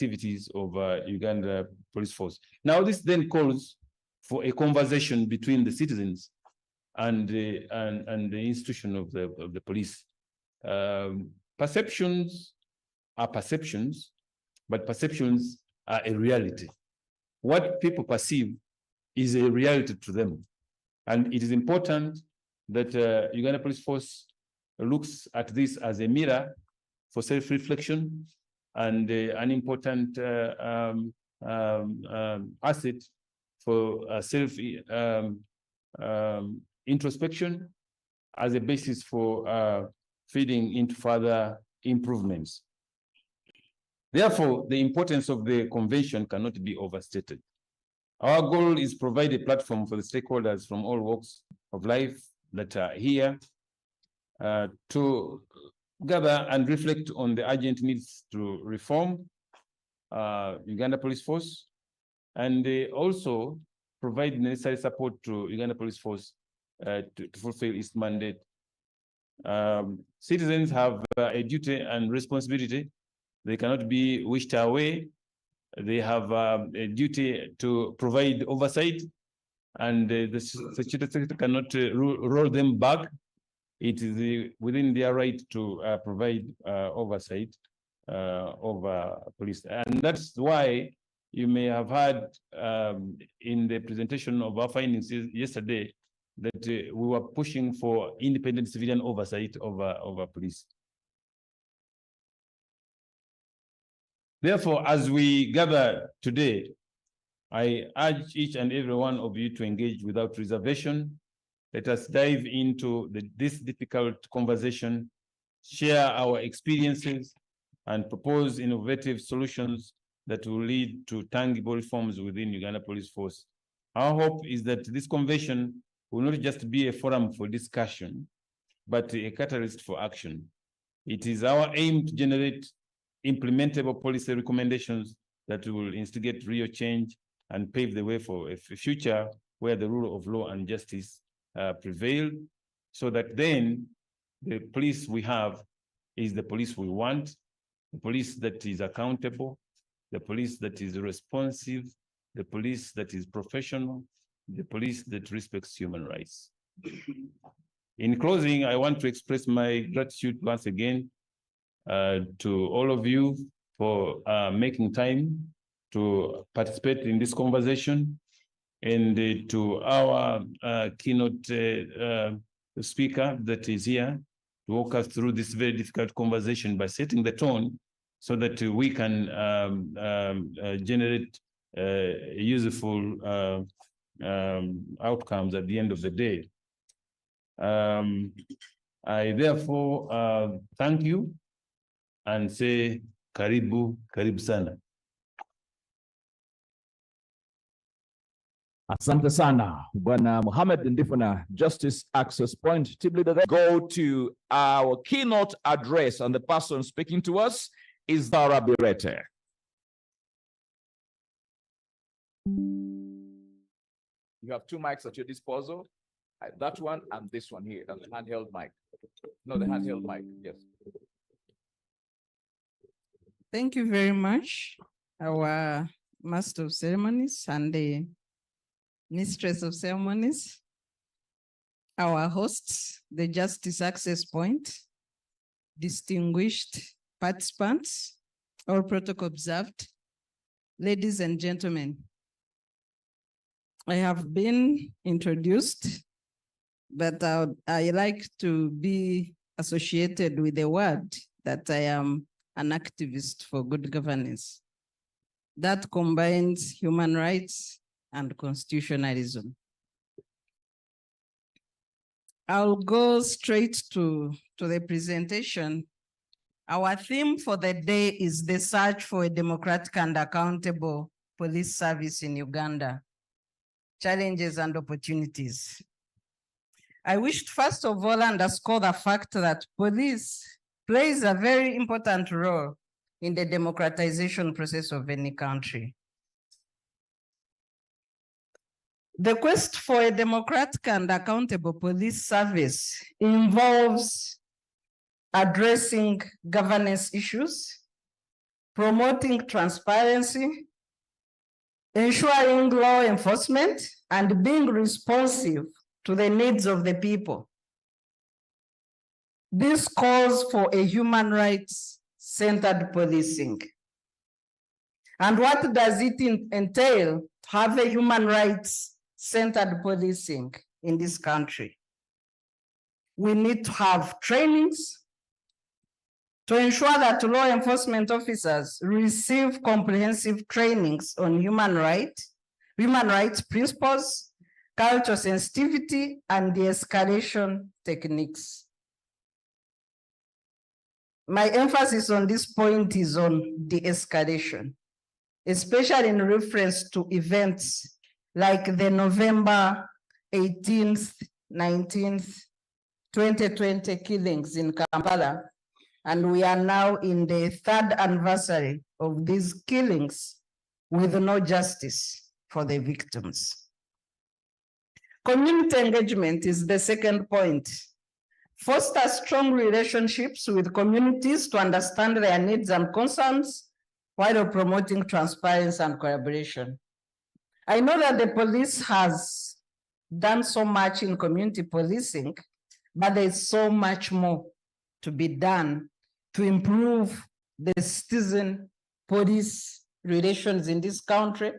activities of Uganda Police Force. Now, this then calls for a conversation between the citizens and the institution of the police. Perceptions are perceptions, but perceptions are a reality. What people perceive is a reality to them. And it is important that Uganda Police Force looks at this as a mirror for self-reflection and an important asset for self-introspection as a basis for feeding into further improvements. Therefore, the importance of the convention cannot be overstated. Our goal is to provide a platform for the stakeholders from all walks of life that are here to gather and reflect on the urgent needs to reform Uganda Police Force, and also provide necessary support to Uganda Police Force to fulfill its mandate. Citizens have a duty and responsibility. They cannot be wished away. They have a duty to provide oversight, and the security sector cannot roll them back. It is within their right to provide oversight over police. And that's why you may have heard in the presentation of our findings yesterday that we were pushing for independent civilian oversight over police. Therefore, as we gather today, I urge each and every one of you to engage without reservation. Let us dive into this difficult conversation, share our experiences, and propose innovative solutions that will lead to tangible reforms within Uganda Police Force. Our hope is that this convention will not just be a forum for discussion, but a catalyst for action. It is our aim to generate implementable policy recommendations that will instigate real change and pave the way for a future where the rule of law and justice prevail, so that then the police we have is the police we want, the police that is accountable, the police that is responsive, the police that is professional, the police that respects human rights. In closing, I want to express my gratitude once again to all of you for making time to participate in this conversation, and to our keynote speaker that is here to walk us through this very difficult conversation by setting the tone so that we can generate useful outcomes at the end of the day. I therefore thank you and say karibu, karibu sana. Asante sana, Bwana Mohammed Ndifuna, Justice Access Point. Team leader, go to our keynote address, and the person speaking to us is Zara Birete. You have two mics at your disposal. That one and this one here, and the handheld mic. No, the handheld mic, yes. Thank you very much, our Master of Ceremonies and the Mistress of Ceremonies, our hosts, the Justice Access Point, distinguished participants, all protocol observed, ladies and gentlemen. I have been introduced, but I like to be associated with the word that I am an activist for good governance. That combines human rights and constitutionalism. I'll go straight to the presentation. Our theme for the day is the search for a democratic and accountable police service in Uganda, challenges and opportunities. I wish to first of all underscore the fact that police plays a very important role in the democratization process of any country. The quest for a democratic and accountable police service involves addressing governance issues, promoting transparency, ensuring law enforcement, and being responsive to the needs of the people. This calls for a human rights-centered policing. And what does it entail to have a human rights-centered policing in this country? We need to have trainings to ensure that law enforcement officers receive comprehensive trainings on human rights principles, cultural sensitivity, and de-escalation techniques. My emphasis on this point is on de-escalation, especially in reference to events like the November 18th, 19th, 2020 killings in Kampala. And we are now in the 3rd anniversary of these killings with no justice for the victims. Community engagement is the second point. Foster strong relationships with communities to understand their needs and concerns while promoting transparency and collaboration. I know that the police has done so much in community policing, but there's so much more to be done to improve the citizen-police relations in this country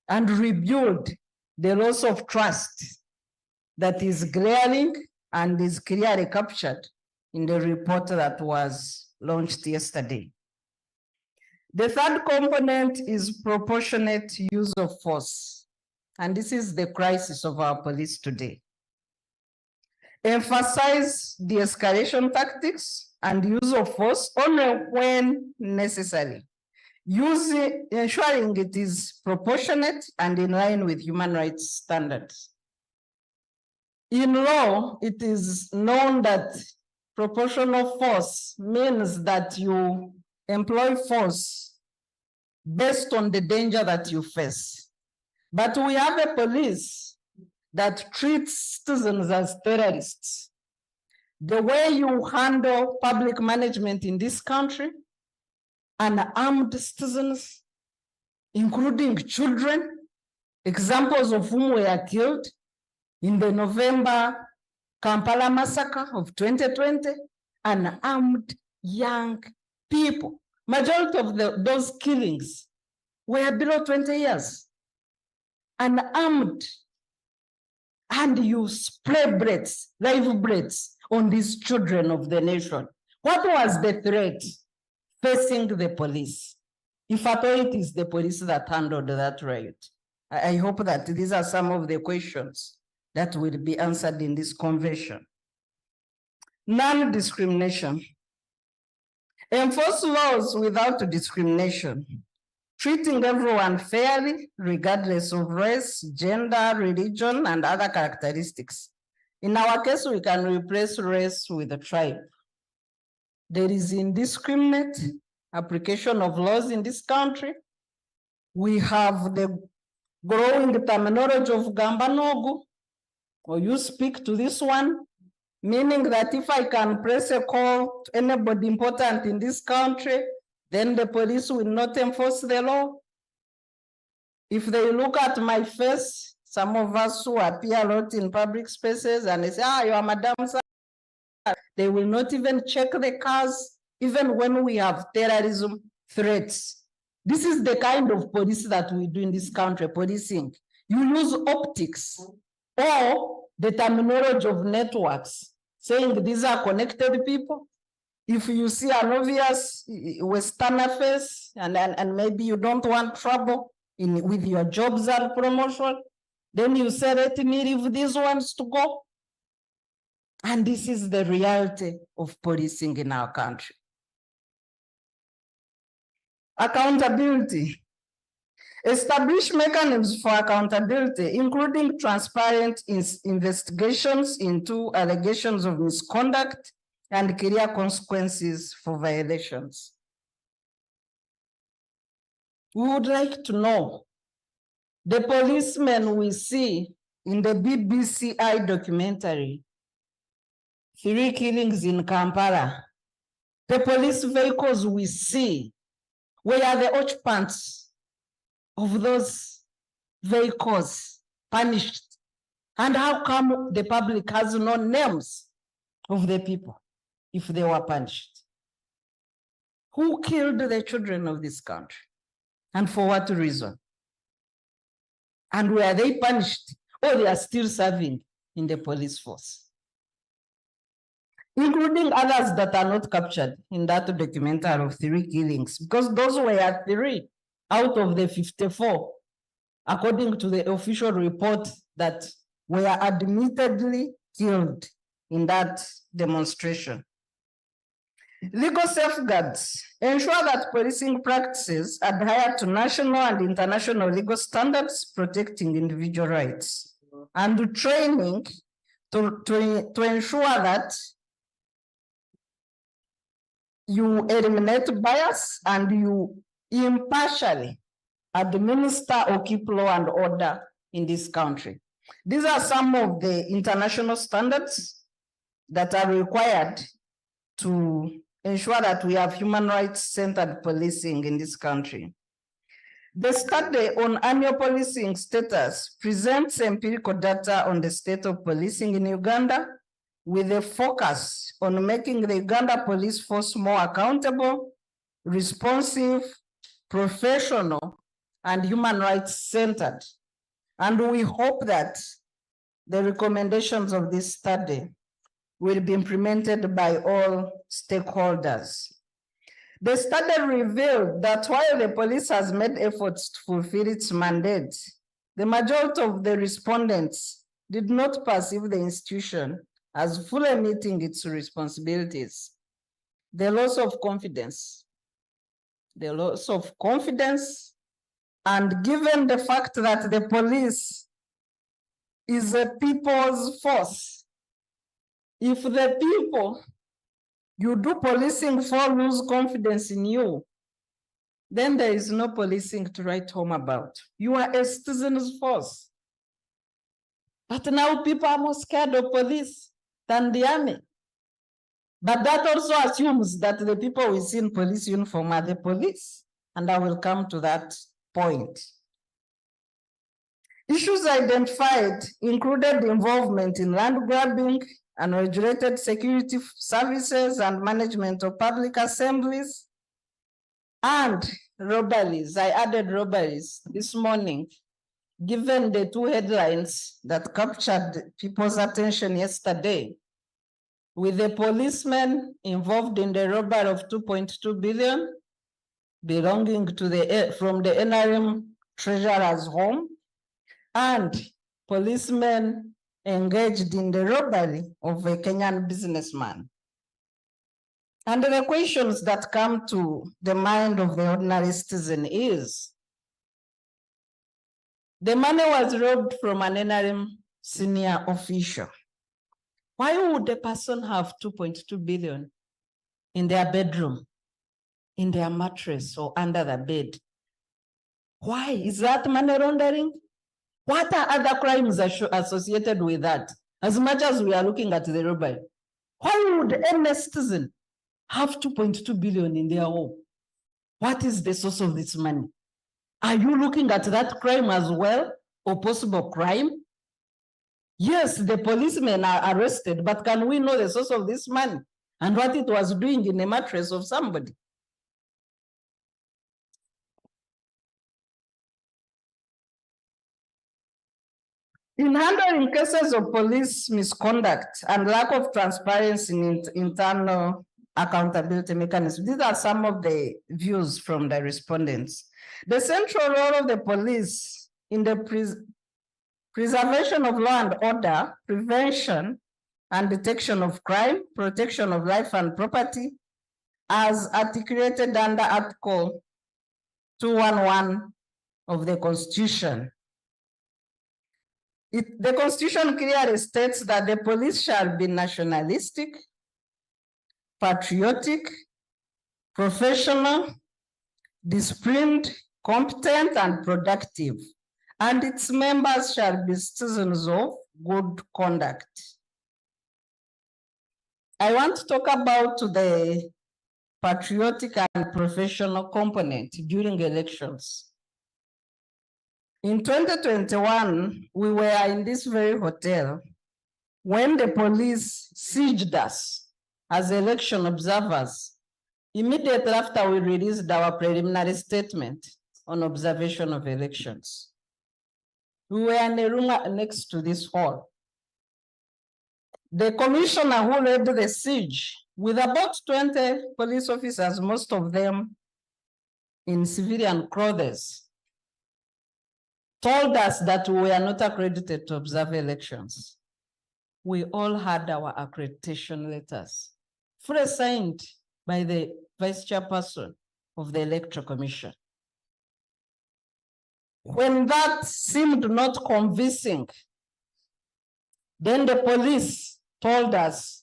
and rebuild the loss of trust that is glaring and is clearly captured in the report that was launched yesterday. The third component is proportionate use of force. And this is the crisis of our police today. Emphasize de-escalation tactics and use of force only when necessary, ensuring it is proportionate and in line with human rights standards. In law, it is known that proportional force means that you employ force based on the danger that you face. But we have a police that treats citizens as terrorists. The way you handle public management in this country, unarmed citizens, including children, examples of whom were killed in the November Kampala massacre of 2020, unarmed young people. Majority of those killings were below 20 years, unarmed. And you spray bullets, live bullets on these children of the nation. What was the threat facing the police? If at all it is the police that handled that riot. I hope that these are some of the questions that will be answered in this convention. Non-discrimination. Enforce laws without discrimination, treating everyone fairly, regardless of race, gender, religion, and other characteristics. In our case, we can replace race with a tribe. There is indiscriminate application of laws in this country. We have the growing terminology of Gambanogu, or you speak to this one, meaning that if I can press a call to anybody important in this country, then the police will not enforce the law. If they look at my face, some of us who appear a lot in public spaces and they say, you are Madam, they will not even check the cars, even when we have terrorism threats. This is the kind of police that we do in this country, policing. You use optics or the terminology of networks, saying these are connected people. If you see an obvious Westerner face and maybe you don't want trouble with your jobs and promotion, then you say, let me leave these ones to go. And this is the reality of policing in our country. Accountability. Establish mechanisms for accountability, including transparent investigations into allegations of misconduct and clear consequences for violations. We would like to know the policemen we see in the BBCI documentary, 3 killings in Kampala, the police vehicles we see were the occupants of those vehicles punished? And how come the public has no names of the people if they were punished? Who killed the children of this country? And for what reason? And were they punished, or they are still serving in the police force? Including others that are not captured in that documentary of 3 killings, because those were 3 out of the 54, according to the official report, that were admittedly killed in that demonstration. Legal safeguards ensure that policing practices adhere to national and international legal standards protecting individual rights, and training to ensure that you eliminate bias and you impartially administer or keep law and order in this country. These are some of the international standards that are required to ensure that we have human rights-centered policing in this country. The study on annual policing status presents empirical data on the state of policing in Uganda, with a focus on making the Uganda police force more accountable, responsive, professional, and human rights-centered. And we hope that the recommendations of this study will be implemented by all stakeholders. The study revealed that while the police has made efforts to fulfill its mandate, the majority of the respondents did not perceive the institution as fully meeting its responsibilities. The loss of confidence, and given the fact that the police is a people's force, if the people you do policing for lose confidence in you, then there is no policing to write home about. You are a citizen's force. But now people are more scared of police than the army. But that also assumes that the people we see in police uniform are the police. And I will come to that point. Issues identified included involvement in land grabbing, unregulated security services and management of public assemblies, and robberies. I added robberies this morning, given the 2 headlines that captured people's attention yesterday, with the policemen involved in the robbery of 2.2 billion belonging to from the NRM treasurer's home, and policemen engaged in the robbery of a Kenyan businessman. And the questions that come to the mind of the ordinary citizen is, the money was robbed from an NRM senior official. Why would a person have 2.2 billion in their bedroom, in their mattress, or under the bed? Why? Is that money laundering? What are other crimes associated with that? As much as we are looking at the robbery, why would any citizen have 2.2 billion in their home? What is the source of this money? Are you looking at that crime as well, or possible crime? Yes, the policemen are arrested, but can we know the source of this money and what it was doing in the mattress of somebody? In handling cases of police misconduct and lack of transparency in internal accountability mechanisms, these are some of the views from the respondents. The central role of the police in the preservation of law and order, prevention and detection of crime, protection of life and property, as articulated under Article 211 of the Constitution. The Constitution clearly states that the police shall be nationalistic, patriotic, professional, disciplined, competent, and productive, and its members shall be citizens of good conduct. I want to talk about the patriotic and professional component during elections. In 2021, we were in this very hotel when the police sieged us as election observers immediately after we released our preliminary statement on observation of elections. We were in a room next to this hall. The commissioner who led the siege, with about 20 police officers, most of them in civilian clothes, told us that we were not accredited to observe elections. We all had our accreditation letters, fully signed by the vice chairperson of the Electoral Commission. When that seemed not convincing, then the police told us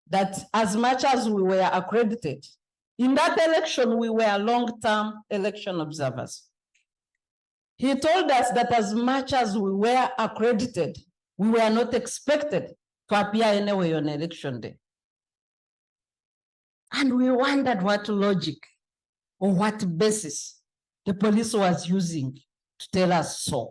that as much as we were accredited, in that election, we were long-term election observers. He told us that as much as we were accredited, we were not expected to appear anywhere on election day. And we wondered what logic or what basis the police was using to tell us so.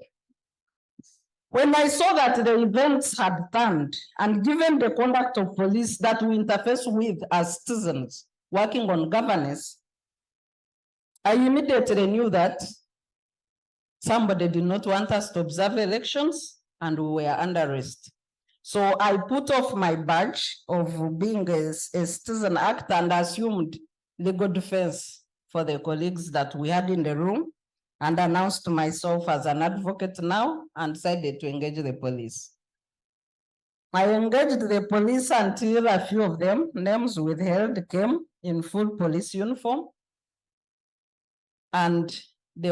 When I saw that the events had turned, and given the conduct of police that we interface with as citizens working on governance, I immediately knew that somebody did not want us to observe elections and we were under arrest. So I put off my badge of being a citizen actor and assumed legal defense for the colleagues that we had in the room, and announced myself as an advocate now and decided to engage the police. I engaged the police until a few of them, names withheld, came in full police uniform, and they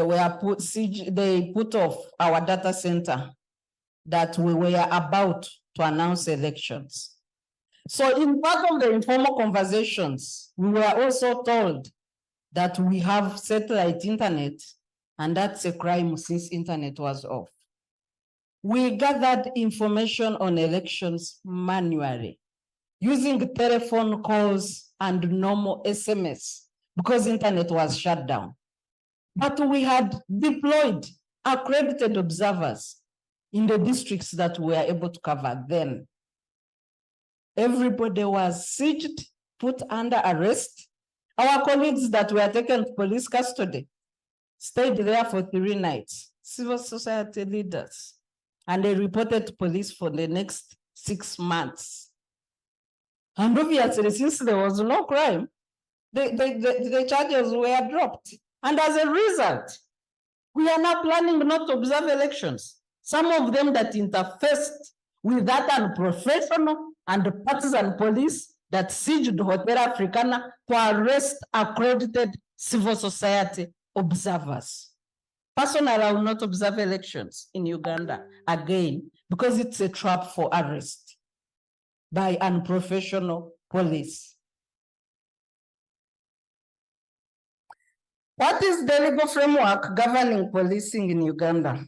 put off our data center that we were about to announce elections. So in part of the informal conversations, we were also told that we have satellite internet, and that's a crime since internet was off. We gathered information on elections manually, using telephone calls and normal SMS because internet was shut down. But we had deployed accredited observers in the districts that we were able to cover then. Everybody was sieged, put under arrest. Our colleagues that were taken to police custody stayed there for 3 nights, civil society leaders, and they reported to police for the next 6 months. And obviously, since there was no crime, the charges were dropped. And as a result, we are now planning not to observe elections. Some of them that interfaced with that unprofessional and partisan police that sieged Hotel Africana to arrest accredited civil society observers. Personally, I will not observe elections in Uganda again because it's a trap for arrest by unprofessional police. What is the legal framework governing policing in Uganda?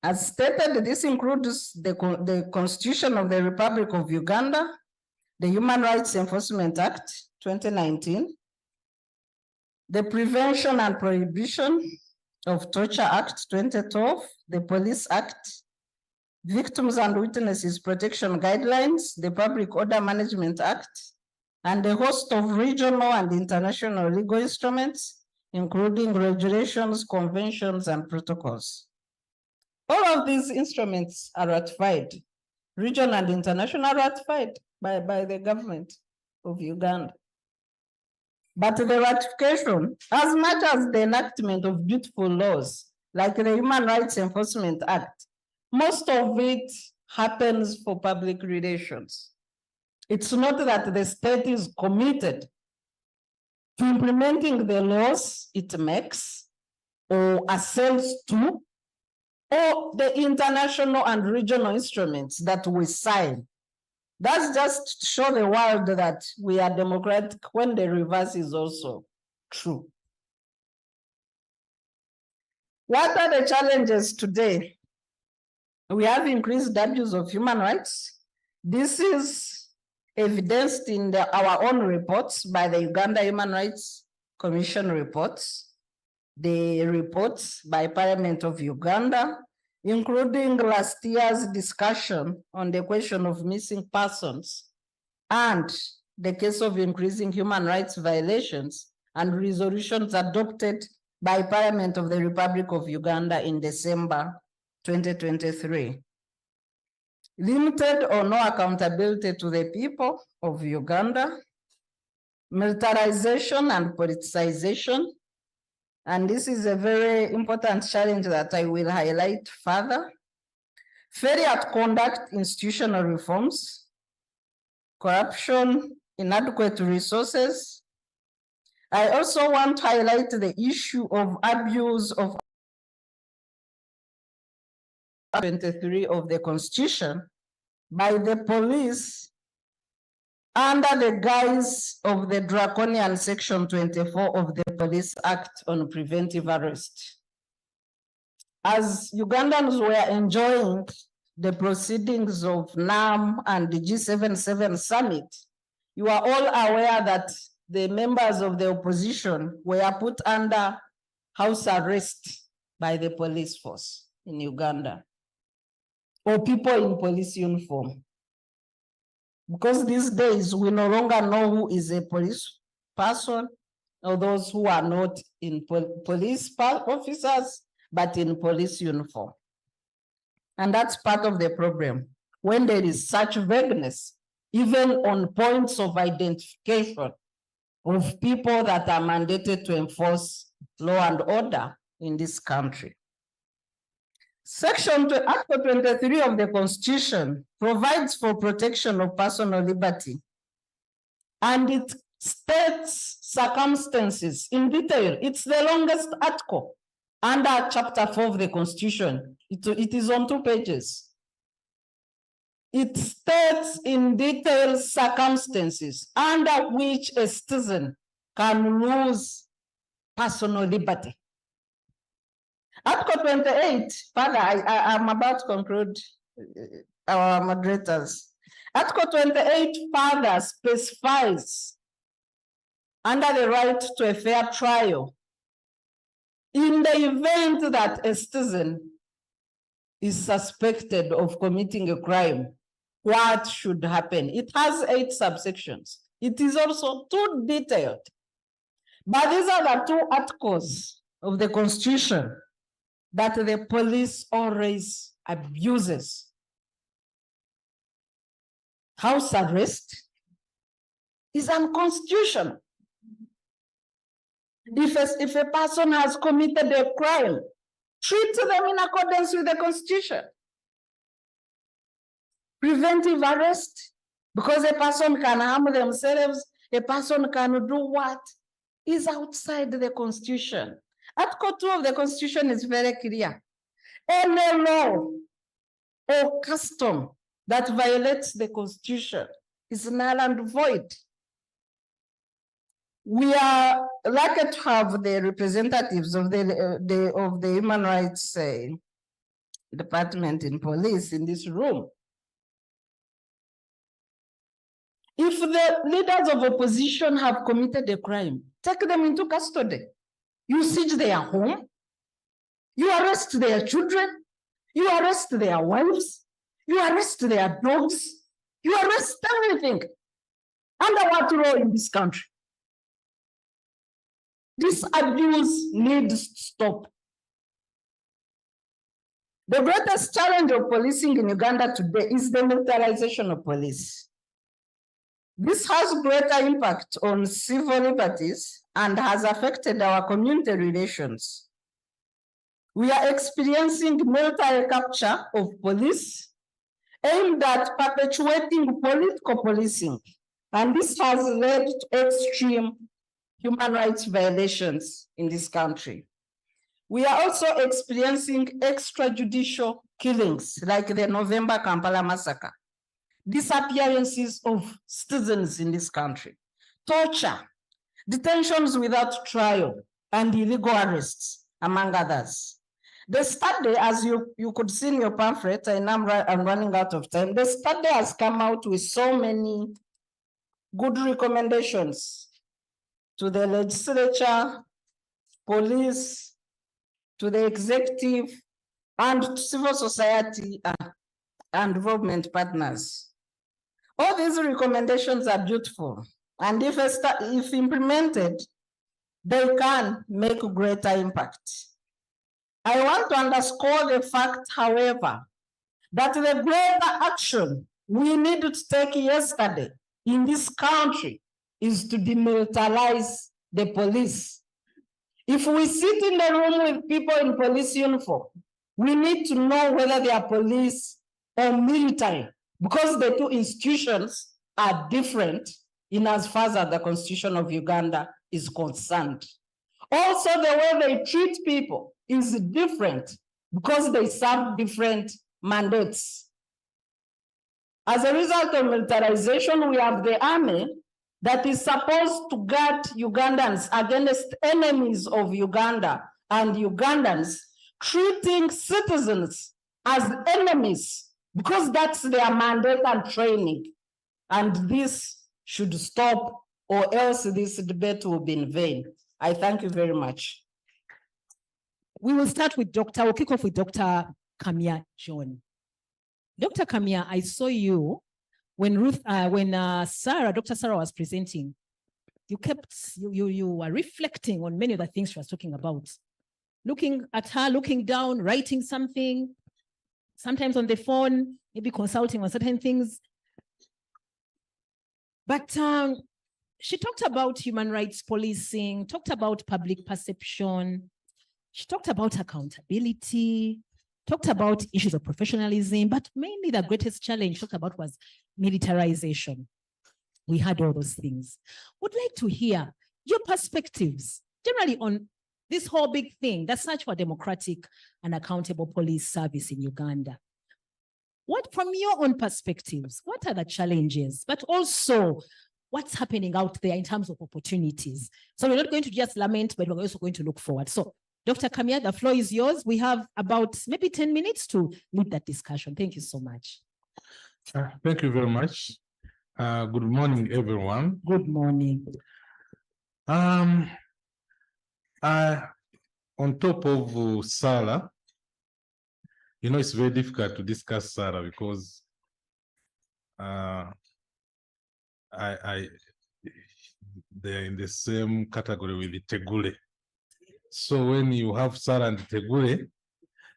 As stated, this includes the Constitution of the Republic of Uganda, the Human Rights Enforcement Act, 2019, the Prevention and Prohibition of Torture Act, 2012, the Police Act, Victims and Witnesses Protection Guidelines, the Public Order Management Act, and a host of regional and international legal instruments, including regulations, conventions, and protocols. All of these instruments are ratified, regional and international ratified by the government of Uganda. But the ratification, as much as the enactment of beautiful laws, like the Human Rights Enforcement Act, most of it happens for public relations. It's not that the state is committed to implementing the laws it makes or assembles to, or the international and regional instruments that we sign. That's just to show the world that we are democratic when the reverse is also true. What are the challenges today? We have increased abuse of human rights. This is evidenced in our own reports by the Uganda Human Rights Commission reports, the reports by Parliament of Uganda, including last year's discussion on the question of missing persons and the case of increasing human rights violations and resolutions adopted by Parliament of the Republic of Uganda in December 2023. Limited or no accountability to the people of Uganda, militarization and politicization, and this is a very important challenge that I will highlight further. Failure to conduct institutional reforms, corruption, inadequate resources. I also want to highlight the issue of abuse of 23 of the Constitution by the police under the guise of the draconian Section 24 of the Police Act on preventive arrest. As Ugandans were enjoying the proceedings of NAM and the G77 summit, you are all aware that the members of the opposition were put under house arrest by the police force in Uganda, or people in police uniform. Because these days we no longer know who is a police person or those who are not in police officers, but in police uniform. And that's part of the problem. When there is such vagueness, even on points of identification of people that are mandated to enforce law and order in this country. Article 23 of the Constitution provides for protection of personal liberty, and it states circumstances in detail. It's the longest article under Chapter 4 of the Constitution. It is on 2 pages. It states in detail circumstances under which a citizen can lose personal liberty. Article 28, further, I'm about to conclude, our moderators. Article 28 further specifies under the right to a fair trial, in the event that a citizen is suspected of committing a crime, what should happen? It has 8 subsections. It is also too detailed. But these are the 2 articles of the Constitution that the police always abuses. House arrest is unconstitutional. If a person has committed a crime, treat them in accordance with the Constitution. Preventive arrest, because a person can harm themselves, a person can do what is outside the Constitution. Article 2 of the Constitution is very clear. Any law or custom that violates the Constitution is null and void. We are lucky to have the representatives of the Human Rights Department in police in this room. If the leaders of opposition have committed a crime, take them into custody. You siege their home, you arrest their children, you arrest their wives, you arrest their dogs, you arrest everything. Under what law in this country? This abuse needs to stop. The greatest challenge of policing in Uganda today is the militarization of police. This has greater impact on civil liberties and has affected our community relations. We are experiencing military capture of police aimed at perpetuating political policing, and this has led to extreme human rights violations in this country. We are also experiencing extrajudicial killings like the November Kampala massacre, disappearances of citizens in this country, torture, detentions without trial, and illegal arrests, among others. The study, as you could see in your pamphlet, I'm running out of time, the study has come out with so many good recommendations to the legislature, police, to the executive, and to civil society and development partners. All these recommendations are beautiful, and if implemented, they can make greater impact. I want to underscore the fact, however, that the greater action we need to take yesterday in this country is to demilitarize the police. If we sit in the room with people in police uniform, we need to know whether they are police or military, because the two institutions are different in as far as the Constitution of Uganda is concerned. Also, the way they treat people is different because they serve different mandates. As a result of militarization, we have the army that is supposed to guard Ugandans against enemies of Uganda and Ugandans treating citizens as enemies because that's their mandate and training. And this should stop, or else this debate will be in vain. I thank you very much. We will start with we'll kick off with Dr. Kamia John. Dr. Kamia, I saw you when Dr. Sarah was presenting. You were reflecting on many of the things she was talking about. Looking at her, looking down, writing something, sometimes on the phone, maybe consulting on certain things. But she talked about human rights policing, talked about public perception. She talked about accountability, talked about issues of professionalism, but mainly the greatest challenge she talked about was militarization. We had all those things. Would like to hear your perspectives generally on this whole big thing, the search for democratic and accountable police service in Uganda. What, from your own perspectives, what are the challenges, but also what's happening out there in terms of opportunities? So we're not going to just lament, but we're also going to look forward. So Dr. Kamia, the floor is yours. We have about maybe 10 minutes to lead that discussion. Thank you so much. Thank you very much. Good morning, everyone. Good morning. On top of Sarah, you know, it's very difficult to discuss Sarah because they're in the same category with the Tegule. So when you have Sarah and Tegule,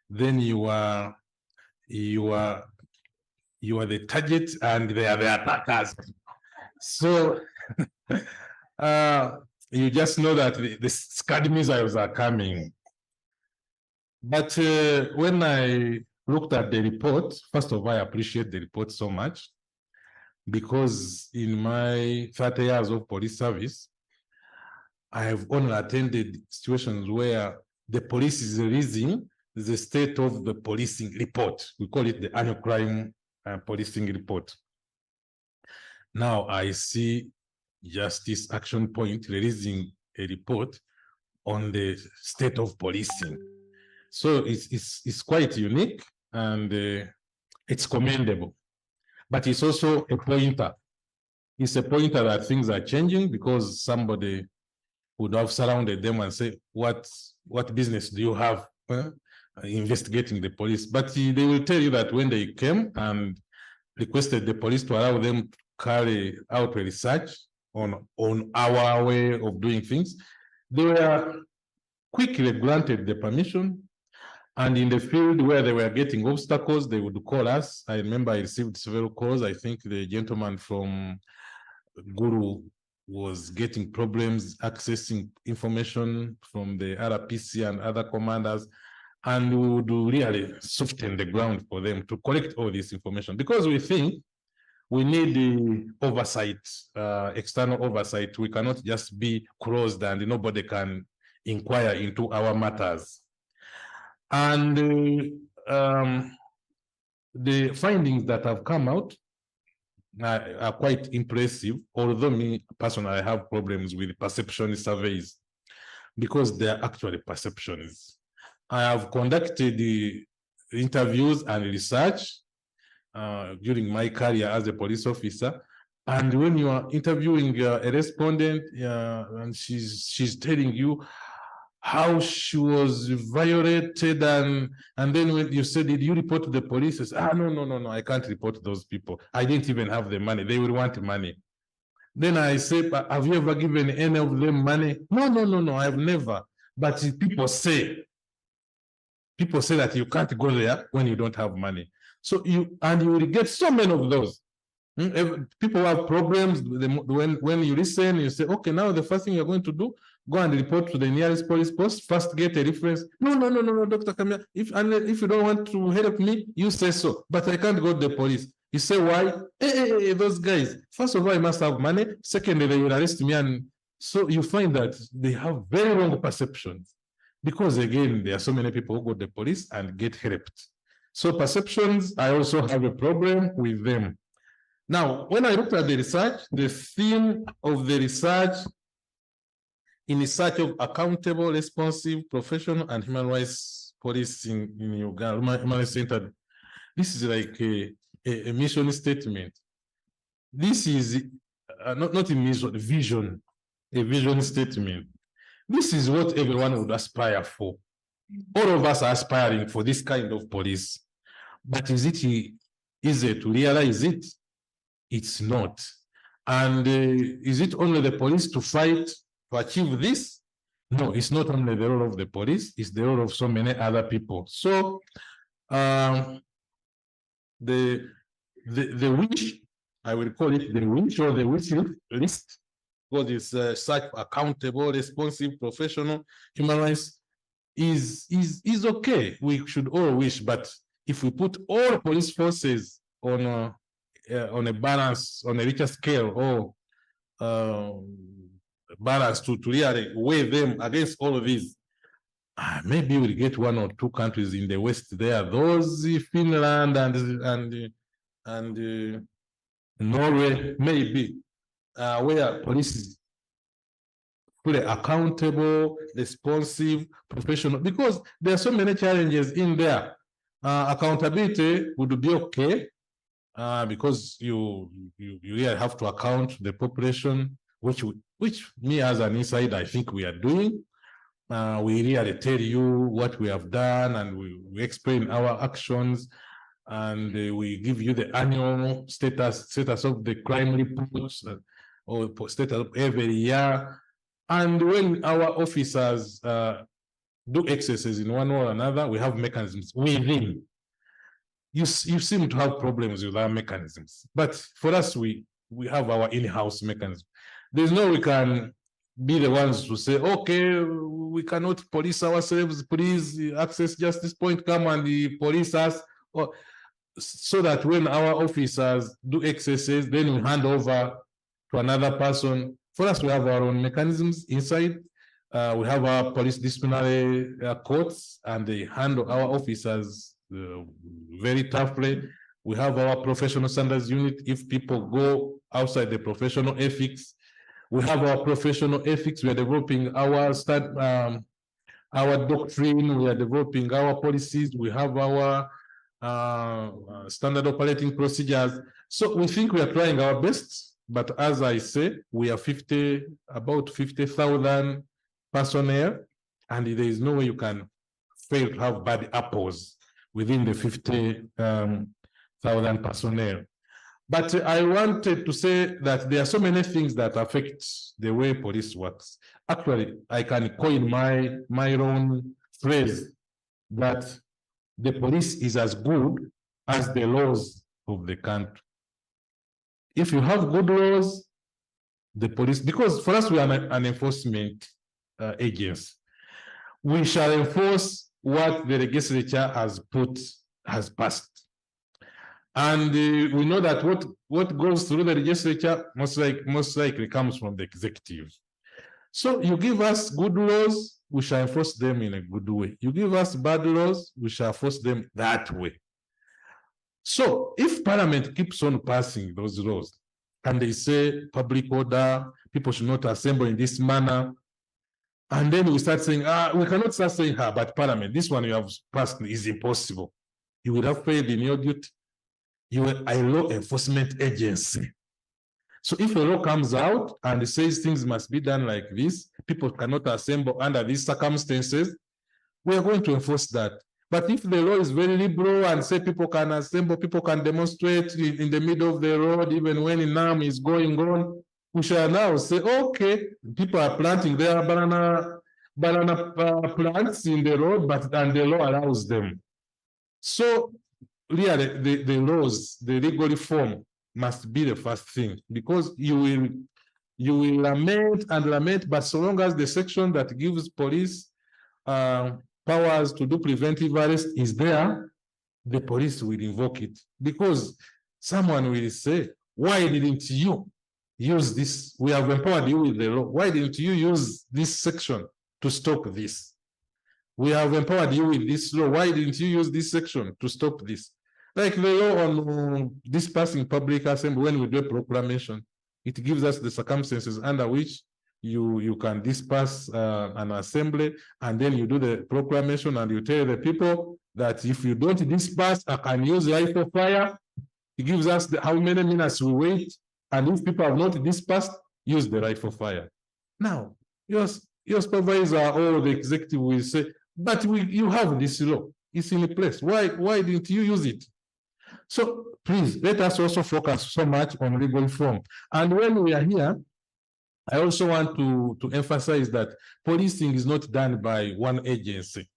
then you are the target and they are the attackers. So you just know that the Scud missiles are coming. But when I looked at the report, first of all, I appreciate the report so much because in my 30 years of police service, I have only attended situations where the police is releasing the state of the policing report. We call it the annual crime policing report. Now I see Justice Action Point releasing a report on the state of policing. So it's quite unique and it's commendable, but it's also a pointer. It's a pointer that things are changing because somebody would have surrounded them and say, what business do you have investigating the police? But they will tell you that when they came and requested the police to allow them to carry out a research on our way of doing things, they were quickly granted the permission. And in the field where they were getting obstacles, they would call us. I remember I received several calls. I think the gentleman from Guru was getting problems accessing information from the RPC and other commanders, and we would really soften the ground for them to collect all this information because we think we need the oversight, external oversight. We cannot just be closed and nobody can inquire into our matters. And the findings that have come out are quite impressive, although me personally, I have problems with perception surveys because they are actually perceptions. I have conducted the interviews and research during my career as a police officer, And when you are interviewing a respondent, and she's telling you how she was violated, and then when you said, did you report to the police? Says, no, I can't report those people. I didn't even have the money. They will want money. Then I say, have you ever given any of them money? No, I've never. But people say that you can't go there when you don't have money. So you will get so many of those. People have problems. When you listen, you say, okay, now the first thing you're going to do, go and report to the nearest police post. First, get a reference. No, Dr. Kamia. If you don't want to help me, you say so. But I can't go to the police. You say, why? Hey, those guys. First of all, I must have money. Secondly, they will arrest me. And so you find that they have very wrong perceptions. Because again, there are so many people who go to the police and get helped. So perceptions, I also have a problem with them. Now, when I looked at the research, the theme of the research in the search of accountable, responsive, professional, and human rights policing in Uganda, human rights centered, this is like a mission statement. This is not a mission, a vision statement. This is what everyone would aspire for. All of us are aspiring for this kind of police. But is it easy to realize it? It's not. And is it only the police to fight to achieve this? No, it's not only the role of the police, it's the role of so many other people. So the wish, I will call it the wish or the wish list, because it's such accountable, responsive, professional human rights is okay. We should all wish, but if we put all police forces on a balance, on a richer scale, or balance to really weigh them against all of these, maybe we'll get one or two countries in the West there, those Finland and Norway, maybe, where police is fully accountable, responsive, professional, because there are so many challenges in there. Accountability would be okay, because you really have to account the population, which me as an insider, I think we are doing. We really tell you what we have done, and we explain our actions, and we give you the annual status of the crime reports, or status of every year. And when our officers do excesses in one or another, we have mechanisms within. You seem to have problems with our mechanisms, but for us, we have our in-house mechanism. There's no we can be the ones to say, okay, we cannot police ourselves, please access justice point, come and police us, or so that when our officers do excesses, then we hand over to another person. For us, we have our own mechanisms inside. We have our police disciplinary courts, and they handle our officers very toughly. We have our professional standards unit. If people go outside the professional ethics, we have our professional ethics. We are developing our doctrine. We are developing our policies. We have our standard operating procedures. So we think we are trying our best. But as I say, we are about 50,000 personnel, and there is no way you can fail to have bad apples within the 50,000 personnel. But I wanted to say that there are so many things that affect the way police works. Actually, I can coin my own phrase that the police is as good as the laws of the country. If you have good laws, the police, because for us we are an enforcement agency, we shall enforce what the legislature has passed. And we know that what goes through the legislature most likely comes from the executive. So you give us good laws, we shall enforce them in a good way. You give us bad laws, we shall enforce them that way. So if Parliament keeps on passing those laws, and they say public order, people should not assemble in this manner, and then we start saying, we cannot start saying, but Parliament, this one you have passed is impossible. You would have failed in your duty. You are a law enforcement agency. So if a law comes out and it says things must be done like this, people cannot assemble under these circumstances, we are going to enforce that. But if the law is very liberal and say people can assemble, people can demonstrate in the middle of the road, even when NAM is going on, we shall now say, okay, people are planting their banana plants in the road, and the law allows them. So really, the laws, the legal reform must be the first thing, because you will lament and lament, but so long as the section that gives police powers to do preventive arrest is there, the police will invoke it, because someone will say, why didn't you use this? We have empowered you with the law. Why didn't you use this section to stop this? We have empowered you with this law. Why didn't you use this section to stop this? Like the law on dispersing public assembly, when we do a proclamation, it gives us the circumstances under which you can disperse an assembly, and then you do the proclamation and you tell the people that if you don't disperse, I can use rifle fire. It gives us how many minutes we wait, and if people have not dispersed, use the rifle fire. Now, your supervisor or the executive will say, but you have this law, it's in place. Why didn't you use it? So please, let us also focus so much on legal reform. And when we are here, I also want to emphasize that policing is not done by one agency.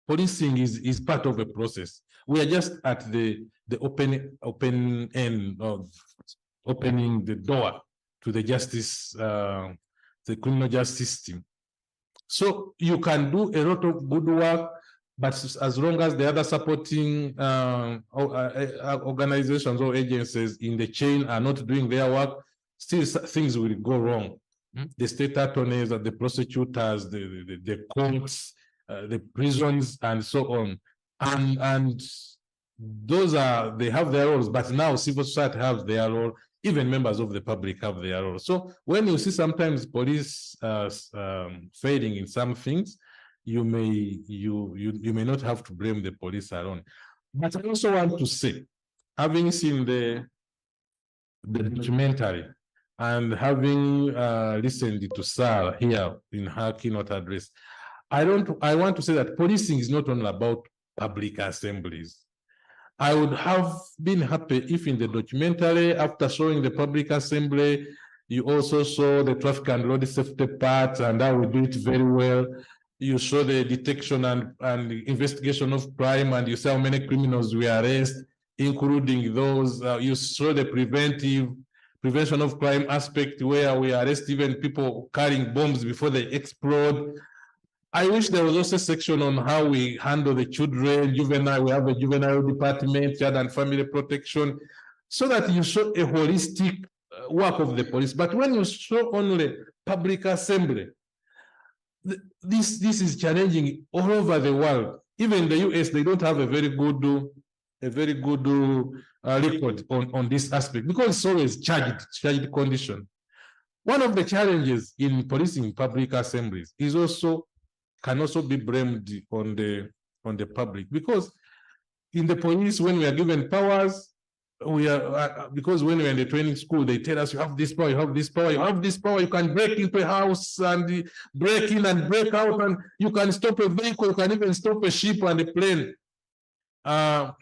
Policing is part of a process. We are just at the open end of opening the door to the justice, the criminal justice system. So you can do a lot of good work, but as long as the other supporting organizations or agencies in the chain are not doing their work, still things will go wrong. The state attorneys, the prosecutors, the courts, the prisons, and so on. And those they have their roles, but now civil society has their role, even members of the public have their role. So when you see sometimes police failing in some things, you may not have to blame the police alone. But I also want to say, having seen the documentary and having listened to Sarah here in her keynote address, I want to say that policing is not only about public assemblies. I would have been happy if in the documentary, after showing the public assembly, you also saw the traffic and road safety part, and I would do it very well. You show the detection and investigation of crime, and you see how many criminals we arrest, including those. You show the prevention of crime aspect, where we arrest even people carrying bombs before they explode. I wish there was also a section on how we handle the children, juvenile. We have a juvenile department, child and family protection, so that you show a holistic work of the police. But when you show only public assembly, this is challenging all over the world. Even the US, they don't have a very good record on this aspect, because it's always charged condition. One of the challenges in policing public assemblies can also be blamed on the public, because in the police, when we are given powers, because when we're in the training school, they tell us you have this power, you have this power, you have this power, you can break into a house and break in and break out, and you can stop a vehicle, you can even stop a ship and a plane. And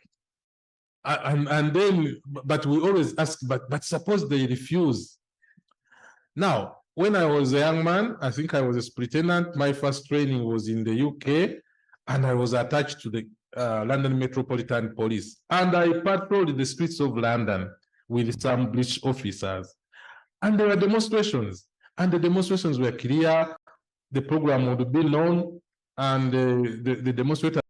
then, but we always ask, but suppose they refuse. Now, when I was a young man, I think I was a superintendent. My first training was in the UK, and I was attached to the London Metropolitan Police. And I patrolled the streets of London with some British officers. And there were demonstrations, and the demonstrations were clear. The program would be known, and the demonstrators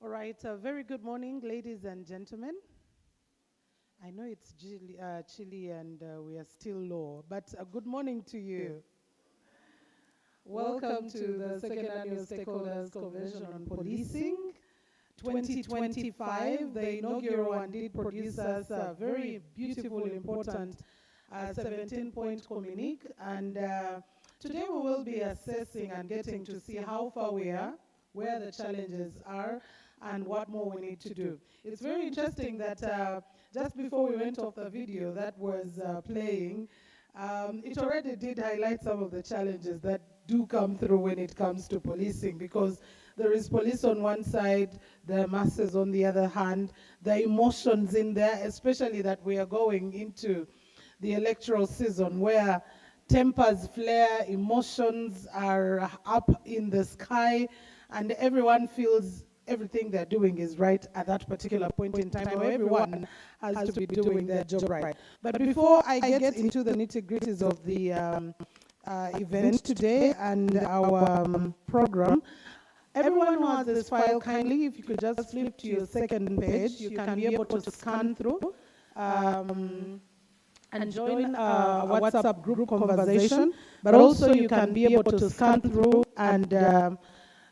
All right, very good morning, ladies and gentlemen. I know it's chilly and we are still low, but good morning to you. Welcome to the second annual Stakeholders Convention on Policing 2025. The inaugural one did produce us a very beautiful, important 17-point communique, and today we will be assessing and getting to see how far we are, where the challenges are, and what more we need to do. It's very interesting that just before we went off the video that was playing, it already did highlight some of the challenges that do come through when it comes to policing, because there is police on one side, the masses on the other hand, the emotions in there, especially that we are going into the electoral season where tempers flare, emotions are up in the sky, and everyone feels everything they're doing is right at that particular point in time, or everyone has to be doing their job right. But before I get into the nitty-gritties of the event today and our program, everyone who has this file, kindly, if you could just flip to your second page, you can be able to scan through and join a WhatsApp group conversation, but also you can be able to scan through and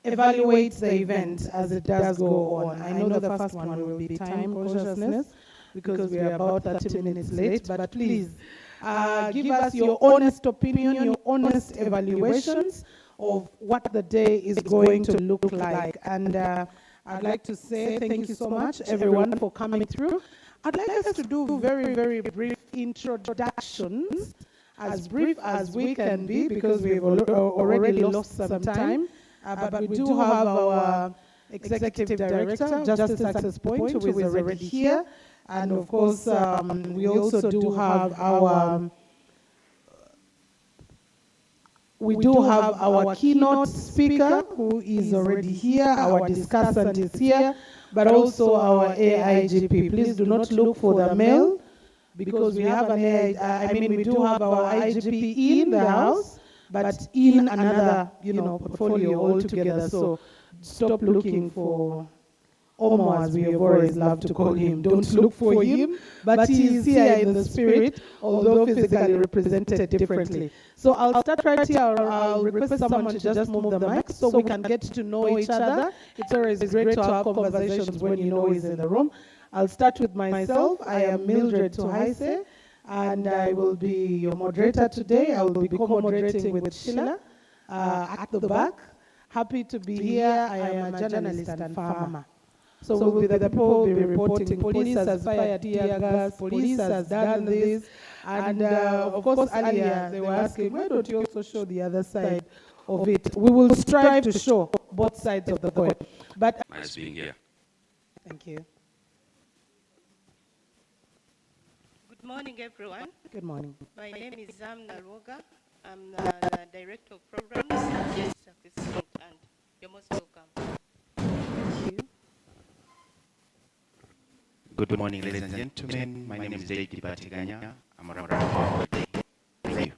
evaluate the event as it does go on. I know the first one will be time consciousness because we are about 30 minutes late, but please give us your honest opinion, your honest evaluations of what the day is going to look like. And I'd like to say thank you so much, everyone, for coming through. I'd like us to do very, very brief introductions, as brief as we can be, because we've already lost some time. But we do have our Executive Director, Justice Access Point, who is already here. And of course, we also do have our keynote speaker, who is already here. Our discussant is here, but also our AIGP. Please do not look for the mail, because we have we do have our IGP in the house, but in another, portfolio altogether. So stop looking for Omo, as we have always loved to call him. Don't look for him, but he is here in the spirit, although physically represented differently. So I'll start right here. I'll request someone to just move the mic so we can get to know each other. It's always great to have conversations when you know he's in the room. I'll start with myself. I am Mildred Tuhaise, and I will be your moderator today. I will be co-moderating with Sheila at the back. Happy to be here. I am a journalist and farmer. So we'll be the people who will be reporting. Police has fired tear gas, police has done this. And of course, earlier they were asking, why don't you also show the other side of it? We will strive to show both sides of the coin. But nice being here. Thank you. Good morning, everyone. Good morning. My name is Zamna Roga. I'm the Director of Programs at Justice Access Point, and you're most welcome. Thank you. Good morning, ladies and gentlemen. My name is David Batiganya. I'm a rapporteur today. Thank you.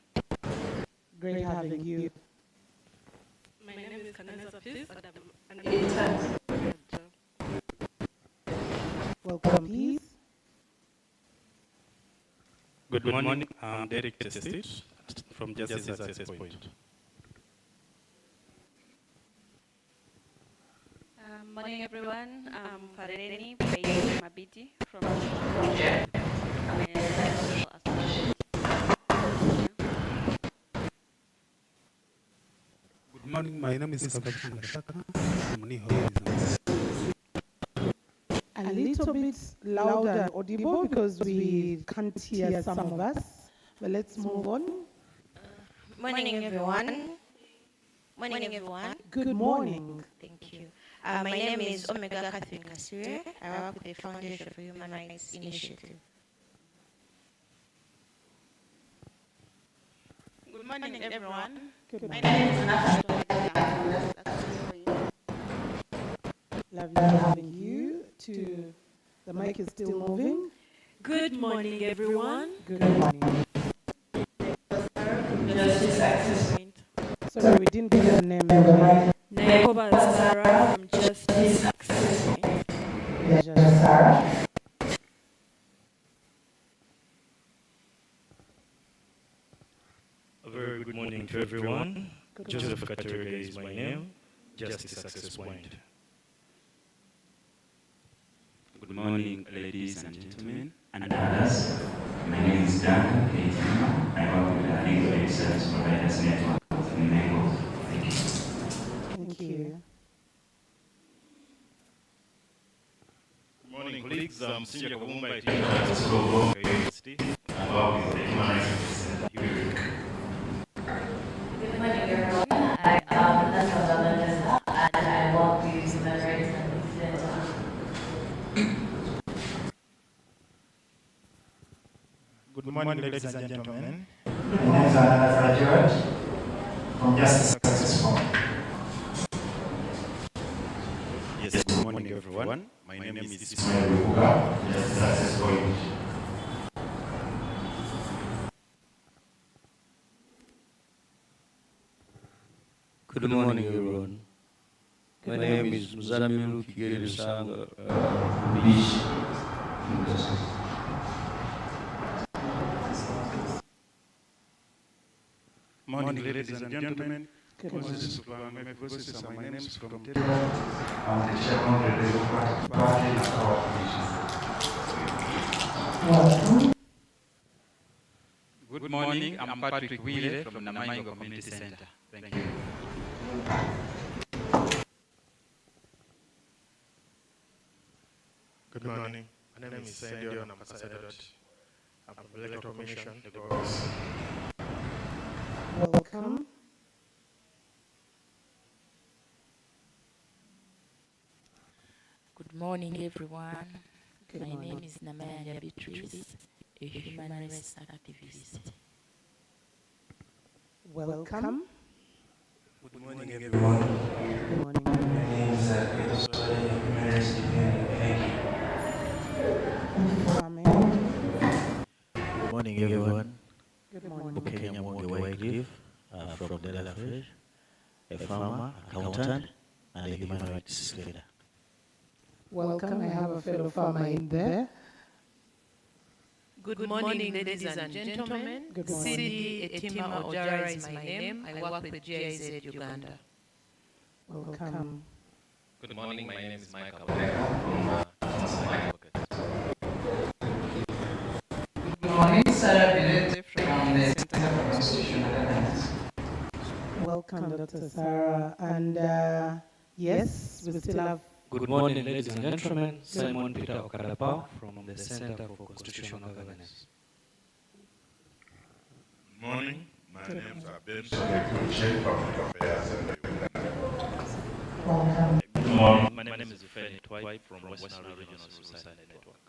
Great having you. My name is Kaneza Peace, and I'm an intern. Welcome, please. Good morning. I'm Derek Testit from Justice Access Point. Morning, everyone. I'm Fareni Mabiti from Project. I'm an international associate. Good morning. My name is Kabushina Shaka. A little bit louder and audible because we can't hear some of us. But let's move on. Morning, everyone. Morning, everyone. Good morning. Thank you. My name is Omega Catherine Kasire. I work with the Foundation for Human Rights Initiative. Good morning, everyone. Good My morning. name is Natasha. Lovely having you. The mic is still moving. Good morning, everyone. Good morning. Justice Access Point. Sorry, we didn't get your name. Naikoba Zara from Justice Access Point. Sarah. A very good morning to everyone. Joseph Katerega is my name, Justice Access Point. Good morning, ladies and gentlemen, and others. My name is Dan Keitima. I work with the Legal Aid Service Providers Network in Lagos. Thank you. Thank you. Good morning, colleagues. I'm Sinja Kabumba. I work with the Human Rights Center. Good morning, everyone. I am Nasa Balandesa, and I work with Human Rights Center. Good morning, ladies and gentlemen. My name is Anna George from Justice Access Point. Yes, good morning, everyone. My name is Ismail Ruga, Justice Access Point. Good morning, everyone. My name is Muzamiru Kigeli Sanga, Morning, ladies and gentlemen. Good morning. My name is from I'm the chairman of the Democratic Party and our commission. Good morning, I'm Patrick Wheeler from Namaingo Community Center. Thank you. Good morning. My name is Sandio and I'm from the Electoral Commission, Lagos. Welcome. Good morning, everyone. Good My morning. name is Namaya Beatrice, a human rights activist. Welcome. Good morning, everyone. Good morning. My name is Electoral, Human Rights Defender. Thank you. Good morning, everyone. Good morning. Bukenya Mwonge Wycliffe, from Delafresh, a farmer, accountant, and a human rights leader. Welcome. I have a fellow farmer in there. Good morning, ladies and gentlemen. Good morning. Sidi Etima Ojara is my name. I work with GIZ Uganda. Welcome. Good morning, my name is Michael Becker from Advocate. Good morning, Sarah Bilete from the Center for Constitutional Governance. Welcome, Dr. Sarah. And yes, we still have. Good morning, ladies and gentlemen. Simon Peter Okadapa from the Center for Constitutional Governance. Good morning. My name is Abel Welcome. Good morning. My name is Fred Twipe from Western Regional Suicide Network.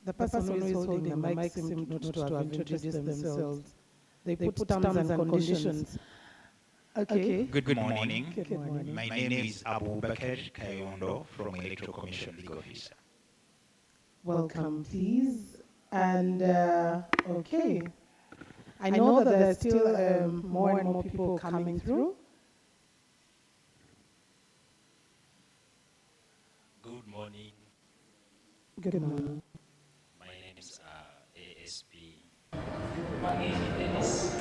The person who is holding the mic seemed not to have introduced themselves. They put terms and conditions. Okay. Good morning. Good morning. My name is Abu Bakr Kayondo from Electoral Commission Legal Officer. Welcome, please. And okay. I know that there's still more and more people coming through. Good morning. Good morning. My name is ASP Mangeni Dennis.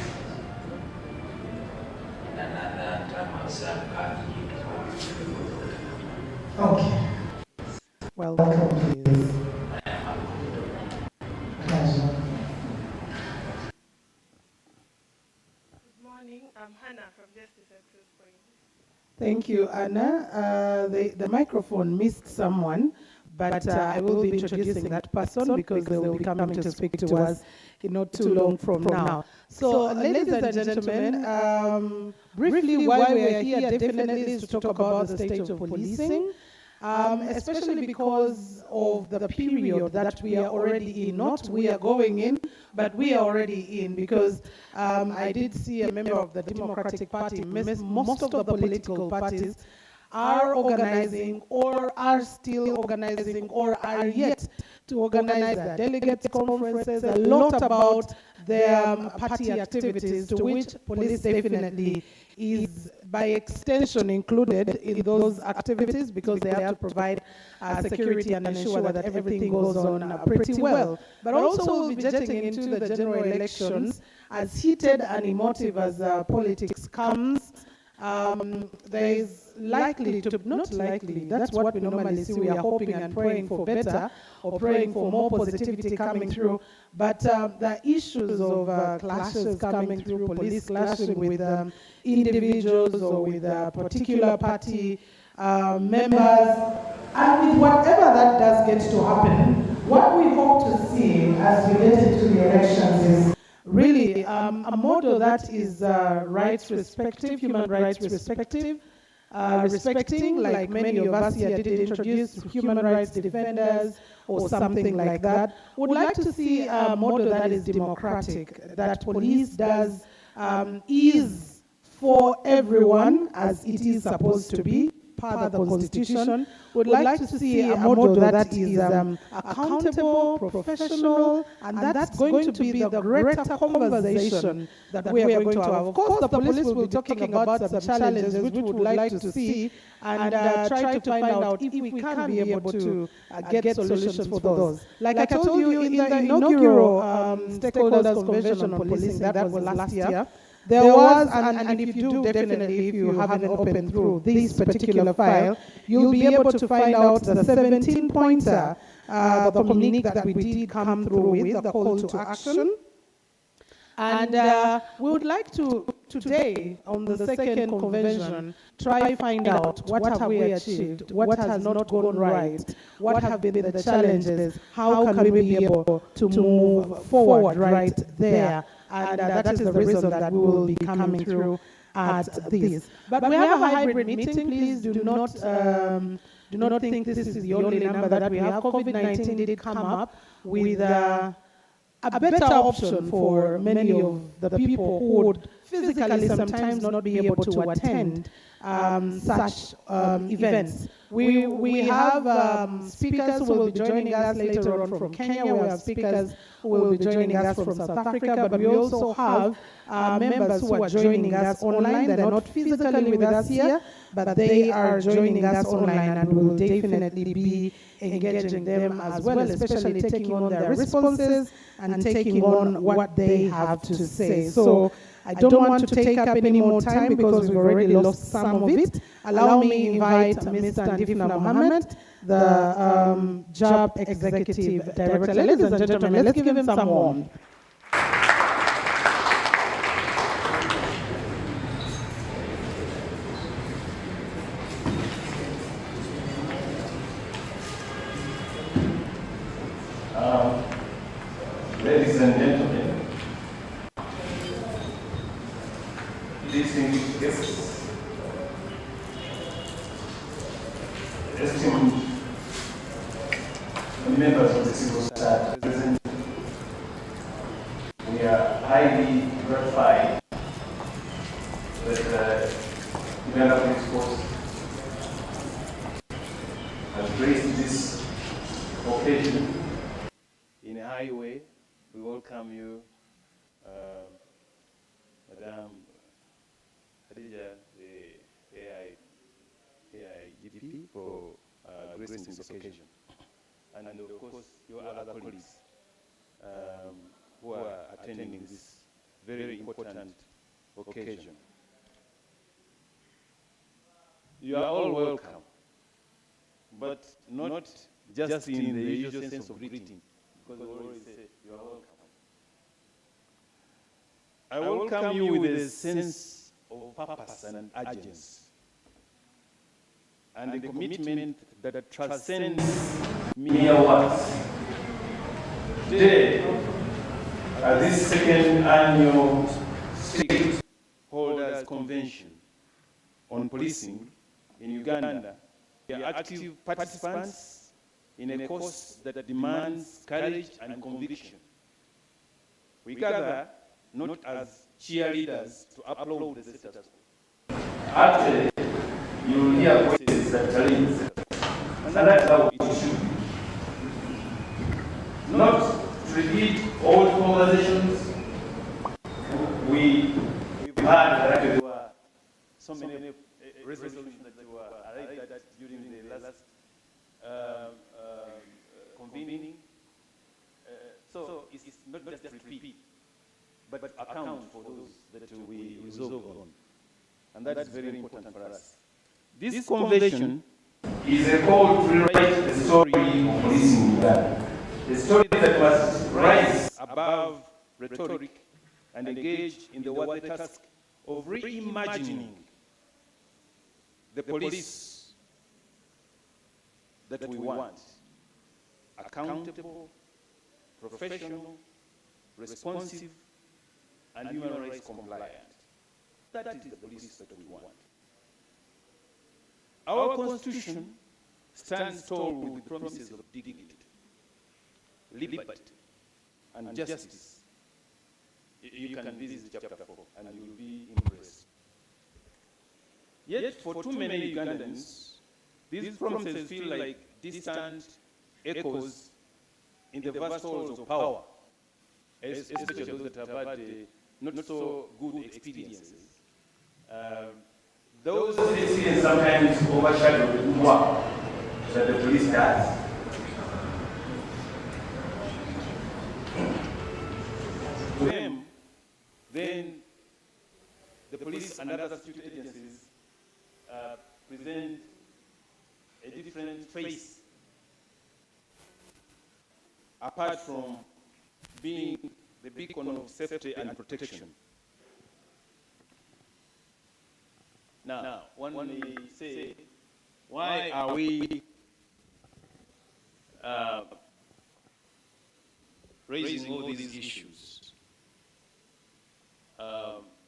Okay. Welcome, please. Good morning, I'm Hannah from Justice Access Point. Thank you, Anna. The microphone missed someone, but I will be introducing that person because they will be coming to speak to us not too long from now. So, ladies and gentlemen, briefly why we are here definitely is to talk about the state of policing, especially because of the period that we are already in. Not we are going in, but we are already in, because I did see a member of the Democratic Party, most of the political parties are organizing or are still organizing or are yet to organize their delegates conferences, a lot about their party activities, to which police definitely is by extension included in those activities, because they have to provide security and ensure that everything goes on pretty well. But also we'll be jetting into the general elections, as heated and emotive as politics comes. There is likely to, not likely, that's what we normally see. We are hoping and praying for better, or praying for more positivity coming through. But the issues of clashes coming through, police clashing with individuals or with particular party members, and with whatever that does get to happen, what we hope to see as we get into the elections is really a model that is rights respective, human rights respective, respecting, like many of us here did introduce, human rights defenders or something like that. Would like to see a model that is democratic, that police does is for everyone as it is supposed to be, part of the Constitution. Would like to see a model that is accountable, professional, and that's going to be the greater conversation that we are going to have. Of course, the police will be talking about some challenges which we would like to see, and try to find out if we can be able to get solutions for those. Like I told you in the inaugural Stakeholders Convention on Policing, that was last year, there was, and if you do, definitely, if you haven't opened through this particular file, you'll be able to find out the 17-pointer, the communique that we did come through with, the call to action. And we would like to, today, on the second convention, try to find out what have we achieved, what has not gone right, what have been the challenges, how can we be able to move forward right there. And that is the reason that we will be coming through at this. But we have a hybrid meeting. Please do not think this is the only number that we have. COVID-19 did come up with a better option for many of the people who would physically sometimes not be able to attend such events. We have speakers who will be joining us later on from Kenya. We have speakers who will be joining us from South Africa, but we also have members who are joining us online. They're not physically with us here, but they are joining us online, and we will definitely be engaging them as well, especially taking on their responses and taking on what they have to say. So I don't want to take up any more time because we've already lost some of it. Allow me to invite Mr. Ndifna Mohammed, the JAB Executive Director. Ladies and gentlemen, let's give him some warmth. Ladies and gentlemen, distinguished guests, esteemed members of the civil society present, we are highly gratified that Uganda Police Force has graced this occasion in a high way. We welcome you, Madam Khadija, the AIGP, for gracing this occasion. And of course, your other colleagues who are attending this very important occasion. You are all welcome, but not just in the usual sense of greeting, because we always say you are welcome. I welcome you with a sense of purpose and urgency, and a commitment that transcends mere words. Today, at this second annual Stakeholders Convention on Policing in Uganda, we are active participants in a cause that demands courage and conviction. We gather not as cheerleaders to upload the status quo. Actually, you will hear voices that challenge, and that's how it should be. conversations. We've had that there were so many resolutions that were arrived at during the last convening. So it's not just repeat, but account for those that we resolve on. And that is very important for us. This convention is a call to rewrite the story of policing in Uganda. A story that must rise above rhetoric and engage in the worthy task of reimagining the police that we want. Accountable, professional, responsive, and human rights compliant. That is the police that we want. Our Constitution stands tall with promises of dignity, liberty, and justice. You can visit chapter 4 and you will be impressed. Yet for too many Ugandans, these promises feel like distant echoes in the vast halls of power, especially those that have had not so good experiences. Those experiences sometimes overshadow the good work that the police does. To them, then the police and other security agencies present a different face, apart from being the beacon of safety and protection. Now, one may say, why are we raising all these issues?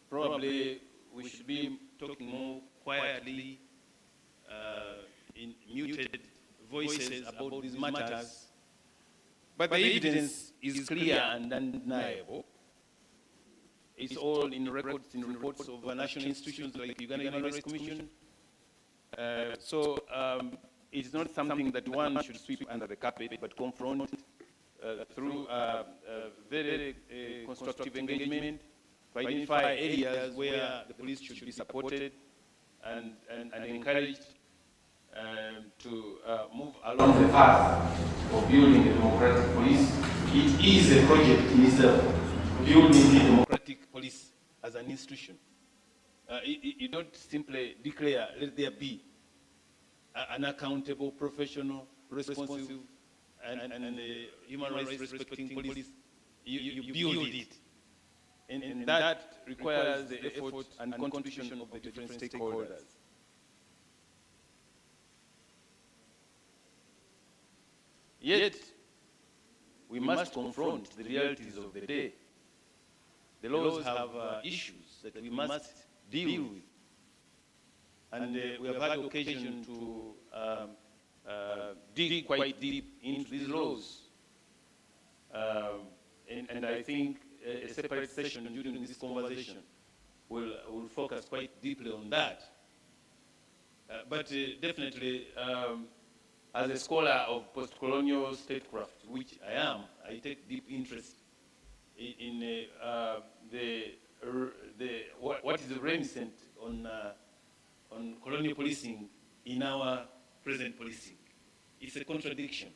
Probably we should be talking more quietly, in muted voices about these matters. But the evidence is clear and undeniable. It's all in records, in reports of national institutions like Uganda Human Rights Commission. So it's not something that one should sweep under the carpet, but confront through very constructive engagement to identify areas where the police should be supported and encouraged to move along the path of building a democratic police. It is a project in itself, building a democratic police as an institution. You don't simply declare, let there be an accountable, professional, responsive, and human rights respecting police. You build it. And that requires the effort and contribution of the different stakeholders. Yet, we must confront the realities of the day. The laws have issues that we must deal with. And we have had occasion to dig quite deep into these laws. And I think a separate session during this conversation will focus quite deeply on that. But definitely, as a scholar of post-colonial statecraft, which I am, I take deep interest in what is reminiscent on colonial policing in our present policing. It's a contradiction.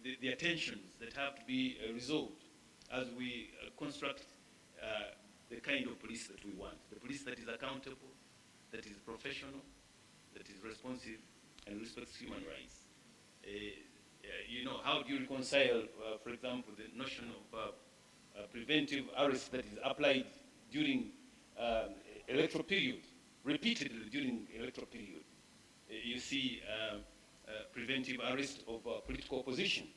The tensions that have to be resolved as we construct the kind of police that we want. The police that is accountable, that is professional, that is responsive, and respects human rights. You know, how do you reconcile, for example, the notion of preventive arrest that is applied during electoral period, repeatedly during electoral period? You see preventive arrest of political opposition.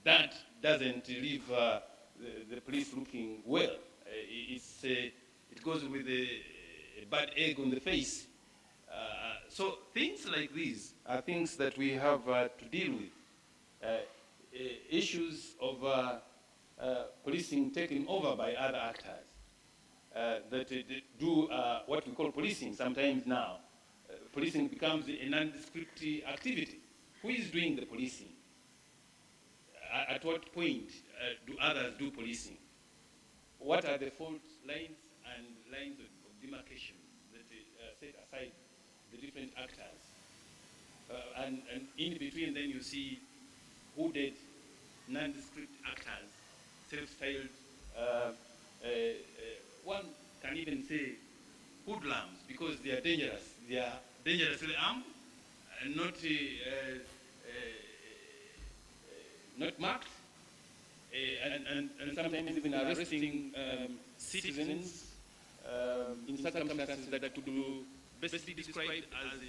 That doesn't leave the police looking well. It goes with a bad egg on the face. So things like these are things that we have to deal with. Issues of policing taken over by other actors that do what we call policing sometimes now. Policing becomes a nondescript activity. Who is doing the policing? at what point do others do policing? What are the fault lines and lines of demarcation that set aside the different actors? And in between then you see hooded, nondescript actors, self-styled, one can even say hoodlums, because they are dangerous. They are dangerously armed, and not marked, and sometimes even arresting citizens in circumstances that could be best described as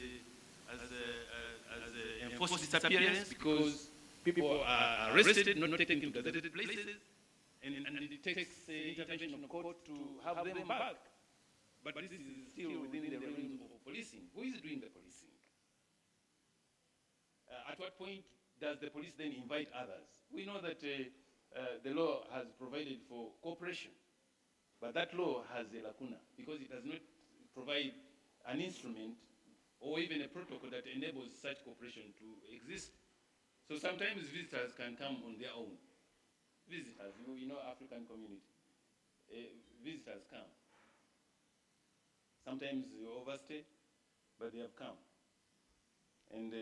enforced disappearance, because people are arrested, not taken to deserted places, and it takes intervention of court to have them back. But this is still within the realms of policing. Who is doing the policing? At what point does the police then invite others? We know that the law has provided for cooperation, but that law has a lacuna because it does not provide an instrument or even a protocol that enables such cooperation to exist. So sometimes visitors can come on their own. Visitors, you know, African community. Visitors come. Sometimes they overstay, but they have come. And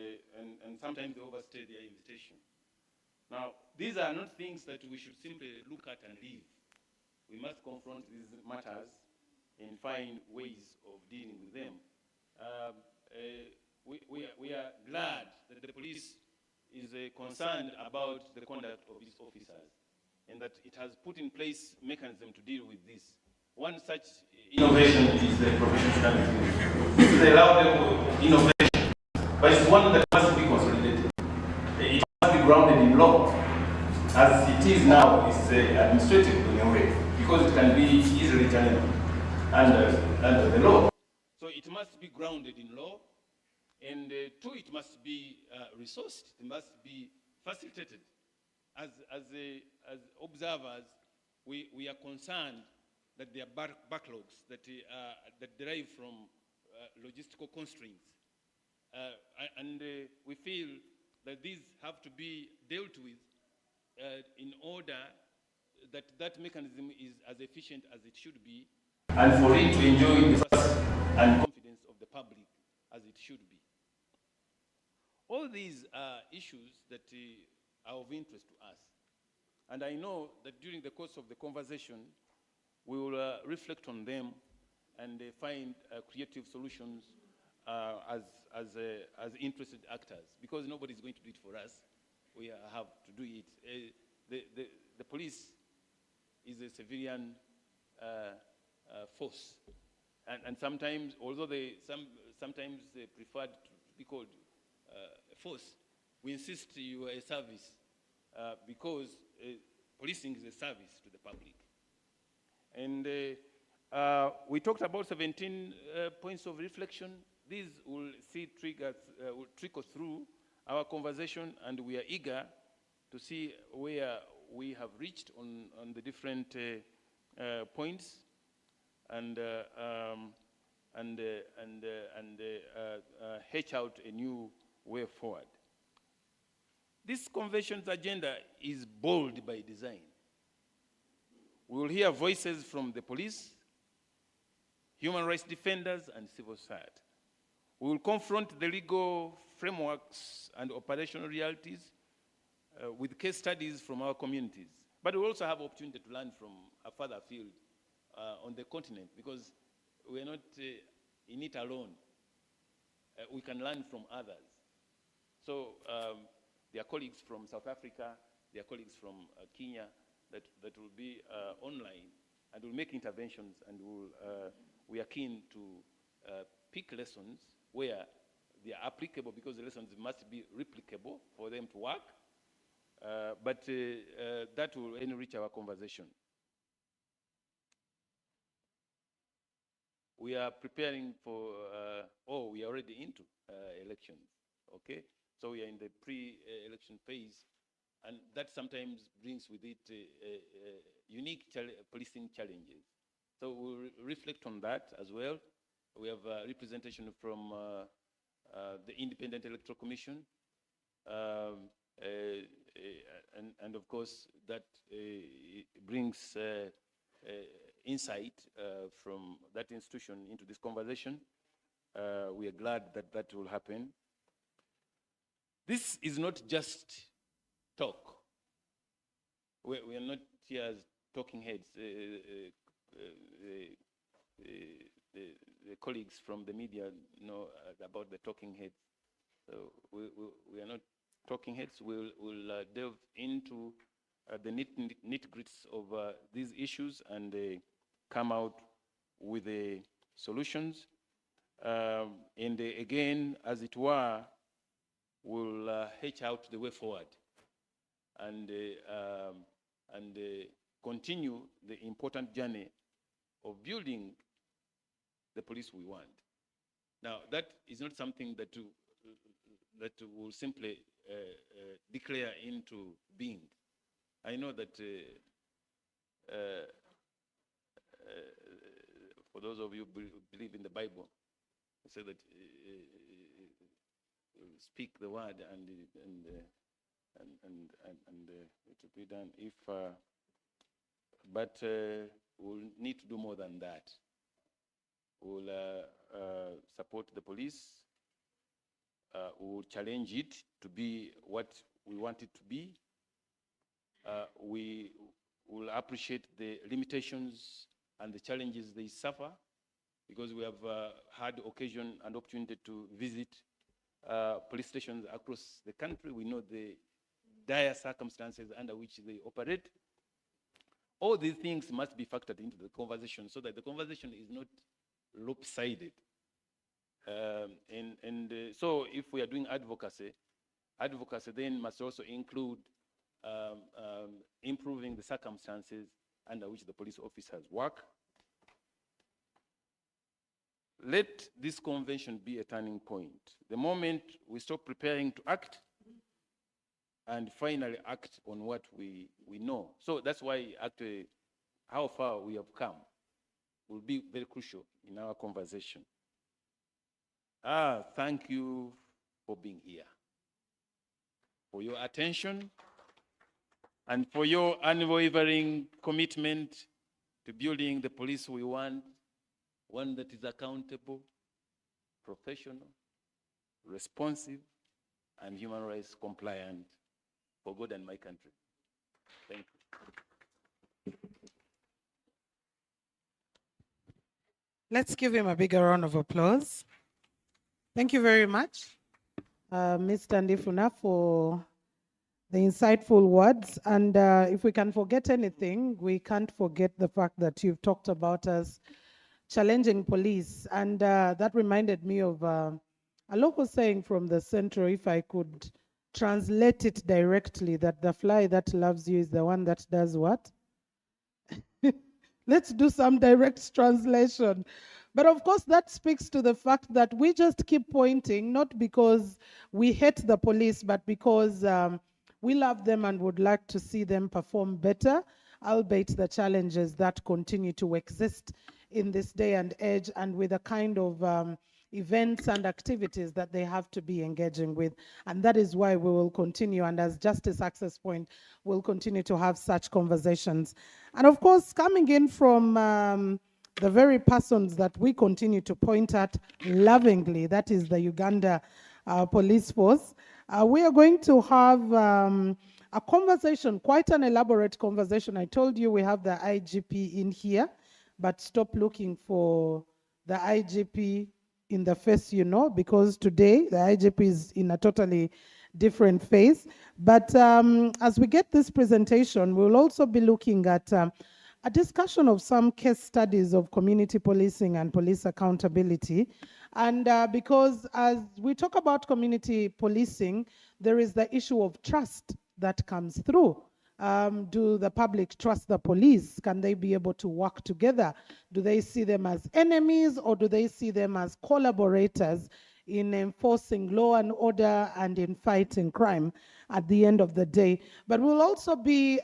sometimes they overstay their invitation. Now, these are not things that we should simply look at and leave. We must confront these matters and find ways of dealing with them. We are glad that the police is concerned about the conduct of its officers, and that it has put in place mechanism to deal with this. One such innovation is the professionalism. This is a laudable innovation, but it's one that must be consolidated. It must be grounded in law. As it is now, it's administrative in a way, because it can be easily challenged under the law. So it must be grounded in law, and two, it must be resourced. It must be facilitated. As observers, we are concerned that there are backlogs that derive from logistical constraints. And we feel that these have to be dealt with in order that that mechanism is as efficient as it should be, and for it to enjoy the trust and confidence of the public as it should be. All these are issues that are of interest to us. And I know that during the course of the conversation, we will reflect on them and find creative solutions as interested actors, because nobody is going to do it for us. We have to do it. The police is a civilian force, and sometimes, although sometimes they prefer to be called a force, we insist you are a service because policing is a service to the public. And we talked about 17 points of reflection. These will will trickle through our conversation, and we are eager to see where we have reached on the different points, and hatch out a new way forward. This convention's agenda is bold by design. We will hear voices from the police, human rights defenders, and civil society. We will confront the legal frameworks and operational realities with case studies from our communities. But we also have opportunity to learn from a further field on the continent, because we are not in it alone. We can learn from others. So there are colleagues from South Africa, there are colleagues from Kenya that will be online and will make interventions, and we are keen to pick lessons where they are applicable, because the lessons must be replicable for them to work, but that will enrich our conversation. We are preparing for, we are already into elections, okay? So we are in the pre-election phase, and that sometimes brings with it unique policing challenges. So we'll reflect on that as well. We have representation from the Independent Electoral Commission, and of course that brings insight from that institution into this conversation. We are glad that that will happen. This is not just talk. We are not here as talking heads. The colleagues from the media know about the talking heads. So we are not talking heads. We'll delve into the nitty-gritties of these issues and come out with the solutions. And again, as it were, we'll hatch out the way forward and continue the important journey of building the police we want. Now, that is not something that will simply declare into being. I know that for those of you who believe in the Bible, it says that speak the word and it will be done. If but we'll need to do more than that. We'll support the police. We'll challenge it to be what we want it to be. We will appreciate the limitations and the challenges they suffer, because we have had occasion and opportunity to visit police stations across the country. We know the dire circumstances under which they operate. All these things must be factored into the conversation so that the conversation is not lopsided. So if we are doing advocacy then must also include improving the circumstances under which the police officers work. Let this convention be a turning point. The moment we stop preparing to act and finally act on what we know. So that's why actually how far we have come will be very crucial in our conversation. Thank you for being here, for your attention, and for your unwavering commitment to building the police we want, one that is accountable, professional, responsive, and human rights compliant for God and my country. Thank you. Let's give him a bigger round of applause. Thank you very much, Mr. Ndifuna, for the insightful words. And if we can forget anything, we can't forget the fact that you've talked about us challenging police. And that reminded me of a local saying from the Central, if I could translate it directly, that the fly that loves you is the one that does what? Let's do some direct translation. But of course, that speaks to the fact that we just keep pointing, not because we hate the police, but because we love them and would like to see them perform better, albeit the challenges that continue to exist in this day and age, and with the kind of events and activities that they have to be engaging with. And that is why we will continue, and as Justice Access Point, we'll continue to have such conversations. And of course, coming in from the very persons that we continue to point at lovingly, that is the Uganda Police Force, we are going to have a conversation, quite an elaborate conversation. I told you we have the IGP in here, but stop looking for the IGP in the face, you know, because today the IGP is in a totally different phase. But as we get this presentation, we'll also be looking at a discussion of some case studies of community policing and police accountability. And because as we talk about community policing, there is the issue of trust that comes through. Do the public trust the police? Can they be able to work together? Do they see them as enemies, or do they see them as collaborators in enforcing law and order and in fighting crime at the end of the day? But we'll also be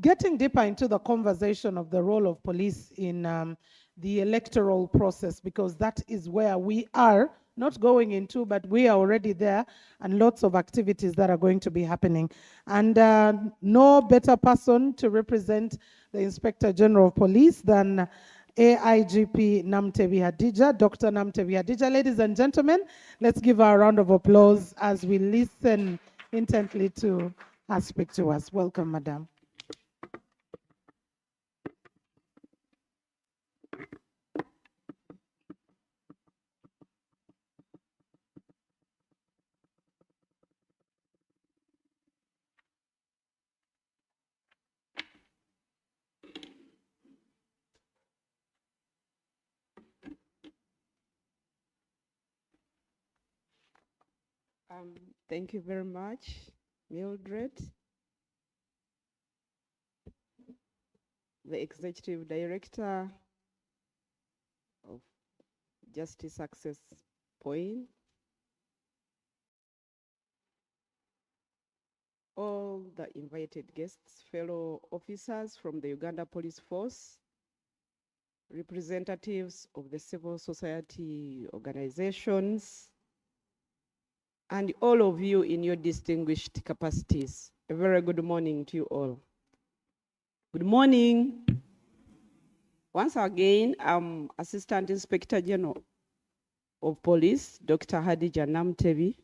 getting deeper into the conversation of the role of police in the electoral process, because that is where we are not going into, but we are already there, and lots of activities that are going to be happening. And no better person to represent the Inspector General of Police than AIGP Namtevi Hadija, Dr. Namtevi Hadija. Ladies and gentlemen, let's give her a round of applause as we listen intently to her speak to us. Welcome, Madam. Thank you very much, Mildred, the Executive Director of Justice Access Point, all the invited guests, fellow officers from the Uganda Police Force, representatives of the civil society organizations, and all of you in your distinguished capacities. A very good morning to you all. Good morning. Once again, I'm Assistant Inspector General of Police, Dr. Hadija Namtevi,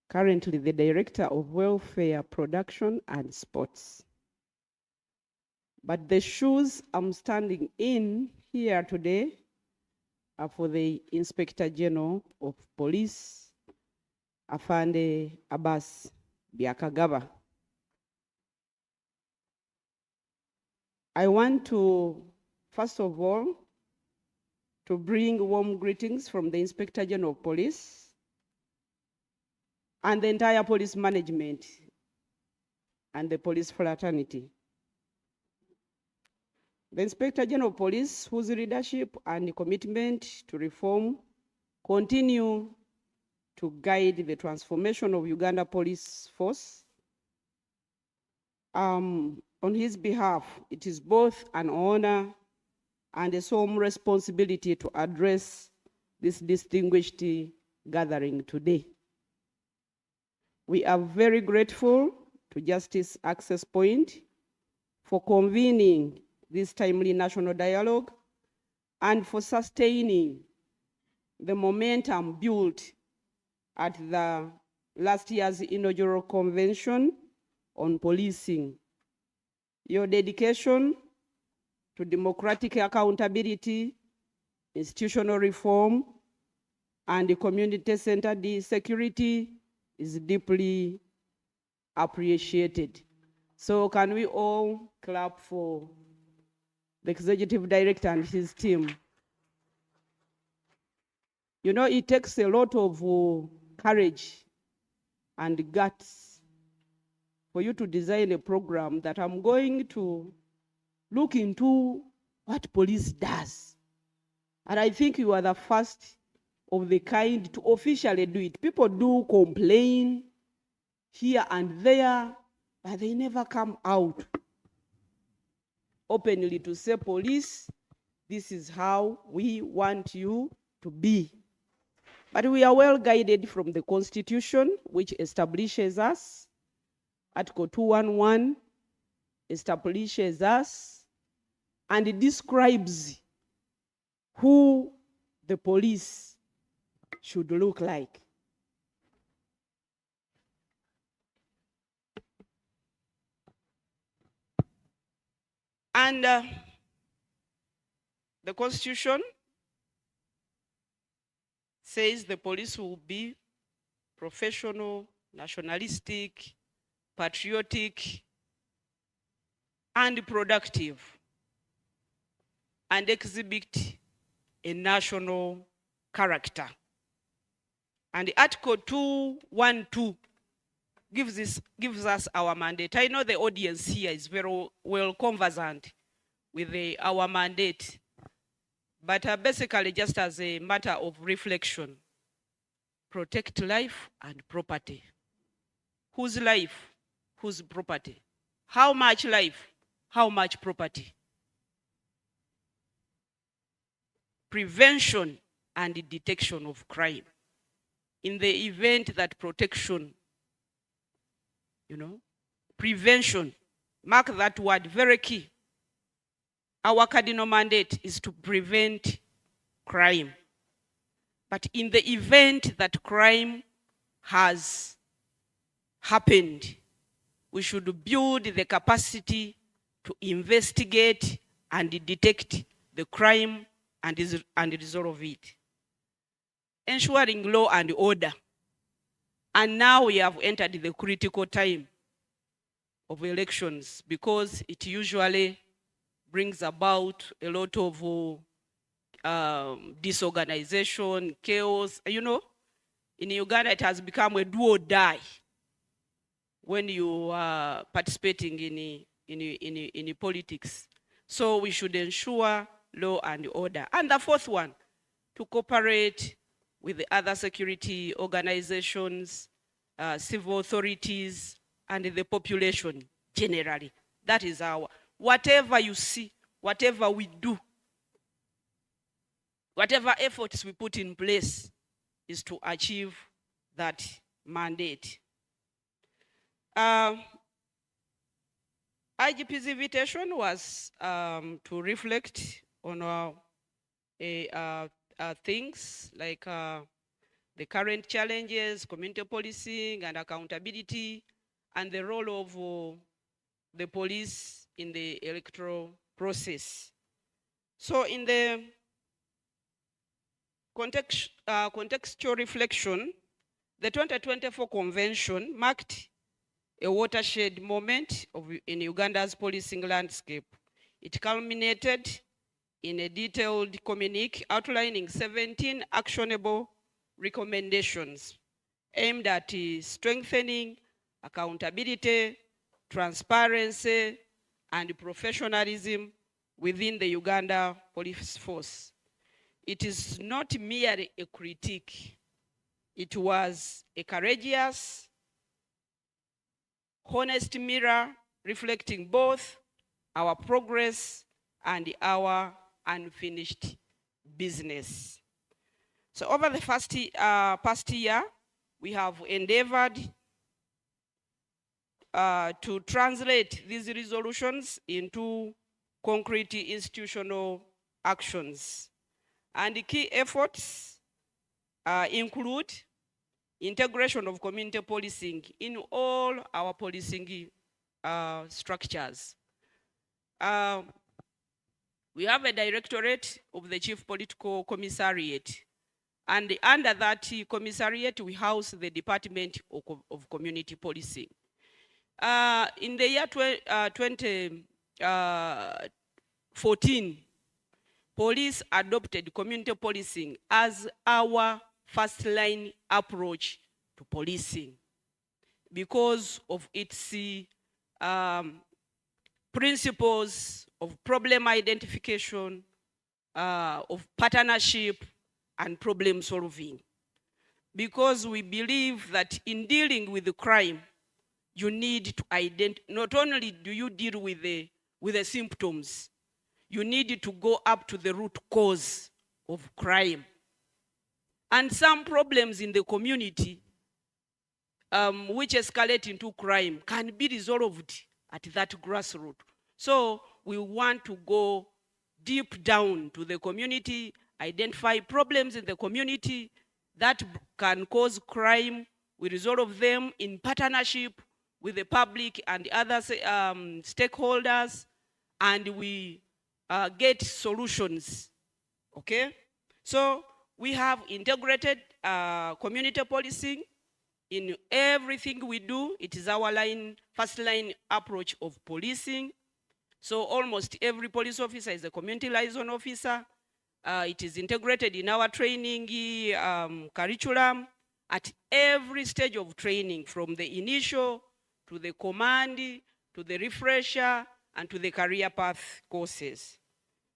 currently the Director of Welfare Production and Sports. But the shoes I'm standing in here today are for the Inspector General of Police, Afande Abbas Byakagaba. I want to, first of all, to bring warm greetings from the Inspector General of Police and the entire police management and the police fraternity. The Inspector General of Police, whose leadership and commitment to reform continue to guide the transformation of Uganda Police Force. On his behalf, it is both an honor and a solemn responsibility to address this distinguished gathering today. We are very grateful to Justice Access Point for convening this timely national dialogue and for sustaining the momentum built at the last year's inaugural convention on policing. Your dedication to democratic accountability, institutional reform, and community-centered security is deeply appreciated. So can we all clap for the Executive Director and his team? You know, it takes a lot of courage and guts for you to design a program that I'm going to look into what police does. And I think you are the first of the kind to officially do it. People do complain here and there, but they never come out openly to say, police, this is how we want you to be. But we are well guided from the Constitution, which establishes us. Article 211 establishes us and it describes who the police should look like. And the Constitution says the police will be professional, nationalistic, patriotic, and productive, and exhibit a national character. And Article 212 gives us our mandate. I know the audience here is very well conversant with our mandate, but basically just as a matter of reflection, protect life and property. Whose life? Whose property? How much life? How much property? Prevention and detection of crime. In the event that protection, prevention, mark that word, very key. Our cardinal mandate is to prevent crime. But in the event that crime has happened, we should build the capacity to investigate and detect the crime and resolve it. Ensuring law and order. And now we have entered the critical time of elections because it usually brings about a lot of disorganization, chaos. In Uganda, it has become a do or die when you are participating in politics. So we should ensure law and order. And the fourth one, to cooperate with the other security organizations, civil authorities, and the population generally. That is whatever you see, whatever we do, whatever efforts we put in place is to achieve that mandate. IGP's invitation was to reflect on things like the current challenges, community policing and accountability, and the role of the police in the electoral process. So in the contextual reflection, the 2024 convention marked a watershed moment in Uganda's policing landscape. It culminated in a detailed communique outlining 17 actionable recommendations aimed at strengthening accountability, transparency, and professionalism within the Uganda police force. It is not merely a critique. It was a courageous, honest mirror reflecting both our progress and our unfinished business. So over the past year, we have endeavored to translate these resolutions into concrete institutional actions. And the key efforts include integration of community policing in all our policing structures. We have a directorate of the Chief Political Commissariat, and under that commissariat we house the Department of Community Policing. In the year 2014, police adopted community policing as our first line approach to policing because of its principles of problem identification, of partnership, and problem solving. Because we believe that in dealing with the crime, you need to not only do you deal with the symptoms, you need to go up to the root cause of crime. And some problems in the community which escalate into crime can be resolved at that grassroots. So we want to go deep down to the community, identify problems in the community that can cause crime. We resolve them in partnership with the public and other stakeholders, and we get solutions, okay? So we have integrated community policing in everything we do. It is our first line approach of policing. So almost every police officer is a community liaison officer. It is integrated in our training curriculum at every stage of training, from the initial to the command, to the refresher, and to the career path courses.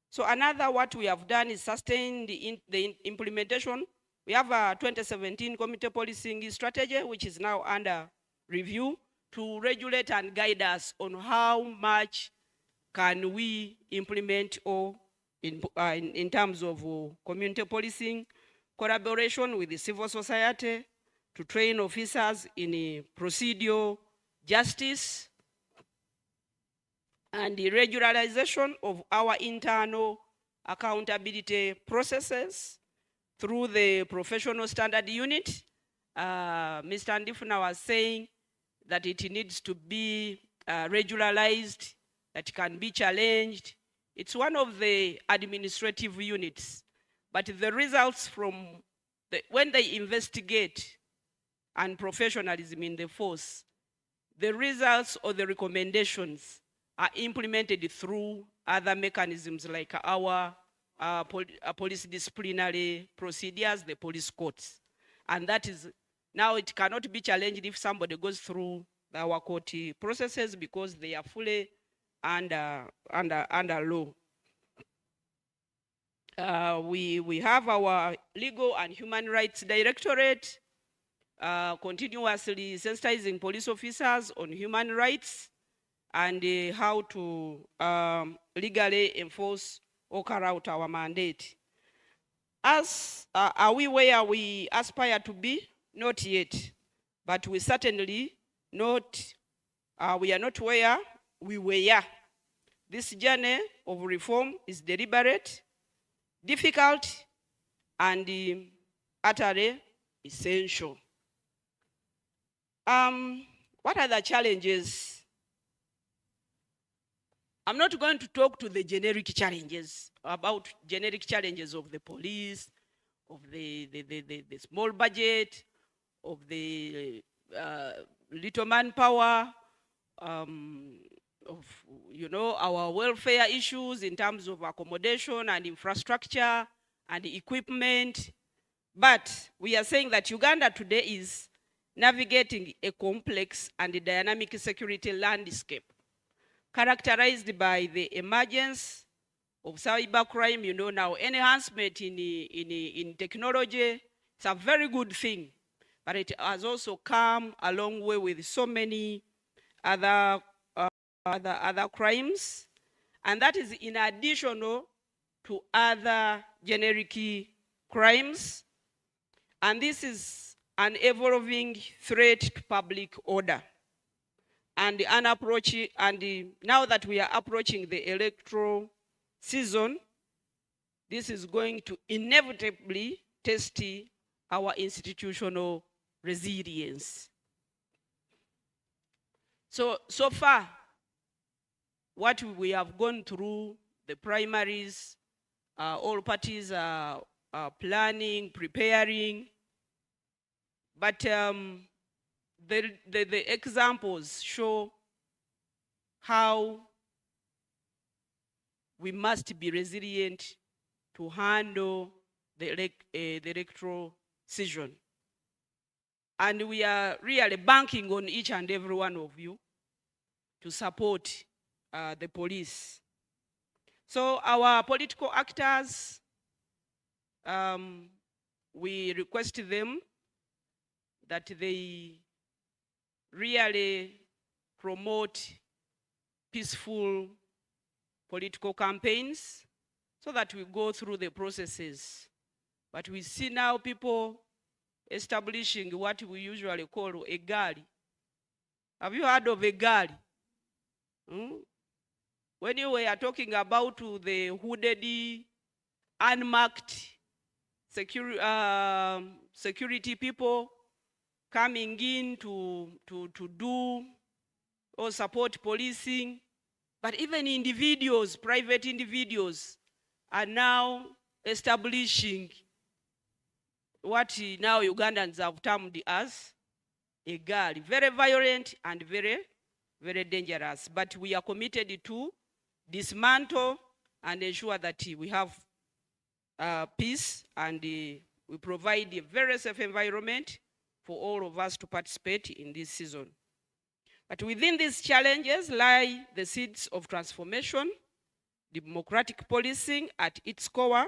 So another what we have done is sustain the implementation. We have a 2017 community policing strategy, which is now under review to regulate and guide us on how much can we implement or in terms of community policing. collaboration with the civil society to train officers in procedural justice, and the regularization of our internal accountability processes through the professional standard unit. Mr. Ndifuna was saying that it needs to be regularized, that can be challenged. It's one of the administrative units, but the results from when they investigate and professionalism in the force, the results or the recommendations are implemented through other mechanisms like our police disciplinary procedures, the police courts. And that is, now it cannot be challenged if somebody goes through our court processes because they are fully under law. We have our Legal and Human Rights Directorate continuously sensitizing police officers on human rights and how to legally enforce or carry out our mandate. Are we where we aspire to be? Not yet, but we certainly we are not where we were. This journey of reform is deliberate, difficult, and utterly essential. What are the challenges? I'm not going to talk to the generic challenges, about generic challenges of the police, of the small budget, of the little manpower, of our welfare issues in terms of accommodation and infrastructure and equipment. But we are saying that Uganda today is navigating a complex and dynamic security landscape characterized by the emergence of cybercrime. Now enhancement in technology, it's a very good thing, but it has also come a long way with so many other crimes, and that is in addition to other generic crimes, and this is an evolving threat to public order. And now that we are approaching the electoral season, this is going to inevitably test our institutional resilience. So far, what we have gone through, the primaries, all parties are planning, preparing, but the examples show how we must be resilient to handle the electoral season. And we are really banking on each and every one of you to support the police. So our political actors, we request them that they really promote peaceful political campaigns so that we go through the processes. But we see now people establishing what we usually call a galley. Have you heard of a galley? When you were talking about the hooded, unmarked security people coming in to do or support policing, but even individuals, private individuals, are now establishing what now Ugandans have termed as a galley. Very violent and very, very dangerous. But we are committed to dismantle and ensure that we have peace and we provide a very safe environment for all of us to participate in this season. But within these challenges lie the seeds of transformation. Democratic policing at its core,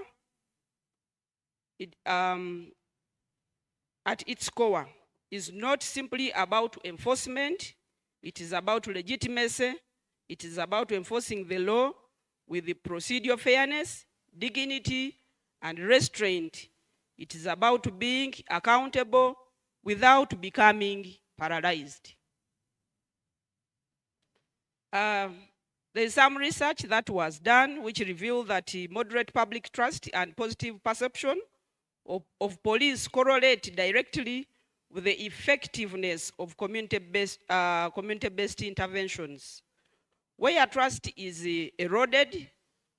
is not simply about enforcement, it is about legitimacy, it is about enforcing the law with the procedural fairness, dignity, and restraint It is about being accountable without becoming paralyzed. There is some research that was done which revealed that moderate public trust and positive perception of police correlate directly with the effectiveness of community-based interventions. Where trust is eroded,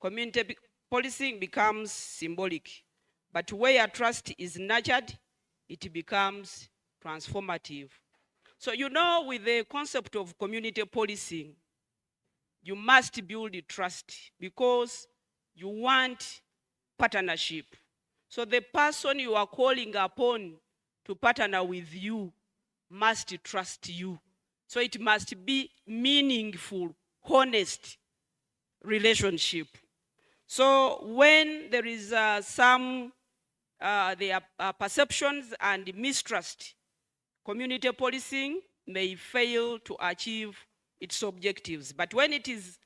community policing becomes symbolic. But where trust is nurtured, it becomes transformative. So you know, with the concept of community policing, you must build trust because you want partnership. So the person you are calling upon to partner with you must trust you. So it must be meaningful, honest relationship. So when there is there are perceptions and mistrust, community policing may fail to achieve its objectives. But when it is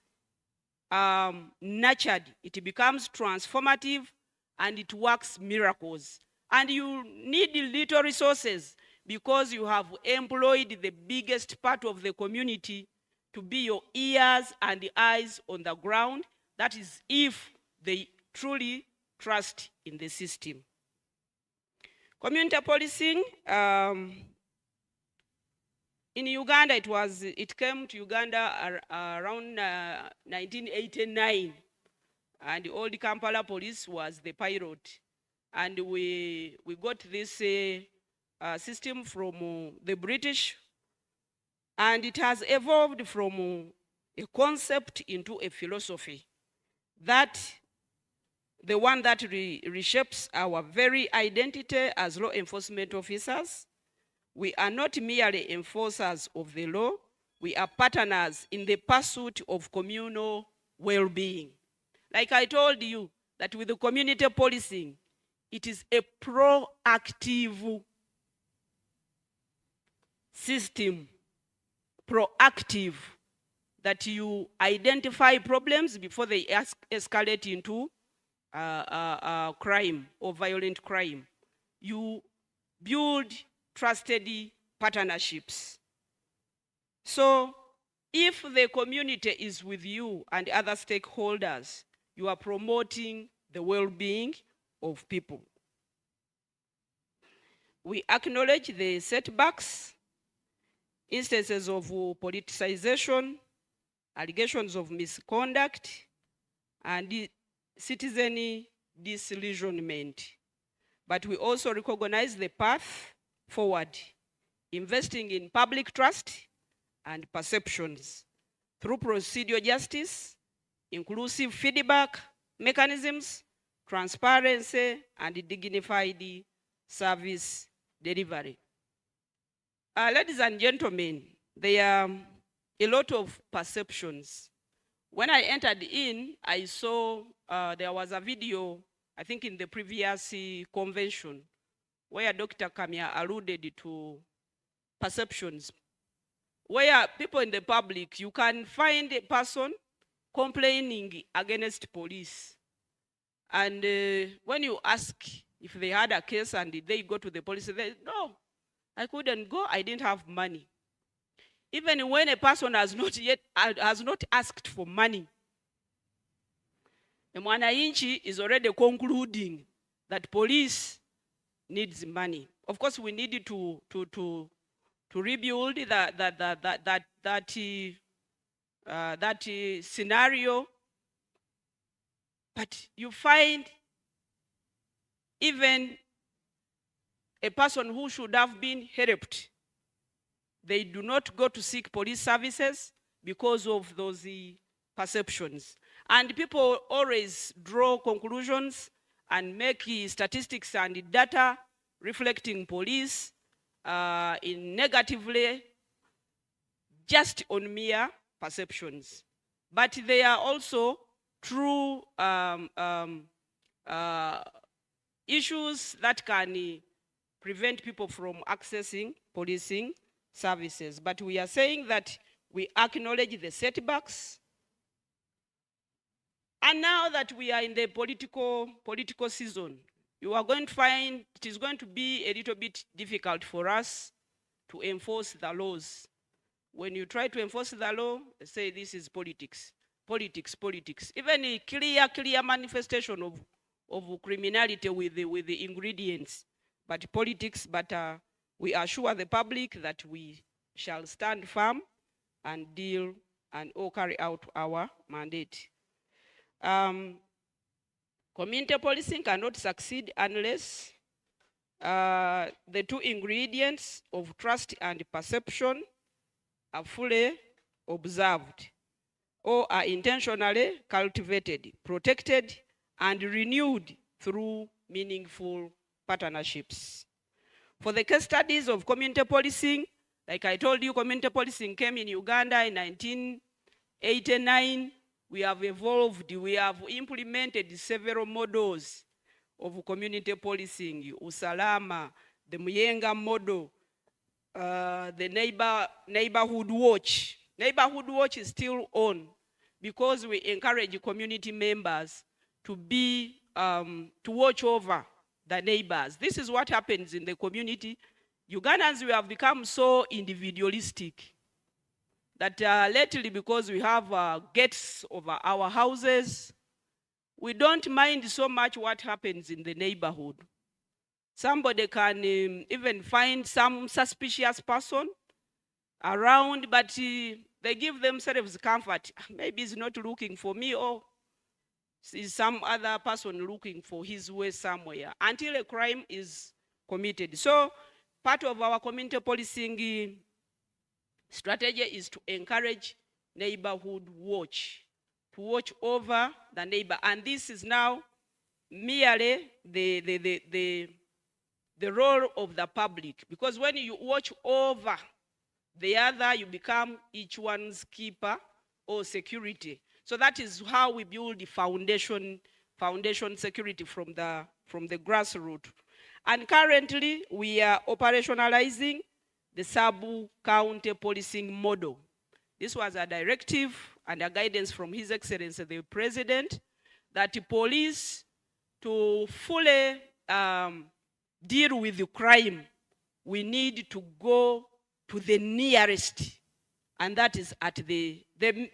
nurtured, it becomes transformative and it works miracles. And you need little resources because you have employed the biggest part of the community to be your ears and the eyes on the ground. That is if they truly trust in the system. Community policing, in Uganda, it came to Uganda around 1989, and the old Kampala police was the pilot. And we got this system from the British, and it has evolved from a concept into a philosophy, that the one that reshapes our very identity as law enforcement officers. We are not merely enforcers of the law, we are partners in the pursuit of communal well-being. Like I told you, that with the community policing, it is a proactive system, proactive, that you identify problems before they escalate into crime or violent crime. You build trusted partnerships. So if the community is with you and other stakeholders, you are promoting the well-being of people. We acknowledge the setbacks, instances of politicization, allegations of misconduct, and citizen disillusionment. But we also recognize the path forward, investing in public trust and perceptions through procedural justice, inclusive feedback mechanisms, transparency, and dignified service delivery. Ladies and gentlemen, there are a lot of perceptions. When I entered in, I saw there was a video, I think in the previous convention, where Dr. Kamia alluded to perceptions, where people in the public, you can find a person complaining against police. And when you ask if they had a case and they go to the police, they say, no, I couldn't go, I didn't have money. Even when a person has not asked for money, the mwananchi is already concluding that police needs money. Of course, we need to rebuild that scenario. But you find even a person who should have been helped, they do not go to seek police services because of those perceptions. And people always draw conclusions and make statistics and data reflecting police in negatively just on mere perceptions. But there are also true issues that can prevent people from accessing policing services. But we are saying that we acknowledge the setbacks. And now that we are in the political season, you are going to find it is going to be a little bit difficult for us to enforce the laws. When you try to enforce the law, they say this is politics, politics, politics. Even a clear manifestation of criminality with the ingredients, but politics. But we assure the public that we shall stand firm and deal and all carry out our mandate. Community policing cannot succeed unless the two ingredients of trust and perception are fully observed or are intentionally cultivated, protected, and renewed through meaningful partnerships. For the case studies of community policing, like I told you, community policing came in Uganda in 1989. We have evolved, we have implemented several models of community policing, Usalama, the Muyenga model, the neighborhood watch. Neighborhood watch is still on because we encourage community members to be, to watch over the neighbors. This is what happens in the community. Ugandans, we have become so individualistic that lately, because we have gates over our houses, we don't mind so much what happens in the neighborhood. Somebody can even find some suspicious person around, but they give themselves comfort. Maybe he's not looking for me, or is some other person looking for his way somewhere, until a crime is committed. So part of our community policing strategy is to encourage neighborhood watch, to watch over the neighbor. And this is now merely the role of the public, because when you watch over the other, you become each one's keeper or security. So that is how we build the foundation security from the grassroots. And currently, we are operationalizing the sub-county policing model. This was a directive and a guidance from His Excellency the President, that the police, to fully deal with the crime, we need to go to the nearest, and that is at the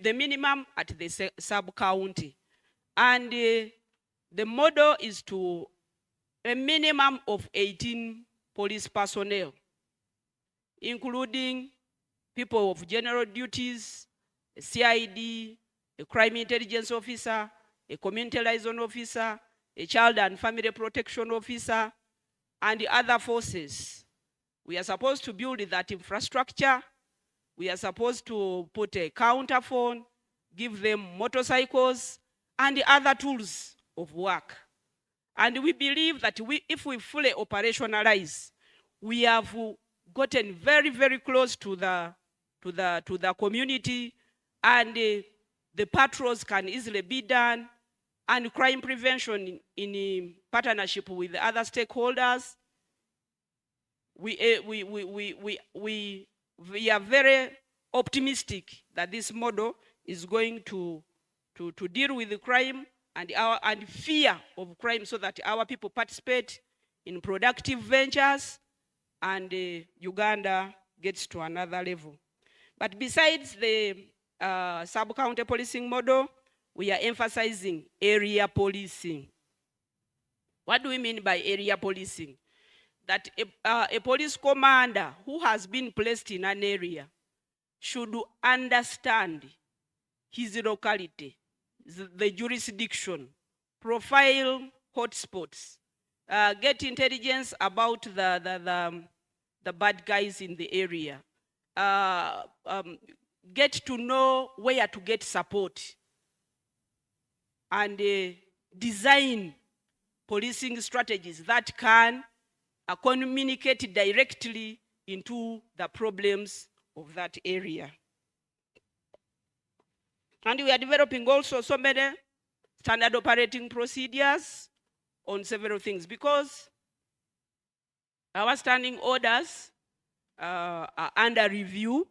minimum at the sub-county. And the model is to a minimum of 18 police personnel, including people of general duties, a CID, a crime intelligence officer, a community liaison officer, a child and family protection officer, and the other forces. We are supposed to build that infrastructure. We are supposed to put a counterphone, give them motorcycles, and the other tools of work. And we believe that if we fully operationalize, we have gotten very, very close to the community, and the patrols can easily be done, and crime prevention in partnership with the other stakeholders. We are very optimistic that this model is going to deal with the crime and fear of crime, so that our people participate in productive ventures, and Uganda gets to another level. But besides the sub-county policing model, we are emphasizing area policing. What do we mean by area policing? That a police commander who has been placed in an area should understand his locality, the jurisdiction, profile hotspots, get intelligence about the bad guys in the area, get to know where to get support, and design policing strategies that can communicate directly into the problems of that area. And we are developing also so many standard operating procedures on several things, because our standing orders are under review,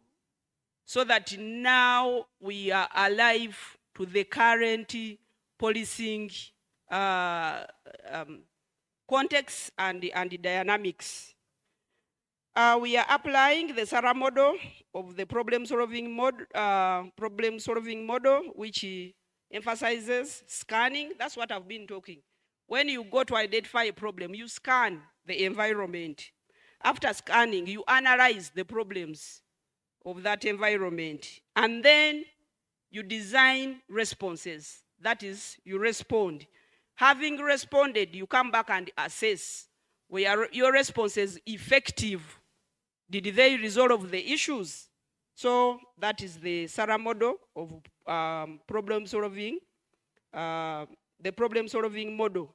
so that now we are alive to the current policing context and the dynamics. We are applying the SARA model of the problem-solving model, which emphasizes scanning. That's what I've been talking. When you go to identify a problem, you scan the environment. After scanning, you analyze the problems of that environment. And then you design responses. That is, you respond. Having responded, you come back and assess were your responses effective. Did they resolve the issues? So that is the SARA model of problem solving, the problem solving model.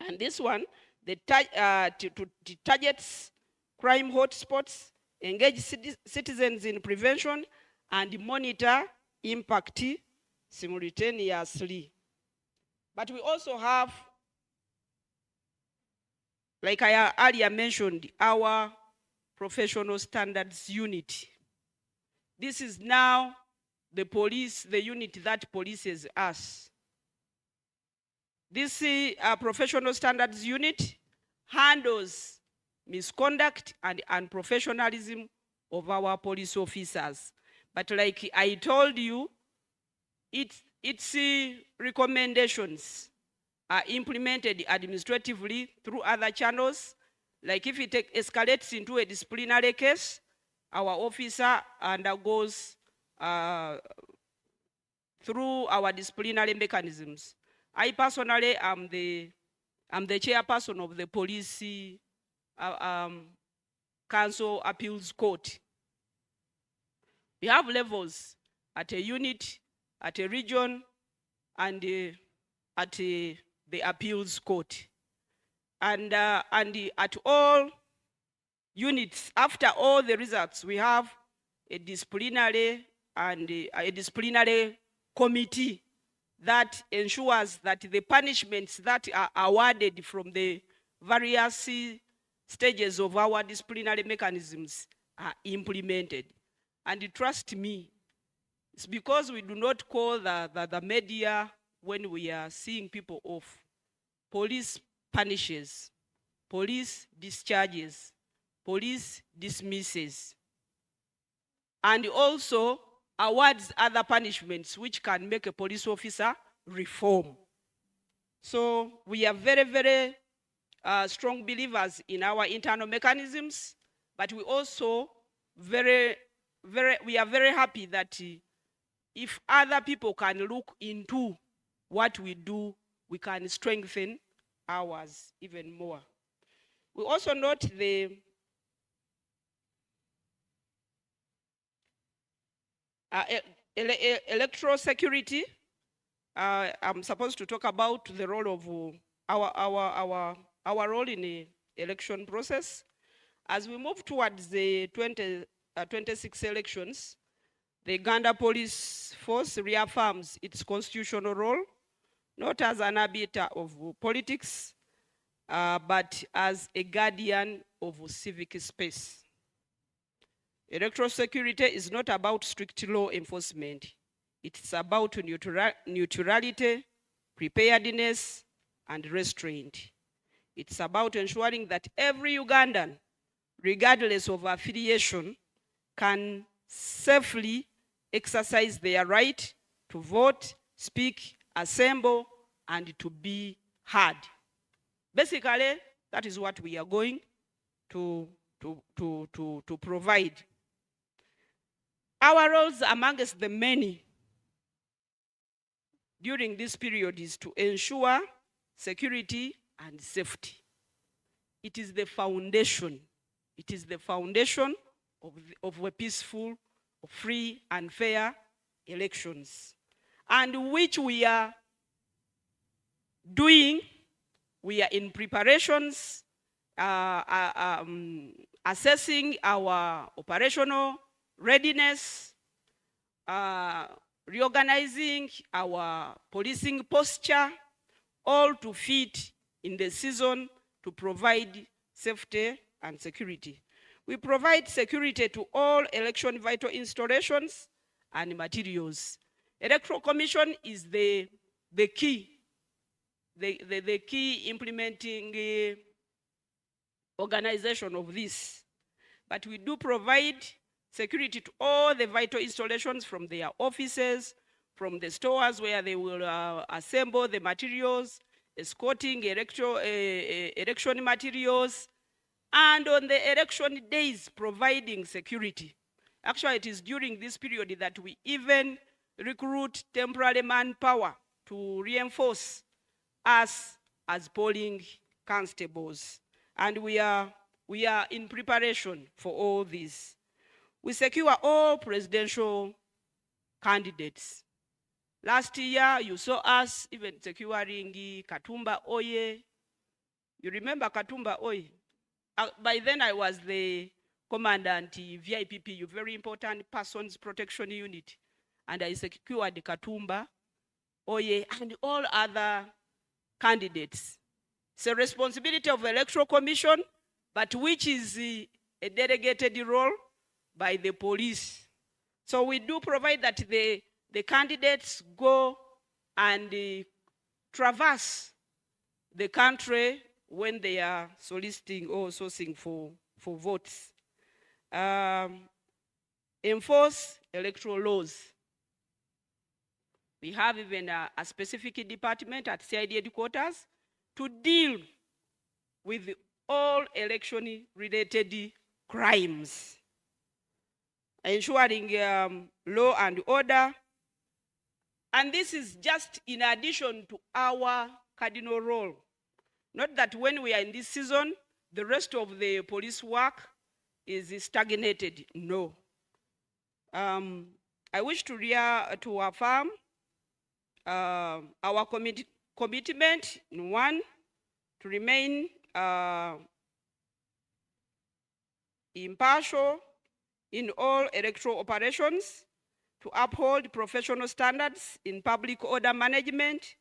And this one, the targets crime hotspots, engage citizens in prevention, and monitor impact simultaneously. But we also have, like I earlier mentioned, our professional standards unit. This is now the unit that polices us. This professional standards unit handles misconduct and unprofessionalism of our police officers. But like I told you, its recommendations are implemented administratively through other channels. Like if it escalates into a disciplinary case, our officer undergoes through our disciplinary mechanisms. I personally am the chairperson of the Police Council Appeals Court. We have levels at a unit, at a region, and at the appeals court. And at all units, after all the results, we have a disciplinary and a disciplinary committee that ensures that the punishments that are awarded from the various stages of our disciplinary mechanisms are implemented. And trust me, it's because we do not call the media when we are seeing people off. Police punishes, police discharges, police dismisses, and also awards other punishments which can make a police officer reform. So we are very, very strong believers in our internal mechanisms, but we also we are very happy that if other people can look into what we do, we can strengthen ours even more. We also note the electoral security. I'm supposed to talk about the role of our role in the election process. As we move towards the 26 elections, the Uganda Police Force reaffirms its constitutional role, not as an arbiter of politics, but as a guardian of civic space. Electoral security is not about strict law enforcement. It's about neutrality, preparedness, and restraint. It's about ensuring that every Ugandan, regardless of affiliation, can safely exercise their right to vote, speak, assemble, and to be heard. Basically, that is what we are going to provide. Our roles amongst the many during this period is to ensure security and safety. It is the foundation. It is the foundation of a peaceful, free, and fair elections, and which we are doing. We are in preparations, assessing our operational readiness, reorganizing our policing posture, all to fit in the season to provide safety and security. We provide security to all election vital installations and materials. Electoral Commission is the key the key implementing organization of this. But we do provide security to all the vital installations from their offices, from the stores where they will assemble the materials, escorting election materials, and on the election days providing security. Actually, it is during this period that we even recruit temporary manpower to reinforce us as polling constables. And we are in preparation for all this. We secure all presidential candidates. Last year, you saw us even securing Katumba Oye. You remember Katumba Oye? By then, I was the commandant VIPPU, very important persons protection unit. And I secured Katumba Oye and all other candidates. It's a responsibility of the Electoral Commission, but which is a delegated role by the police. So we do provide that the candidates go and traverse the country when they are soliciting or sourcing for votes. Enforce electoral laws. We have even a specific department at CID headquarters to deal with all election-related crimes, ensuring law and order. And this is just in addition to our cardinal role. Not that when we are in this season, the rest of the police work is stagnated. No. I wish to affirm our commitment in one, to remain impartial in all electoral operations, to uphold professional standards in public order management,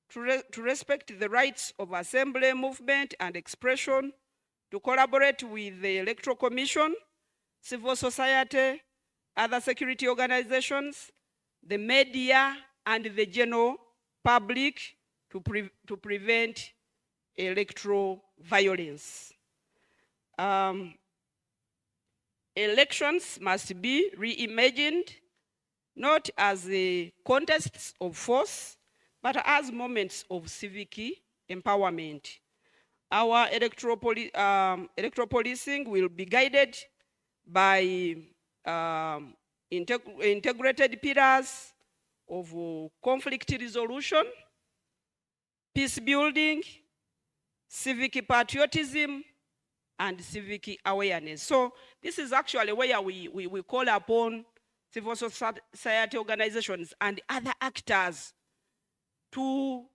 to respect the rights of assembly, movement, and expression, to collaborate with the Electoral Commission, civil society, other security organizations, the media, and the general public to prevent electoral violence. Elections must be reimagined not as contests of force, but as moments of civic empowerment. Our electoral policing will be guided by integrated pillars of conflict resolution, peace building, civic patriotism, and civic awareness. So this is actually where we call upon civil society organizations and other actors to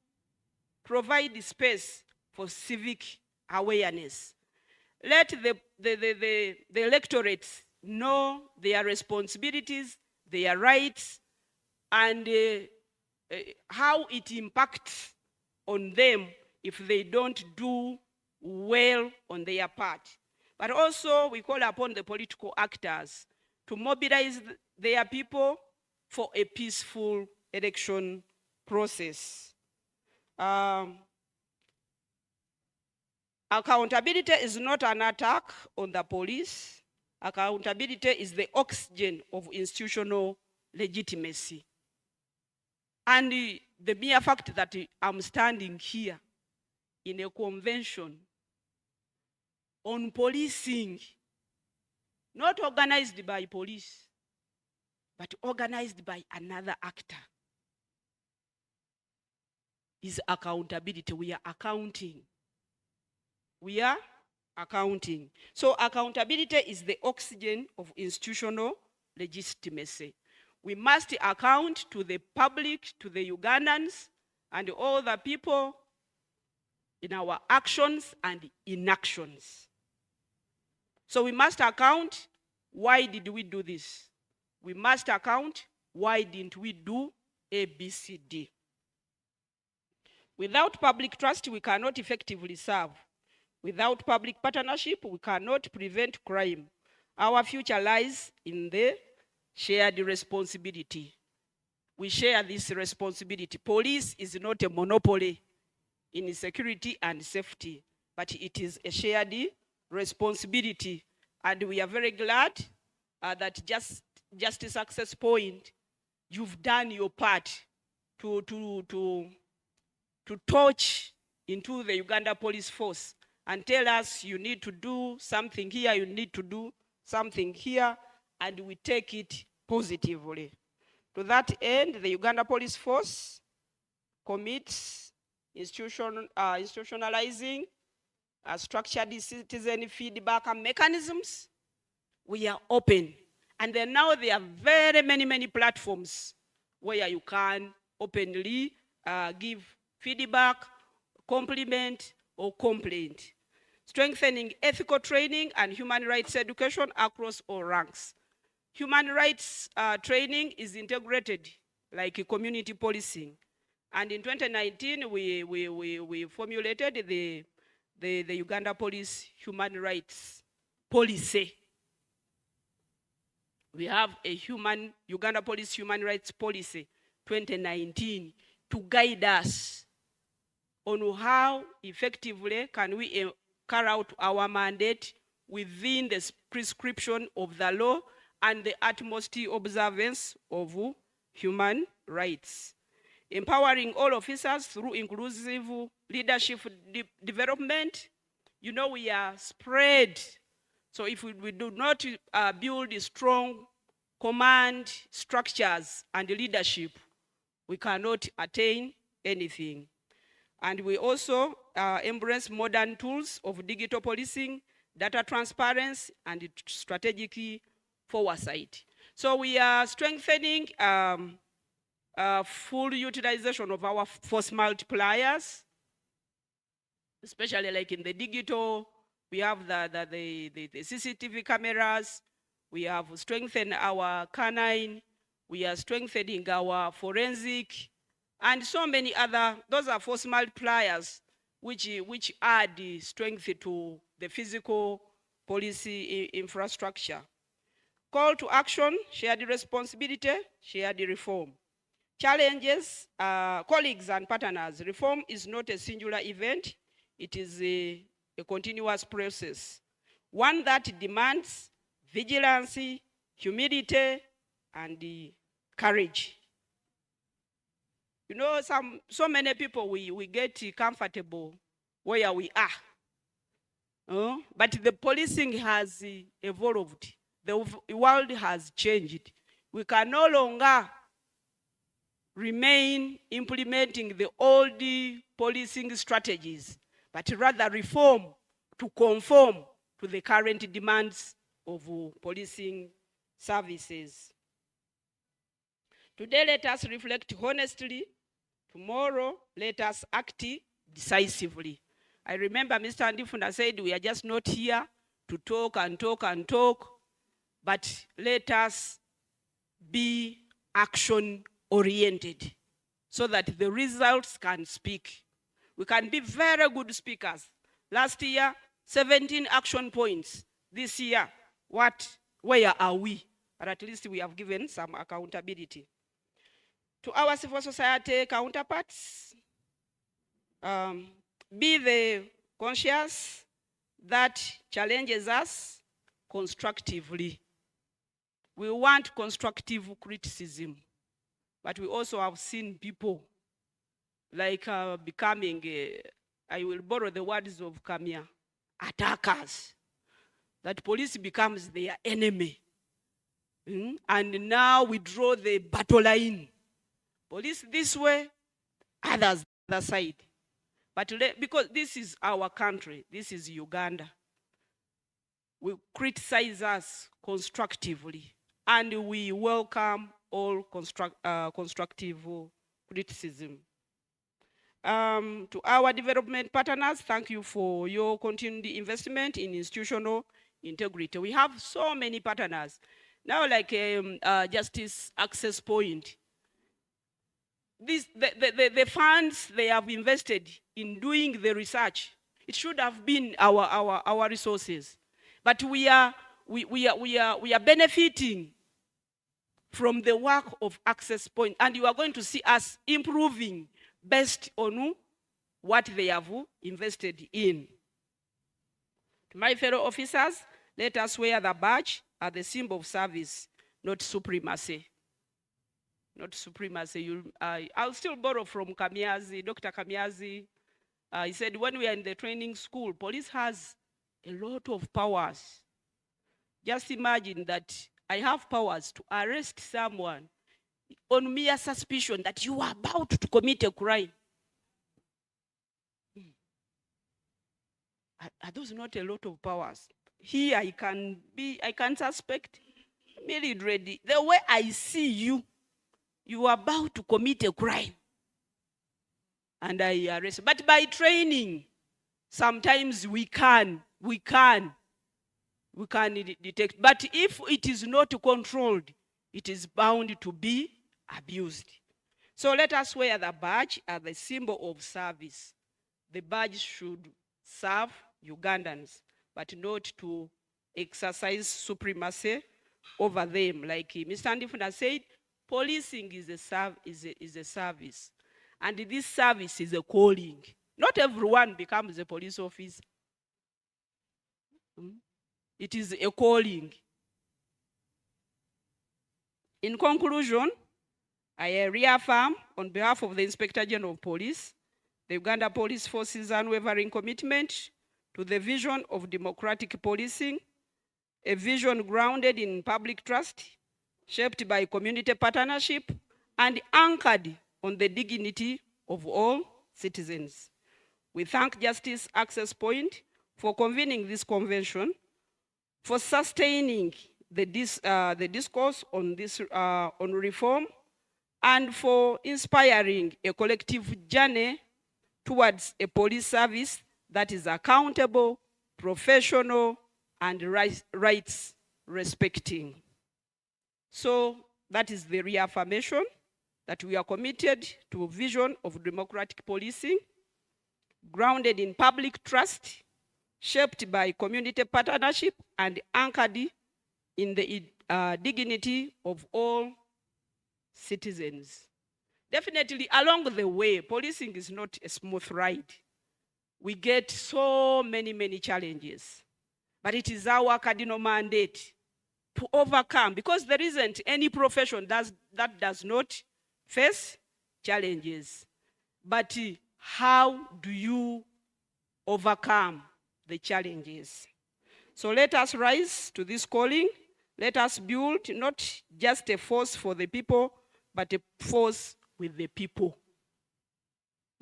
provide space for civic awareness. Let the electorates know their responsibilities, their rights, and how it impacts on them if they don't do well on their part. But also we call upon the political actors to mobilize their people for a peaceful election process. Accountability is not an attack on the police. Accountability is the oxygen of institutional legitimacy. And the mere fact that I'm standing here in a convention on policing, not organized by police, but organized by another actor, is accountability. We are accounting. We are accounting. So accountability is the oxygen of institutional legitimacy. We must account to the public, to the Ugandans, and all the people in our actions and inactions. So we must account, why did we do this? We must account, why didn't we do A, B, C, D? Without public trust, we cannot effectively serve. Without public partnership, we cannot prevent crime. Our future lies in the shared responsibility. We share this responsibility. Police is not a monopoly in security and safety, but it is a shared responsibility. And we are very glad that Justice Access Point, you've done your part to touch into the Uganda Police Force and tell us you need to do something here, you need to do something here, and we take it positively. To that end, the Uganda Police Force commits institutionalizing structured citizen feedback mechanisms. We are open. And then now there are very many platforms where you can openly give feedback, compliment, or complaint. Strengthening ethical training and human rights education across all ranks. Human rights training is integrated like community policing. And in 2019, we formulated the Uganda Police Human Rights Policy. We have a Uganda Police Human Rights Policy 2019 to guide us on how effectively can we carry out our mandate within the prescription of the law and the utmost observance of human rights. Empowering all officers through inclusive leadership development. You know, we are spread. So if we do not build strong command structures and leadership, we cannot attain anything. And we also embrace modern tools of digital policing, data transparency, and strategic foresight. So we are strengthening full utilization of our force multipliers, especially like in the digital. We have the CCTV cameras. We have strengthened our canine. We are strengthening our forensic, and so many other. Those are force multipliers which add strength to the physical policy infrastructure. Call to action, shared responsibility, shared reform. Challenges, colleagues and partners. Reform is not a singular event. It is a continuous process. One that demands vigilance, humility, and courage. You know, so many people, we get comfortable where we are. But the policing has evolved. The world has changed. We can no longer remain implementing the old policing strategies, but rather reform to conform to the current demands of policing services. Today, let us reflect honestly. Tomorrow, let us act decisively. I remember Mr. Andifuna said we are just not here to talk and talk and talk, but let us be action-oriented so that the results can speak. We can be very good speakers. Last year, 17 action points. This year, where are we? But at least we have given some accountability. To our civil society counterparts, be the conscious that challenges us constructively. We want constructive criticism, but we also have seen people like becoming, I will borrow the words of Kamia, attackers. That police becomes their enemy. And now we draw the battle line. Police this way, others the other side. But because this is our country, this is Uganda, we criticize us constructively, and we welcome all constructive criticism. To our development partners, thank you for your continued investment in institutional integrity. We have so many partners. Now, like Justice Access Point, the funds they have invested in doing the research, it should have been our resources. But we are benefiting from the work of Access Point, and you are going to see us improving based on what they have invested in. To my fellow officers, let us wear the badge as the symbol of service, not supremacy. Not supremacy. I'll still borrow from Kamiazi, Dr. Kamiazi. He said when we are in the training school, police has a lot of powers. Just imagine that I have powers to arrest someone on mere suspicion that you are about to commit a crime. Are those not a lot of powers? Here I can suspect Mildred, the way I see you, you are about to commit a crime. And I arrest. But by training, sometimes we can detect. But if it is not controlled, it is bound to be abused. So let us wear the badge as the symbol of service. The badge should serve Ugandans, but not to exercise supremacy over them. Like Mr. Andifuna said, policing is a service. And this service is a calling. Not everyone becomes a police officer. It is a calling. In conclusion, I reaffirm on behalf of the Inspector General of Police, the Uganda Police Force's unwavering commitment to the vision of democratic policing, a vision grounded in public trust, shaped by community partnership, and anchored on the dignity of all citizens. We thank Justice Access Point for convening this convention, for sustaining the discourse on reform, and for inspiring a collective journey towards a police service that is accountable, professional, and rights respecting. So that is the reaffirmation that we are committed to a vision of democratic policing, grounded in public trust, shaped by community partnership, and anchored in the dignity of all citizens. Definitely, along the way, policing is not a smooth ride. We get so many challenges, but it is our cardinal mandate to overcome, because there isn't any profession that does not face challenges. But how do you overcome the challenges? So let us rise to this calling. Let us build not just a force for the people, but a force with the people.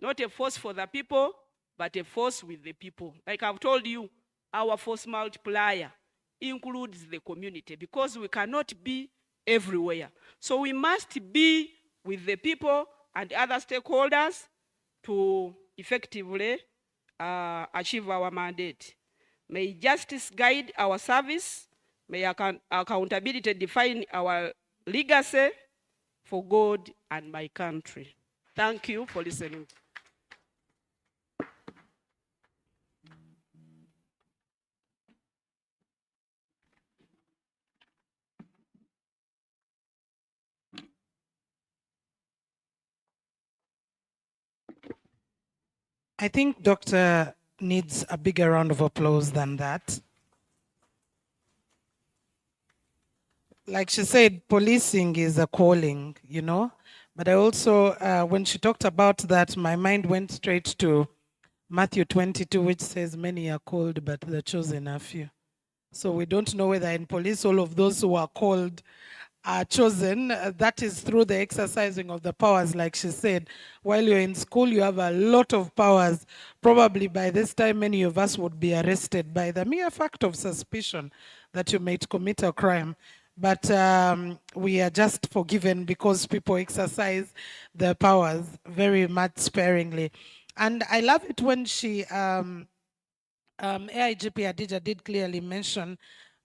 Not a force for the people, but a force with the people. Like I've told you, our force multiplier includes the community, because we cannot be everywhere. So we must be with the people and other stakeholders to effectively achieve our mandate. May justice guide our service. May accountability define our legacy for God and my country. Thank you for listening. I think Doctor needs a bigger round of applause than that. Like she said, policing is a calling, you know. But I also, when she talked about that, my mind went straight to Matthew 22, which says, many are called, but the chosen are few. So we don't know whether in police all of those who are called are chosen. That is through the exercising of the powers, like she said. While you're in school, you have a lot of powers. Probably by this time, many of us would be arrested by the mere fact of suspicion that you might commit a crime. But we are just forgiven because people exercise their powers very much sparingly. And I love it when she, AIGP Adija did clearly mention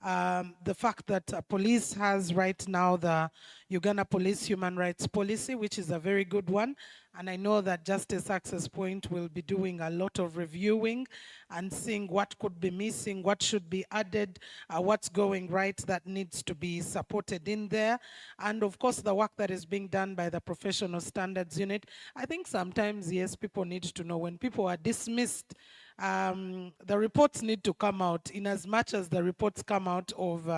The fact that police has right now the Uganda Police Human Rights Policy, which is a very good one. And I know that Justice Access Point will be doing a lot of reviewing and seeing what could be missing, what should be added, what's going right that needs to be supported in there. And of course, the work that is being done by the Professional Standards Unit. I think sometimes, yes, people need to know when people are dismissed, the reports need to come out. In as much as the reports come out of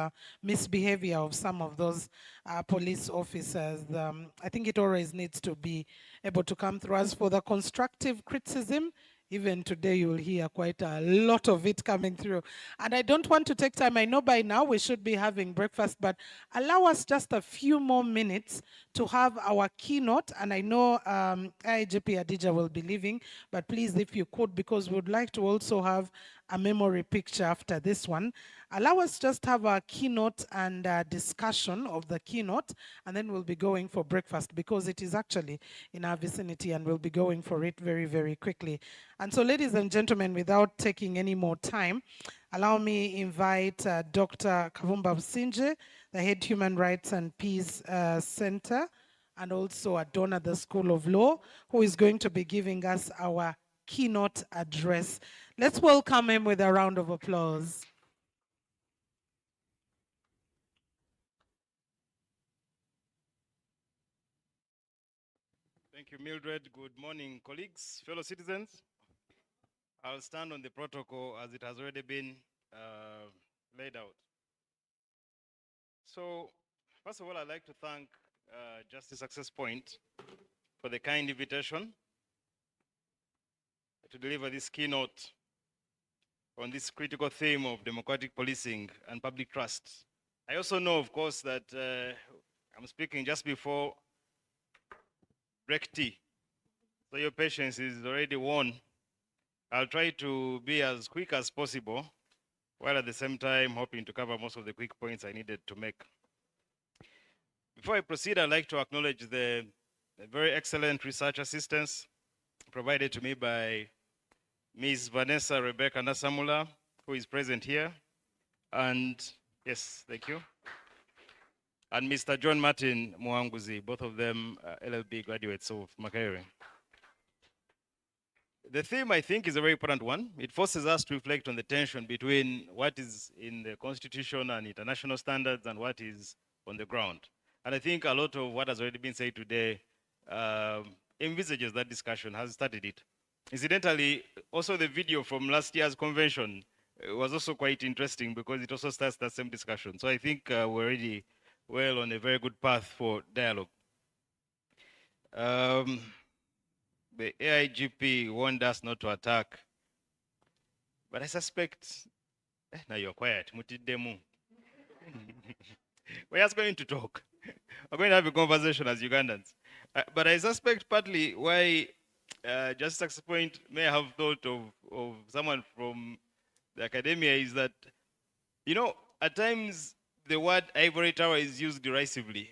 misbehavior of some of those police officers, I think it always needs to be able to come through. As for the constructive criticism, even today you will hear quite a lot of it coming through. And I don't want to take time. I know by now we should be having breakfast, but allow us just a few more minutes to have our keynote. And I know IGP Adija will be leaving, but please, if you could, because we would like to also have a memory picture after this one. Allow us just have a keynote and discussion of the keynote, and then we'll be going for breakfast because it is actually in our vicinity and we'll be going for it very, very quickly. And so, ladies and gentlemen, without taking any more time, allow me invite Dr. Kavumba Businje, the Head Human Rights and Peace Center, and also a donor at the School of Law, who is going to be giving us our keynote address. Let's welcome him with a round of applause. Thank you, Mildred. Good morning, colleagues, fellow citizens. I'll stand on the protocol as it has already been laid out. So, first of all, I'd like to thank Justice Access Point for the kind invitation to deliver this keynote on this critical theme of democratic policing and public trust. I also know, of course, that I'm speaking just before break tea, so your patience is already won. I'll try to be as quick as possible, while at the same time hoping to cover most of the quick points I needed to make. Before I proceed, I'd like to acknowledge the very excellent research assistance provided to me by Ms. Vanessa Rebecca Nasamula, who is present here, and yes, thank you, and Mr. John Martin Mwanguzi, both of them LLB graduates of Makerere. The theme, I think, is a very important one. It forces us to reflect on the tension between what is in the Constitution and international standards and what is on the ground. And I think a lot of what has already been said today envisages that discussion, has started it. Incidentally, also the video from last year's convention was also quite interesting because it also starts that same discussion. So I think we're already well on a very good path for dialogue. The AIGP warned us not to attack, but I suspect, now you're quiet, mutidemu. We're just going to talk. We're going to have a conversation as Ugandans. But I suspect partly why Justice Access Point may have thought of someone from the academia is that, you know, at times the word ivory tower is used derisively.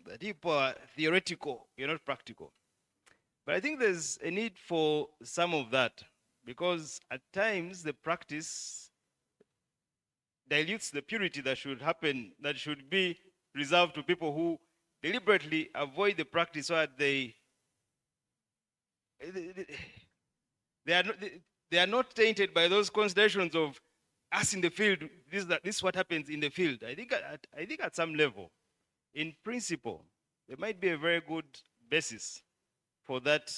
That people are theoretical, you're not practical. But I think there's a need for some of that because at times the practice dilutes the purity that should happen, that should be reserved to people who deliberately avoid the practice so that they are not tainted by those considerations of us in the field. This is what happens in the field. I think at some level, in principle, there might be a very good basis for that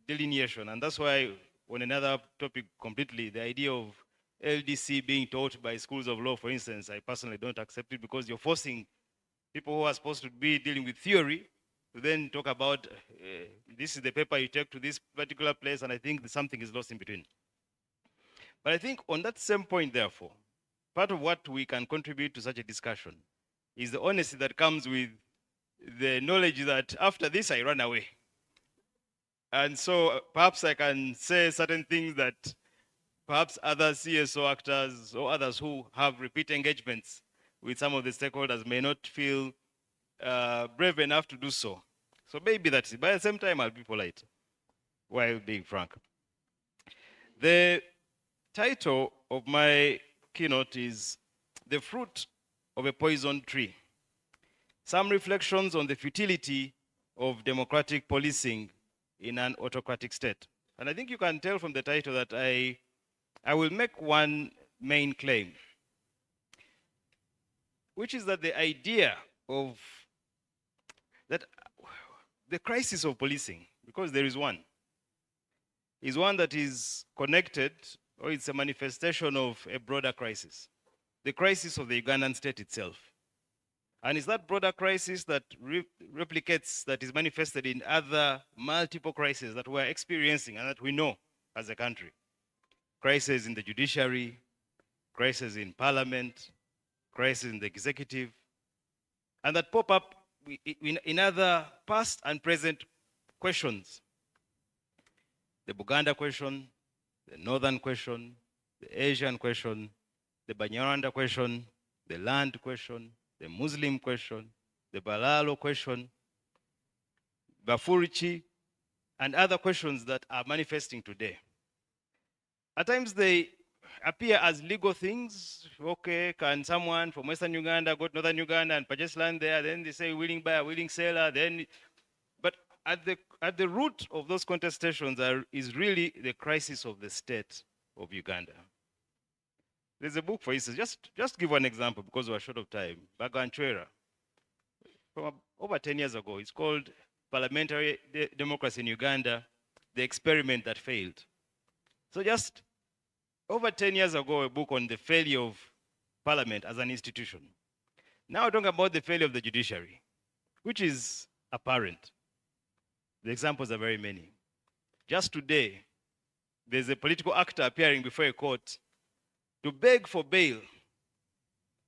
delineation. And that's why on another topic completely, the idea of LDC being taught by schools of law, for instance, I personally don't accept it because you're forcing people who are supposed to be dealing with theory to then talk about this is the paper you take to this particular place, and I think something is lost in between. But I think on that same point, therefore, part of what we can contribute to such a discussion is the honesty that comes with the knowledge that after this I run away. And so perhaps I can say certain things that perhaps other CSO actors or others who have repeat engagements with some of the stakeholders may not feel brave enough to do so. So maybe that's it. But at the same time, I'll be polite while being frank. The title of my keynote is the fruit of a poisoned tree. Some reflections on the futility of democratic policing in an autocratic state. And I think you can tell from the title that I will make one main claim, which is that the idea of that the crisis of policing, because there is one that is connected, or it's a manifestation of a broader crisis, the crisis of the Ugandan state itself. And it's that broader crisis that replicates, that is manifested in other multiple crises that we're experiencing and that we know as a country. Crises in the judiciary, crises in parliament, crises in the executive, and that pop up in other past and present questions. The Buganda question, the Northern question, the Asian question, the Banyarwanda question, the land question, the Muslim question, the Balalo question, Bafurichi, and other questions that are manifesting today. At times they appear as legal things. Okay, can someone from Western Uganda go to Northern Uganda and purchase land there? Then they say willing buyer, willing seller. But at the root of those contestations is really the crisis of the state of Uganda. There's a book, for instance, just give one example because we're short of time. Baganchwera, from over 10 years ago. It's called Parliamentary Democracy in Uganda, the Experiment That Failed. So just over 10 years ago, a book on the failure of parliament as an institution. Now we're talking about the failure of the judiciary, which is apparent. The examples are very many. Just today, there's a political actor appearing before a court to beg for bail.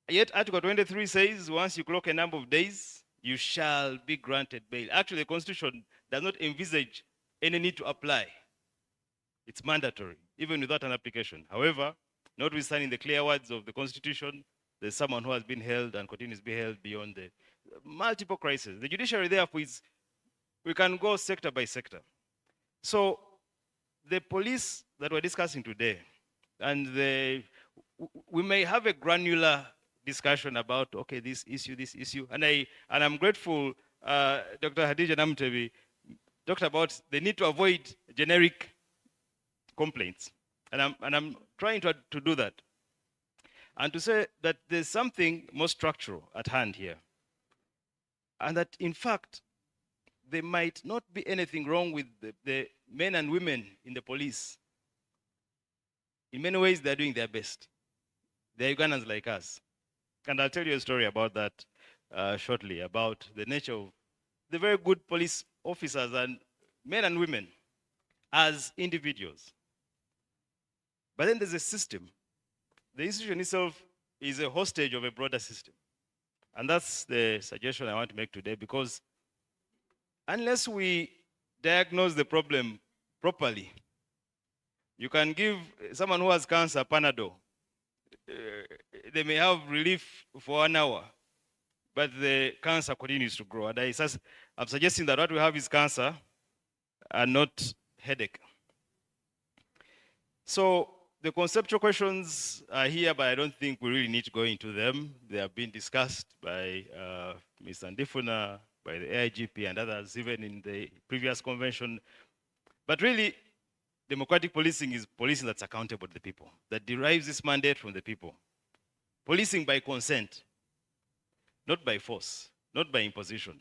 Yet Article 23 says once you clock a number of days, you shall be granted bail. Actually, the Constitution does not envisage any need to apply. It's mandatory, even without an application. However, notwithstanding the clear words of the Constitution, there's someone who has been held and continues to be held beyond the multiple crises. The judiciary, therefore, we can go sector by sector. So the police that we're discussing today, and we may have a granular discussion about, okay, this issue, and I'm grateful Dr. Hadija Namtevi talked about the need to avoid generic complaints, and I'm trying to do that, and to say that there's something more structural at hand here, and that in fact there might not be anything wrong with the men and women in the police. In many ways, they're doing their best. They're Ugandans like us. And I'll tell you a story about that shortly, about the nature of the very good police officers and men and women as individuals. But then there's a system. The institution itself is a hostage of a broader system. And that's the suggestion I want to make today, because unless we diagnose the problem properly, you can give someone who has cancer Panadol. They may have relief for 1 hour, but the cancer continues to grow. And I'm suggesting that what we have is cancer and not headache. So the conceptual questions are here, but I don't think we really need to go into them. They have been discussed by Mr. Ndifuna, by the AIGP and others, even in the previous convention. But really, democratic policing is policing that's accountable to the people, that derives this mandate from the people. Policing by consent, not by force, not by imposition.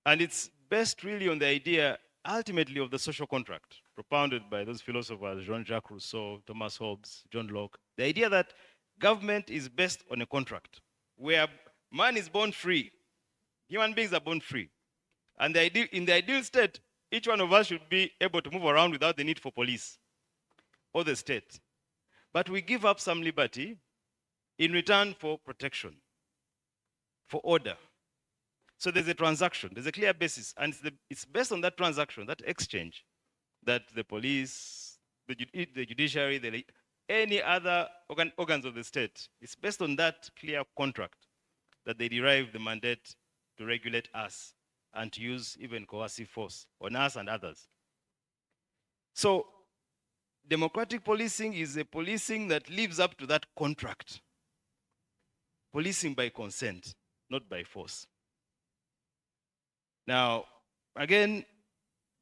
And it's based really on the idea, ultimately, of the social contract, propounded by those philosophers, Jean-Jacques Rousseau, Thomas Hobbes, John Locke. The idea that government is based on a contract, where man is born free, human beings are born free. And in the ideal state, each one of us should be able to move around without the need for police or the state. But we give up some liberty in return for protection, for order. So there's a transaction, there's a clear basis, and it's based on that transaction, that exchange, that the police, the judiciary, any other organs of the state, it's based on that clear contract that they derive the mandate to regulate us and to use even coercive force on us and others. So democratic policing is a policing that lives up to that contract. Policing by consent, not by force. Now, again,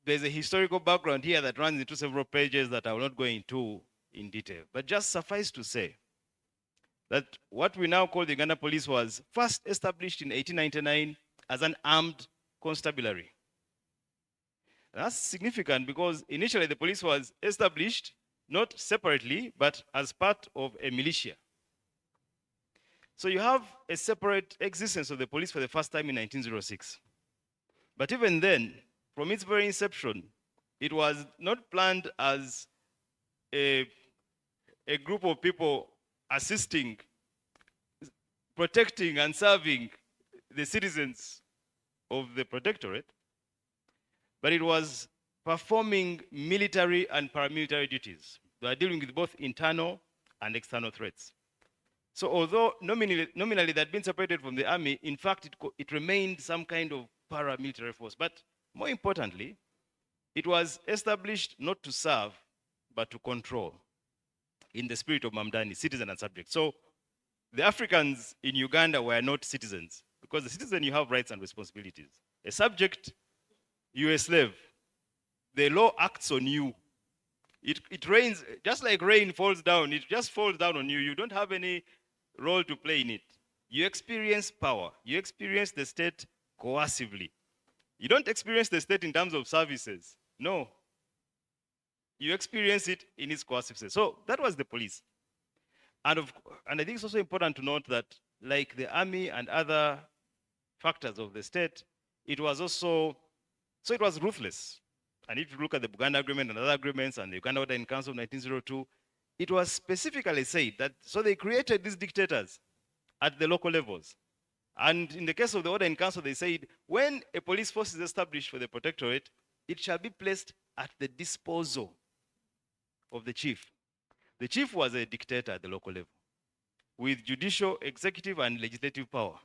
there's a historical background here that runs into several pages that I will not go into in detail. But just suffice to say that what we now call the Uganda Police was first established in 1899 as an armed constabulary. That's significant because initially the police was established not separately, but as part of a militia. So you have a separate existence of the police for the first time in 1906. But even then, from its very inception, it was not planned as a group of people assisting, protecting, and serving the citizens of the protectorate, but it was performing military and paramilitary duties. They are dealing with both internal and external threats. So although nominally they had been separated from the army, in fact, it remained some kind of paramilitary force. But more importantly, it was established not to serve, but to control in the spirit of Mamdani, citizen and subject. So the Africans in Uganda were not citizens, because the citizen, you have rights and responsibilities. A subject, you're a slave. The law acts on you. It rains, just like rain falls down, it just falls down on you. You don't have any role to play in it. You experience power. You experience the state coercively. You don't experience the state in terms of services. No. You experience it in its coercive sense. So that was the police. And I think it's also important to note that, like the army and other factors of the state, it was also, so it was ruthless. And if you look at the Buganda Agreement and other agreements and the Uganda Order in Council of 1902, it was specifically said that, so they created these dictators at the local levels. And in the case of the Order in Council, they said, when a police force is established for the protectorate, it shall be placed at the disposal of the chief. The chief was a dictator at the local level, with judicial, executive, and legislative power.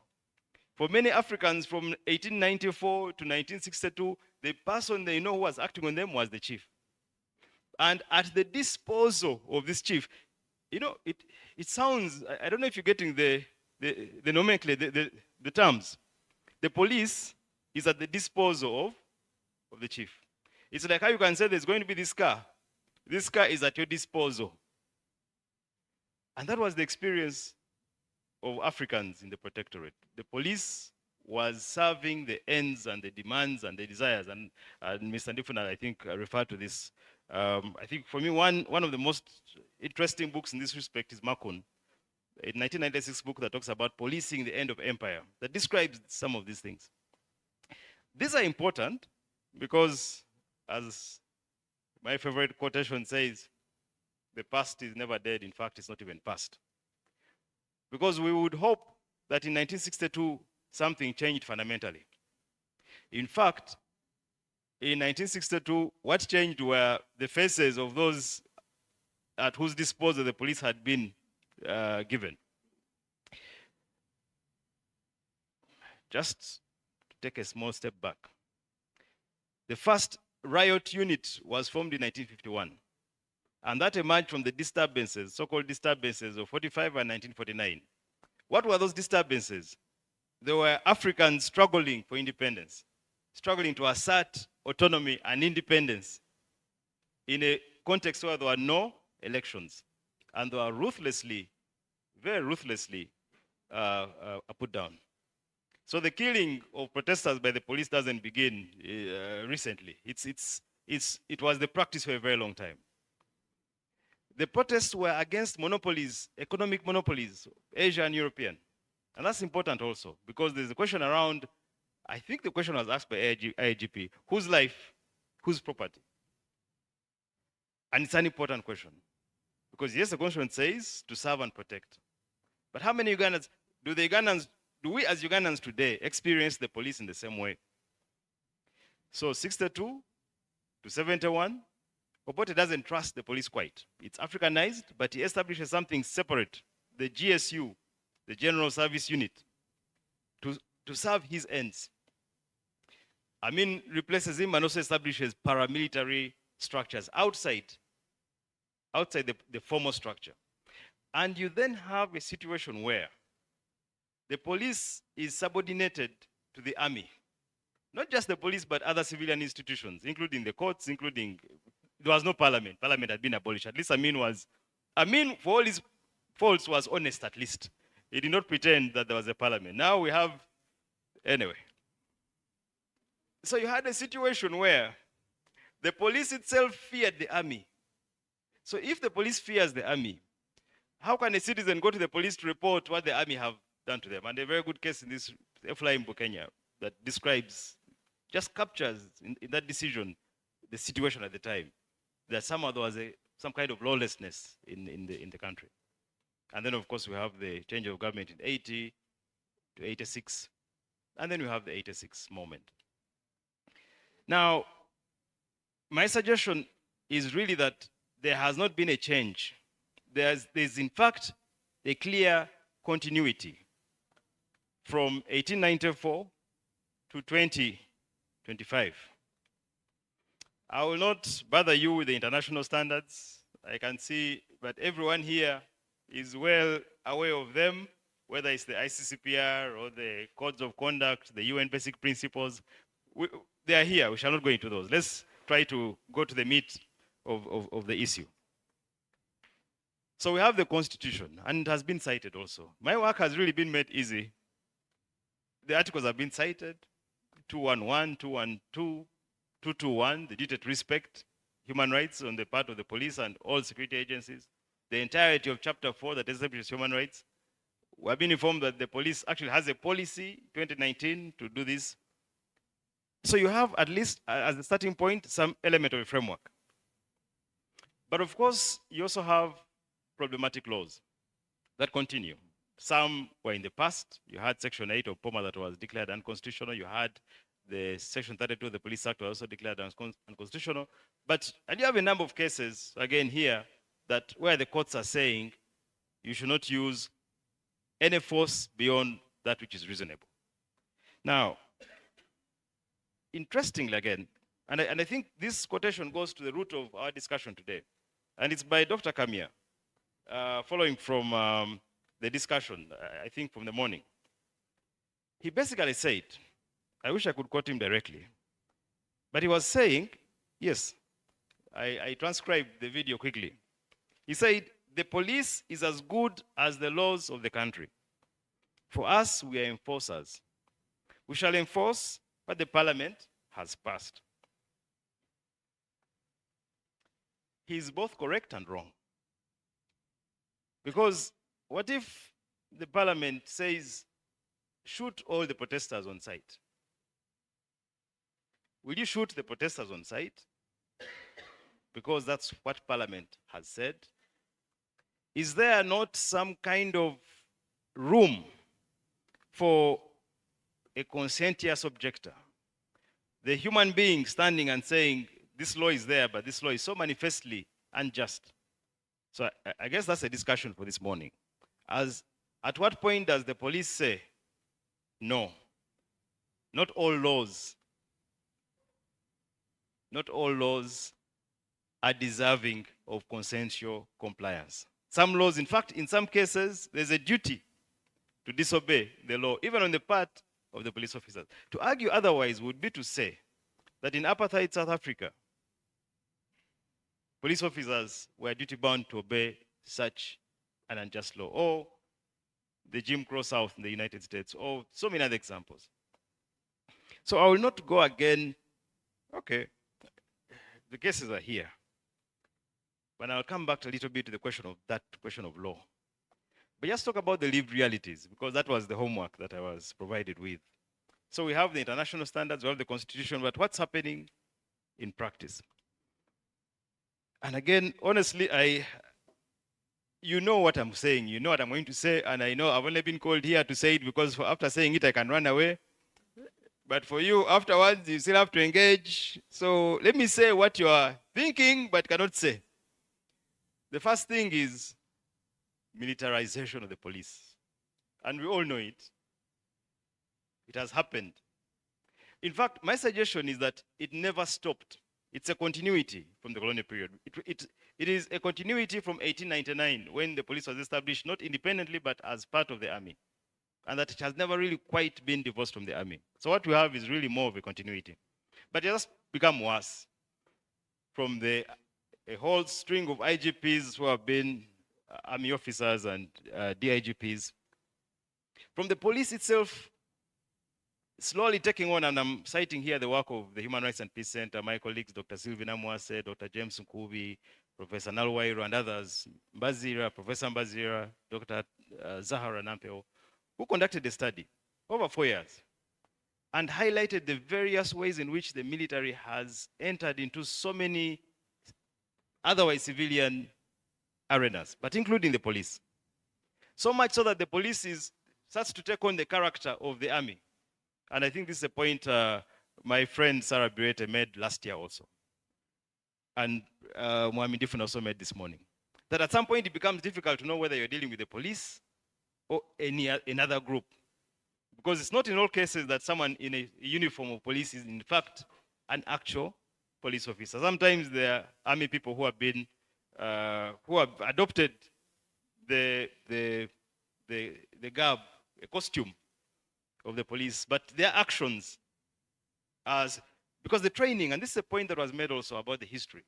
For many Africans from 1894 to 1962, the person they know who was acting on them was the chief. And at the disposal of this chief, you know, it sounds, I don't know if you're getting the nomenclature, the terms. The police is at the disposal of the chief. It's like how you can say there's going to be this car. This car is at your disposal. And that was the experience of Africans in the protectorate. The police was serving the ends and the demands and the desires. And Mr. Ndifuna, I think, referred to this. I think for me, one of the most interesting books in this respect is Makon, a 1996 book that talks about policing the end of empire, that describes some of these things. These are important because, as my favorite quotation says, the past is never dead. In fact, it's not even past. Because we would hope that in 1962, something changed fundamentally. In fact, in 1962, what changed were the faces of those at whose disposal the police had been given. Just to take a small step back. The first riot unit was formed in 1951. And that emerged from the disturbances, so-called disturbances of 45 and 1949. What were those disturbances? There were Africans struggling for independence, struggling to assert autonomy and independence in a context where there were no elections. And they were ruthlessly, very ruthlessly put down. So the killing of protesters by the police doesn't begin recently. It was the practice for a very long time. The protests were against monopolies, economic monopolies, Asian and European. And that's important also, because there's a question around, I think the question was asked by IGP, whose life, whose property? And it's an important question. Because yes, the Constitution says to serve and protect. But how many Ugandans, do we as Ugandans today experience the police in the same way? So 62 to 71, Obote doesn't trust the police quite. It's Africanized, but he establishes something separate, the GSU, the General Service Unit, to serve his ends. Amin replaces him and also establishes paramilitary structures outside outside the formal structure. And you then have a situation where the police is subordinated to the army. Not just the police, but other civilian institutions, including the courts, there was no parliament. Parliament had been abolished. At least Amin, for all his faults, was honest at least. He did not pretend that there was a parliament. Now we have, anyway. So you had a situation where the police itself feared the army. So if the police fears the army, how can a citizen go to the police to report what the army have done to them? And a very good case in this flying book Kenya that describes, just captures in that decision, the situation at the time. That somehow there was some kind of lawlessness in the country. And then of course we have the change of government in 80 to 86. And then we have the 86 moment. Now, my suggestion is really that there has not been a change. There's in fact a clear continuity from 1894 to 2025. I will not bother you with the international standards. I can see, but everyone here is well aware of them, whether it's the ICCPR or the codes of conduct, the UN basic principles. They are here. We shall not go into those. Let's try to go to the meat of the issue. So we have the Constitution, and it has been cited also. My work has really been made easy. The articles have been cited, 211, 212, 221, the duty to respect human rights on the part of the police and all security agencies, the entirety of Chapter 4 that establishes human rights. We have been informed that the police actually has a policy, 2019, to do this. So you have, at least as a starting point, some element of a framework. But of course, you also have problematic laws that continue. Some were in the past. You had Section 8 of POMA that was declared unconstitutional. You had the Section 32 of the Police Act was also declared unconstitutional. But and you have a number of cases, again here, that where the courts are saying you should not use any force beyond that which is reasonable. Now, interestingly again, and I think this quotation goes to the root of our discussion today, and it's by Dr. Kamia, following from the discussion, I think from the morning. He basically said, I wish I could quote him directly, but he was saying, yes, I transcribed the video quickly. He said, the police is as good as the laws of the country. For us, we are enforcers. We shall enforce what the parliament has passed. He is both correct and wrong. Because what if the parliament says, shoot all the protesters on sight? Will you shoot the protesters on sight? Because that's what parliament has said. Is there not some kind of room for a conscientious objector? The human being standing and saying, this law is there, but this law is so manifestly unjust. So I guess that's a discussion for this morning. At what point does the police say, no, not all laws are deserving of consensual compliance. Some laws, in fact, in some cases, there's a duty to disobey the law, even on the part of the police officers. To argue otherwise would be to say that in apartheid South Africa, police officers were duty-bound to obey such an unjust law, or the Jim Crow South in the United States, or so many other examples. So I will not go again. Okay, the cases are here. But I'll come back a little bit to the question of law. But just talk about the lived realities, because that was the homework that I was provided with. So we have the international standards, we have the Constitution, but what's happening in practice? And again, honestly, you know what I'm saying, you know what I'm going to say, and I know I've only been called here to say it because after saying it, I can run away. But for you, afterwards, you still have to engage. So let me say what you are thinking but cannot say. The first thing is militarization of the police. And we all know it. It has happened. In fact, my suggestion is that it never stopped. It's a continuity from the colonial period. It is a continuity from 1899 when the police was established, not independently, but as part of the army. And that it has never really quite been divorced from the army. So what we have is really more of a continuity. But it has become worse from a whole string of IGPs who have been army officers and DIGPs. From the police itself, slowly taking on, and I'm citing here the work of the Human Rights and Peace Center, my colleagues, Dr. Sylvie Namwase, Dr. James Nkubi, Professor Nalwairo, and others, Mbazira, Professor Mbazira, Dr. Zahara Nampeo, who conducted a study over 4 years and highlighted the various ways in which the military has entered into so many otherwise civilian arenas, but including the police. So much so that the police starts to take on the character of the army. And I think this is a point my friend Sarah Birete made last year also. And Mohamed Difun also made this morning. That at some point it becomes difficult to know whether you're dealing with the police or another group. Because it's not in all cases that someone in a uniform of police is in fact an actual police officer. Sometimes there are army people who have been, who have adopted the garb, a costume of the police, but their actions because the training, and this is a point that was made also about the history.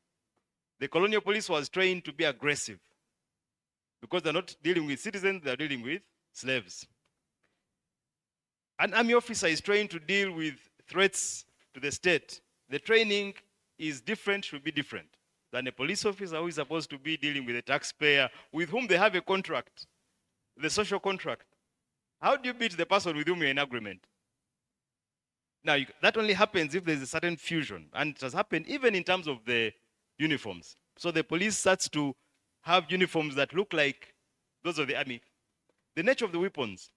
The colonial police was trained to be aggressive because they're not dealing with citizens, they're dealing with slaves. An army officer is trained to deal with threats to the state. The training is different, should be different than a police officer who is supposed to be dealing with a taxpayer with whom they have a contract, the social contract. How do you beat the person with whom you're in agreement? Now, that only happens if there's a certain fusion, and it has happened even in terms of the uniforms. So the police starts to have uniforms that look like those of the army. The nature of the weapons.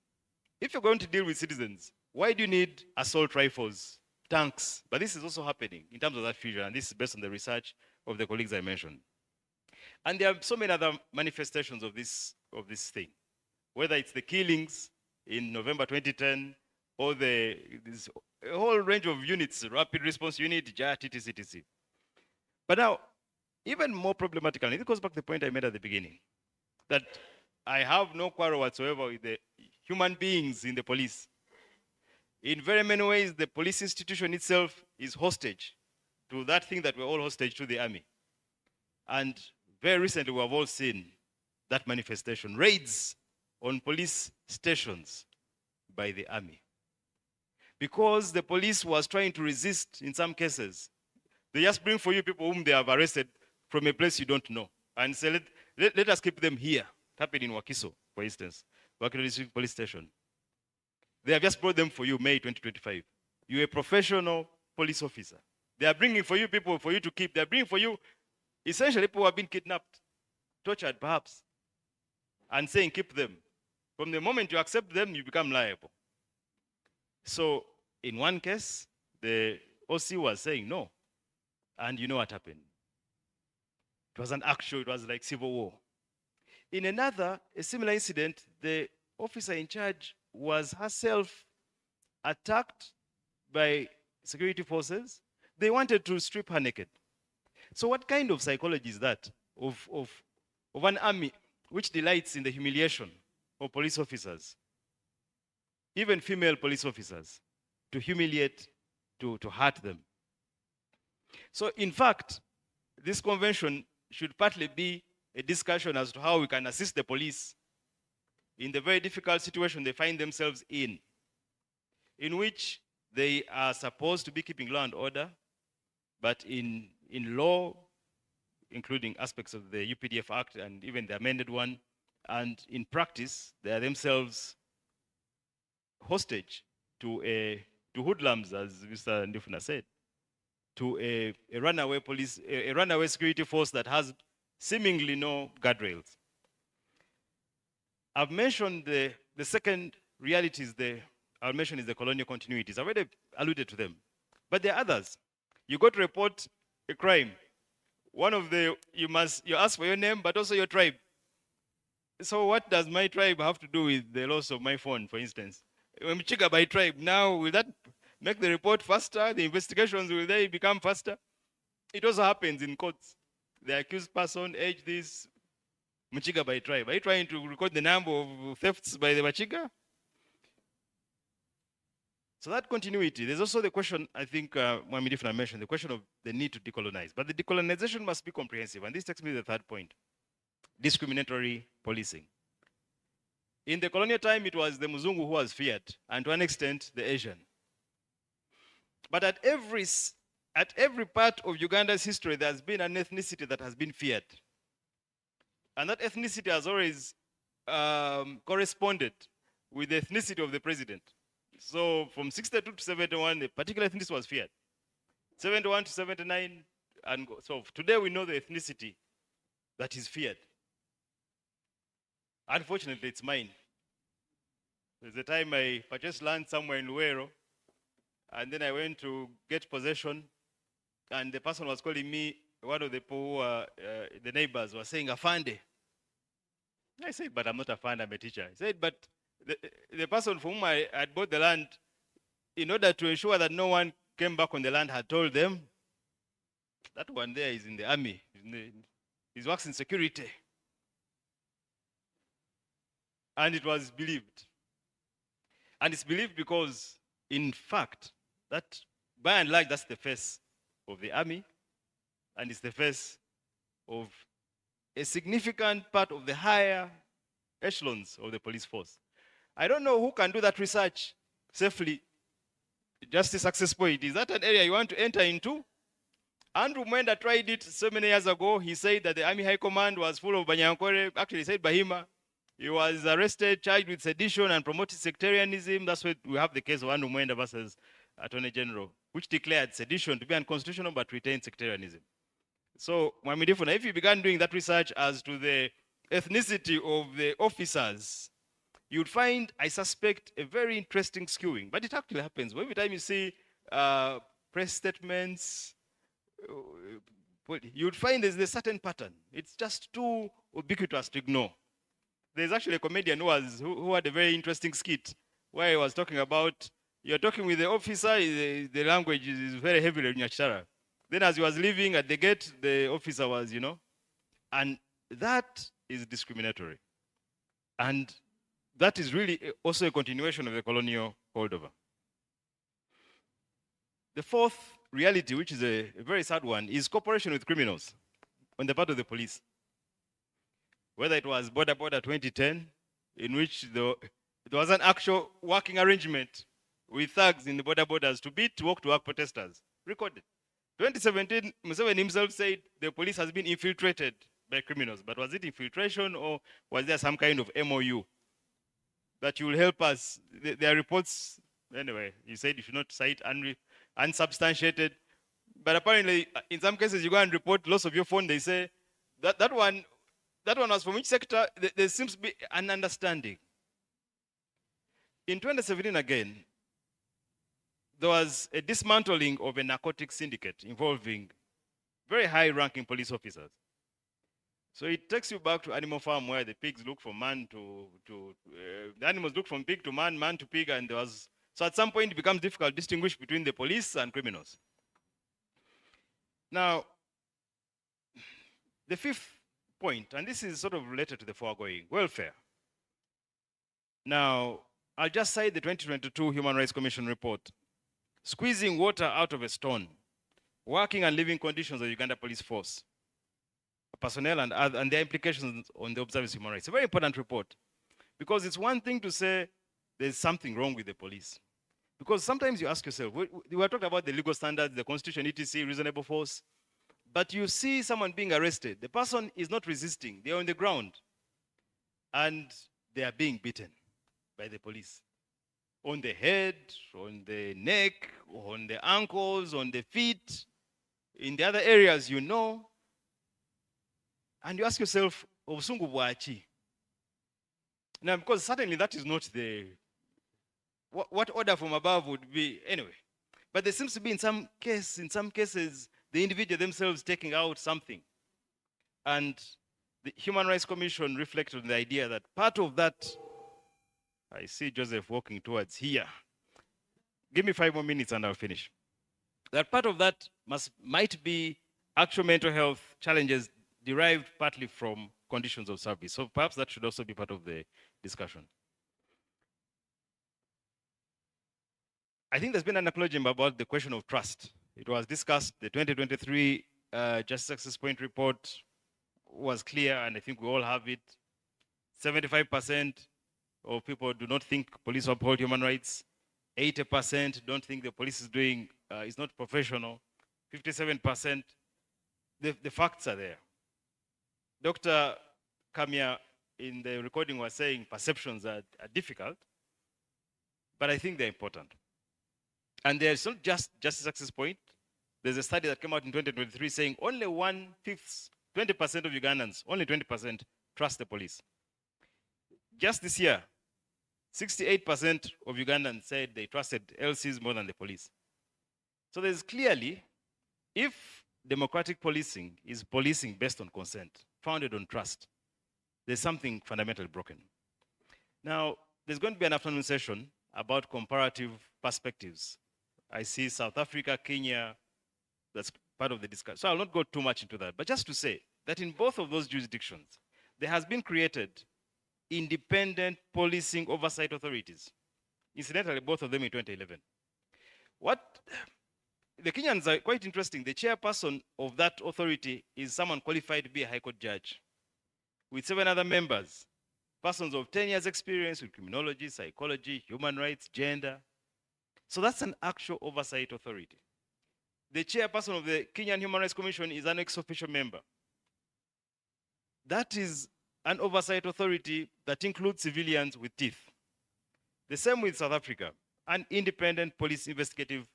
If you're going to deal with citizens, why do you need assault rifles, tanks? But this is also happening in terms of that fusion, and this is based on the research of the colleagues I mentioned. And there are so many other manifestations of this thing, whether it's the killings in November 2010, or a whole range of units, rapid response unit, JAT, etc. But now, even more problematically, it goes back to the point I made at the beginning, that I have no quarrel whatsoever with the human beings in the police. In very many ways, the police institution itself is hostage to that thing that we're all hostage to, the army. And very recently, we have all seen that manifestation, raids on police stations by the army. Because the police was trying to resist in some cases. They just bring for you people whom they have arrested from a place you don't know and say, let us keep them here. It happened in Wakiso, for instance, Wakiso District Police Station. They have just brought them for you, May 2025. You're a professional police officer. They are bringing for you people for you to keep. They are bringing for you, essentially, people who have been kidnapped, tortured perhaps, and saying keep them. From the moment you accept them, you become liable. So in one case, the OC was saying no. And you know what happened? It was it was like civil war. In another, a similar incident, the officer in charge was herself attacked by security forces. They wanted to strip her naked. So what kind of psychology is that of an army which delights in the humiliation of police officers, even female police officers, to humiliate, to hurt them? So in fact, this convention should partly be a discussion as to how we can assist the police in the very difficult situation they find themselves in which they are supposed to be keeping law and order, but in law, including aspects of the UPDF Act and even the amended one, and in practice, they are themselves hostage to hoodlums, as Mr. Ndifuna said, to a runaway police, a runaway security force that has seemingly no guardrails. I've mentioned the second realities I'll mention is the colonial continuities. I've already alluded to them. But there are others. You go to report a crime. One of you ask for your name, but also your tribe. So what does my tribe have to do with the loss of my phone, for instance? When we trigger by tribe, now will that make the report faster? The investigations, will they become faster? it also happens in courts. The accused person, age this, Machiga by tribe. Are you trying to record the number of thefts by the Machiga? So that continuity. There's also the question, I think, Mwamidifna mentioned, the question of the need to decolonize. But the decolonization must be comprehensive. And this takes me to the third point, discriminatory policing. In the colonial time, it was the Muzungu who was feared, and to an extent, the Asian. But at every part of Uganda's history, there's been an ethnicity that has been feared. And that ethnicity has always corresponded with the ethnicity of the president. So from 62 to 71, a particular ethnicity was feared. 71 to 79, and so today we know the ethnicity that is feared. Unfortunately, it's mine. There's a time I purchased land somewhere in Luero, and then I went to get possession, and the person was calling me, one of the poor, the neighbors was saying, Afande. I said, but I'm not a fan, I'm a teacher. He said, but the person from whom I had bought the land, in order to ensure that no one came back on the land, had told them, that one there is in the army. He works in security. And it was believed. And it's believed because, in fact, that by and large, that's the face of the army, and it's the face of a significant part of the higher echelons of the police force. I don't know who can do that research safely. Justice Access Point, is that an area you want to enter into? Andrew Mwenda tried it so many years ago. He said that the Army High Command was full of Banyankore. Actually, he said Bahima. He was arrested, charged with sedition and promoted sectarianism. That's why we have the case of Andrew Mwenda versus Attorney General, which declared sedition to be unconstitutional but retained sectarianism. So, Mwamidifuna, if you began doing that research as to the ethnicity of the officers, you'd find, I suspect, a very interesting skewing. But it actually happens. Every time you see press statements, you'd find there's a certain pattern. It's just too ubiquitous to ignore. There's actually a comedian who had a very interesting skit where he was talking about, you're talking with the officer, the language is very heavily Nyachara. Then as he was leaving at the gate, the officer was, and that is discriminatory. And that is really also a continuation of the colonial holdover. The fourth reality, which is a very sad one, is cooperation with criminals on the part of the police. Whether it was Border 2010, in which there was an actual working arrangement with thugs in the borders to beat walk-to-work protesters, recorded. 2017, Museveni himself said the police has been infiltrated by criminals. But was it infiltration, or was there some kind of MOU that you will help us? There are reports, anyway, you said you should not cite unsubstantiated. But apparently, in some cases, you go and report loss of your phone, they say, that one was from which sector? There seems to be an understanding. In 2017 again, there was a dismantling of a narcotic syndicate involving very high-ranking police officers. So it takes you back to Animal Farm, where the pigs look from man the animals look from pig to man, man to pig, and so at some point it becomes difficult to distinguish between the police and criminals. Now, the fifth point, and this is sort of related to the foregoing, welfare. Now, I'll just cite the 2022 Human Rights Commission report. Squeezing water out of a stone, working and living conditions of the Uganda police force, personnel and their implications on the observance of human rights. It's a very important report, because it's one thing to say there's something wrong with the police. Because sometimes you ask yourself, we were talking about the legal standards, the constitution, etc., reasonable force, but you see someone being arrested. The person is not resisting. They're on the ground, and they are being beaten by the police. On the head, on the neck, on the ankles, on the feet, in the other areas, and you ask yourself, Obusungu bwachi? Now, because certainly that is not what order from above would be, anyway. But there seems to be in some cases, the individual themselves taking out something. And the Human Rights Commission reflected on the idea that part of that, I see Joseph walking towards here. Give me 5 more minutes and I'll finish. That part of that might be actual mental health challenges derived partly from conditions of service. So perhaps that should also be part of the discussion. I think there's been an acknowledgement about the question of trust. It was discussed, the 2023 Justice Access Point report was clear, and I think we all have it. 75% of people do not think police uphold human rights. 80% don't think the police is doing, is not professional. 57%, the facts are there. Dr. Kamia in the recording was saying perceptions are difficult, but I think they're important. And there's not just Justice Access Point. There's a study that came out in 2023 saying only 1/5, 20% of Ugandans, only 20% trust the police. Just this year, 68% of Ugandans said they trusted LCs more than the police. So there's clearly, if democratic policing is policing based on consent, founded on trust, there's something fundamentally broken. Now, there's going to be an afternoon session about comparative perspectives. I see South Africa, Kenya, that's part of the discussion. So I'll not go too much into that, but just to say that in both of those jurisdictions, there has been created independent policing oversight authorities. Incidentally, both of them in 2011. What the Kenyans are quite interesting. The chairperson of that authority is someone qualified to be a High Court judge, with 7 other members, persons of 10 years experience with criminology, psychology, human rights, gender. So that's an actual oversight authority. The chairperson of the Kenyan Human Rights Commission is an ex-official member. That is an oversight authority that includes civilians with teeth. The same with South Africa, an independent police investigative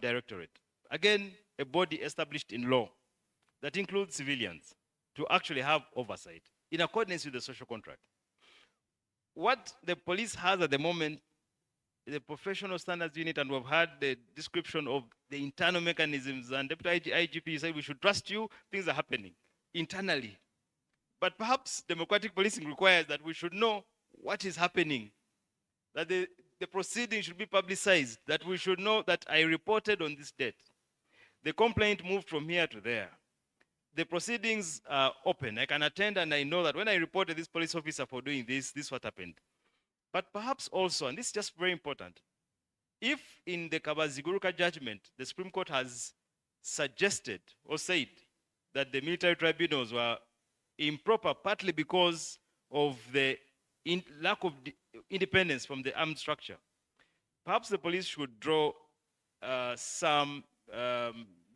directorate. Again, a body established in law that includes civilians to actually have oversight in accordance with the social contract. What the police has at the moment, the professional standards unit, and we've had the description of the internal mechanisms, and Deputy IGP said we should trust you, things are happening internally. But perhaps democratic policing requires that we should know what is happening, that the proceedings should be publicized, that we should know that I reported on this date. The complaint moved from here to there. The proceedings are open. I can attend and I know that when I reported this police officer for doing this, this is what happened. But perhaps also, and this is just very important, if in the Kabaziguruka judgment, the Supreme Court has suggested or said that the military tribunals were improper, partly because of the lack of independence from the armed structure, perhaps the police should draw some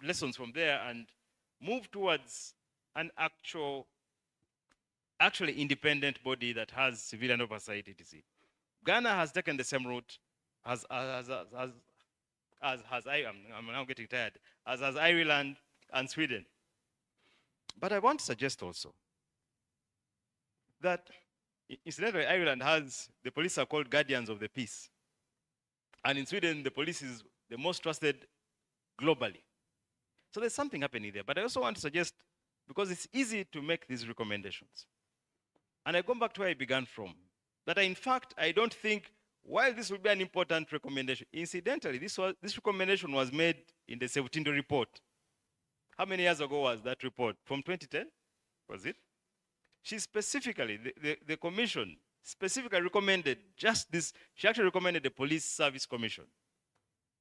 lessons from there and move towards an actually independent body that has civilian oversight, etc. Ghana has taken the same route as I'm now getting tired, as Ireland and Sweden. But I want to suggest also that incidentally, Ireland has, the police are called guardians of the peace. And in Sweden, the police is the most trusted globally. So there's something happening there. But I also want to suggest, because it's easy to make these recommendations. And I go back to where I began from, that in fact, I don't think, while this will be an important recommendation, incidentally, this recommendation was made in the Sevutindo report. How many years ago was that report? From 2010, was it? She specifically, the commission specifically recommended just this. She actually recommended the Police Service Commission,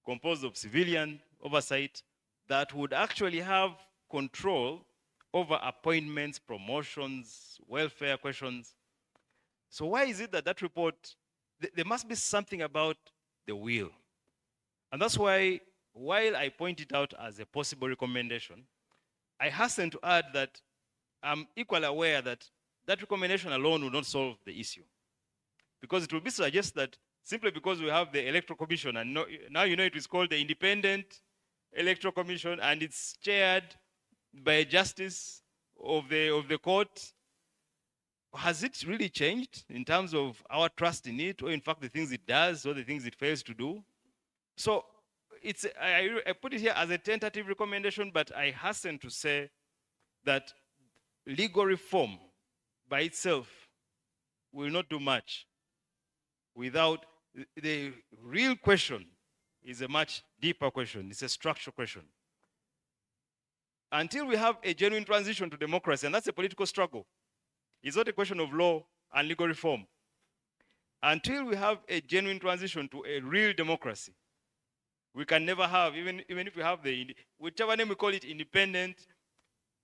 composed of civilian oversight that would actually have control over appointments, promotions, welfare questions. So why is it that that report, there must be something about the will. And that's why, while I point it out as a possible recommendation, I hasten to add that I'm equally aware that that recommendation alone will not solve the issue. Because it will be suggest that simply because we have the Electoral Commission, and now you know it is called the Independent Electoral Commission, and it's chaired by a justice of the court, has it really changed in terms of our trust in it, or in fact the things it does, or the things it fails to do? So I put it here as a tentative recommendation, but I hasten to say that legal reform by itself will not do much without the real question is a much deeper question. It's a structural question. until we have a genuine transition to democracy, and that's a political struggle. It's not a question of law and legal reform. Until we have a genuine transition to a real democracy, we can never have, even if we have whichever name we call it, independent,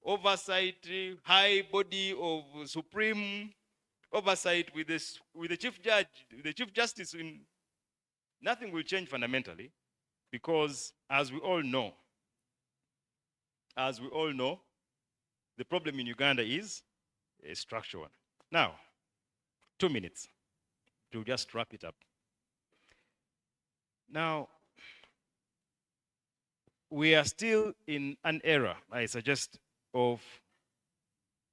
oversight, high body of supreme oversight with the chief judge, the chief justice, nothing will change fundamentally, because as we all know, the problem in Uganda is a structural one. Now, 2 minutes to just wrap it up. Now, we are still in an era, I suggest, of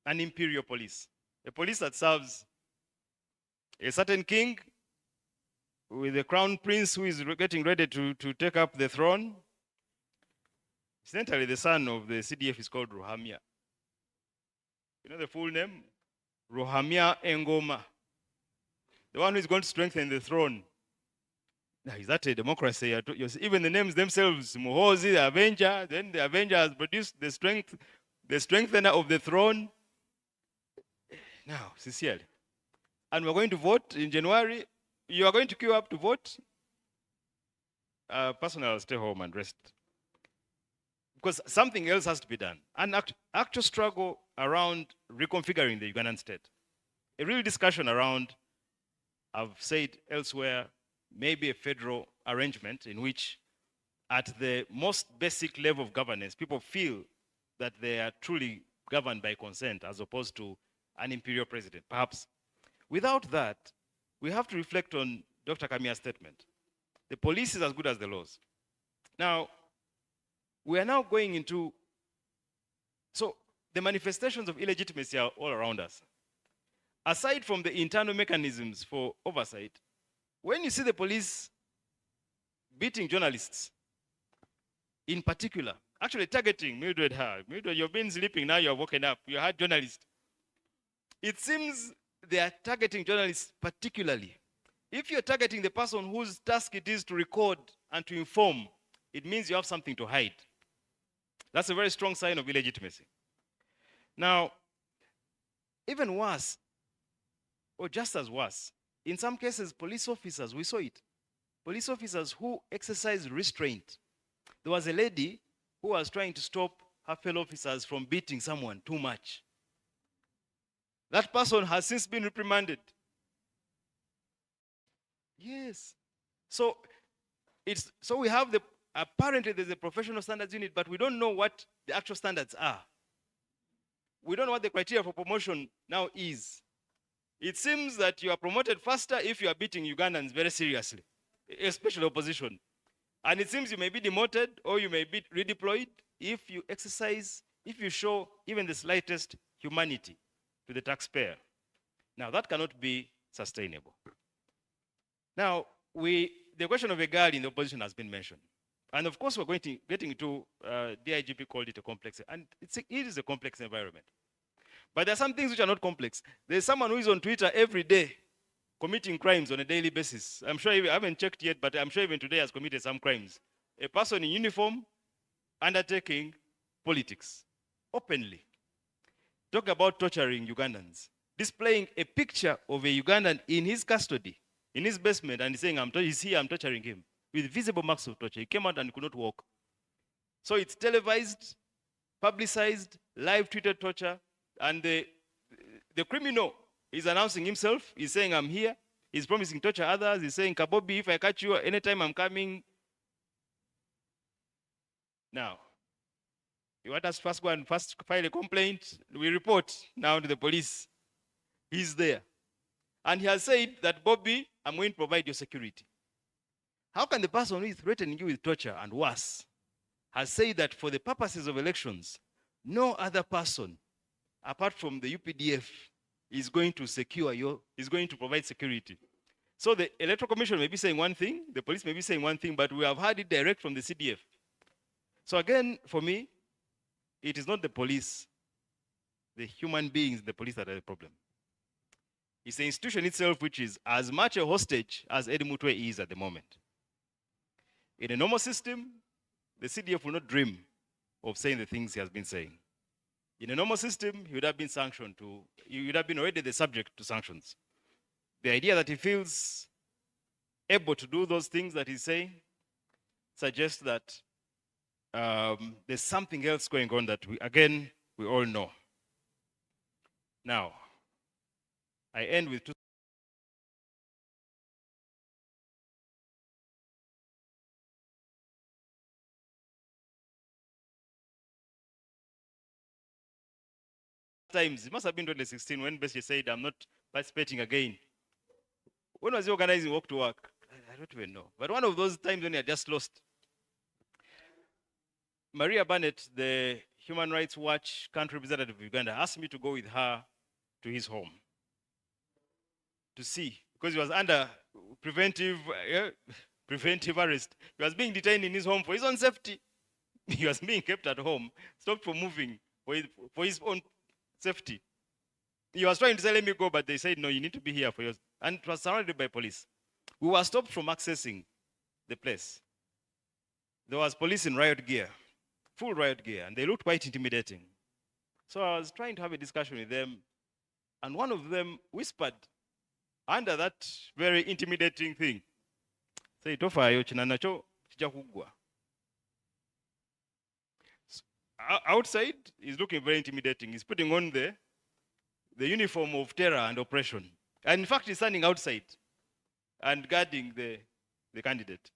an imperial police. A police that serves a certain king with the crown prince who is getting ready to take up the throne. Incidentally, the son of the CDF is called Ruhamia. You know the full name? Ruhamia Engoma. The one who is going to strengthen the throne. Now, is that a democracy? Even the names themselves, Muhozi, the Avenger, then the Avenger has produced the strengthener of the throne. Now, sincerely. And we're going to vote in January. You are going to queue up to vote. Personally, I'll stay home and rest. Because something else has to be done. An actual struggle around reconfiguring the Ugandan state. A real discussion around, I've said elsewhere, maybe a federal arrangement in which at the most basic level of governance, people feel that they are truly governed by consent as opposed to an imperial president, perhaps. Without that, we have to reflect on Dr. Kamia's statement. The police is as good as the laws. Now, we are now going into, so the manifestations of illegitimacy are all around us. Aside from the internal mechanisms for oversight, when you see the police beating journalists, in particular, actually targeting Mildred, you've been sleeping, now you're woken up, you had journalists. It seems they are targeting journalists particularly. If you're targeting the person whose task it is to record and to inform, it means you have something to hide. That's a very strong sign of illegitimacy. Now, even worse, or just as worse, in some cases, police officers, we saw it, police officers who exercise restraint. There was a lady who was trying to stop her fellow officers from beating someone too much. That person has since been reprimanded. Yes. So we have apparently there's a professional standards unit, but we don't know what the actual standards are. We don't know what the criteria for promotion now is. It seems that you are promoted faster if you are beating Ugandans very seriously, especially opposition. And it seems you may be demoted or you may be redeployed if you show even the slightest humanity to the taxpayer. Now, that cannot be sustainable. Now, the question of a guard in the opposition has been mentioned. And of course, we're getting to, DIGP called it a complex, and it is a complex environment. But there are some things which are not complex. There's someone who is on Twitter every day committing crimes on a daily basis. I'm sure, I haven't checked yet, but I'm sure even today has committed some crimes. A person in uniform undertaking politics openly. Talk about torturing Ugandans. Displaying a picture of a Ugandan in his custody, in his basement, and saying, he's here, I'm torturing him, with visible marks of torture. He came out and could not walk. So it's televised, publicized, live tweeted torture, and the criminal is announcing himself. He's saying, I'm here. He's promising to torture others. He's saying, Kabobi, if I catch you anytime I'm coming. Now, you want us to first go and first file a complaint? We report now to the police. He's there. And he has said that, Bobby, I'm going to provide your security. How can the person who is threatening you with torture and worse has said that for the purposes of elections, no other person apart from the UPDF is going to provide security? So the Electoral Commission may be saying one thing, the police may be saying one thing, but we have heard it direct from the CDF. So again, for me, it is not the police, the human beings in the police that are the problem. It's the institution itself which is as much a hostage as Eddie Mutwe is at the moment. In a normal system, the CDF will not dream of saying the things he has been saying. In a normal system, he would have been sanctioned to, he would have been already the subject to sanctions. The idea that he feels able to do those things that he's saying suggests that there's something else going on that we all know. Now, I end with two. Times, it must have been 2016 when Bessie said, I'm not participating again. When was he organizing Walk to Work? I don't even know. But one of those times when he had just lost. Maria Barnett, the Human Rights Watch country representative of Uganda, asked me to go with her to his home to see, because he was under preventive arrest. He was being detained in his home for his own safety. He was being kept at home, stopped from moving for his own safety. He was trying to say, let me go, but they said, no, you need to be here for yours. And it was surrounded by police. We were stopped from accessing the place. There was police in riot gear, full riot gear, and they looked quite intimidating. So I was trying to have a discussion with them, and one of them whispered under that very intimidating thing, say, tofayo chinanacho chijakugwa. Outside, he's looking very intimidating. He's putting on the uniform of terror and oppression. And in fact, he's standing outside and guarding the candidate.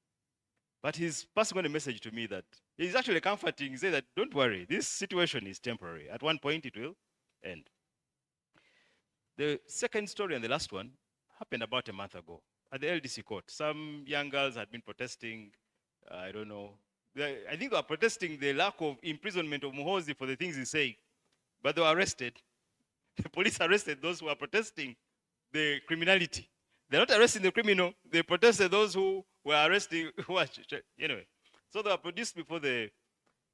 But he's passing on a message to me that he's actually comforting. He said that, don't worry, this situation is temporary. At one point, it will end. The second story and the last one happened about a month ago at the LDC court. Some young girls had been protesting, I don't know. I think they were protesting the lack of imprisonment of Muhoozi for the things he said, but they were arrested. The police arrested those who were protesting the criminality. They're not arresting the criminal, they protested those who were arresting, anyway. So they were produced before the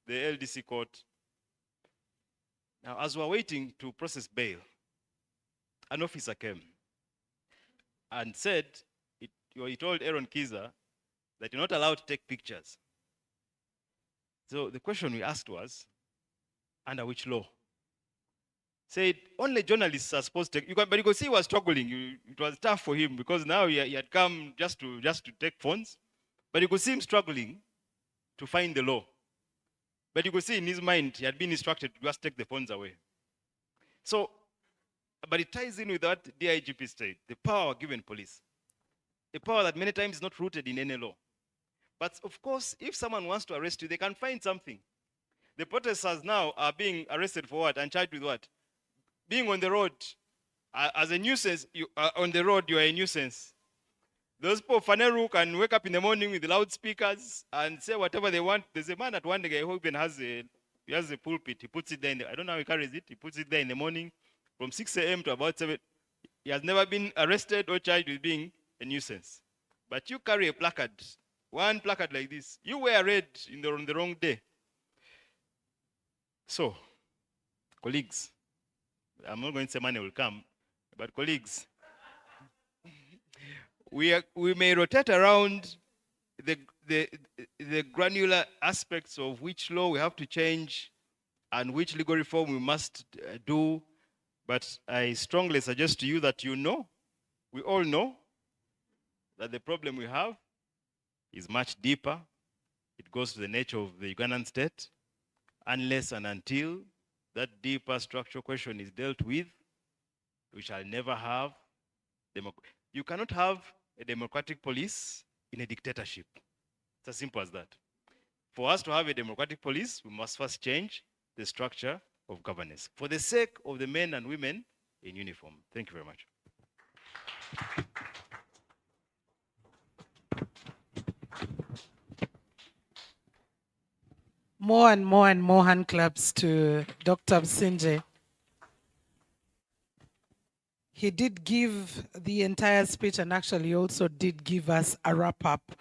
LDC court. Now, as we were waiting to process bail, an officer came and said, he told Aaron Kiza that you're not allowed to take pictures. So the question we asked was, under which law? Said only journalists are supposed to take, but you could see he was struggling. It was tough for him because now he had come just to take phones. But you could see him struggling to find the law. But you could see in his mind, he had been instructed to just take the phones away. So, but it ties in with what DIGP said, the power given police. A power that many times is not rooted in any law. But of course, if someone wants to arrest you, they can find something. The protesters now are being arrested for what and charged with what? Being on the road. As a nuisance, on the road, you are a nuisance. Those people, Faneru, can wake up in the morning with the loudspeakers and say whatever they want. There's a man at one day who even has a pulpit. He puts it there. I don't know how he carries it. He puts it there in the morning from 6 a.m. to about 7. He has never been arrested or charged with being a nuisance. But you carry a placard, one placard like this. You wear red on the wrong day. So, colleagues, I'm not going to say money will come, but colleagues, we may rotate around the granular aspects of which law we have to change and which legal reform we must do, but I strongly suggest to you that we all know that the problem we have is much deeper. It goes to the nature of the Ugandan state. Unless and until that deeper structural question is dealt with, we shall never have you cannot have a democratic police in a dictatorship. It's as simple as that. For us to have a democratic police, we must first change the structure of governance for the sake of the men and women in uniform. Thank you very much. More and more hand claps to Dr. Msinje. He did give the entire speech and actually also did give us a wrap-up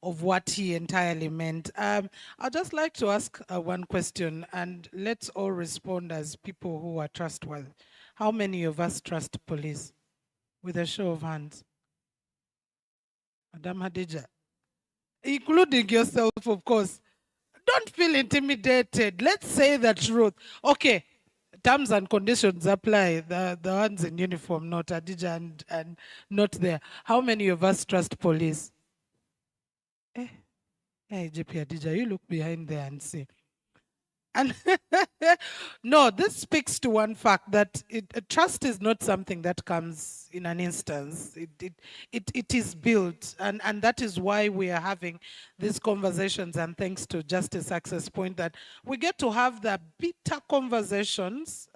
of what he entirely meant. I'd just like to ask one question, and let's all respond as people who are trustworthy. How many of us trust police? With a show of hands. Madam Hadija. Including yourself, of course. don't feel intimidated. Let's say the truth. Okay, terms and conditions apply. The ones in uniform, not Adija and not there. How many of us trust police? Hey, JP Adija, you look behind there and see. And no, this speaks to one fact that trust is not something that comes in an instance. It is built, and that is why we are having these conversations. And thanks to Justice Access Point, that we get to have the bitter conversations,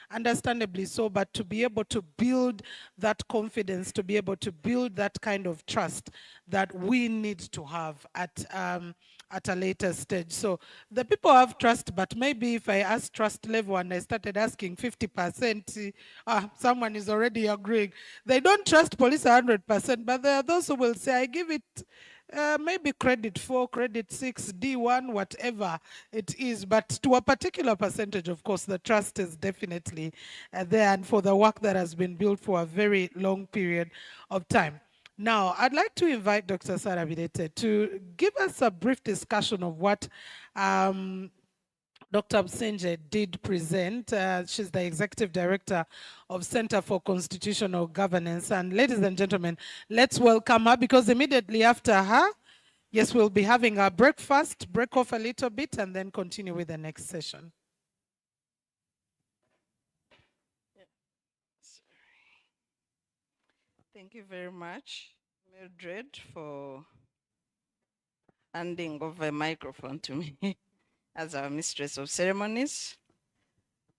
understandably so, but to be able to build that confidence, to be able to build that kind of trust that we need to have at a later stage. So the people have trust, but maybe if I ask trust level and I started asking 50%, someone is already agreeing. They don't trust police 100%, but there are those who will say, I give it maybe credit 4, credit 6, D1, whatever it is. But to a particular percentage, of course, the trust is definitely there, and for the work that has been built for a very long period of time. Now, I'd like to invite Dr. Sarah Bidete to give us a brief discussion of what Dr. Msenje did present. She's the Executive Director of Center for Constitutional Governance. And ladies and gentlemen, let's welcome her, because immediately after her, yes, we'll be having our breakfast, break off a little bit, and then continue with the next session. Thank you very much, Mildred, for handing over a microphone to me as our Mistress of Ceremonies.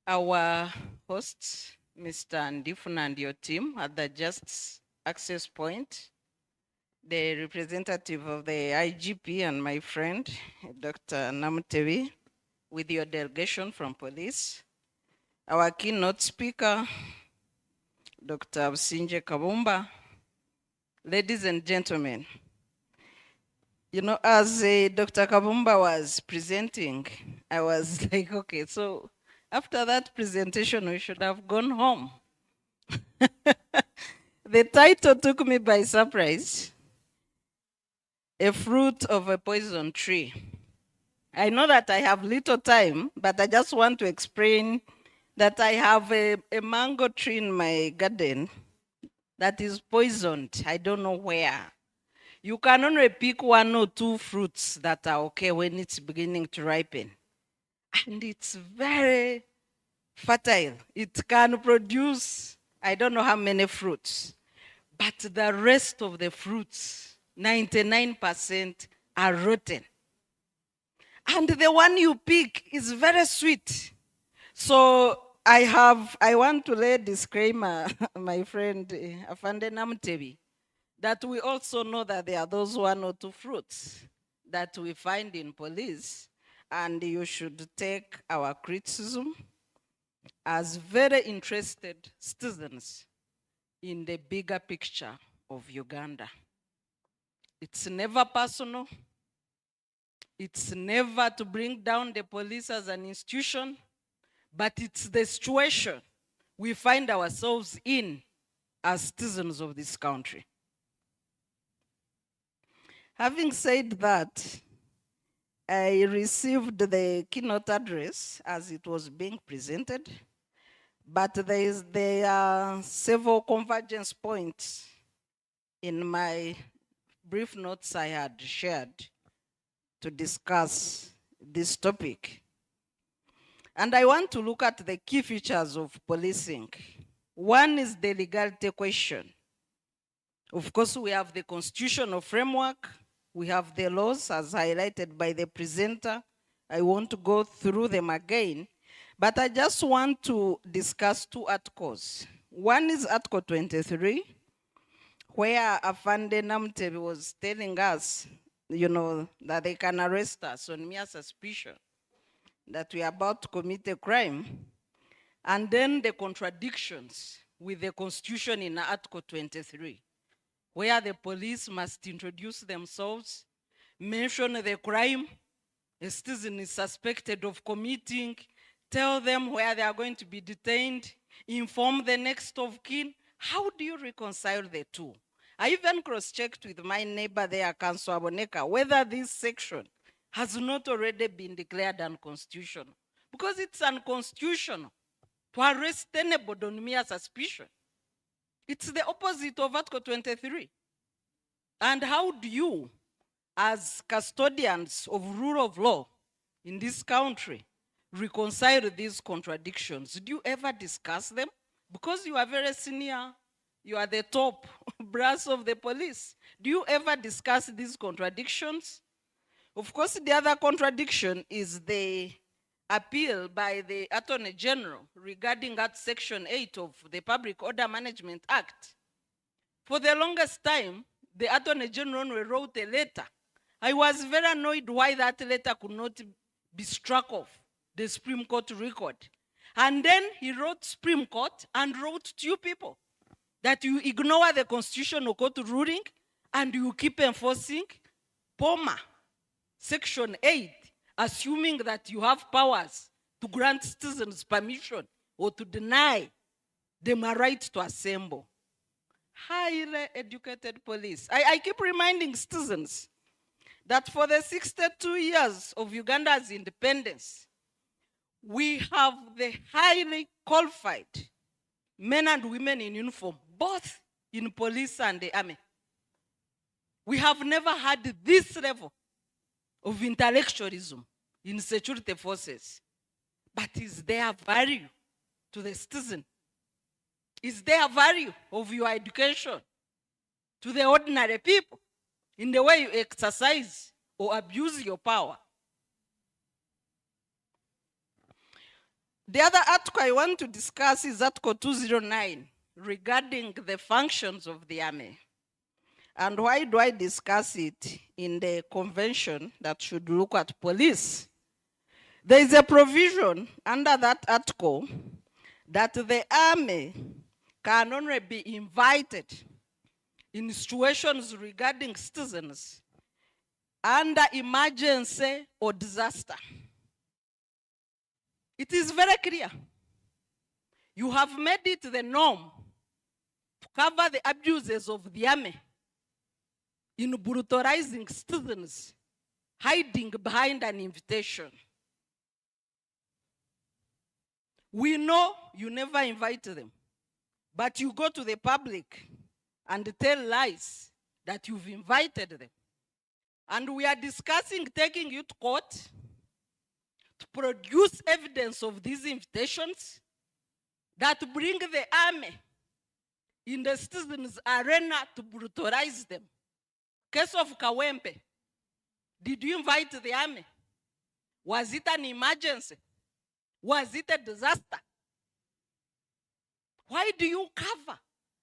Our hosts, Mr. Ndifuna and your team at the Just Access Point, the representative of the IGP and my friend, Dr. Normative, with your delegation from police, our keynote speaker, Dr. Msenje Kabumba, ladies and gentlemen, you know, as Dr. Kabumba was presenting, I was like, okay, so after that presentation, we should have gone home. The title took me by surprise. A fruit of a poison tree. I know that I have little time, but I just want to explain that I have a mango tree in my garden that is poisoned. I don't know where. You can only pick 1 or 2 fruits that are okay when it's beginning to ripen. And it's very fertile. It can produce, I don't know how many fruits, but the rest of the fruits, 99% are rotten. And the one you pick is very sweet. So I want to lay a disclaimer, my friend Afande Namtebi, that we also know that there are those 1 or 2 fruits that we find in police, and you should take our criticism as very interested citizens in the bigger picture of Uganda. It's never personal. It's never to bring down the police as an institution, but it's the situation we find ourselves in as citizens of this country. Having said that, I received the keynote address as it was being presented, but there are several convergence points in my brief notes I had shared to discuss this topic. And I want to look at the key features of policing. One is the legality question. Of course, we have the constitutional framework, we have the laws as highlighted by the presenter. I won't go through them again, but I just want to discuss 2 articles. One is Article 23, where Afande Namtebi was telling us, you know, that they can arrest us on mere suspicion that we are about to commit a crime, and then the contradictions with the Constitution in Article 23, where the police must introduce themselves, mention the crime a citizen is suspected of committing, tell them where they are going to be detained, inform the next of kin. How do you reconcile the two? I even cross-checked with my neighbor there, Councillor Aboneka, whether this section has not already been declared unconstitutional. Because it's unconstitutional to arrest anybody on mere suspicion. It's the opposite of Article 23. And how do you, as custodians of rule of law in this country, reconcile these contradictions? Do you ever discuss them? Because you are very senior, you are the top brass of the police. Do you ever discuss these contradictions? Of course, the other contradiction is the appeal by the Attorney General regarding that Section 8 of the Public Order Management Act. For the longest time, the Attorney General wrote a letter. I was very annoyed why that letter could not be struck off the Supreme Court record. And then he wrote Supreme Court and wrote to you people that you ignore the Constitutional Court ruling and you keep enforcing POMA, Section 8, assuming that you have powers to grant citizens permission or to deny them a right to assemble. Highly educated police. I keep reminding citizens that for the 62 years of Uganda's independence, we have the highly qualified men and women in uniform, both in police and the army. We have never had this level of intellectualism in security forces. But is there value to the citizen? Is there value of your education to the ordinary people in the way you exercise or abuse your power? The other article I want to discuss is Article 209 regarding the functions of the army. And why do I discuss it in the convention that should look at police? There is a provision under that article that the army can only be invited in situations regarding citizens under emergency or disaster. It is very clear. You have made it the norm to cover the abuses of the army in brutalizing citizens, hiding behind an invitation. We know you never invite them, but you go to the public and tell lies that you've invited them. And we are discussing taking you to court to produce evidence of these invitations that bring the army in the citizens' arena to brutalize them. Case of Kawempe. Did you invite the army? Was it an emergency? Was it a disaster? Why do you cover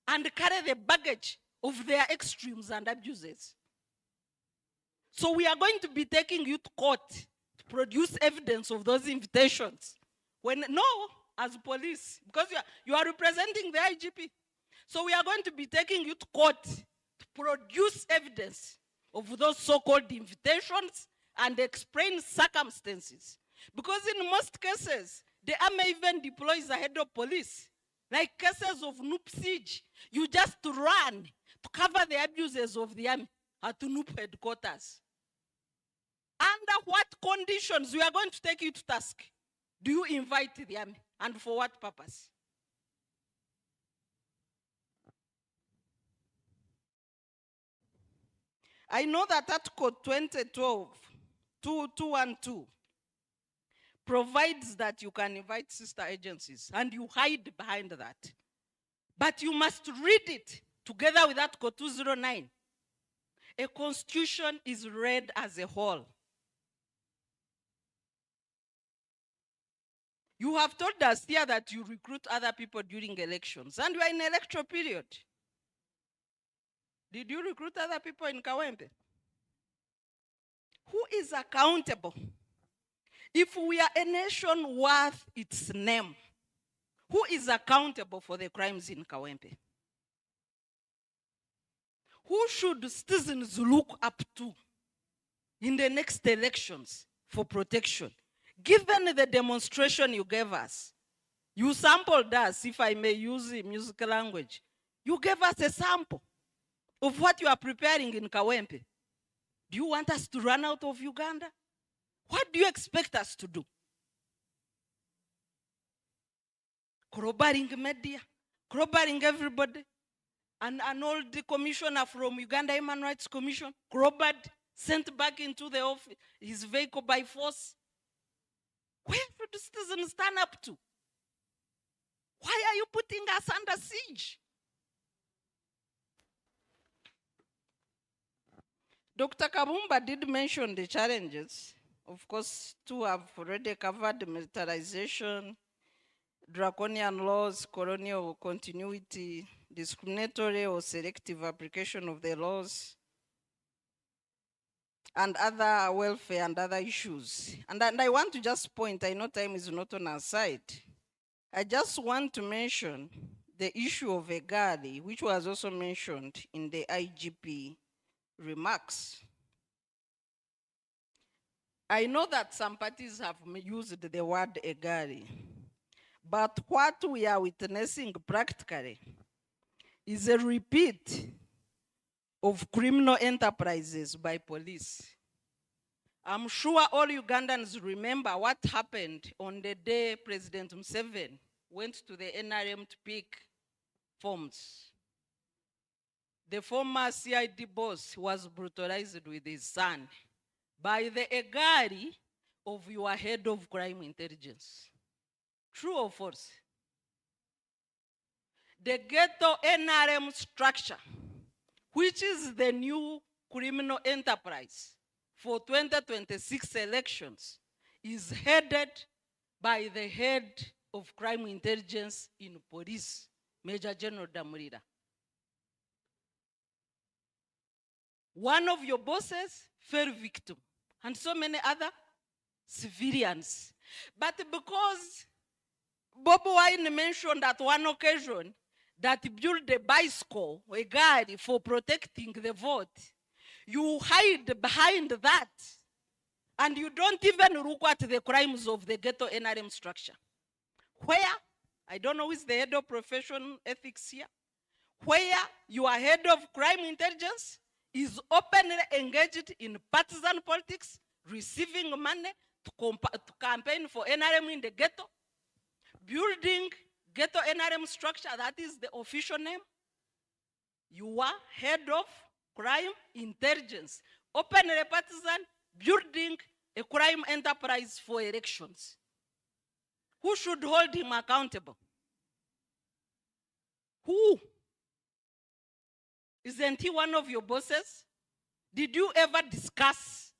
and carry the baggage of their extremes and abuses? So we are going to be taking you to court to produce evidence of those invitations. As police, because you are representing the IGP. So we are going to be taking you to court to produce evidence of those so-called invitations and explain circumstances. Because in most cases, the army even deploys a head of police. Like cases of Nup siege, you just run to cover the abuses of the army at Nup headquarters. Under what conditions we are going to take you to task? Do you invite the army? And for what purpose? I know that Article 2012, 212, provides that you can invite sister agencies, and you hide behind that. But you must read it together with Article 209. A constitution is read as a whole. You have told us here that you recruit other people during elections, and you are in electoral period. Did you recruit other people in Kawempe? Who is accountable? If we are a nation worth its name, who is accountable for the crimes in Kawempe? Who should citizens look up to in the next elections for protection? Given the demonstration you gave us, you sampled us, if I may use the musical language. You gave us a sample of what you are preparing in Kawempe. Do you want us to run out of Uganda? What do you expect us to do? Corroborating media, corroborating everybody. And an old commissioner from Uganda Human Rights Commission, corroborated, sent back into the office, his vehicle by force. Where should the citizens stand up to? Why are you putting us under siege? Dr. Kabumba did mention the challenges. Of course, two have already covered: militarization, draconian laws, colonial continuity, discriminatory or selective application of the laws, and other welfare and other issues. And I want to just point, I know time is not on our side. I just want to mention the issue of Egali, which was also mentioned in the IGP remarks. I know that some parties have used the word Egali, but what we are witnessing practically is a repeat of criminal enterprises by police. I'm sure all Ugandans remember what happened on the day President Museveni went to the NRM to pick forms. The former CID boss was brutalized with his son by the Egari of your head of crime intelligence. True or false? The ghetto NRM structure, which is the new criminal enterprise for 2026 elections, is headed by the head of crime intelligence in police, Major General Damurira. One of your bosses fell victim, and so many other civilians. But because Bob Wine mentioned at one occasion that build a bicycle, a guide for protecting the vote, you hide behind that, and you don't even look at the crimes of the ghetto NRM structure. Where, I don't know who is the head of professional ethics here, where your head of crime intelligence is openly engaged in partisan politics, receiving money to campaign for NRM in the ghetto, building ghetto NRM structure, that is the official name. You are head of crime intelligence, openly partisan, building a crime enterprise for elections. Who should hold him accountable? Who? Isn't he one of your bosses? Did you ever discuss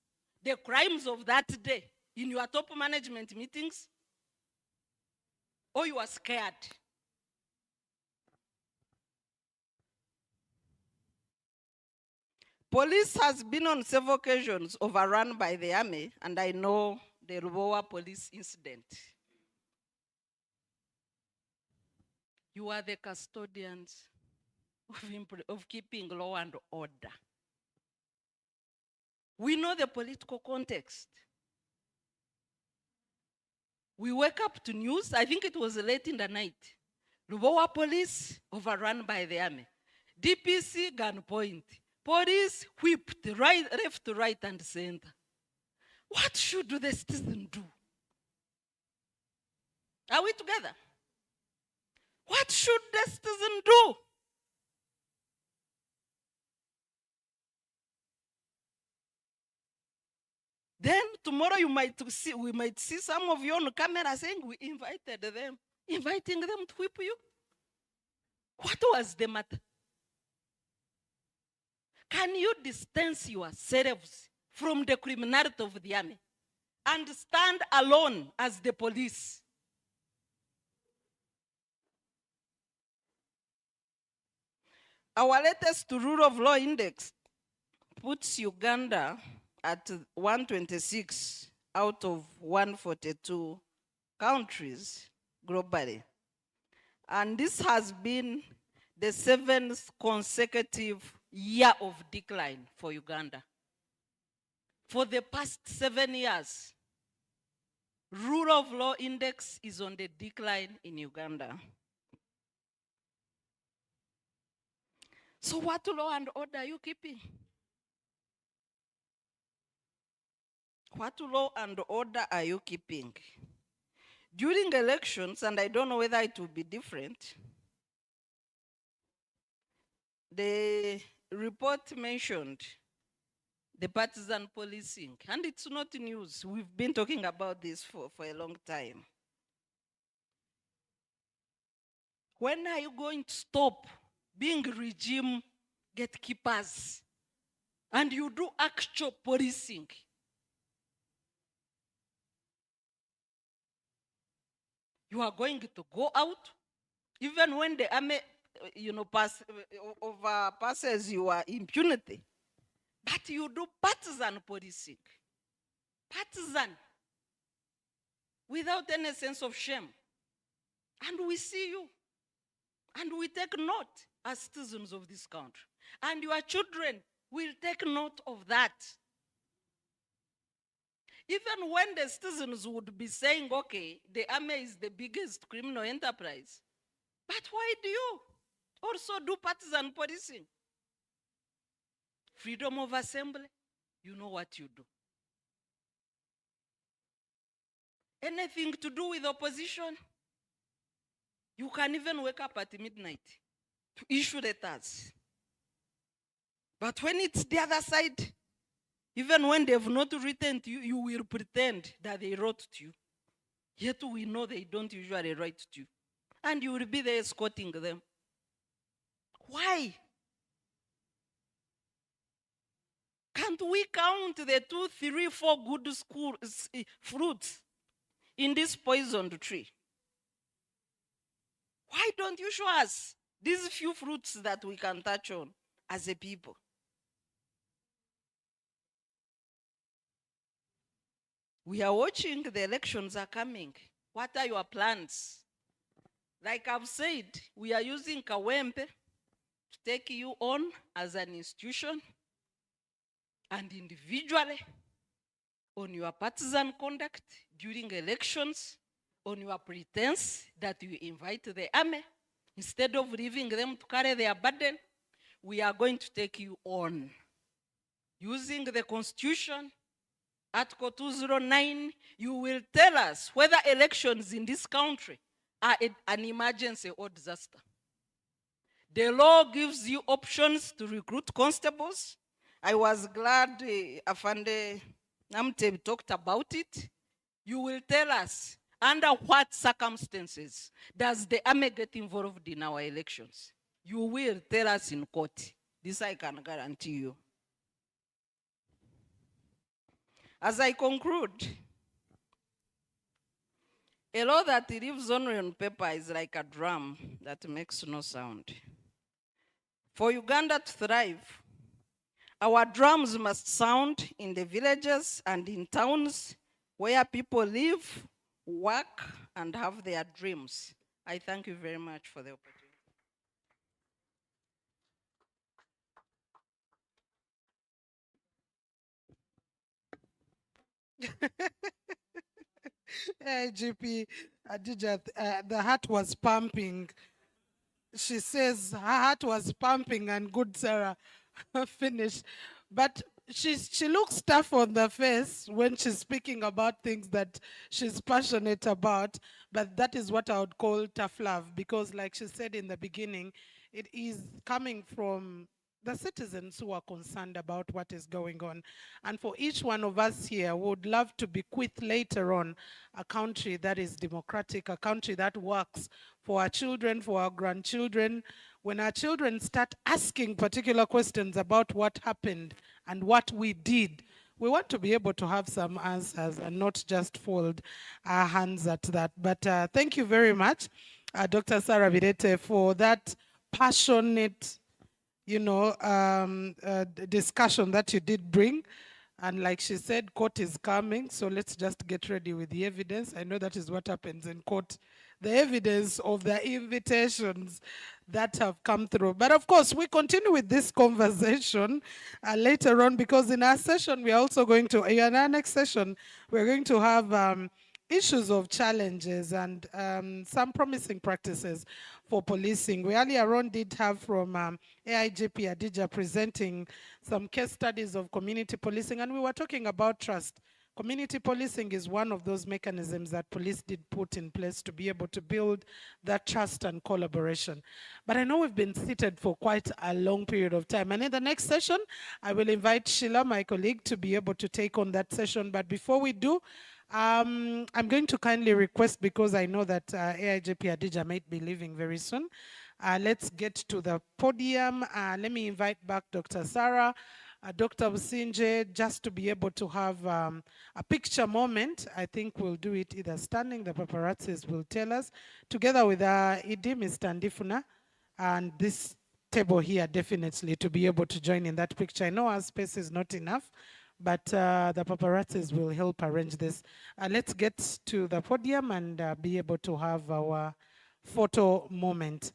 the crimes of that day in your top management meetings? Or you are scared? Police has been on several occasions overrun by the army, and I know the Rubowa police incident. You are the custodians of keeping law and order. We know the political context. We wake up to news, I think it was late in the night. Rubowa police overrun by the army. DPC gunpoint. Police whipped right, left, right, and center. What should the citizen do? Are we together? What should the citizen do? Then tomorrow we might see some of you on camera saying we invited them, inviting them to whip you. What was the matter? Can you distance yourselves from the criminality of the army and stand alone as the police? Our latest rule of law index puts Uganda at 126 out of 142 countries globally. And this has been the 7th consecutive year of decline for Uganda. For the past 7 years, rule of law index is on the decline in Uganda. So what law and order are you keeping? What law and order are you keeping? During elections, and I don't know whether it will be different, the report mentioned the partisan policing, and it's not news. We've been talking about this for a long time. When are you going to stop being regime gatekeepers and you do actual policing? You are going to go out, even when the army, overpasses your impunity. But you do partisan policing. Partisan. Without any sense of shame. And we see you. And we take note as citizens of this country. And your children will take note of that. Even when the citizens would be saying, okay, the army is the biggest criminal enterprise, but why do you also do partisan policing? Freedom of assembly, you know what you do. Anything to do with opposition, you can even wake up at midnight to issue letters. But when it's the other side, even when they've not written to you, you will pretend that they wrote to you. Yet we know they don't usually write to you. And you will be there escorting them. Why? Can't we count the 2, 3, 4 good fruits in this poisoned tree? Why don't you show us these few fruits that we can touch on as a people? We are watching, the elections are coming. What are your plans? Like I've said, we are using Kawempe to take you on as an institution and individually on your partisan conduct during elections, on your pretense that you invite the army. Instead of leaving them to carry their burden, we are going to take you on. Using the Constitution, Article 209, you will tell us whether elections in this country are an emergency or disaster. The law gives you options to recruit constables. I was glad Afande Normative talked about it. You will tell us under what circumstances does the army get involved in our elections. You will tell us in court. This I can guarantee you. As I conclude, a law that lives only on paper is like a drum that makes no sound. For Uganda to thrive, our drums must sound in the villages and in towns where people live, work, and have their dreams. I thank you very much for the opportunity. GP Adija, the heart was pumping. She says her heart was pumping and good Sarah finished. But she looks tough on the face when she's speaking about things that she's passionate about. But that is what I would call tough love, because like she said in the beginning, it is coming from the citizens who are concerned about what is going on. And for each one of us here, we would love to bequeath later on a country that is democratic, a country that works for our children, for our grandchildren. When our children start asking particular questions about what happened and what we did, we want to be able to have some answers and not just fold our hands at that. But thank you very much, Dr. Sarah Birete, for that passionate, discussion that you did bring. And like she said, court is coming, so let's just get ready with the evidence. I know that is what happens in court. The evidence of the invitations that have come through. But of course, we continue with this conversation later on, because in our session, we're also going to, in our next session, we're going to have issues of challenges and some promising practices for policing. We earlier on did have from AIGP Adija presenting some case studies of community policing, and we were talking about trust. Community policing is one of those mechanisms that police did put in place to be able to build that trust and collaboration. But I know we've been seated for quite a long period of time. And in the next session, I will invite Sheila, my colleague, to be able to take on that session. But before we do, I'm going to kindly request, because I know that AIJP Adija might be leaving very soon. Let's get to the podium. Let me invite back Dr. Sarah, Dr. Businje, just to be able to have a picture moment. I think we'll do it either standing, the paparazzis will tell us, together with Idi, Mr. Ndifuna, and this table here definitely to be able to join in that picture. I know our space is not enough, but the paparazzis will help arrange this. Let's get to the podium and be able to have our photo moment.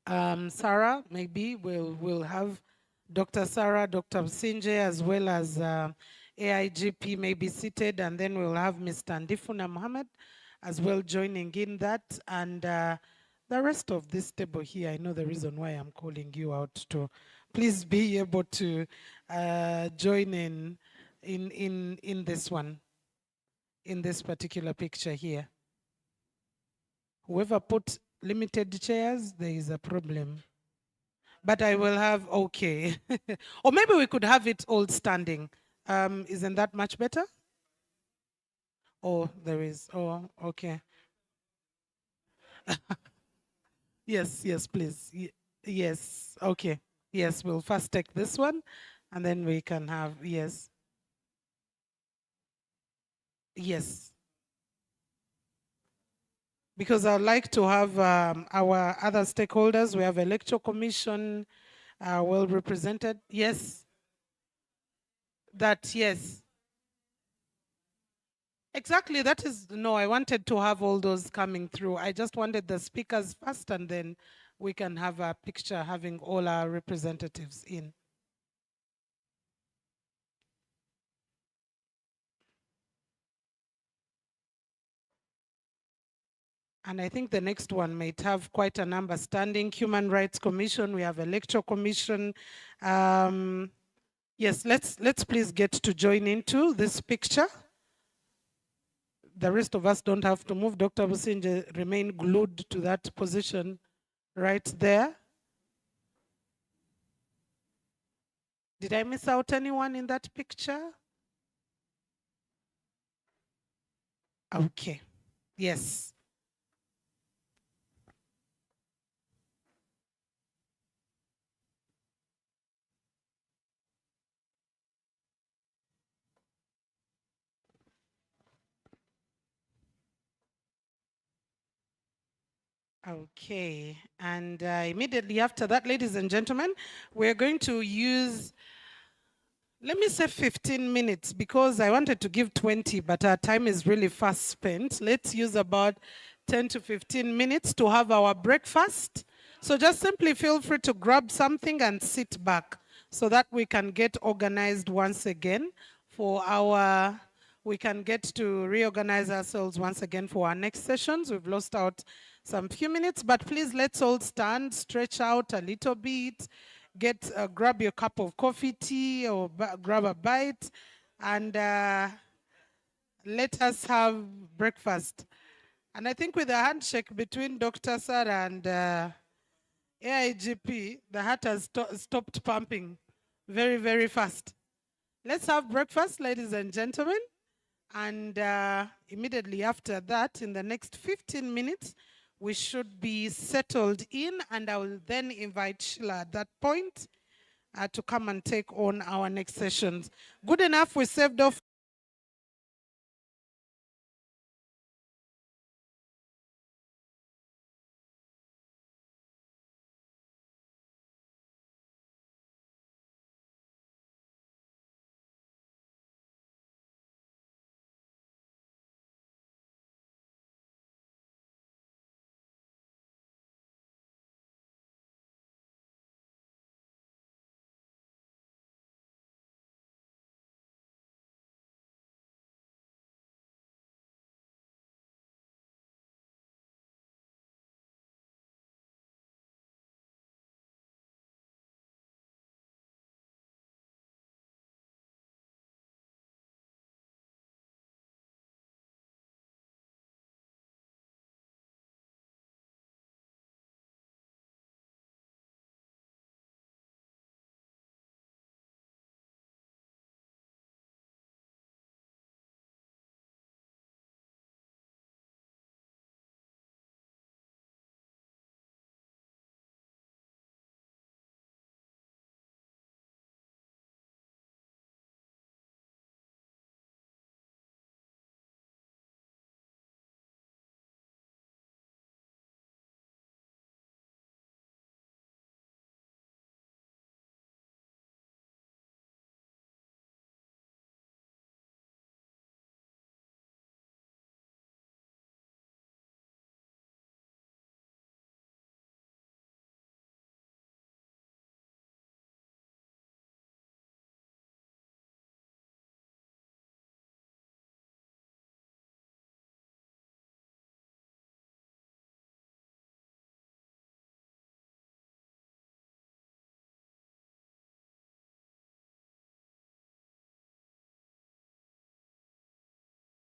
Sarah, maybe we'll have Dr. Sarah, Dr. Businje, as well as AIGP may be seated, and then we'll have Mr. Ndifuna Mohammed as well joining in that. And the rest of this table here, I know the reason why I'm calling you out to please be able to join in this one, in this particular picture here. Whoever put limited chairs, there is a problem. But I will have, okay. Or maybe we could have it all standing. Isn't that much better? Oh, there is, oh, okay. Yes, yes, please. Yes, okay. Yes, we'll first take this one, and then we can have, yes. Yes. Because I'd like to have our other stakeholders. We have Electoral Commission well represented. Yes. That, yes. Exactly, that is, no, I wanted to have all those coming through. I just wanted the speakers first, and then we can have a picture having all our representatives in. And I think the next one might have quite a number standing. Human Rights Commission, we have Electoral Commission. Yes, let's please get to join into this picture. The rest of us don't have to move. Dr. Businje, remain glued to that position right there. Did I miss out anyone in that picture? Okay, yes. Okay, and immediately after that, ladies and gentlemen, we're going to use, let me say 15 minutes, because I wanted to give 20, but our time is really fast spent. Let's use about 10 to 15 minutes to have our breakfast. So just simply feel free to grab something and sit back so that we can get organized once again for our, we can get to reorganize ourselves once again for our next sessions. We've lost out some few minutes, but please let's all stand, stretch out a little bit, get grab your cup of coffee, tea, or grab a bite, and let us have breakfast. And I think with a handshake between Dr. Sarah and AIGP, the heart has stopped pumping very, very fast. Let's have breakfast, ladies and gentlemen. And immediately after that, in the next 15 minutes, we should be settled in, and I will then invite Sheila at that point to come and take on our next sessions. Good enough, we saved off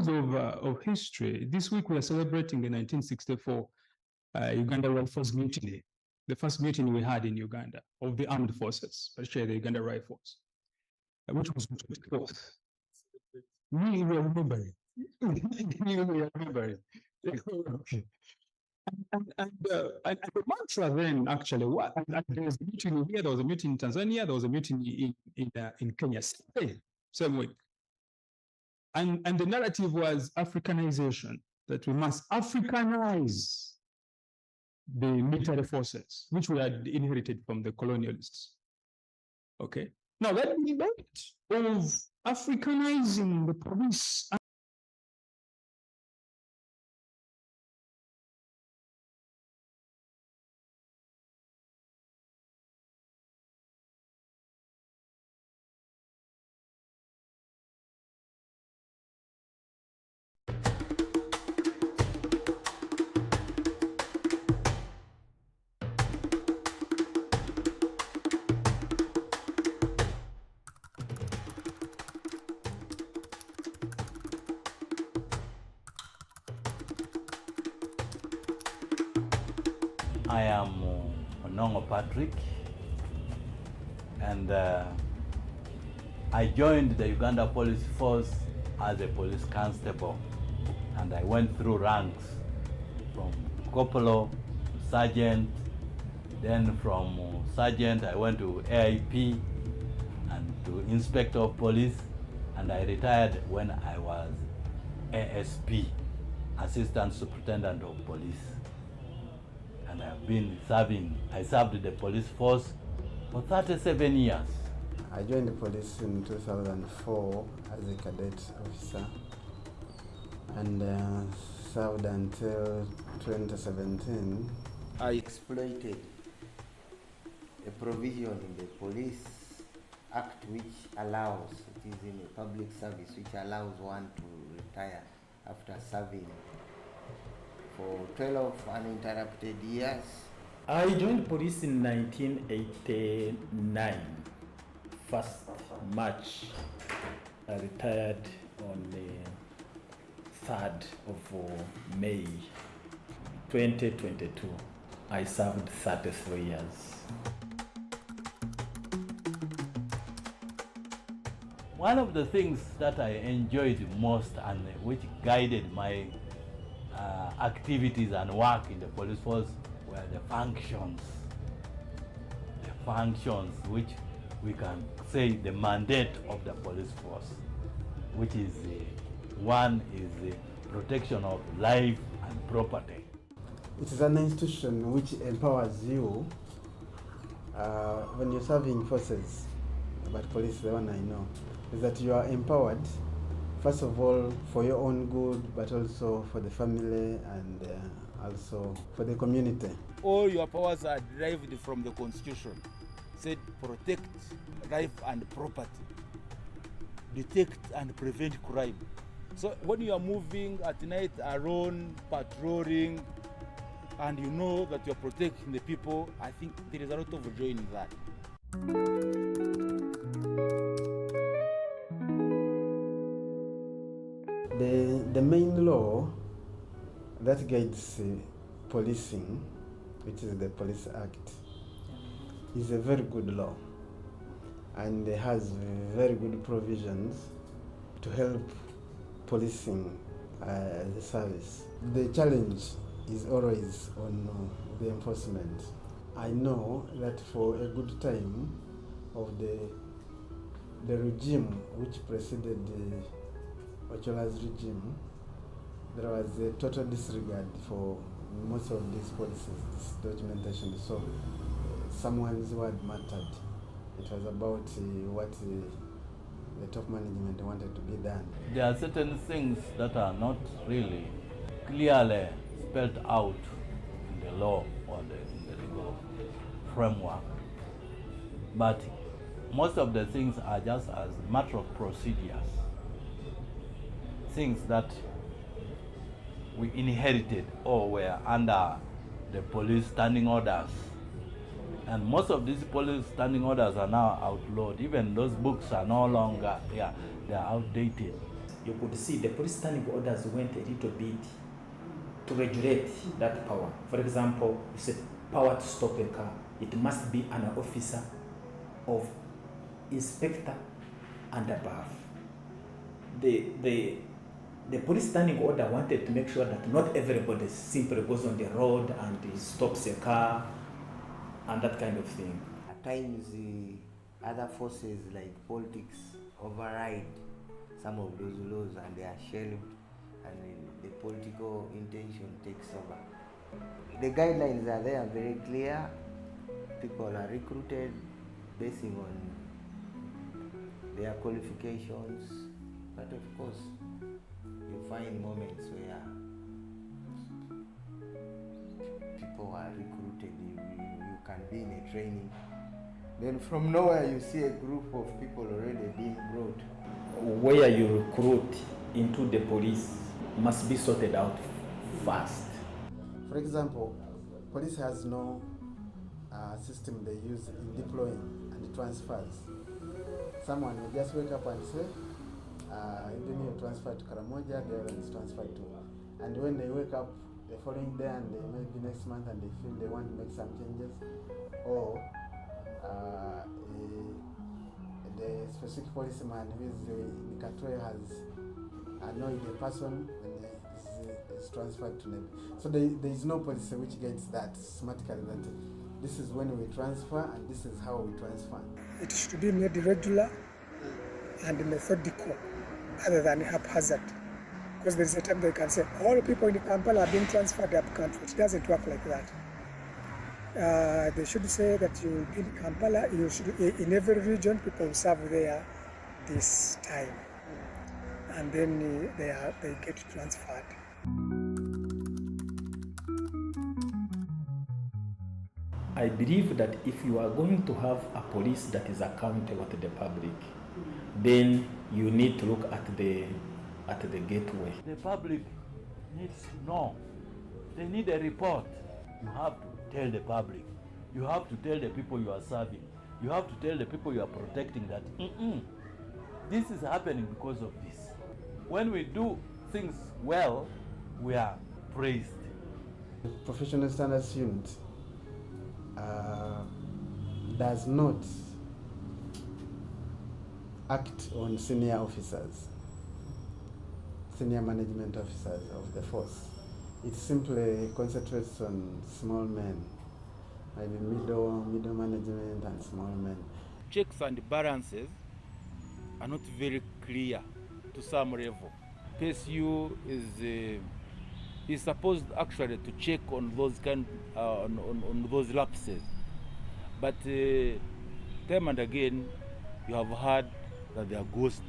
of history, this week we are celebrating the 1964 Uganda Rifles Mutiny, the first mutiny we had in Uganda of the armed forces, especially the Uganda Rifles, which was on 24th. We remember it. We remember it. Okay. And the mantra then actually, and there was a mutiny here, there was a mutiny in Tanzania, there was a mutiny in Kenya, same week. And the narrative was Africanization, that we must Africanize the military forces, which we had inherited from the colonialists. Okay. Now that debate of Africanizing the police. I am Onongo Patrick, and I joined the Uganda Police Force as a police constable, and I went through ranks from corporal, sergeant, then from sergeant I went to AIP and to inspector of police, and I retired when I was ASP, Assistant Superintendent of Police. And I've been serving, I served the police force for 37 years. I joined the police in 2004 as a cadet officer and served until 2017. I exploited a provision in the Police Act which allows, it is in a public service, which allows one to retire after serving for 12 uninterrupted years. I joined police in 1989, 1st March. I retired on the 3rd of May 2022. I served 33 years. One of the things that I enjoyed most and which guided my activities and work in the police force were the functions. The functions which we can say the mandate of the police force, which is one is the protection of life and property. It is an institution which empowers you when you're serving forces, but police, the one I know, is that you are empowered, first of all, for your own good, but also for the family and also for the community. All your powers are derived from the Constitution. Said protect life and property, detect and prevent crime. So when you are moving at night alone, patrolling, and you know that you're protecting the people, I think there is a lot of joy in that. The main law that guides policing, which is the Police Act, is a very good law, and it has very good provisions to help policing the service. The challenge is always on the enforcement. I know that for a good time of the regime which preceded Ochola's regime, there was a total disregard for most of these policies, this documentation. So someone's word mattered. It was about what the top management wanted to be done. There are certain things that are not really clearly spelled out in the law or in the legal framework. But most of the things are just as a matter of procedures. Things that we inherited or were under the police standing orders. And most of these police standing orders are now outlawed. Even those books are no longer, they are outdated. you could see the police standing orders went a little bit to regulate that power. For example, you said power to stop a car. It must be an officer of inspector and above. The police standing order wanted to make sure that not everybody simply goes on the road and stops a car and that kind of thing. At times, other forces like politics override some of those laws and they are shelved, and the political intention takes over. The guidelines are there, very clear. People are recruited basing on their qualifications, but of course, you find moments where people are recruited. You can be in a training, then from nowhere you see a group of people already being brought. Where you recruit into the police must be sorted out fast. For example, police has no system they use in deploying and transfers. Someone will just wake up and say, even you transfer to Karamoja, the other is transferred to. And when they wake up the following day and maybe next month and they feel they want to make some changes, or the specific policeman who is in Katwe has annoyed a person and is transferred to them. So there is no policy which gets that systematically that this is when we transfer and this is how we transfer. It should be made regular and methodical other than haphazard. Because there's a time they can say, all people in Kampala are being transferred up country. It doesn't work like that. They should say that you will be in Kampala, you should, in every region, people will serve there this time. And then they get transferred. I believe that if you are going to have a police that is accountable to the public, then you need to look at the gateway. The public needs to know. They need a report. You have to tell the public. You have to tell the people you are serving. You have to tell the people you are protecting that this is happening because of this. When we do things well, we are praised. The Professional Standards Unit does not act on senior officers, senior management officers of the force. It simply concentrates on small men, maybe middle management and small men. Checks and balances are not very clear to some level. PSU is supposed actually to check on those on those lapses, but time and again you have heard that there are ghost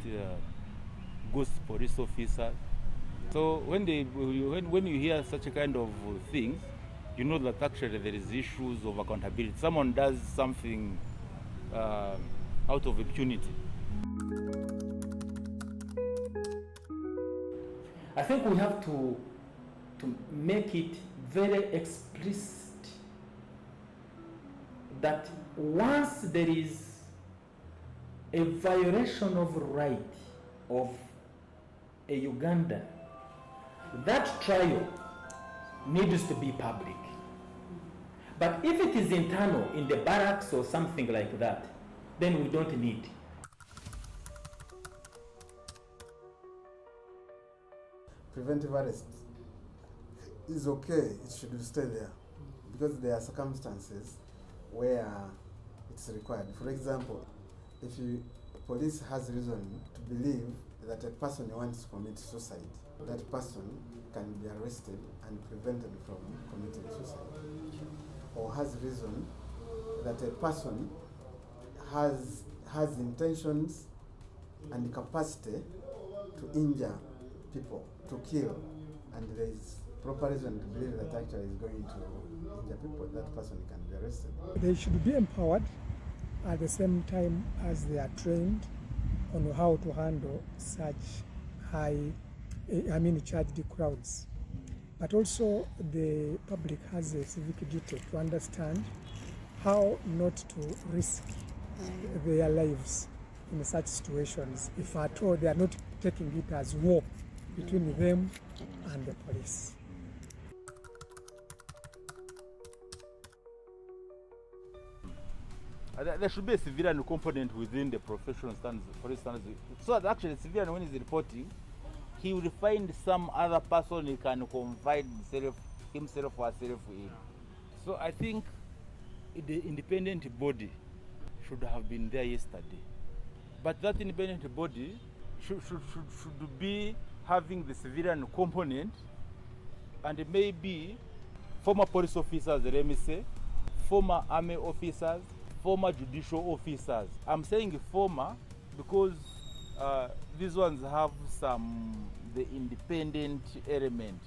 police officers. So when you hear such a kind of things, you know that actually there is issues of accountability. Someone does something out of impunity. I think we have to make it very explicit that once there is a violation of right of a Ugandan, that trial needs to be public. But if it is internal in the barracks or something like that, then we don't need. Preventive arrest is okay, it should stay there, because there are circumstances where it's required. For example, if police has reason to believe that a person wants to commit suicide, that person can be arrested and prevented from committing suicide. Or has reason that a person has intentions and capacity to injure people, to kill, and there is proper reason to believe that actually is going to injure people, that person can be arrested. They should be empowered at the same time as they are trained on how to handle such charged crowds. But also the public has a civic duty to understand how not to risk their lives in such situations, if at all they are not taking it as war between them and the police. There should be a civilian component within the professional standards, for instance, so that actually the civilian, when he's reporting, he will find some other person he can confide himself or herself in. So I think the independent body should have been there yesterday. But that independent body should be having the civilian component, and maybe former police officers, let me say, former army officers, former judicial officers. I'm saying former because these ones have the independent element.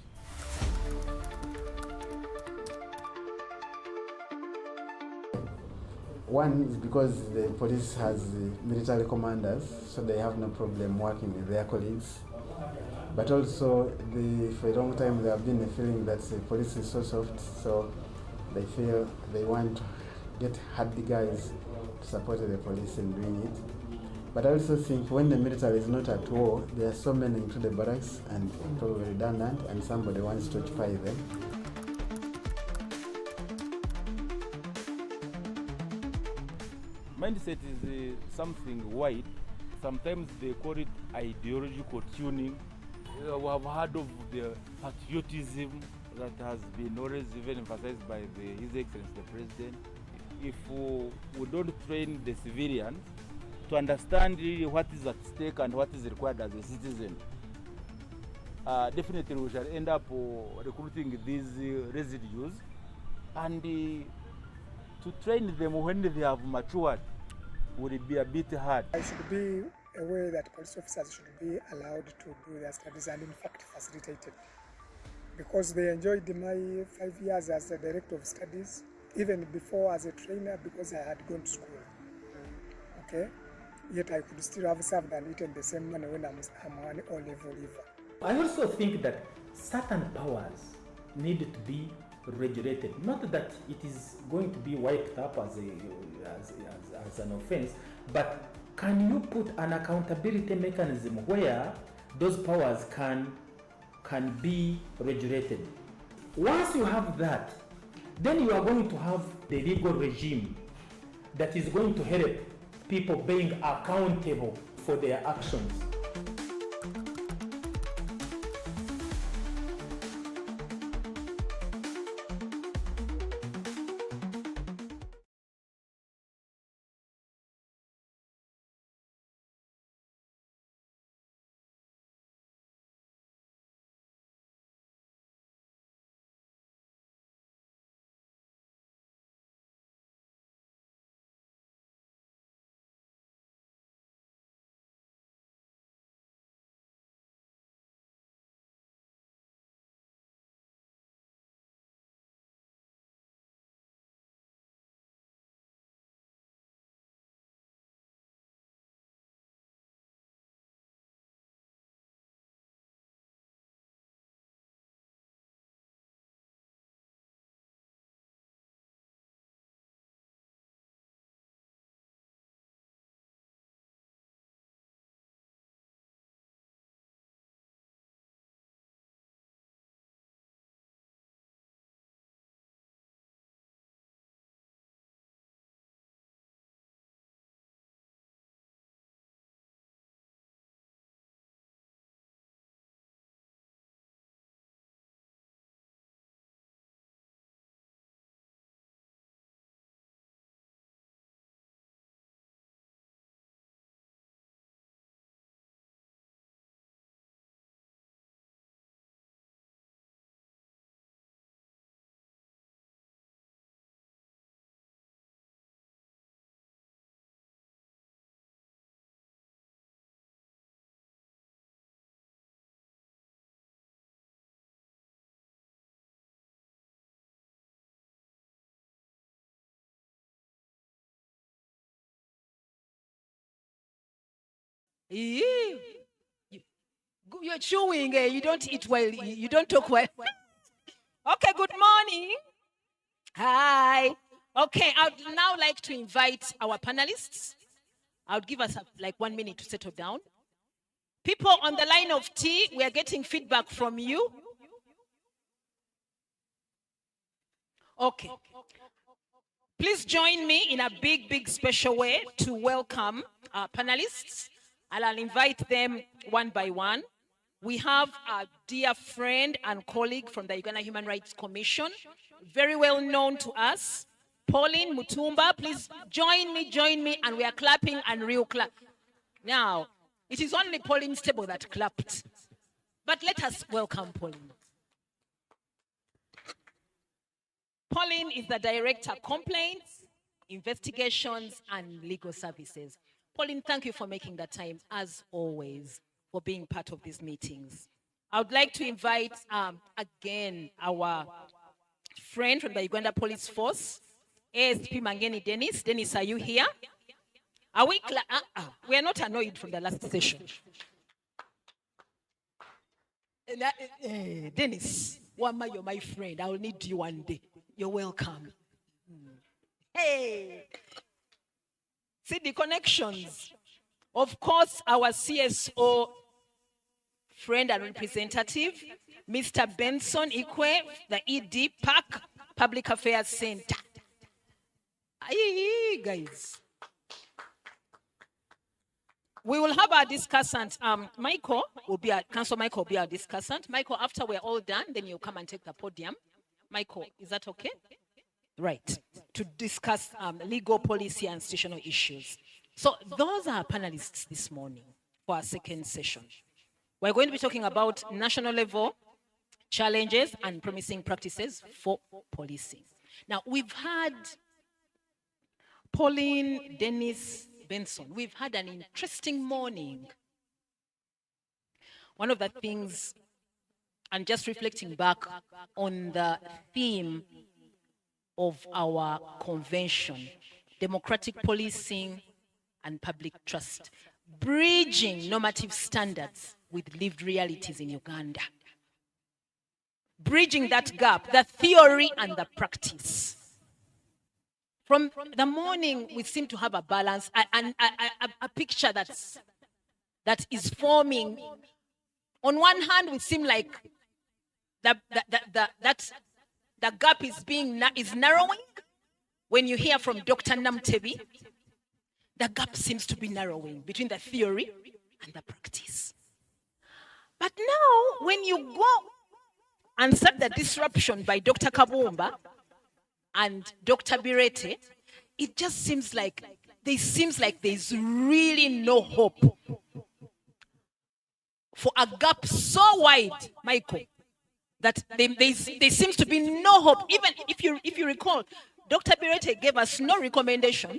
One is because the police has military commanders, so they have no problem working with their colleagues. But also, for a long time, there have been a feeling that the police is so soft, so they feel they want to get hardy guys to support the police in doing it. But I also think when the military is not at war, there are so many into the barracks and probably redundant, and somebody wants to occupy them. Mindset is something wide. Sometimes they call it ideological tuning. We have heard of the patriotism that has been always even emphasized by His Excellency the President. If we don't train the civilians to understand really what is at stake and what is required as a citizen, definitely we shall end up recruiting these residues, and to train them when they have matured would be a bit hard. It should be a way that police officers should be allowed to do their studies and in fact facilitated. Because they enjoyed my 5 years as a director of studies, even before as a trainer, because I had gone to school. Okay? Yet I could still have served and eaten the same money when I'm an O-level leaver. I also think that certain powers need to be regulated. Not that it is going to be wiped up as an offense, but can you put an accountability mechanism where those powers can be regulated? Once you have that, then you are going to have the legal regime that is going to help people being accountable for their actions. You're chewing, you don't eat well, you don't talk well. Okay, good morning. Hi. Okay, I'd now like to invite our panelists. I would give us like 1 minute to settle down. People on the line of T, we are getting feedback from you. Okay. Please join me in a big, big special way to welcome our panelists. And I'll invite them one by one. We have a dear friend and colleague from the Uganda Human Rights Commission, very well known to us, Pauline Mutumba. Please join me, and we are clapping and real clap. Now, it is only Pauline's table that clapped. But let us welcome Pauline. Pauline is the Director of Complaints, Investigations, and Legal Services. Pauline, thank you for making the time, as always, for being part of these meetings. I would like to invite again our friend from the Uganda Police Force, ASP Mangeni Dennis. Dennis, are you here? Are we? We are not annoyed from the last session. Dennis, Wama, you're my friend. I will need you one day. You're welcome. Hey, see the connections. Of course, our CSO friend and representative, Mr. Benson Ikwe, the ED PAC, Public Affairs Center. Aye, guys. We will have our discussant. Michael will be our, Councillor Michael will be our discussant. Michael, after we're all done, then you'll come and take the podium. Michael, is that okay? Right, to discuss legal policy and institutional issues. So those are our panelists this morning for our second session. We're going to be talking about national level challenges and promising practices for policing. Now, we've had Pauline, Dennis, Benson. We've had an interesting morning. One of the things, and just reflecting back on the theme of our convention, democratic policing and public trust, bridging normative standards with lived realities in Uganda. Bridging that gap, the theory and the practice. From the morning, we seem to have a balance, a picture that is forming. On one hand, we seem like the gap is narrowing. When you hear from Dr. Namtebi, the gap seems to be narrowing between the theory and the practice. But now, when you go and set the disruption by Dr. Kabumba and Dr. Birete, it just seems like there's really no hope for a gap so wide, Michael, that there seems to be no hope. Even if you recall, Dr. Birete gave us no recommendation.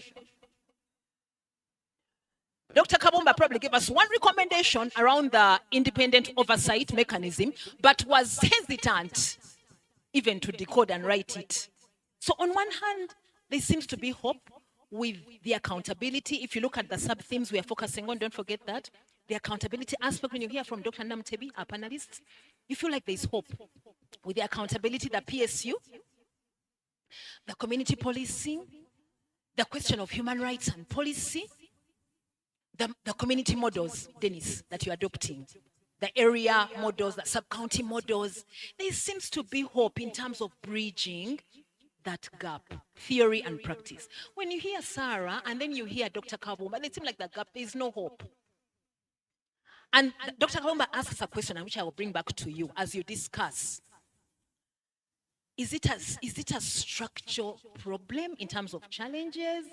Dr. Kabumba probably gave us one recommendation around the independent oversight mechanism, but was hesitant even to decode and write it. So on one hand, there seems to be hope with the accountability. If you look at the sub-themes we are focusing on, don't forget that. The accountability aspect, when you hear from Dr. Namtebi, our panelists, you feel like there's hope. With the accountability, the PSU, the community policing, the question of human rights and policy, the community models, Dennis, that you're adopting, the area models, the sub-county models, there seems to be hope in terms of bridging that gap, theory and practice. When you hear Sarah and then you hear Dr. Kabumba, it seems like that gap, there is no hope. And Dr. Kabumba asks a question, which I will bring back to you as you discuss. Is it a structural problem in terms of challenges?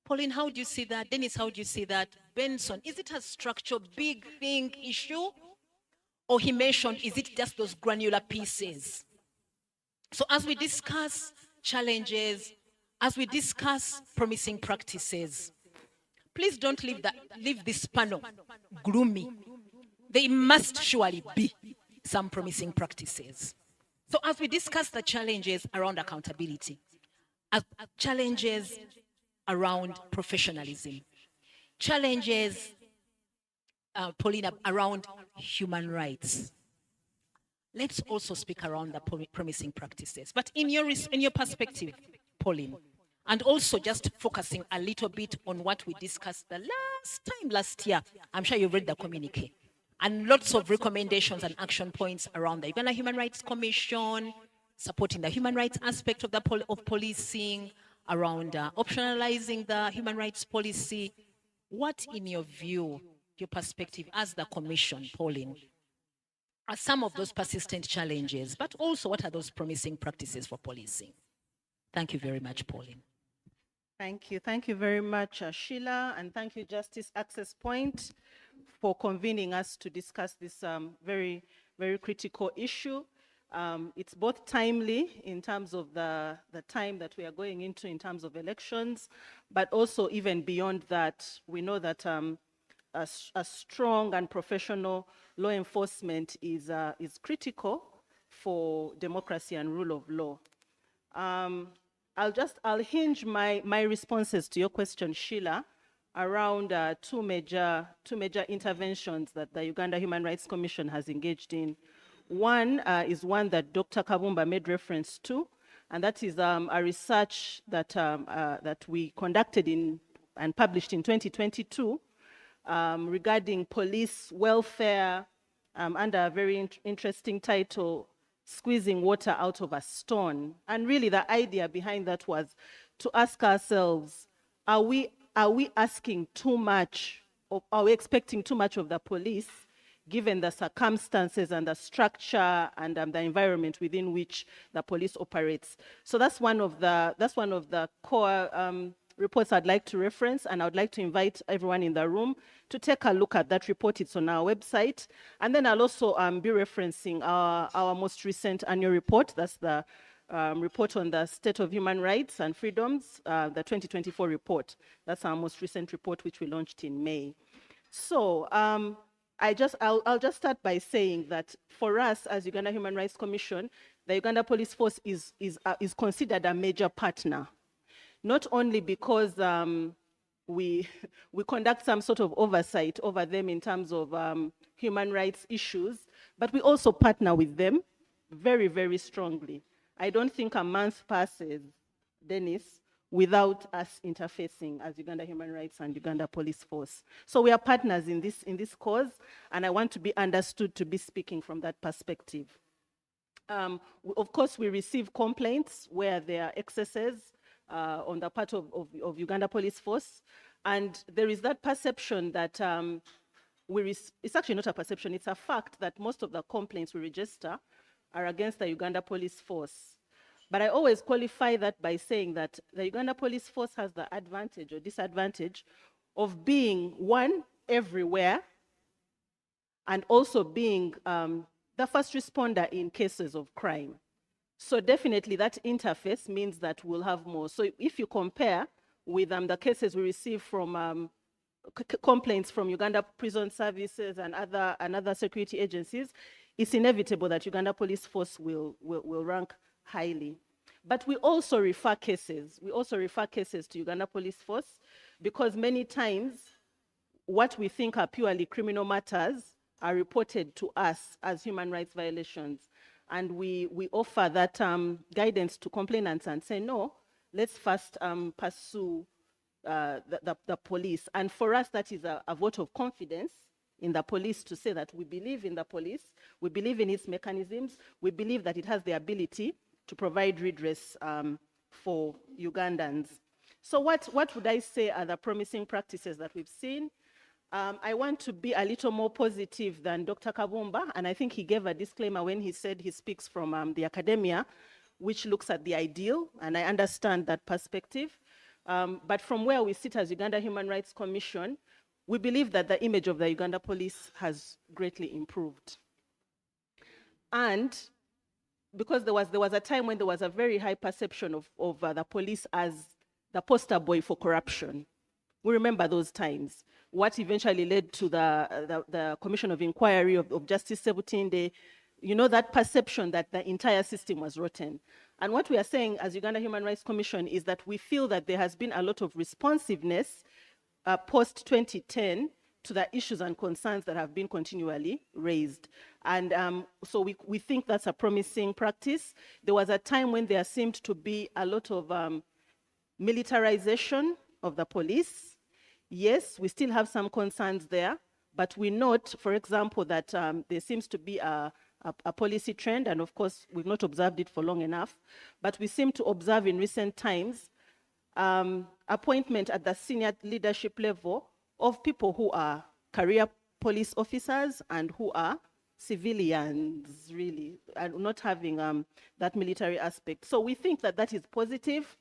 Pauline, how do you see that? Dennis, how do you see that? Benson, is it a structural big thing issue? Or he mentioned, is it just those granular pieces? So as we discuss challenges, as we discuss promising practices, please don't leave this panel gloomy. There must surely be some promising practices. So as we discuss the challenges around accountability, challenges around professionalism, challenges, Paulina, around human rights, let's also speak around the promising practices. But in your perspective, Pauline, And also just focusing a little bit on what we discussed the last year. I'm sure you've read the communique. And lots of recommendations and action points around the Uganda Human Rights Commission, supporting the human rights aspect of the of policing, around optionalizing the human rights policy. What, in your view, your perspective as the commission, Pauline, are some of those persistent challenges, but also what are those promising practices for policing? Thank you very much, Pauline. Thank you. Thank you very much, Sheila, and thank you, Justice Access Point, for convening us to discuss this very, very critical issue. It's both timely in terms of the time that we are going into in terms of elections, but also even beyond that, we know that a strong and professional law enforcement is critical for democracy and rule of law. I'll hinge my responses to your question, Sheila, around two major interventions that the Uganda Human Rights Commission has engaged in. One is one that Dr. Kabumba made reference to, and that is a research that we conducted and published in 2022 regarding police welfare under a very interesting title, Squeezing Water Out of a Stone. And really the idea behind that was to ask ourselves, are we asking too much, or are we expecting too much of the police, given the circumstances and the structure and the environment within which the police operates? So that's one of the core reports I'd like to reference, and I would like to invite everyone in the room to take a look at that report. It's on our website. And then I'll also be referencing our most recent annual report. That's the report on the state of human rights and freedoms, the 2024 report. That's our most recent report, which we launched in May. So I'll just start by saying that for us as Uganda Human Rights Commission, the Uganda Police Force is considered a major partner. Not only because we conduct some sort of oversight over them in terms of human rights issues, but we also partner with them very, very strongly. I don't think a month passes, Dennis, without us interfacing as Uganda Human Rights and Uganda Police Force. So we are partners in this cause, and I want to be understood to be speaking from that perspective. Of course, we receive complaints where there are excesses on the part of Uganda Police Force, and there is that perception that it's actually not a perception, it's a fact that most of the complaints we register are against the Uganda Police Force. But I always qualify that by saying that the Uganda Police Force has the advantage or disadvantage of being, one, everywhere, and also being the first responder in cases of crime. So definitely that interface means that we'll have more. So if you compare with the cases we receive from complaints from Uganda Prison Services and other security agencies, it's inevitable that Uganda Police Force will rank highly. But we also refer cases. We also refer cases to Uganda Police Force because many times what we think are purely criminal matters are reported to us as human rights violations. And we offer that guidance to complainants and say, no, let's first pursue the police. And for us, that is a vote of confidence in the police to say that we believe in the police, we believe in its mechanisms, we believe that it has the ability to provide redress for Ugandans. So what would I say are the promising practices that we've seen? I want to be a little more positive than Dr. Kabumba, and I think he gave a disclaimer when he said he speaks from the academia, which looks at the ideal, and I understand that perspective. But from where we sit as Uganda Human Rights Commission, we believe that the image of the Uganda police has greatly improved. And because there was a time when there was a very high perception of the police as the poster boy for corruption. We remember those times. What eventually led to the Commission of Inquiry of Justice Sebutinde, you know, that perception that the entire system was rotten. And what we are saying as Uganda Human Rights Commission is that we feel that there has been a lot of responsiveness post-2010 to the issues and concerns that have been continually raised. And so we think that's a promising practice. There was a time when there seemed to be a lot of Militarization of the police. Yes, we still have some concerns there, but we note, for example, that there seems to be a policy trend, and of course, we've not observed it for long enough, but we seem to observe in recent times appointment at the senior leadership level of people who are career police officers and who are civilians, really, and not having that military aspect. So we think that that is positive,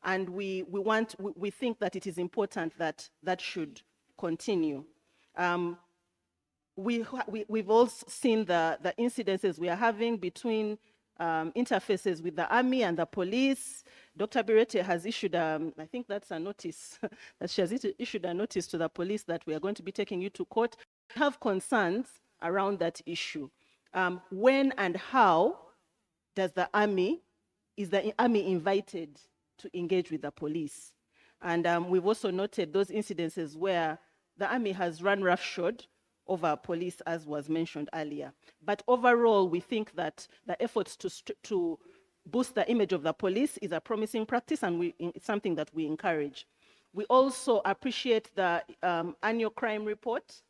and we think that it is important that that should continue. We've also seen the incidences we are having between interfaces with the army and the police. Dr. Birete has issued, I think that's a notice, that she has issued a notice to the police that we are going to be taking you to court. We have concerns around that issue. When and how is the army invited to engage with the police? And we've also noted those incidences where the army has run roughshod over police, as was mentioned earlier. But overall, we think that the efforts to boost the image of the police is a promising practice, and it's something that we encourage. We also appreciate the annual crime report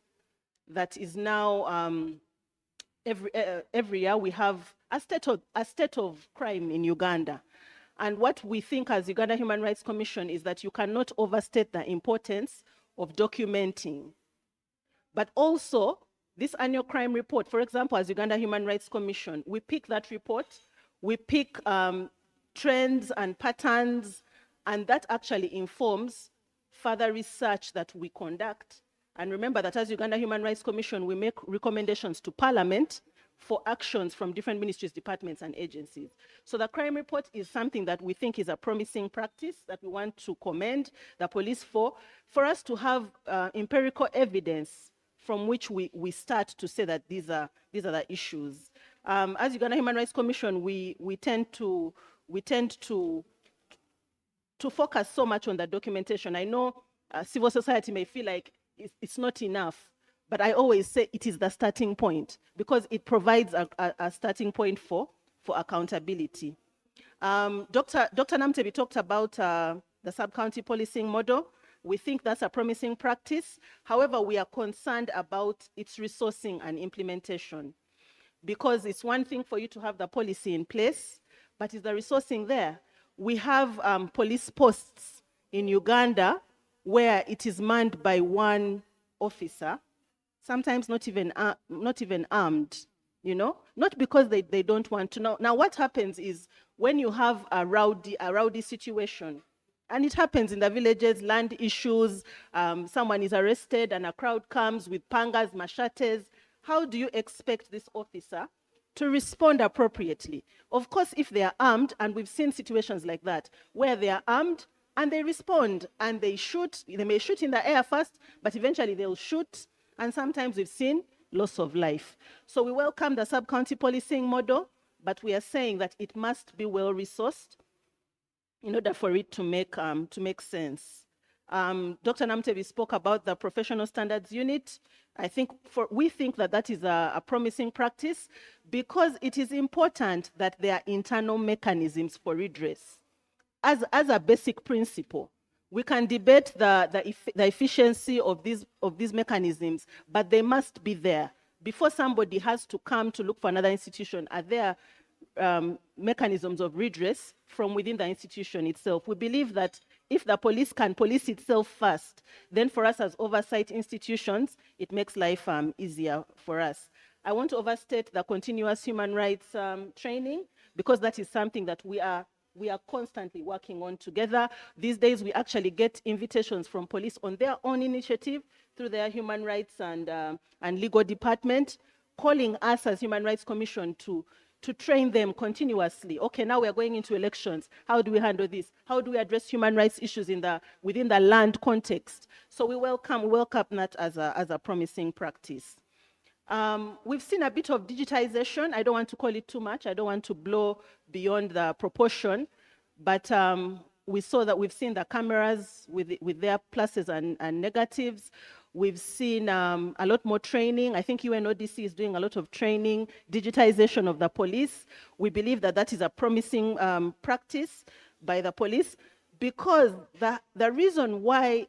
that is now, every year we have a state of crime in Uganda. And what we think as Uganda Human Rights Commission is that you cannot overstate the importance of documenting. But also, this annual crime report, for example, as Uganda Human Rights Commission, we pick that report, we pick trends and patterns, and that actually informs further research that we conduct. And remember that as Uganda Human Rights Commission, we make recommendations to Parliament for actions from different ministries, departments, and agencies. So the crime report is something that we think is a promising practice that we want to commend the police for us to have empirical evidence from which we start to say that these are the issues. As Uganda Human Rights Commission, we tend to focus so much on the documentation. I know civil society may feel like it's not enough, but I always say it is the starting point because it provides a starting point for accountability. Dr. Namtebi talked about the sub-county policing model. We think that's a promising practice. However, we are concerned about its resourcing and implementation because it's one thing for you to have the policy in place, but is the resourcing there? We have police posts in Uganda where it is manned by one officer, sometimes not even armed, you know, not because they don't want to know. Now, what happens is when you have a rowdy situation, and it happens in the villages, land issues, someone is arrested and a crowd comes with pangas, machetes. How do you expect this officer to respond appropriately? Of course, if they are armed, and we've seen situations like that, where they are armed and they respond and they shoot, they may shoot in the air first, but eventually they'll shoot, and sometimes we've seen loss of life. So we welcome the sub-county policing model, but we are saying that it must be well-resourced in order for it to make sense. Dr. Namtevi spoke about the professional standards unit. We think that is a promising practice because it is important that there are internal mechanisms for redress. As a basic principle, we can debate the efficiency of these mechanisms, but they must be there. Before somebody has to come to look for another institution, are there mechanisms of redress from within the institution itself? We believe that if the police can police itself first, then for us as oversight institutions, it makes life easier for us. I want to overstate the continuous human rights training because that is something that we are constantly working on together. These days, we actually get invitations from police on their own initiative through their human rights and legal department, calling us as Human Rights Commission to train them continuously. Okay, now we are going into elections. How do we handle this? How do we address human rights issues within the land context? So we welcome that as a promising practice. We've seen a bit of digitization. I don't want to call it too much. I don't want to blow beyond the proportion, but we've seen the cameras with their pluses and negatives. We've seen a lot more training. I think UNODC is doing a lot of training, digitization of the police. We believe that is a promising practice by the police. because the reason why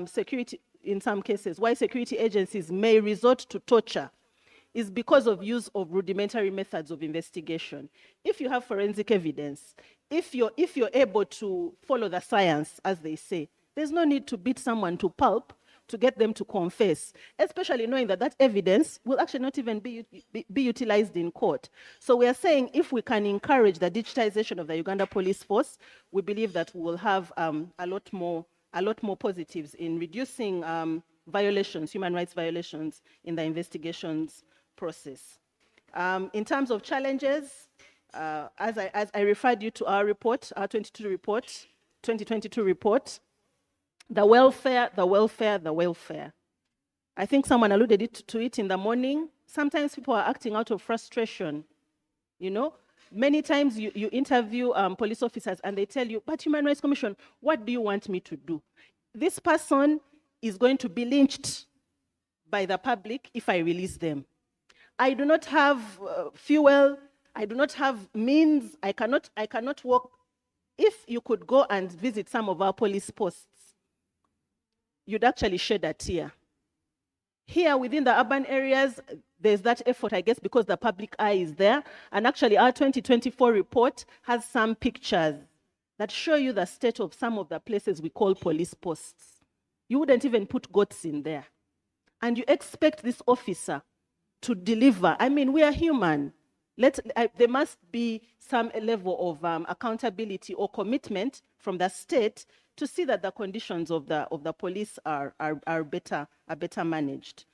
security, in some cases, why security agencies may resort to torture is because of use of rudimentary methods of investigation. If you have forensic evidence, if you're able to follow the science, as they say, there's no need to beat someone to pulp to get them to confess, especially knowing that that evidence will actually not even be utilized in court. So we are saying if we can encourage the digitization of the Uganda Police Force, we believe that we will have a lot more positives in reducing violations, human rights violations in the investigations process. In terms of challenges, as I referred you to our report, our 2022 report, the welfare. I think someone alluded to it in the morning. Sometimes people are acting out of frustration, you know. Many times you interview police officers and they tell you, but Human Rights Commission, what do you want me to do? This person is going to be lynched by the public if I release them. I do not have fuel, I do not have means, I cannot walk. If you could go and visit some of our police posts, you'd actually shed a tear. Here within the urban areas, there's that effort, I guess, because the public eye is there. And actually our 2024 report has some pictures that show you the state of some of the places we call police posts. You wouldn't even put goats in there. And you expect this officer to deliver. I mean, we are human. There must be some level of accountability or commitment from the state to see that the conditions of the police are better managed.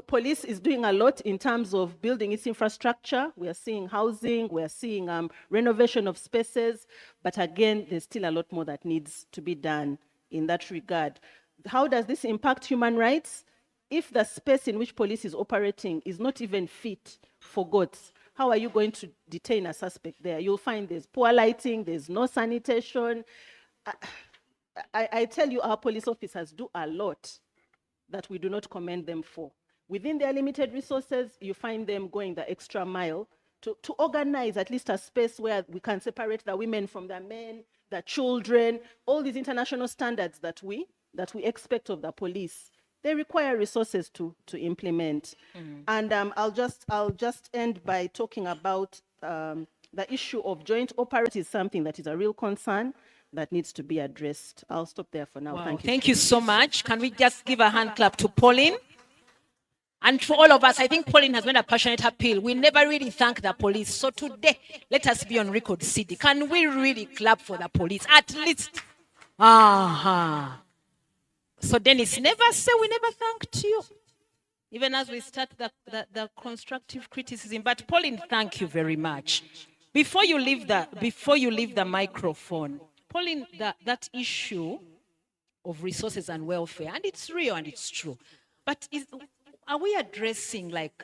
Police is doing a lot in terms of building its infrastructure. We are seeing housing, we are seeing renovation of spaces, but again, there's still a lot more that needs to be done in that regard. How does this impact human rights? If the space in which police is operating is not even fit for goats, how are you going to detain a suspect there? You'll find there's poor lighting, there's no sanitation. I tell you, our police officers do a lot that we do not commend them for. Within their limited resources, you find them going the extra mile to organize at least a space where we can separate the women from the men, the children, all these international standards that we expect of the police. They require resources to implement. And I'll just end by talking about the issue of joint operation is something that is a real concern that needs to be addressed. I'll stop there for now. Wow, Thank you. Thank you so much. Can we just give a hand clap to Pauline? And to all of us, I think Pauline has made a passionate appeal. We never really thank the police. So today, let us be on record, CD. Can we really clap for the police? At least. So Dennis, never say we never thanked you. Even as we start the constructive criticism. But Pauline, thank you very much. Before you leave the microphone, Pauline, that issue of resources and welfare, and it's real and it's true. But are we addressing, like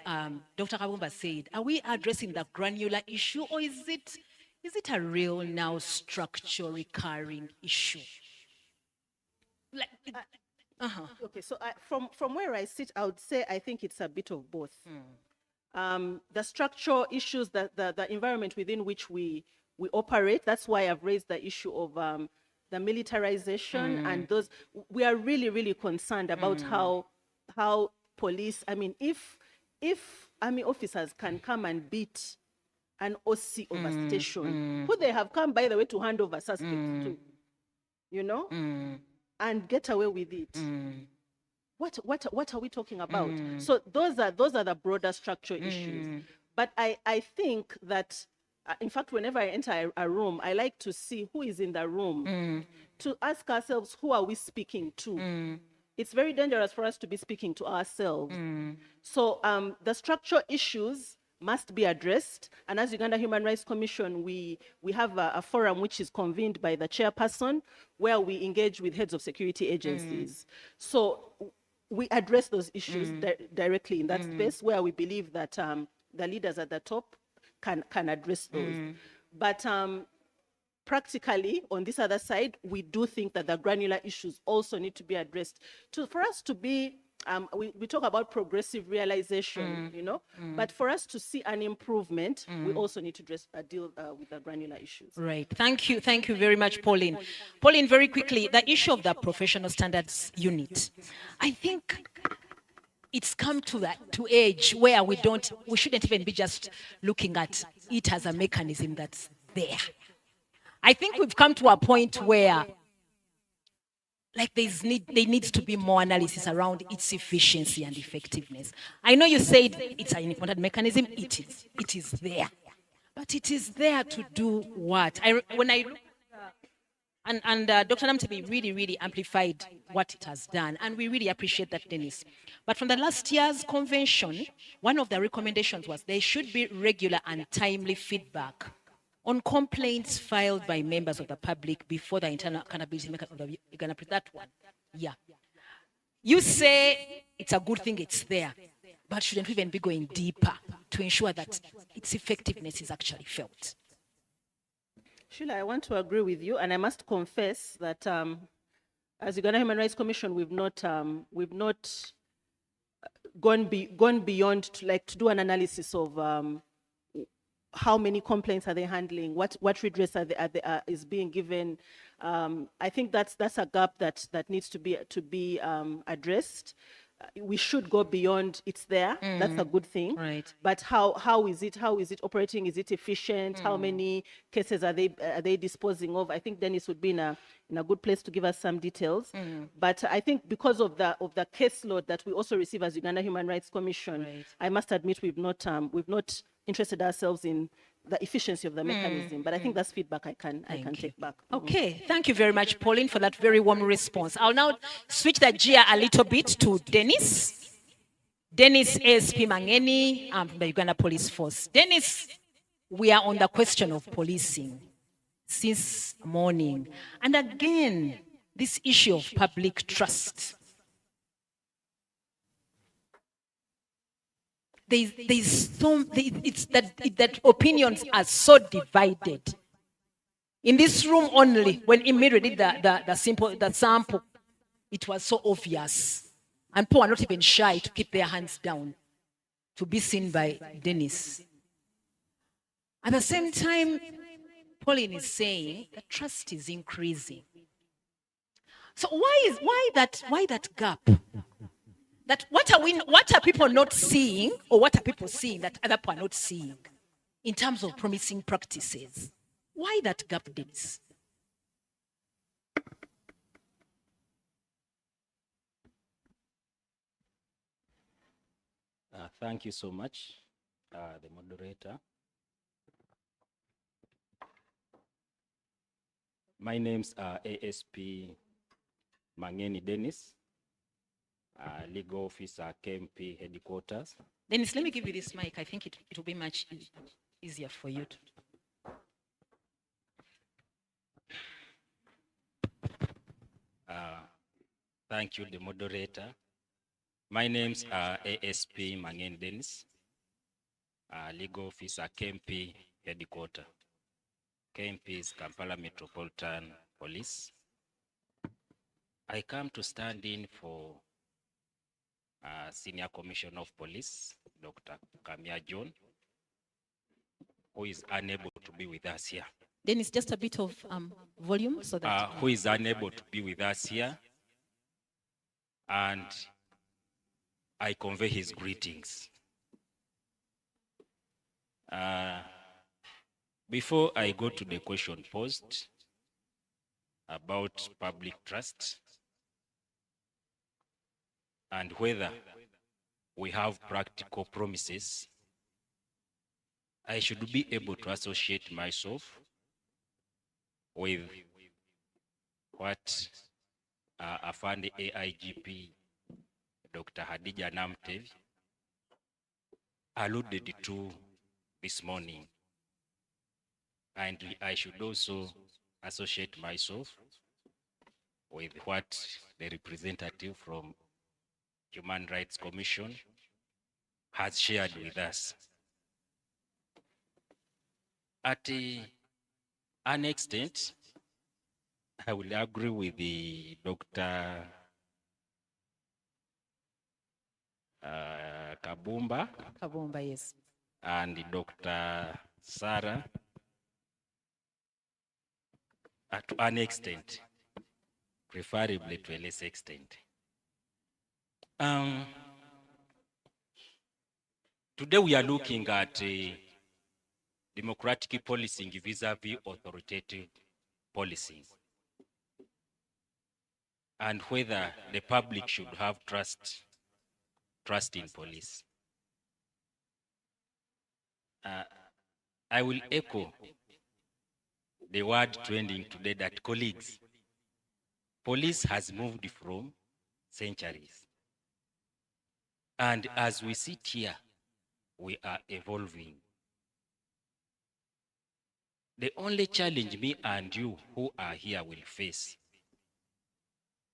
Dr. Kabumba said, are we addressing the granular issue, or is it a real now structural recurring issue? Okay, so from where I sit, I would say I think it's a bit of both. The structural issues, the environment within which we operate, that's why I've raised the issue of the militarization and those. We are really, really concerned about how police, I mean, if army officers can come and beat an OC of a station, who they have come, by the way, to hand over suspects to, you know, and get away with it. What are we talking about? So those are the broader structural issues. But I think that, in fact, whenever I enter a room, I like to see who is in the room, to ask ourselves, who are we speaking to? It's very dangerous for us to be speaking to ourselves. So the structural issues must be addressed. And as Uganda Human Rights Commission, we have a forum which is convened by the chairperson, where we engage with heads of security agencies. So we address those issues directly in that space, where we believe that the leaders at the top can address those. But practically, on this other side, we do think that the granular issues also need to be addressed for us to be we talk about progressive realization, you know, but for us to see an improvement, we also need to deal with the granular issues. Right. Thank you very much, Pauline. Pauline, very quickly, the issue of the professional standards unit. I think it's come to age where we shouldn't even be just looking at it as a mechanism that's there. I think we've come to a point where like there needs to be more analysis around its efficiency and effectiveness. I know you said it's an important mechanism. It is there, but it is there to do what? When I look and Dr. Namtebi really amplified what it has done, and we really appreciate that, Dennis. But from the last year's convention, one of the recommendations was there should be regular and timely feedback on complaints filed by members of the public before the internal accountability mechanism. You're gonna put that one. Yeah. You say it's a good thing it's there, but shouldn't we even be going deeper to ensure that its effectiveness is actually felt? Sheila, I want to agree with you, and I must confess that as Uganda Human Rights Commission, we've not gone beyond to do an analysis of how many complaints are they handling, what redress is being given. I think that's a gap that needs to be addressed. We should go beyond it's there. That's a good thing. Right. But how is it operating? Is it efficient? How many cases are they disposing of? I think Dennis would be in a good place to give us some details. But I think because of the caseload that we also receive as Uganda Human Rights Commission, right, I must admit we've not interested ourselves in the efficiency of the mechanism, but I think that's feedback I can take back. Okay, thank you very much, Pauline, for that very warm response. I'll now switch the gear a little bit to Dennis. Dennis ASP Mangeni from the Uganda Police Force. Dennis, we are on the question of policing since morning. And again, this issue of public trust. It's that opinions are so divided. In this room only, when Emiri did the sample, it was so obvious. And people are not even shy to keep their hands down to be seen by Dennis. At the same time, Pauline is saying that trust is increasing. So why that gap? That what are people not seeing, or what are people seeing that other people are not seeing in terms of promising practices? Why that gap, Dennis? Thank you so much, the moderator. My name's ASP Mangeni Dennis. Legal officer, KMP headquarters. Dennis, let me give you this mic. I think it will be much easier for you to. Thank you, the moderator. My name's ASP Mangeni Dennis, legal officer, KMP headquarters. KMP is Kampala Metropolitan Police. I come to stand in for Senior Commissioner of Police, Dr. Kamia John, who is unable to be with us here. Dennis, just a bit of volume so that. Who is unable to be with us here, and I convey his greetings. Before I go to the question posed about public trust, and whether we have practical promises, I should be able to associate myself with what Afandi AIGP Dr. Hadija Namtev alluded to this morning. And I should also associate myself with what the representative from Human Rights Commission has shared with us. At an extent, I will agree with the Dr. Kabumba, Kabumba, yes. and Dr. Sarah, to an extent, preferably to a less extent. Today we are looking at democratic policing vis-a-vis authoritative policing, and whether the public should have trust in police. I will echo the word trending today that, colleagues, police has moved from centuries. And as we sit here, we are evolving. The only challenge me and you who are here will face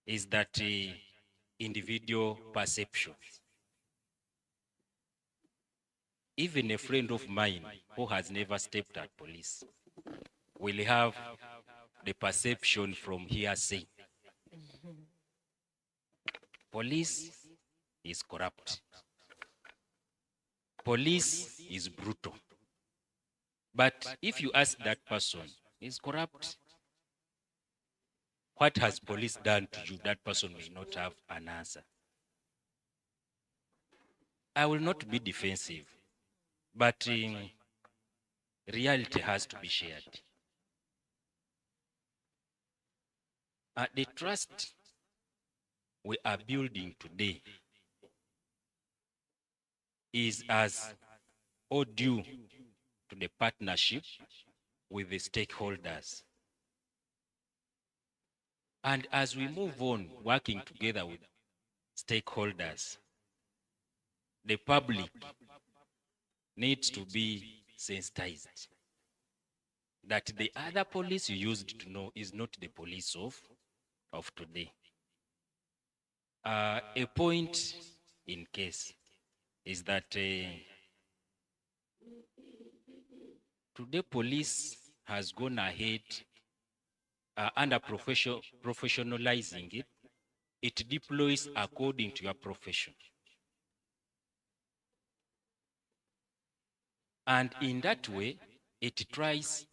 is that individual perception. Even a friend of mine who has never stepped at police will have the perception from hearsay. Police is corrupt. Police is brutal. But if you ask that person, is corrupt? What has police done to you? That person may not have an answer. I will not be defensive, but reality has to be shared. The trust we are building today is as all due to the partnership with the stakeholders. And as we move on working together with stakeholders, the public needs to be sensitized that the other police you used to know is not the police of today. A point in case is that today police has gone ahead under professionalizing it. It deploys according to your profession. And in that way, it tries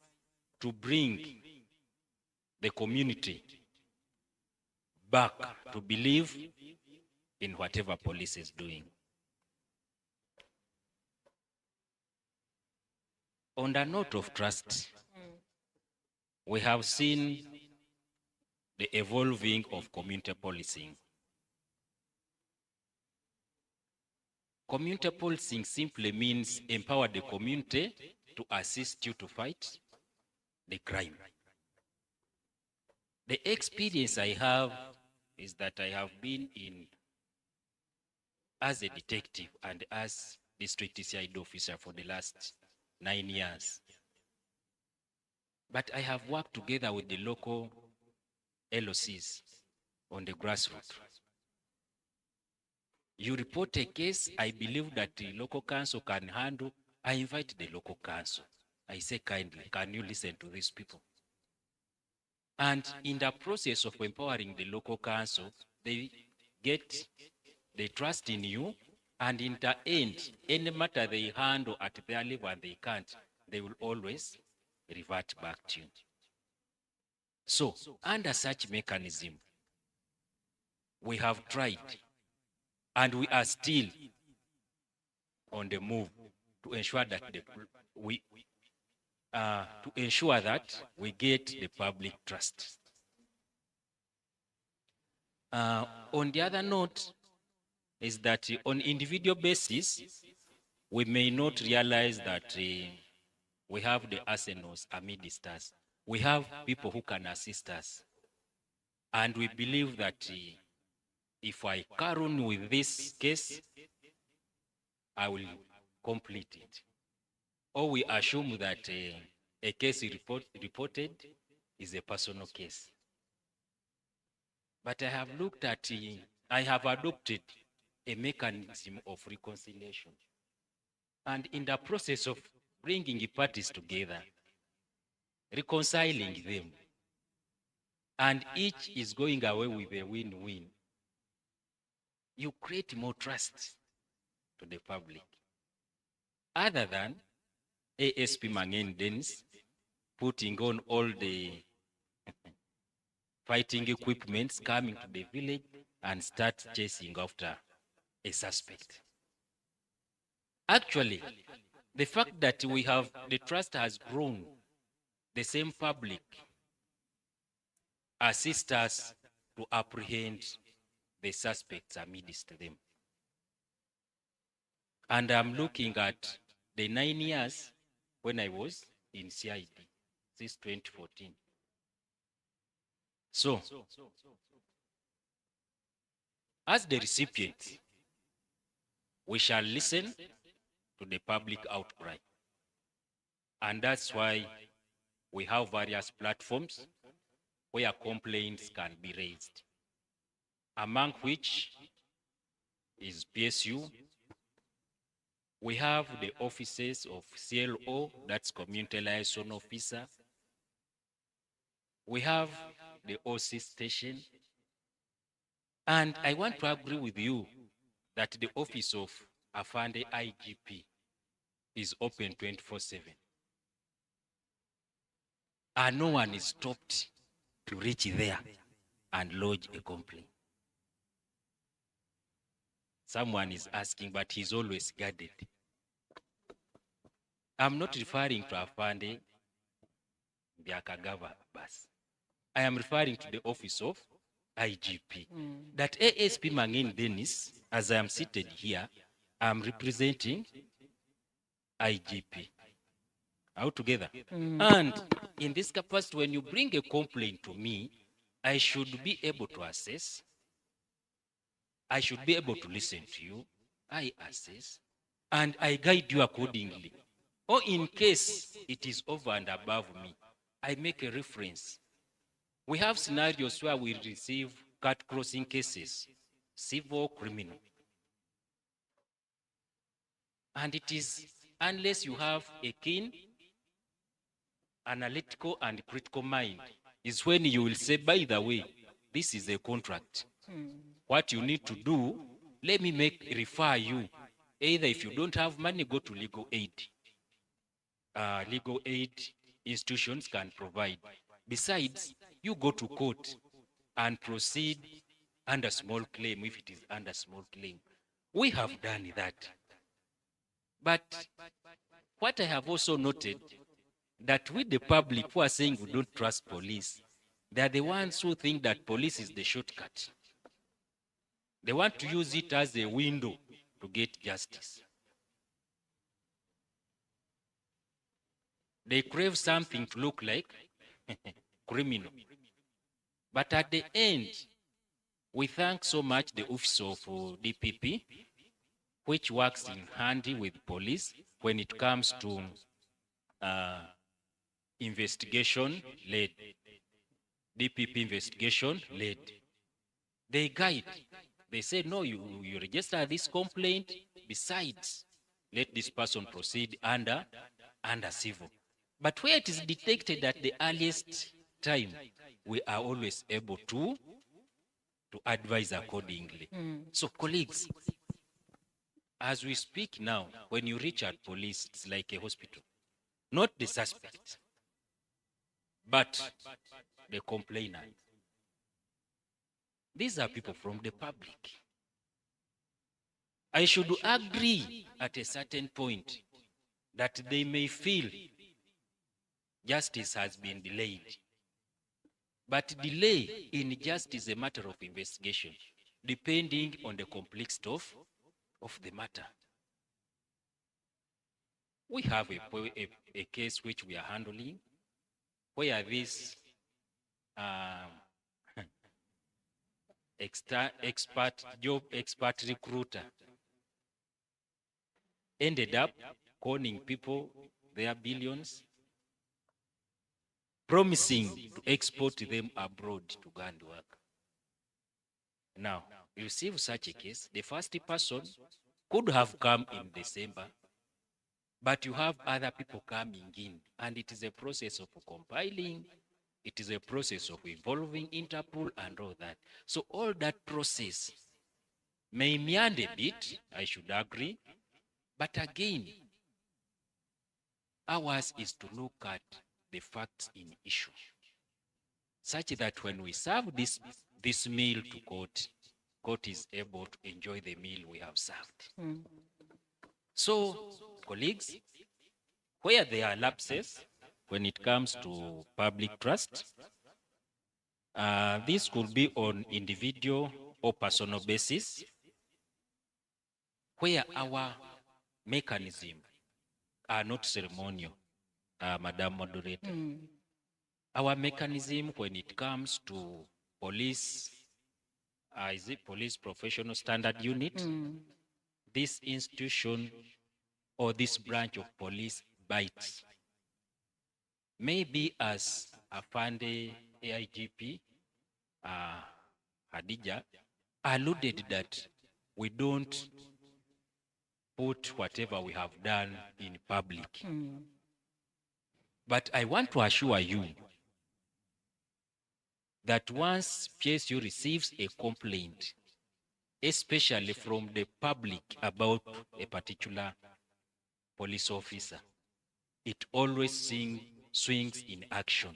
to bring the community back to believe in whatever police is doing. On the note of trust, we have seen the evolving of community policing. Community policing simply means empower the community to assist you to fight the crime. The experience I have is that I have been in as a detective and as district CID officer for the last 9 years. But I have worked together with the local LOCs on the grassroots. You report a case, I believe that the local council can handle. I invite the local council. I say kindly, can you listen to these people? And in the process of empowering the local council, they trust in you, and in the end, any matter they handle at their level and they can't, they will always revert back to you. So, under such mechanism, we have tried, and we are still on the move to ensure that we get the public trust. On the other note, is that on individual basis, we may not realize that we have the arsenals amidst us. We have people who can assist us. And we believe that if I carry on with this case, I will complete it. Or we assume that a case reported is a personal case. But I have looked at, I have adopted a mechanism of reconciliation. And in the process of bringing parties together, reconciling them, and each is going away with a win-win, you create more trust to the public, other than ASP Mangen Dennis putting on all the fighting equipments, coming to the village and start chasing after a suspect. Actually, the fact that the trust has grown, the same public assist us to apprehend the suspects amidst them. And I'm looking at the 9 years when I was in CID, since 2014. So, as the recipient, we shall listen to the public outcry. And that's why we have various platforms where complaints can be raised, among which is PSU. We have the offices of CLO, that's Community Liaison Officer. We have the OC station. And I want to agree with you that the office of Afande IGP is open 24/7. And no one is stopped to reach there and lodge a complaint. Someone is asking, but he's always guarded. I'm not referring to Afande Biakagava Bas. I am referring to the office of IGP. That ASP Mangin Dennis, as I am seated here, I'm representing IGP. Out together. And in this capacity, when you bring a complaint to me, I should be able to assess. I should be able to listen to you. I assess. And I guide you accordingly. Or in case it is over and above me, I make a reference. We have scenarios where we receive cut crossing cases, civil, criminal. And it is, unless you have a keen, analytical and critical mind, is when you will say, by the way, this is a contract. What you need to do, let me refer you. Either if you don't have money, go to legal aid. Legal aid institutions can provide. Besides, you go to court and proceed under small claim if it is under small claim. We have done that. But what I have also noted, that with the public who are saying we don't trust police, they are the ones who think that police is the shortcut. They want to use it as a window to get justice. They crave something to look like criminal. But at the end, we thank so much the office of DPP, which works in hand with police when it comes to investigation led. DPP investigation led. They guide. They say, no, you register this complaint. Besides, let this person proceed under civil. But where it is detected at the earliest time, we are always able to advise accordingly. So colleagues, as we speak now, when you reach at police, it's like a hospital. Not the suspect, but the complainant. These are people from the public. I should agree at a certain point that they may feel justice has been delayed. But delay in justice is a matter of investigation, depending on the complexity of the matter. We have a case which we are handling, where this job expert recruiter ended up conning people their billions, promising to export them abroad to go and work. Now, you receive such a case, the first person could have come in December, but you have other people coming in, and it is a process of compiling, it is a process of involving Interpol and all that. So all that process may meander a bit, I should agree, but again, ours is to look at the facts in issue, such that when we serve this meal to court, court is able to enjoy the meal we have served. So, colleagues, where there are lapses when it comes to public trust, this could be on individual or personal basis, where our mechanism are not ceremonial, Madam Moderator. Our mechanism when it comes to police, is it Police Professional Standard Unit? This institution or this branch of police bites. Maybe as Afande AIGP, Hadija, alluded that we don't put whatever we have done in public. But I want to assure you that once PSU receives a complaint, especially from the public about a particular police officer, it always swings in action.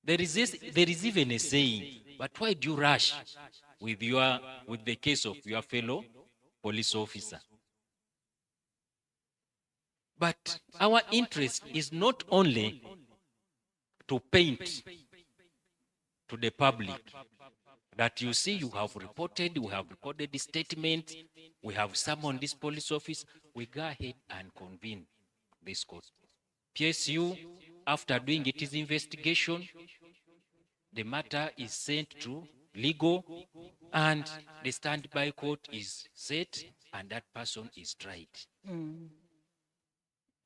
There is even a saying, but why do you rush with the case of your fellow police officer? But our interest is not only to paint to the public that you see we have recorded the statement, we have summoned this police office, we go ahead and convene this court. PSU, after doing its investigation, the matter is sent to legal and the standby court is set and that person is tried.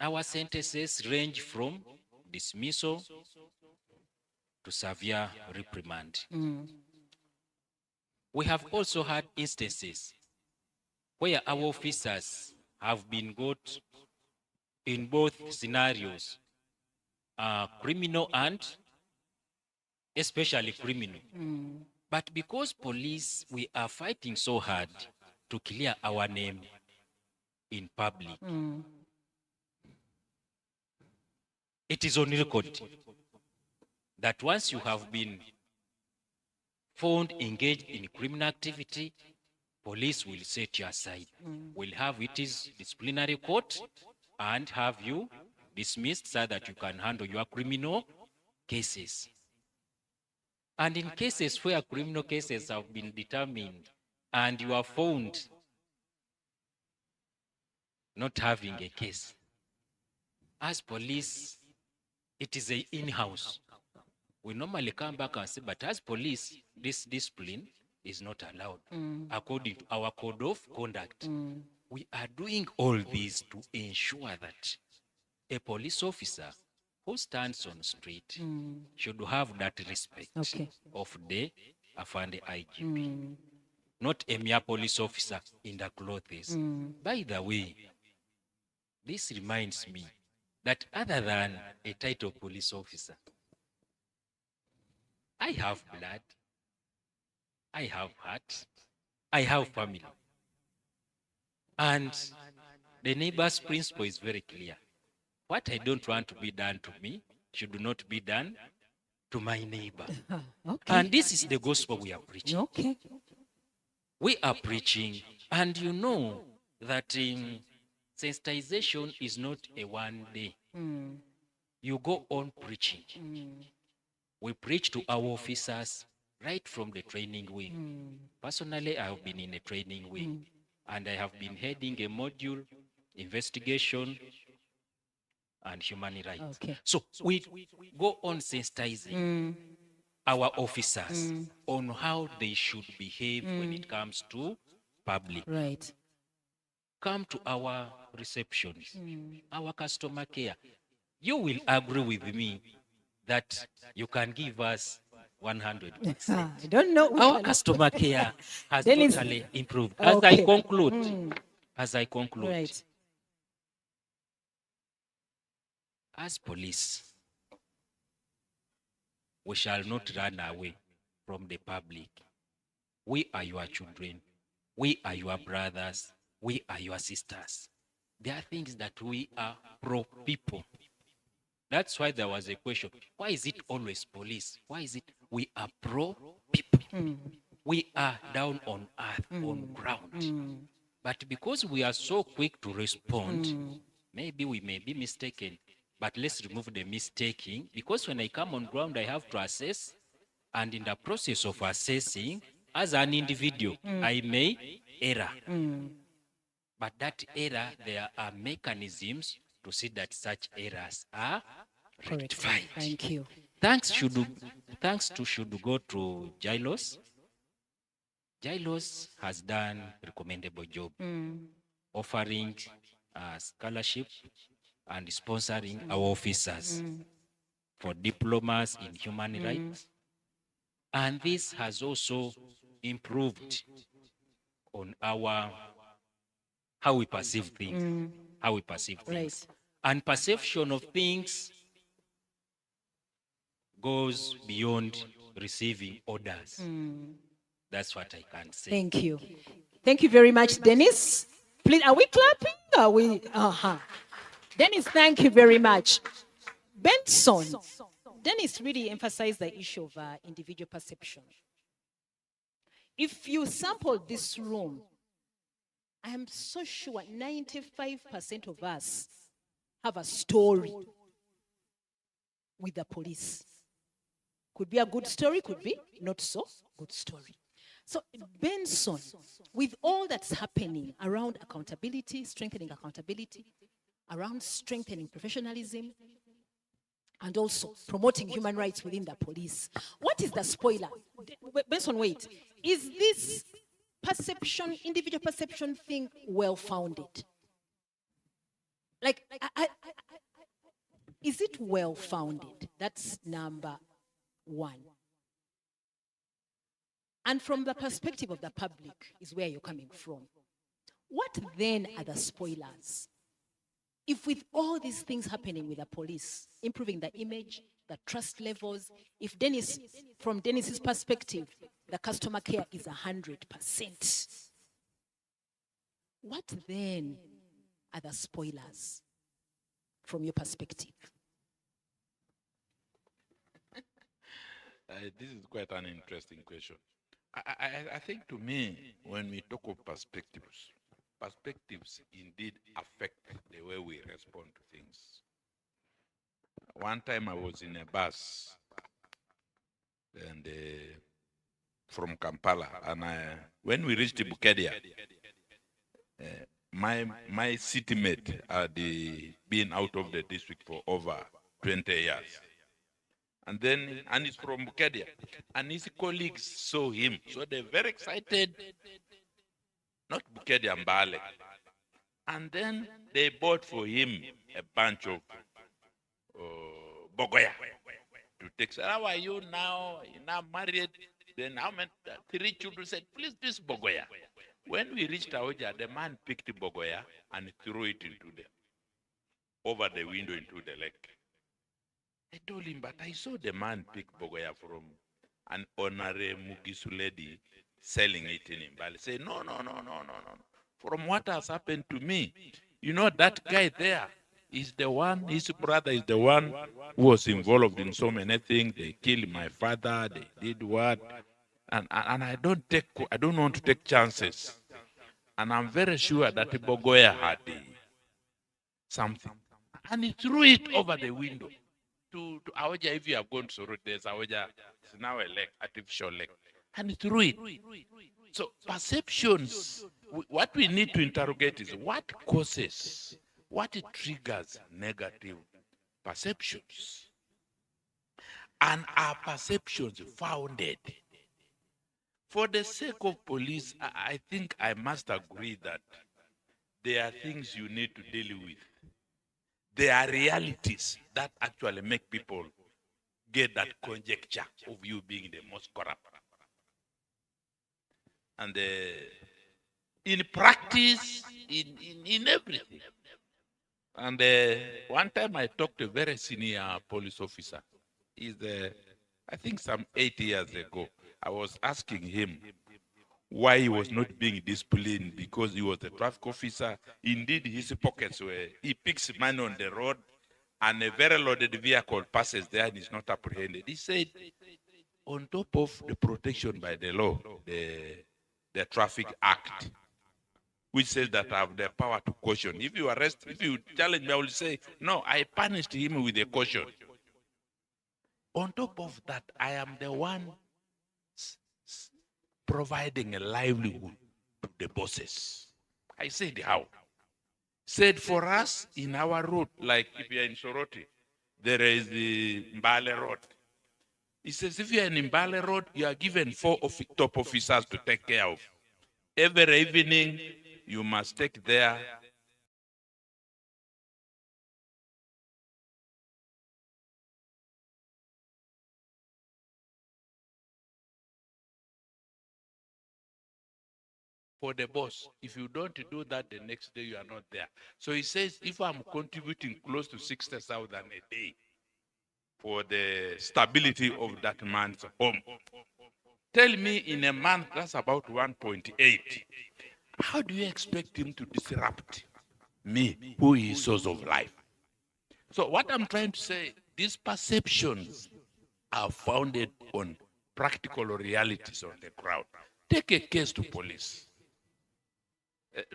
Our sentences range from dismissal to severe reprimand. We have also had instances where our officers have been got in both scenarios, criminal and especially criminal. But because police, we are fighting so hard to clear our name in public, it is on record that once you have been found engaged in criminal activity, police will set you aside. Will have its disciplinary court and have you dismissed so that you can handle your criminal cases. And in cases where criminal cases have been determined and you are found not having a case, as police, it is a in-house. We normally come back and say, but as police, this discipline is not allowed according to our code of conduct. We are doing all this to ensure that a police officer who stands on the street should have that respect of the Afande IGP, not a mere police officer in the clothes. By the way, this reminds me that other than a title police officer, I have blood, I have heart, I have family. And the neighbor's principle is very clear. What I don't want to be done to me should not be done to my neighbor. And this is the gospel we are preaching. We are preaching, and you know that sensitization is not a one day. You go on preaching. We preach to our officers right from the training wing. Personally, I have been in a training wing, and I have been heading a module, investigation, and human rights. So we go on sensitizing our officers on how they should behave when it comes to public. Come to our receptions, our customer care. You will agree with me that you can give us 100%. I don't know. Our customer care has totally improved. As I conclude, as police, we shall not run away from the public. We are your children. We are your brothers. We are your sisters. There are things that we are pro people. That's why there was a question. Why is it always police? Why is it we are pro people? We are down on earth, on ground. But because we are so quick to respond, maybe we may be mistaken. But let's remove the mistaking, because when I come on ground, I have to assess. And in the process of assessing, as an individual, I may error. But that error, there are mechanisms to see that such errors are rectified. Thank you. Thanks should go to Jailos. Jailos has done a recommendable job offering scholarship and sponsoring our officers for diplomas in human rights. And this has also improved on our how we perceive things. How we perceive things. And perception of things goes beyond receiving orders. That's what I can say. Thank you. Thank you very much, Dennis. Please, are we clapping? Are we? Dennis, thank you very much. Benson. Dennis really emphasized the issue of individual perception. If you sample this room, I am so sure 95% of us have a story with the police. Could be a good story, could be not so good story. So Benson, with all that's happening around accountability, strengthening accountability, around strengthening professionalism, and also promoting human rights within the police, what is the spoiler? Benson, wait. Is this perception, individual perception thing well-founded? Like, is it well-founded? That's number one. And from the perspective of the public is where you're coming from. What then are the spoilers? If with all these things happening with the police, improving the image, the trust levels, if Dennis, from Dennis's perspective, the customer care is 100%, what then are the spoilers from your perspective? This is quite an interesting question. I think to me, when we talk of perspectives, perspectives indeed affect the way we respond to things. One time I was in a bus and from Kampala, and when we reached Bukedia, my city mate had been out of the district for over 20 years. And he's from Bukedia, and his colleagues saw him, so they're very excited. Not Bukedia Mbale. And then they bought for him a bunch of bogoya to take. How are you now? You're now married. Then how many? 3 children said, please, this bogoya. When we reached Aoja, the man picked the bogoya and threw it over the window into the lake. I told him, but I saw the man pick bogoya from an honorary Mugisu lady selling it in Mbale. Say, no. From what has happened to me, you know, that guy there is the one, his brother is the one who was involved in so many things. They killed my father, they did what? And I don't want to take chances. And I'm very sure that Bogoya had something. And he threw it over the window to Aoja. If you have gone to Sorot, there's Aoja, it's now a lake, artificial lake. And he threw it. So perceptions, what we need to interrogate is what causes, what triggers negative perceptions. And are perceptions founded? For the sake of police, I think I must agree that there are things you need to deal with. There are realities that actually make people get that conjecture of you being the most corrupt. And in practice, in everything. And one time I talked to a very senior police officer. I think some 8 years ago, I was asking him, why he was not being disciplined, because he was a traffic officer. Indeed, his pockets were, he picks money on the road and a very loaded vehicle passes there and is not apprehended. He said, on top of the protection by the law, the Traffic Act, which says that I have the power to caution. If you arrest, if you challenge me, I will say, no, I punished him with a caution. On top of that, I am the one providing a livelihood to the bosses. I said, how? Said for us in our route, like if you're in Soroti, there is the Mbale Road. He says, if you're in Mbale Road, you are given 4 top officers to take care of. Every evening, you must take there for the boss. If you don't do that, the next day you are not there. So he says, if I'm contributing close to 60,000 a day for the stability of that man's home, tell me in a month, that's about 1.8. How do you expect him to disrupt me, who is source of life? So what I'm trying to say, these perceptions are founded on practical realities on the ground. Take a case to police.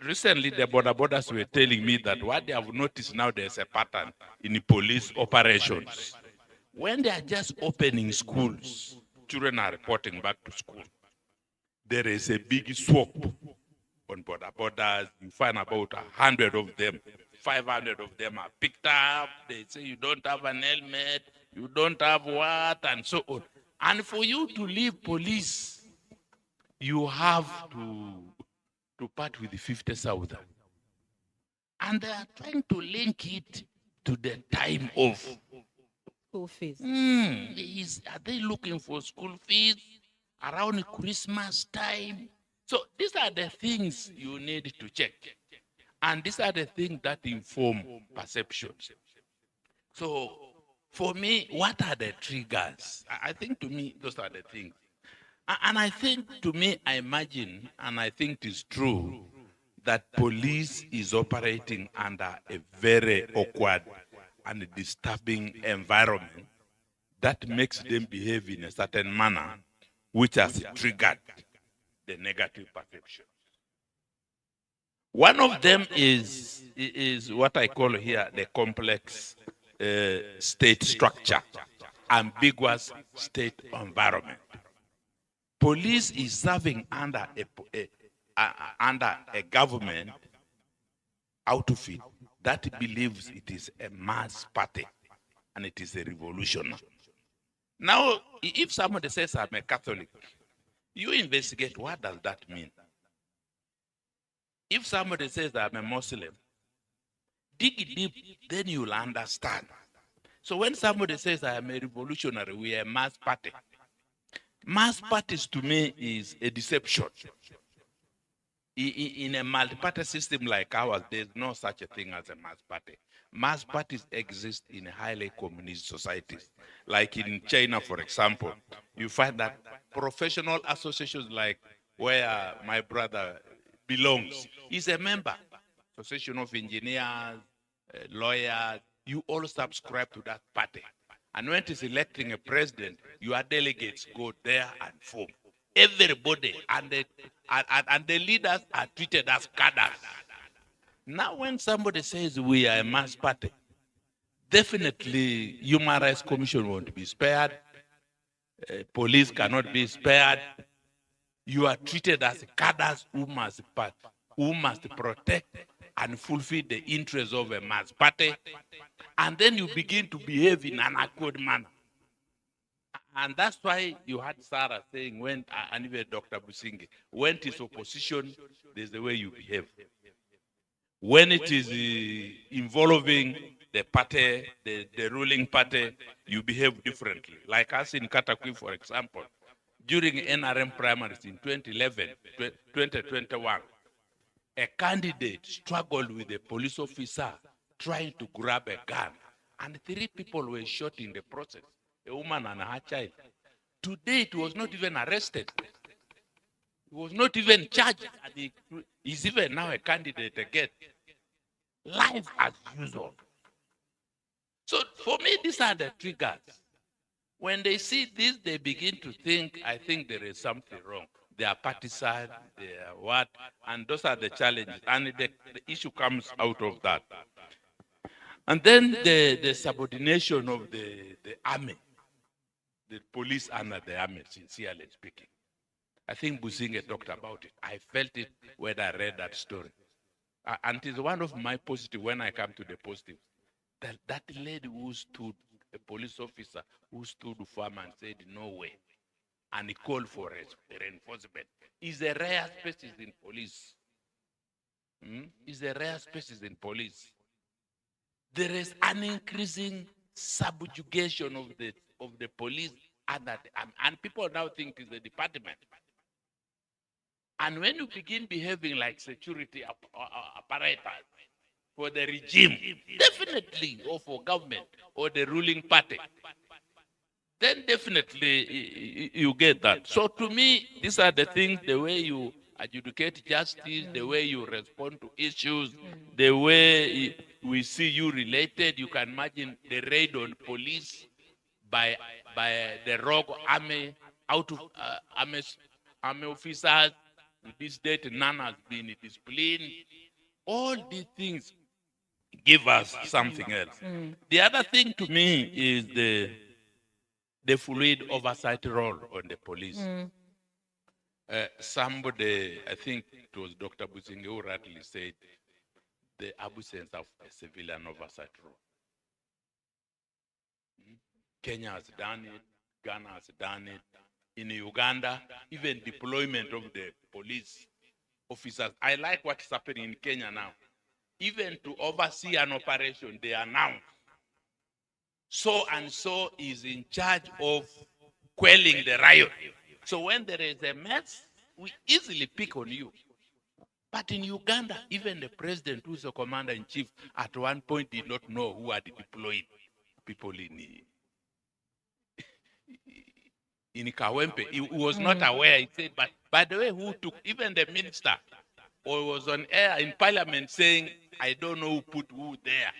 Recently, the borders were telling me that what they have noticed now, there's a pattern in police operations. When they are just opening schools, children are reporting back to school. There is a big swap on borders. You find about 100 of them. 500 of them are picked up. They say you don't have an helmet, you don't have what, and so on. And for you to leave police, you have to part with 50,000. And they are trying to link it to the time of school fees. Are they looking for school fees around Christmas time? So these are the things you need to check. And these are the things that inform perceptions. So for me, what are the triggers? I think to me, those are the things. And I think to me, I imagine, and I think it is true, that police is operating under a very awkward and disturbing environment that makes them behave in a certain manner, which has triggered the negative perception. One of them is what I call here the complex state structure, ambiguous state environment. Police is serving under a government outfit that believes it is a mass party and it is a revolution. Now, if somebody says I'm a Catholic, you investigate what does that mean. If somebody says I'm a Muslim, dig deep, then you'll understand. So when somebody says I am a revolutionary, we are a mass party. Mass parties to me is a deception. In a multi-party system like ours, there's no such a thing as a mass party. Mass parties exist in highly communist societies. Like in China, for example, you find that professional associations like where my brother belongs, he's a member. Association of engineers, lawyers, you all subscribe to that party. And when it is electing a president, your delegates go there and form. Everybody and the leaders are treated as cadres. Now, when somebody says we are a mass party, definitely Human Rights Commission won't be spared. Police cannot be spared. You are treated as cadres who must protect and fulfill the interests of a mass party. And then you begin to behave in an awkward manner. And that's why you had Sarah saying, when, and even Dr. Busingi, when it is opposition, there's the way you behave. When it is involving the party, the ruling party, you behave differently. Like us in Katakwi, for example, during NRM primaries in 2021, a candidate struggled with a police officer trying to grab a gun, and 3 people were shot in the process, a woman and her child. Today, it was not even arrested. He was not even charged. And he's even now a candidate again. Life as usual. So for me, these are the triggers. When they see this, they begin to think, I think there is something wrong. They are partisan, they are what, and those are the challenges. And the issue comes out of that. And then the subordination of the army, the police under the army, sincerely speaking. I think Businge talked about it. I felt it when I read that story. And it is one of my positive when I come to the positive. That lady who stood, a police officer who stood firm and said, no way. And he called for reinforcement. Is a rare species in police. Is a rare species in police. There is an increasing subjugation of the police and people now think it's the department. And when you begin behaving like security apparatus for the regime, definitely, or for government or the ruling party, then definitely you get that. So to me, these are the things, the way you adjudicate justice, the way you respond to issues, the way we see you related. You can imagine the raid on police by the rogue army, out of army officers. To this date, none has been disciplined. All these things give us something else. The other thing to me is the fluid oversight role on the police. Somebody, I think it was Dr. Businge who rightly said, the absence of a civilian oversight role. Kenya has done it, Ghana has done it. In Uganda, even deployment of the police officers. I like what is happening in Kenya now. Even to oversee an operation, they announce so and so is in charge of quelling the riot. So when there is a mess, we easily pick on you. But in Uganda, even the president, who is the commander-in-chief, at one point did not know who had deployed people in Kawempe. He was not aware. He said, but by the way, who took, even the minister, or was on air in parliament saying, I don't know who put who there.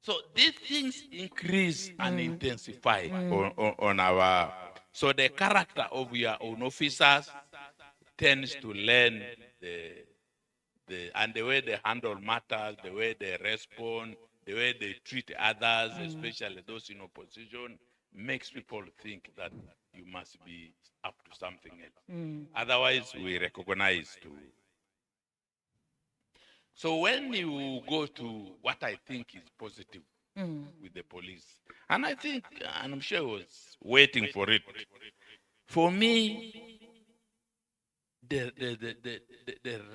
So these things increase and intensify on our, so the character of your own officers tends to learn and the way they handle matters, the way they respond, the way they treat others, especially those in opposition, makes people think that you must be up to something else. Otherwise, we recognize too. So when you go to what I think is positive with the police, and I think, and I'm sure I was waiting for it, for me, the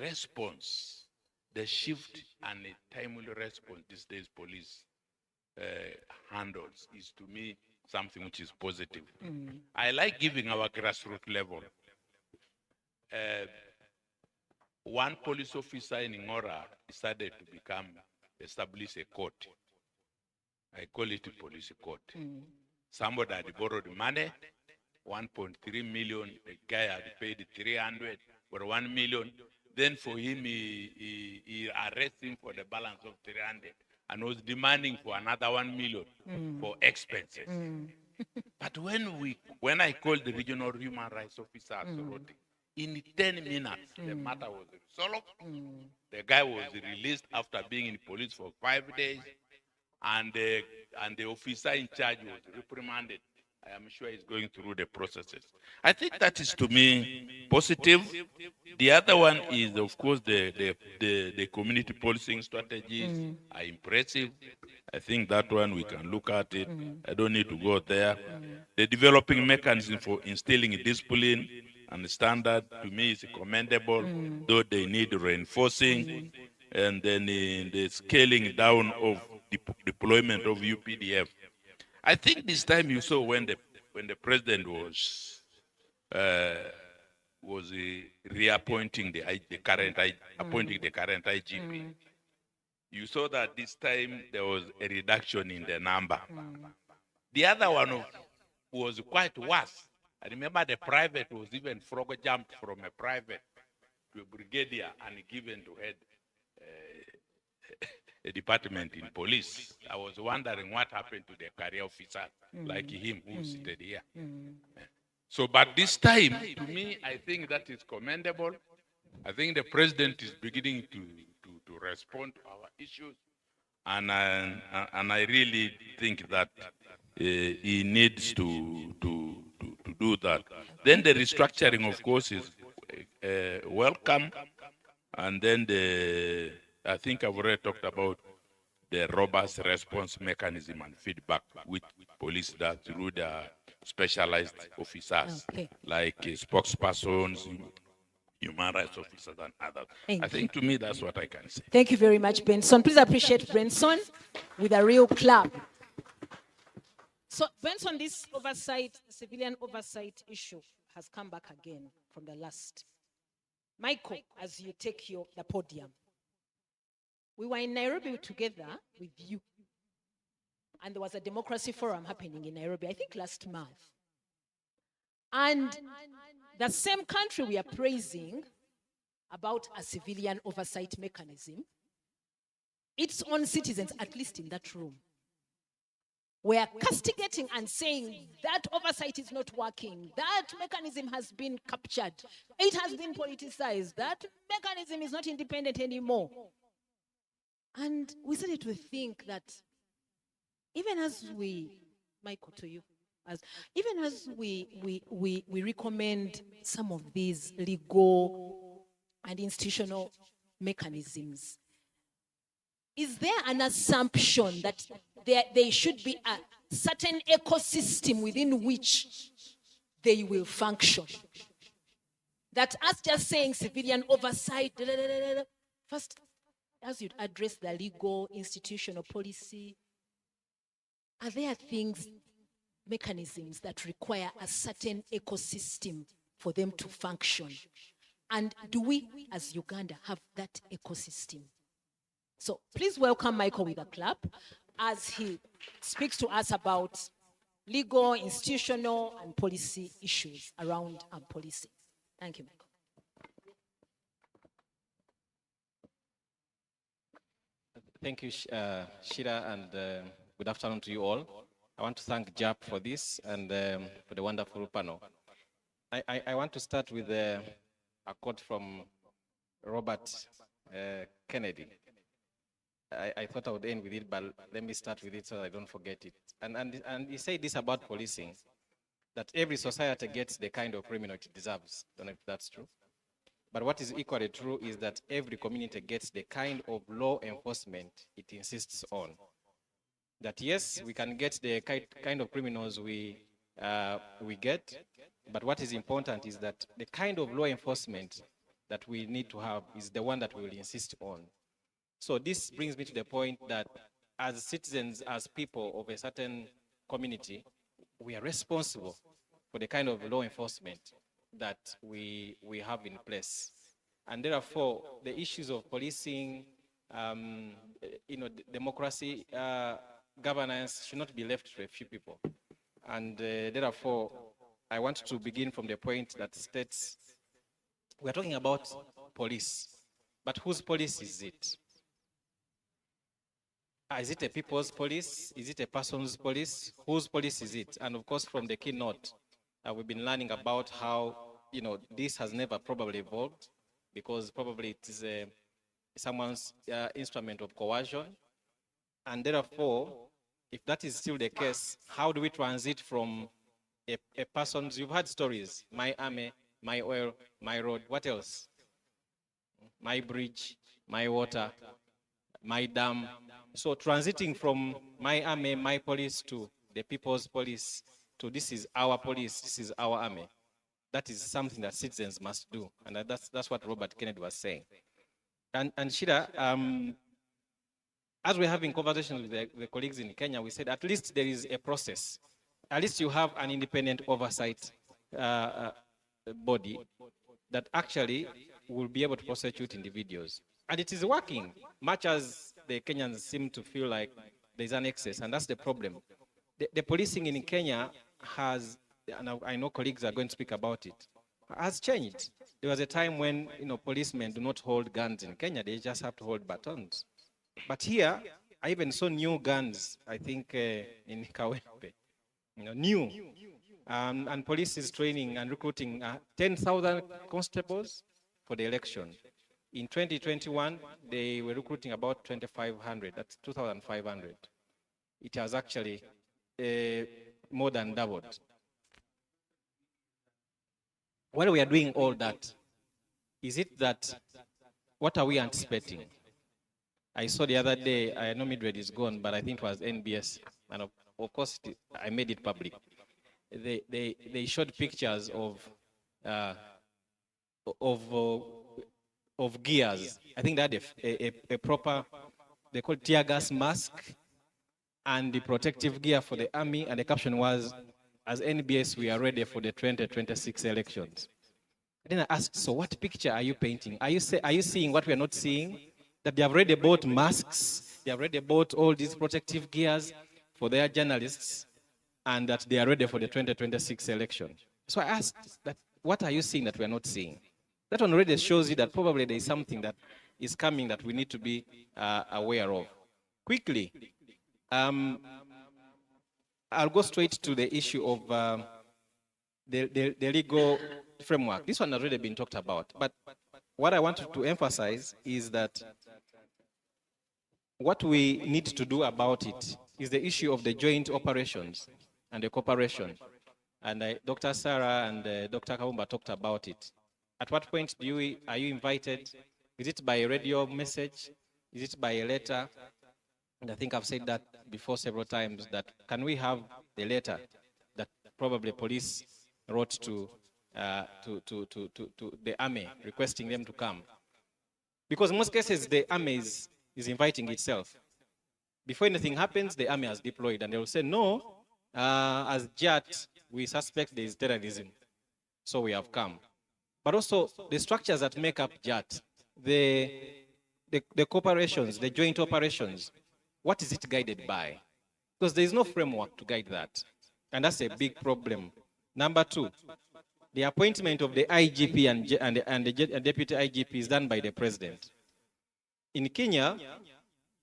response, the shift and the timely response these days police handles is to me something which is positive. I like giving our grassroots level. One police officer in Ngora decided to establish a court. I call it a police court. Somebody had borrowed money, 1.3 million. The guy had paid 300 for 1 million. Then for him, he arrested him for the balance of 300 and was demanding for another 1 million for expenses. But when I called the regional human rights officer at Soroti, in 10 minutes, the matter was resolved. The guy was released after being in police for 5 days, and the officer in charge was reprimanded. I am sure he's going through the processes. I think that is, to me, positive. The other one is, of course, the community policing strategies are impressive. I think that one we can look at it. I don't need to go there. The developing mechanism for instilling discipline and standard, to me, is commendable, though they need reinforcing. And then the scaling down of deployment of UPDF. I think this time you saw when the president was reappointing appointing the current IGP. You saw that this time there was a reduction in the number. The other one was quite worse. I remember the private was even frog jumped from a private to a brigadier and given to head a department in police. I was wondering what happened to the career officer like him who seated here. So, but this time, to me, I think that is commendable. I think the president is beginning to respond to our issues. And I really think that he needs to do that. Then the restructuring, of course, is welcome. And then I think I've already talked about the robust response mechanism and feedback with police that through the specialized officers, like spokespersons, human rights officers, and others. I think to me that's what I can say. Thank you very much, Benson. Please appreciate Benson with a real clap. So, Benson, this oversight, civilian oversight issue has come back again from the last. Michael, as you take the podium, we were in Nairobi together with you, and there was a democracy forum happening in Nairobi, I think last month. And the same country we are praising about a civilian oversight mechanism, its own citizens, at least in that room, were castigating and saying that oversight is not working, that mechanism has been captured, it has been politicized, that mechanism is not independent anymore. And we started to think that even as we, Michael, to you, even as we recommend some of these legal and institutional mechanisms, is there an assumption that there should be a certain ecosystem within which they will function? That us just saying civilian oversight, first, as you address the legal, institutional policy, are there things, mechanisms that require a certain ecosystem for them to function? And do we, as Uganda, have that ecosystem? So please welcome Michael with a clap as he speaks to us about legal, institutional, and policy issues around policing. Thank you, Michael. Thank you, Shira, and good afternoon to you all. I want to thank JAP for this and for the wonderful panel. I want to start with a quote from Robert Kennedy. I thought I would end with it, but let me start with it so I don't forget it. And he said this about policing, that every society gets the kind of criminal it deserves. I don't know if that's true. But what is equally true is that every community gets the kind of law enforcement it insists on. That yes, we can get the kind of criminals we get, but what is important is that the kind of law enforcement that we need to have is the one that we will insist on. So this brings me to the point that as citizens, as people of a certain community, we are responsible for the kind of law enforcement that we have in place. And therefore, the issues of policing, democracy, governance should not be left to a few people. And therefore, I want to begin from the point that states, we're talking about police, but whose police is it? Is it a people's police? Is it a person's police? Whose police is it? And of course, from the keynote, we've been learning about how, this has never probably evolved because probably it is someone's instrument of coercion. And therefore, if that is still the case, how do we transit from a person's, you've heard stories, my army, my oil, my road, what else? My bridge, my water, my dam. So transiting from my army, my police to the people's police to this is our police, this is our army. That is something that citizens must do. And that's what Robert Kennedy was saying. And Shira, as we're having conversations with the colleagues in Kenya, we said at least there is a process. At least you have an independent oversight body that actually will be able to prosecute individuals. And it is working, much as the Kenyans seem to feel like there's an excess, and that's the problem. The policing in Kenya has and I know colleagues are going to speak about it, has changed. There was a time when policemen do not hold guns in Kenya; they just have to hold batons. But here, I even saw new guns. I think in Kawempe, new. And police is training and recruiting 10,000 constables for the election. In 2021, they were recruiting about 2,500. That's 2,500. It has actually more than doubled. While we are doing all that, is it that, what are we anticipating? I saw the other day, I know Midred is gone, but I think it was NBS, and of course I made it public. They showed pictures of gears. I think they had a proper, they call it tear gas mask, and the protective gear for the army, and the caption was, as NBS, we are ready for the 2026 elections. Then I asked, so what picture are you painting? Are you seeing what we are not seeing? That they have already bought masks, they have already bought all these protective gears for their journalists, and that they are ready for the 2026 election. So I asked, that, what are you seeing that we are not seeing? That one already shows you that probably there is something that is coming that we need to be aware of. Quickly, I'll go straight to the issue of the legal framework. This one has already been talked about, but what I want to emphasize is that what we need to do about it is the issue of the joint operations and the cooperation. And Dr. Sarah and Dr. Kawumba talked about it. At what point are you invited? Is it by a radio message? Is it by a letter? And I think I've said that before several times, that can we have the letter that probably police wrote to the army requesting them to come? Because in most cases, the army is inviting itself. Before anything happens, the army has deployed, and they will say, no, as JAT, we suspect there is terrorism, so we have come. But also, the structures that make up JAT, the corporations, the joint operations, what is it guided by? Because there is no framework to guide that, and that's a big problem. Number two, the appointment of the IGP and the deputy IGP is done by the president. In Kenya,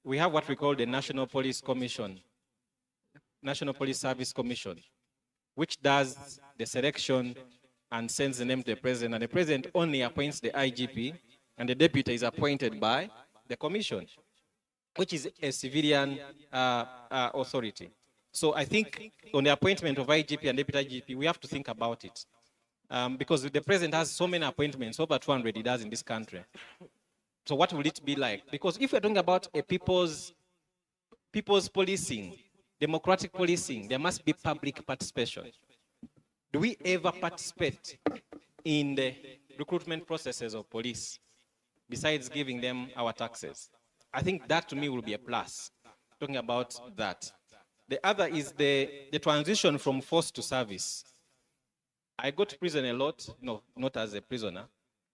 we have what we call the National Police Commission, National Police Service Commission, which does the selection and sends the name to the president, and the president only appoints the IGP, and the deputy is appointed by the commission, which is a civilian authority. So I think on the appointment of IGP and deputy IGP, we have to think about it. Because the president has so many appointments, over 200 he does in this country. So what will it be like? Because if we're talking about a people's policing, democratic policing, there must be public participation. Do we ever participate in the recruitment processes of police, besides giving them our taxes? I think that to me will be a plus, talking about that. The other is the transition from force to service. I go to prison a lot, no, not as a prisoner,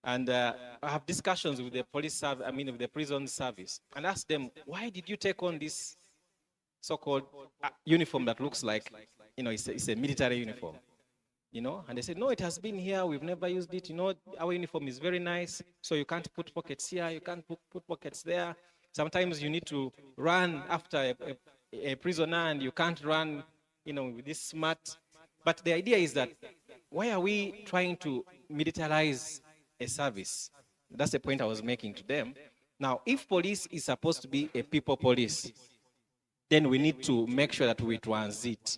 and I have discussions with the police with the prison service, and ask them, why did you take on this so-called uniform that looks like, it's a military uniform, And they said, no, it has been here, we've never used it, our uniform is very nice, so you can't put pockets here, you can't put pockets there. Sometimes you need to run after a prisoner, and you can't run, with this smart. But the idea is that, why are we trying to militarize a service? That's the point I was making to them. Now, if police is supposed to be a people police, then we need to make sure that we transit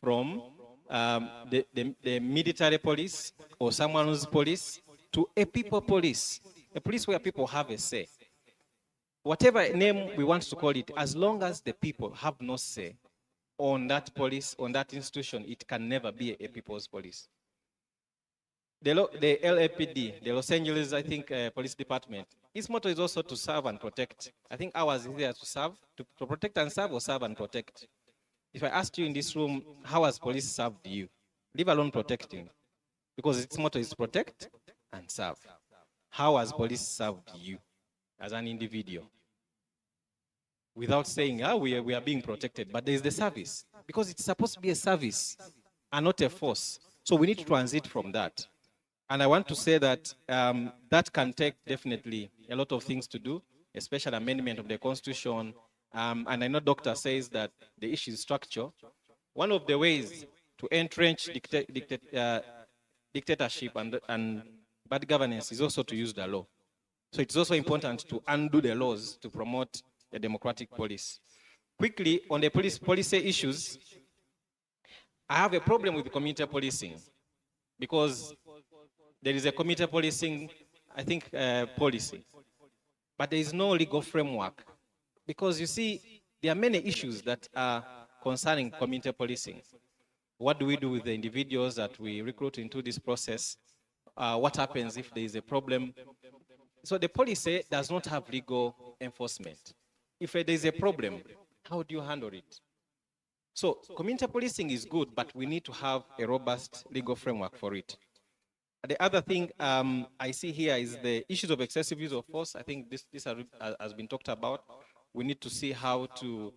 from the military police or someone's police to a people police, a police where people have a say. Whatever name we want to call it, as long as the people have no say on that police, on that institution, it can never be a people's police. The LAPD, the Los Angeles, I think, police department, its motto is also to serve and protect. I think ours is there to serve, to protect and serve, or serve and protect. If I asked you in this room, how has police served you? Leave alone protecting, because its motto is protect and serve. How has police served you as an individual? Without saying, we are being protected, but there is the service, because it's supposed to be a service. are not a force. So we need to transit from that. And I want to say that that can take definitely a lot of things to do, especially amendment of the Constitution. And I know Doctor says that the issue is structure. One of the ways to entrench dictatorship and bad governance is also to use the law. So it's also important to undo the laws to promote a democratic policy. Quickly, on the policy issues, I have a problem with community policing because there is a community policing, I think, policy, but there is no legal framework because you see, there are many issues that are concerning community policing. What do we do with the individuals that we recruit into this process? What happens if there is a problem? So the policy does not have legal enforcement. If there is a problem, how do you handle it? So community policing is good, but we need to have a robust legal framework for it. The other thing I see here is the issues of excessive use of force. I think this has been talked about. We need to see how to,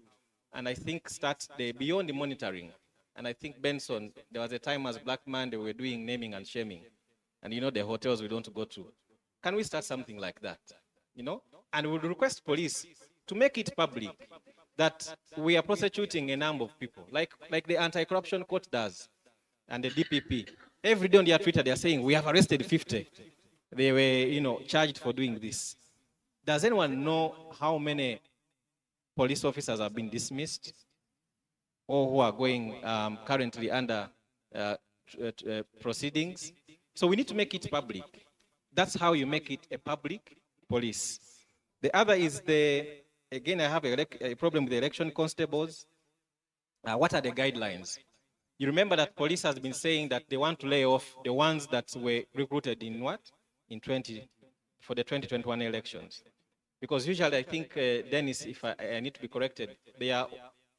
and I think start the beyond the monitoring. And I think, Benson, there was a time as Black man, they were doing naming and shaming. And you know, the hotels we don't go to. Can we start something like that? You know? And we would request police to make it public that we are prosecuting a number of people, like the anti-corruption court does, and the DPP. Every day on their Twitter, they are saying, we have arrested 50. They were, you know, charged for doing this. Does anyone know how many police officers have been dismissed or who are going currently under proceedings? So we need to make it public. That's how you make it a public police. The other is again, I have a problem with the election constables. What are the guidelines? You remember that police has been saying that they want to lay off the ones that were recruited in what? For the 2021 elections. Because usually I think, Dennis, if I need to be corrected, they are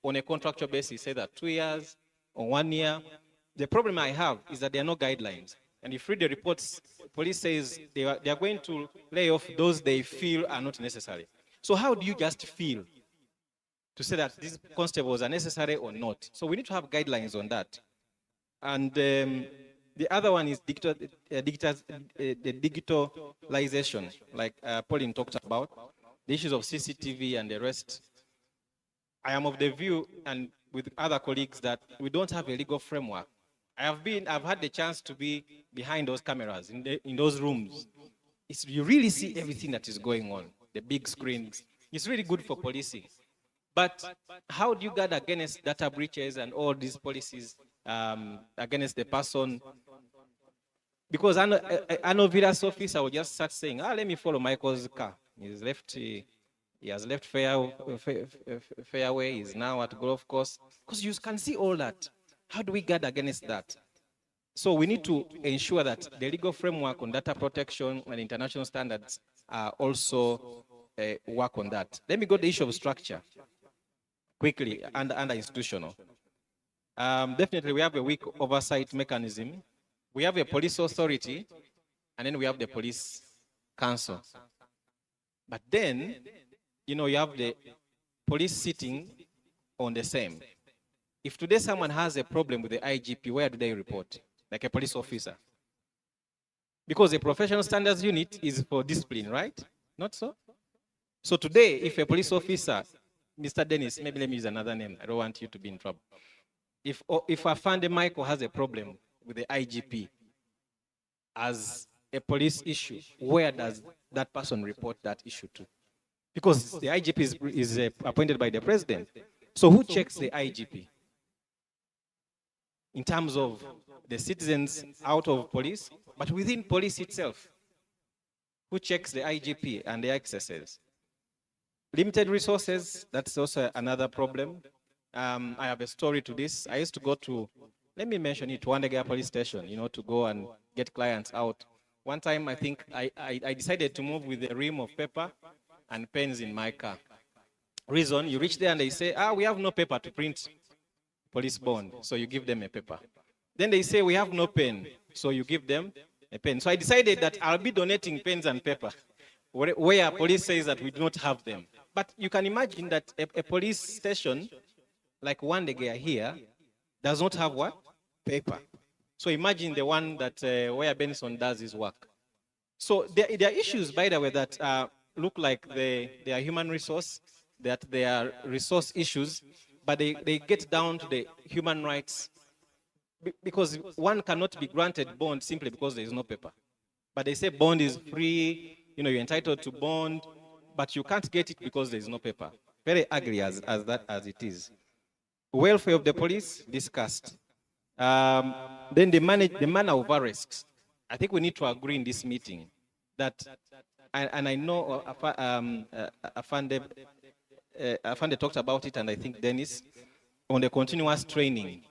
on a contractual basis, say that 2 years or 1 year. The problem I have is that there are no guidelines. And if you read the reports, police says they are going to lay off those they feel are not necessary. So how do you just feel to say that these constables are necessary or not? So we need to have guidelines on that. And the other one is the digitalization, like Pauline talked about, the issues of CCTV and the rest. I am of the view, and with other colleagues, that we don't have a legal framework. I've had the chance to be behind those cameras, in those rooms. You really see everything that is going on, the big screens. It's really good for policing. But how do you guard against data breaches and all these policies against the person? Because I know Vira's officer will just start saying, let me follow Michael's car. He has left Fairway, he's now at golf course. Because you can see all that. How do we guard against that? So we need to ensure that the legal framework on data protection and international standards are also work on that. Let me go to the issue of structure quickly under institutional. Definitely we have a weak oversight mechanism. We have a police authority, and then we have the police council. But then, you know, you have the police sitting on the same. If today someone has a problem with the IGP, where do they report? Like a police officer. Because the professional standards unit is for discipline, right? Not so? So today, if a police officer, Mr. Dennis, maybe let me use another name. I don't want you to be in trouble. If Afande Michael has a problem with the IGP as a police issue, where does that person report that issue to? Because the IGP is appointed by the president. So who checks the IGP? In terms of the citizens out of police, but within police itself, who checks the IGP and the excesses? Limited resources, that's also another problem. I have a story to this. I used to go to, let me mention it, Wandega police station, you know, to go and get clients out. One time, I think I decided to move with a ream of paper and pens in my car. Reason, you reach there and they say, we have no paper to print police bond, so you give them a paper. Then they say, we have no pen, so you give them a pen. So I decided that I'll be donating pens and paper, where police says that we do not have them. But you can imagine that a police station, like Wandega here, does not have what? paper. So imagine the one that where Benson does his work. So there are issues, by the way, that look like they are human resource, that they are resource issues, but they get down to the human rights, because one cannot be granted bond simply because there is no paper. But they say bond is free, you know, you're entitled to bond, but you can't get it because there is no paper. Very ugly as it is. Welfare of the police, discussed. Then the manner of arrest. I think we need to agree in this meeting that, and I know Afande talked about it, and I think Dennis, on the continuous training.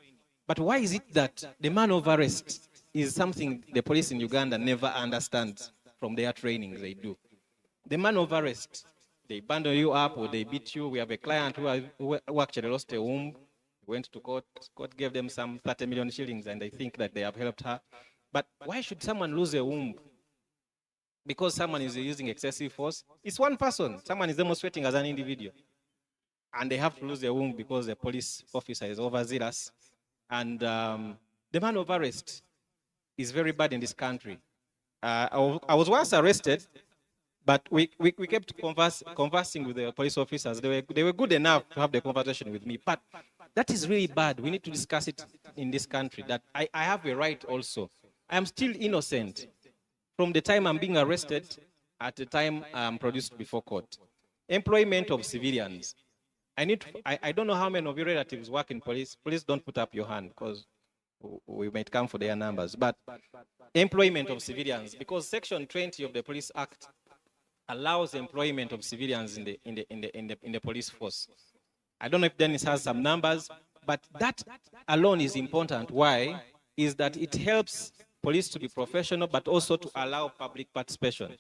But why is it that the manner of arrest is something the police in Uganda never understand from their training they do? The manner of arrest, they bundle you up or they beat you. We have a client who actually lost a womb, went to court. Court gave them some 30 million shillings, and they think that they have helped her. But why should someone lose a womb? Because someone is using excessive force? It's one person. Someone is demonstrating as an individual. And they have to lose their womb because the police officer is overzealous. And the manner of arrest is very bad in this country. I was once arrested, but we kept conversing with the police officers. They were good enough to have the conversation with me. But that is really bad. We need to discuss it in this country, that I have a right also. I am still innocent from the time I'm being arrested at the time I'm produced before court. Employment of civilians. I don't know how many of your relatives work in police. Please don't put up your hand because we might come for their numbers. But employment of civilians, because Section 20 of the Police Act allows employment of civilians in the police force. I don't know if Dennis has some numbers, but that alone is important. Why? Is that it helps police to be professional, but also to allow public participation.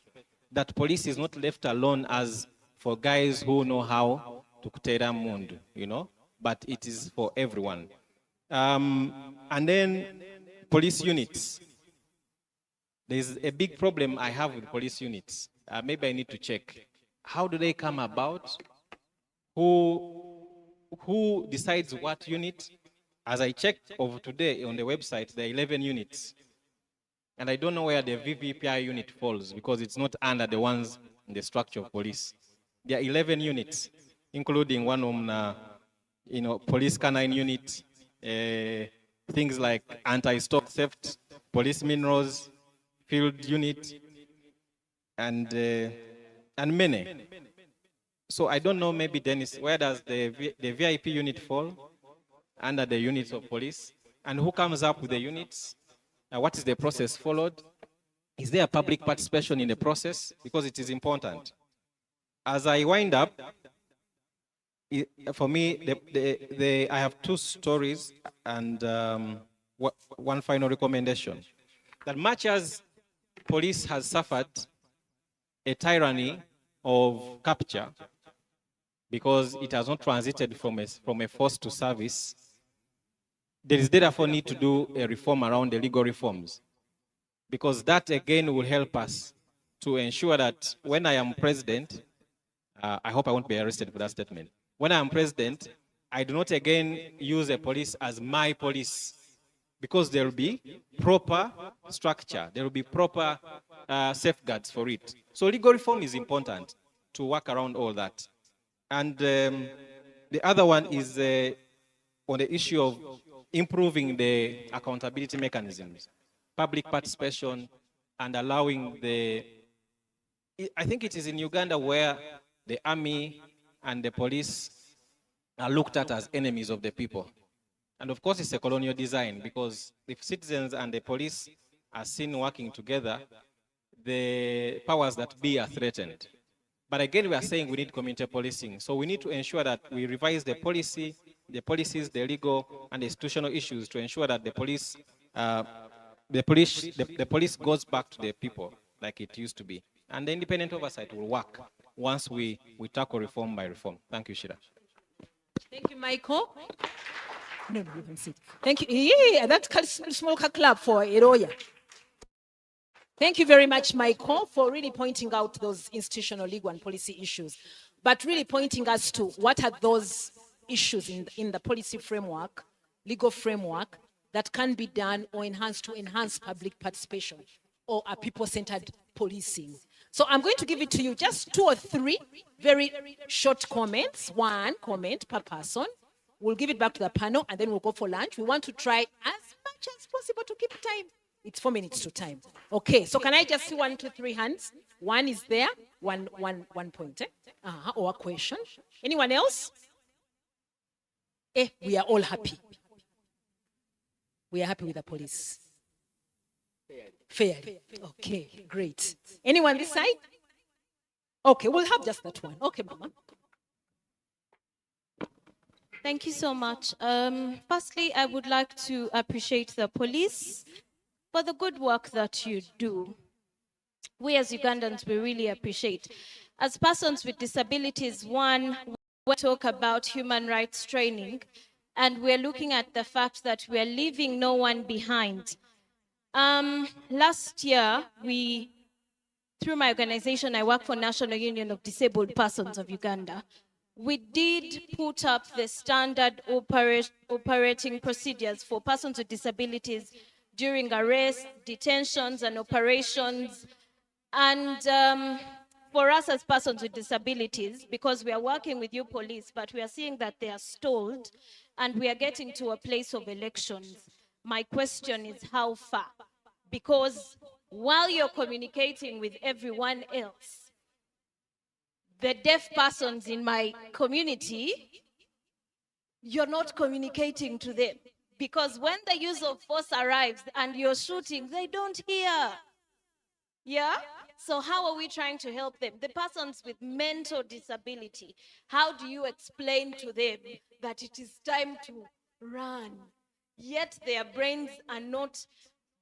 That police is not left alone as for guys who know how to kutera mundu, you know, but it is for everyone. And then police units. There's a big problem I have with police units. Maybe I need to check. How do they come about? Who decides what unit? As I checked over today on the website, there are 11 units. And I don't know where the VVPI unit falls because it's not under the ones in the structure of police. There are 11 units, including one on, police canine unit, things like anti-stock theft, police minerals, field unit, and many. So I don't know, maybe Dennis, where does the VIP unit fall under the units of police? And who comes up with the units? What is the process followed? Is there public participation in the process? Because it is important. As I wind up, for me, I have two stories and one final recommendation. That much as police has suffered a tyranny of capture because it has not transited from a force to service, there is therefore need to do a reform around the legal reforms, because that again will help us to ensure that when I am president, I hope I won't be arrested for that statement. When I am president, I do not again use the police as my police, because there will be proper structure, there will be proper safeguards for it. So legal reform is important to work around all that. And the other one is on the issue of improving the accountability mechanisms, public participation, and allowing I think it is in Uganda where the army and the police are looked at as enemies of the people. And of course, it's a colonial design, because if citizens and the police are seen working together, the powers that be are threatened. But again, we are saying we need community policing. So we need to ensure that we revise the policies, the legal and the institutional issues to ensure that the police goes back to the people like it used to be. And the independent oversight will work once we tackle reform by reform. Thank you, Shira. Thank you, Michael. No, you can sit. Thank you. Yeah, that's a small clap for Eroya. Thank you very much, Michael, for really pointing out those institutional, legal, and policy issues, but really pointing us to what are those issues in the policy framework, legal framework, that can be done or enhanced to enhance public participation or a people-centered policing. So I'm going to give it to you, just 2 or 3 very short comments, 1 comment per person. We'll give it back to the panel and then we'll go for lunch. We want to try as much as possible to keep time. It's 4 minutes to time. Okay, so can I just see 1, 2, 3 hands? 1 is there, one point, or a question. Anyone else? We are all happy. We are happy with the police. Fairly. Okay, great. Anyone this side? Okay, we'll have just that one. Okay, Mama. Thank you so much. Firstly, I would like to appreciate the police for the good work that you do. We as Ugandans, we really appreciate. As persons with disabilities, we talk about human rights training, and we're looking at the fact that we are leaving no one behind. Last year, through my organization, I work for National Union of Disabled Persons of Uganda. We did put up the standard operating procedures for persons with disabilities during arrests, detentions, and operations. And for us as persons with disabilities, because we are working with you police, but we are seeing that they are stalled and we are getting to a place of elections. My question is how far? Because while you're communicating with everyone else, the deaf persons in my community, you're not communicating to them. Because when the use of force arrives and you're shooting, they don't hear. Yeah? So how are we trying to help them? The persons with mental disability, how do you explain to them that it is time to run? Yet their brains are not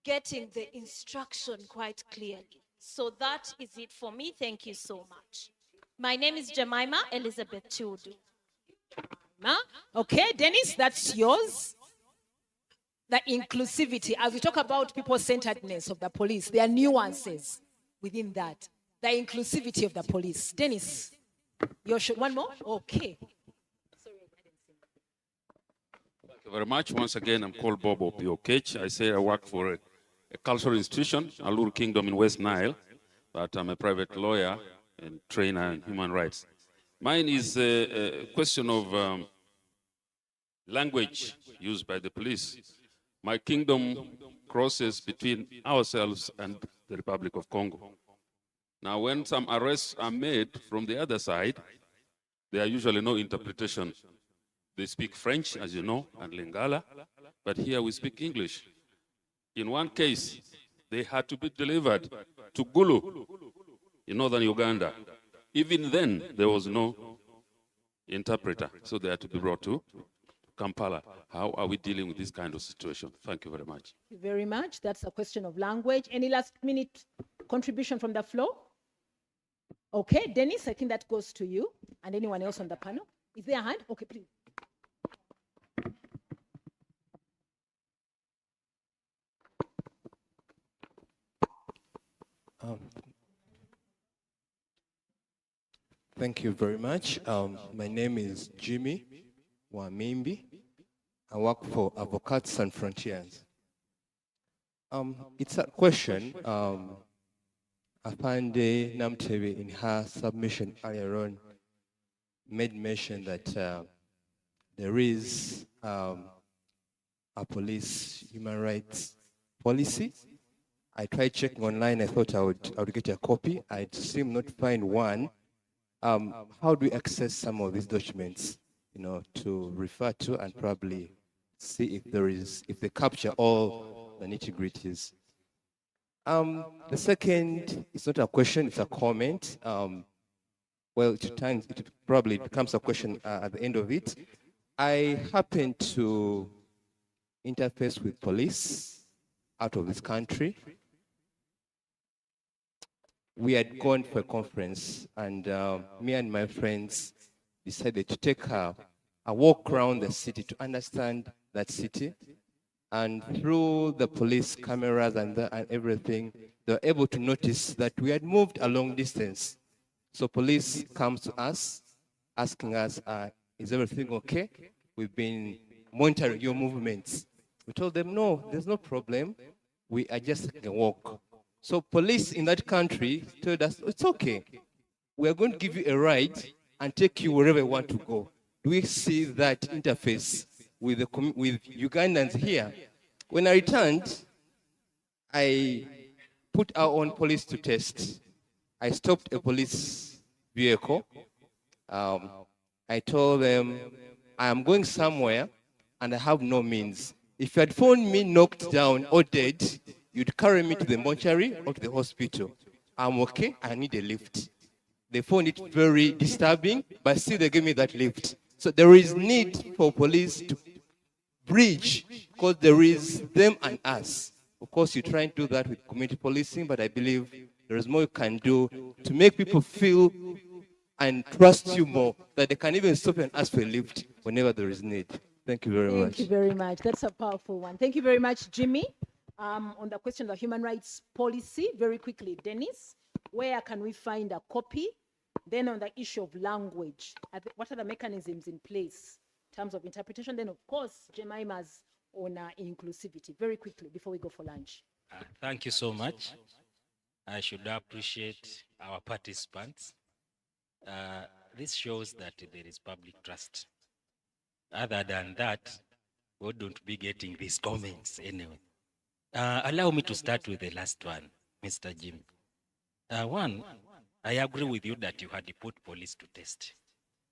getting the instruction quite clearly. So that is it for me. Thank you so much. My name is Jemima Elizabeth Chudu. Okay, Dennis, that's yours. The inclusivity, as we talk about people-centeredness of the police, there are nuances within that. The inclusivity of the police. Dennis, one more? Okay. Thank you very much. Once again, I'm called Bob Opiokech. I say I work for a cultural institution, Alur Kingdom in West Nile, but I'm a private lawyer and trainer in human rights. Mine is a question of language used by the police. My kingdom crosses between ourselves and the Republic of Congo. Now, when some arrests are made from the other side, there are usually no interpretation. They speak French, as you know, and Lingala, but here we speak English. In one case, they had to be delivered to Gulu in northern Uganda. Even then, there was no interpreter, so they had to be brought to Kampala. How are we dealing with this kind of situation? Thank you very much. Thank you very much. That's a question of language. Any last minute contribution from the floor? Okay, Dennis, I think that goes to you. And anyone else on the panel? Is there a hand? Okay, please. Thank you very much. My name is Jimmy Wamimbi. I work for Advocates Sans Frontières. It's a question. Afande Namtevi, in her submission earlier on, made mention that there is a police human rights policy. I tried checking online. I thought I would get a copy. I seem not to find one. How do we access some of these documents, to refer to and probably see if they capture all the nitty-gritties? The second, it's not a question, it's a comment. Well, it probably becomes a question at the end of it. I happen to interface with police out of this country. We had gone for a conference, and me and my friends decided to take a walk around the city to understand that city. And through the police cameras and everything, they were able to notice that we had moved a long distance. So police comes to us, asking us, is everything okay? We've been monitoring your movements. We told them, no, there's no problem. We are just a walk. So police in that country told us, it's okay. We are going to give you a ride and take you wherever you want to go. Do we see that interface with with Ugandans here? When I returned, I put our own police to test. I stopped a police vehicle. I told them, I am going somewhere and I have no means. If you had found me knocked down or dead, you'd carry me to the mortuary or to the hospital. I'm okay, I need a lift. They found it very disturbing, but still they gave me that lift. So there is need for police to bridge, because there is them and us. Of course, you try and do that with community policing, but I believe there is more you can do to make people feel and trust you more, that they can even stop and ask for a lift whenever there is need. Thank you very much. Thank you very much. That's a powerful one. Thank you very much, Jimmy. On the question of human rights policy, very quickly, Dennis, where can we find a copy? Then on the issue of language, what are the mechanisms in place in terms of interpretation? Then, of course, Jemima's on inclusivity. Very quickly, before we go for lunch. Thank you so much. I should appreciate our participants. This shows that there is public trust. Other than that, we wouldn't be getting these comments anyway. Allow me to start with the last one, Mr. Jim. One, I agree with you that you had to put police to test.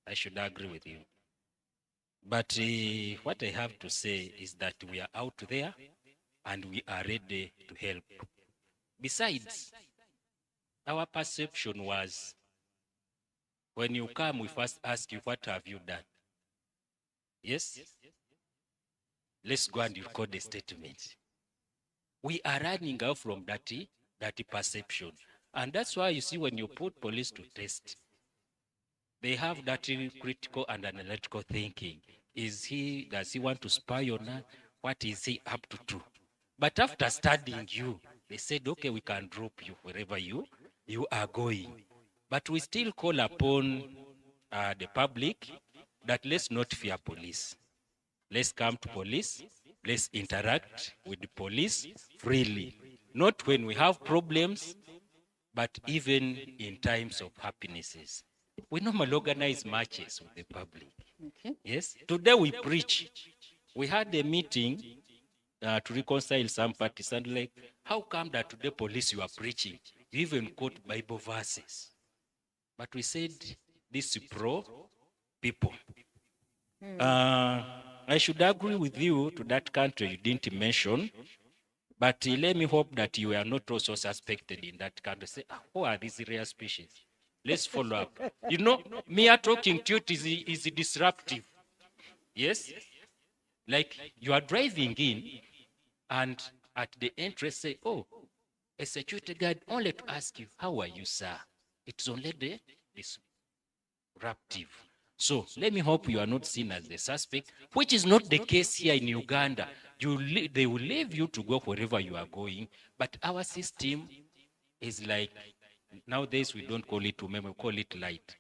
I should agree with you. But what I have to say is that we are out there and we are ready to help. Besides, our perception was, when you come, we first ask you, what have you done? Yes? Let's go and record a statement. We are running out from that perception. And that's why you see when you put police to test, they have that critical and analytical thinking. Does he want to spy on us? What is he up to do? But after studying you, they said, okay, we can drop you wherever you are going. But we still call upon the public that let's not fear police. Let's come to police. Let's interact with the police freely. Not when we have problems, but even in times of happinesses. We normally organize marches with the public. Okay. Yes? Today we preach. We had a meeting to reconcile some parties, and like, how come that today police you are preaching? You even quote Bible verses. But we said, this is pro people. I should agree with you to that country you didn't mention, but let me hope that you are not also suspected in that country. Say, who are these rare species? Let's follow up. You know, mere talking to you is disruptive. Yes? Like you are driving in, and at the entrance say, oh, a security guard only to ask you, how are you, sir? It's only the disruptive. So let me hope you are not seen as the suspect, which is not the case here in Uganda. They will leave you to go wherever you are going, but our system is like, nowadays we don't call it women, we call it light,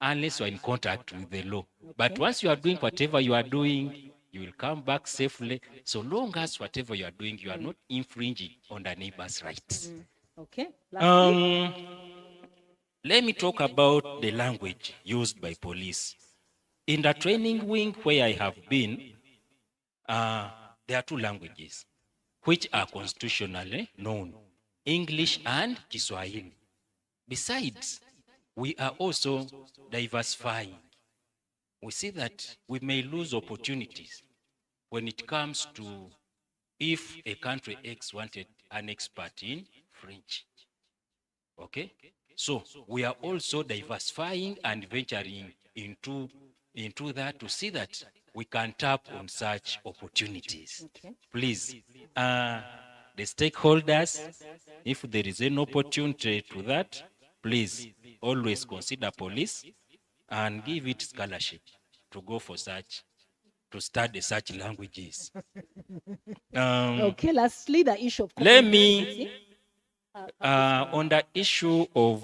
unless you are in contact with the law. Okay. But once you are doing whatever you are doing, you will come back safely, so long as whatever you are doing, you are not infringing on the neighbor's rights. Okay. Let me talk about the language used by police. In the training wing where I have been, there are two languages which are constitutionally known, English and Kiswahili. Besides, we are also diversifying. We see that we may lose opportunities when it comes to if a country X wanted an expert in French. Okay? So we are also diversifying and venturing into that to see that we can tap on such opportunities. Okay. Please, the stakeholders, if there is an opportunity to that, please always consider police and give it scholarship to go for such, to study such languages. Okay, lastly, the issue of let me, on the issue of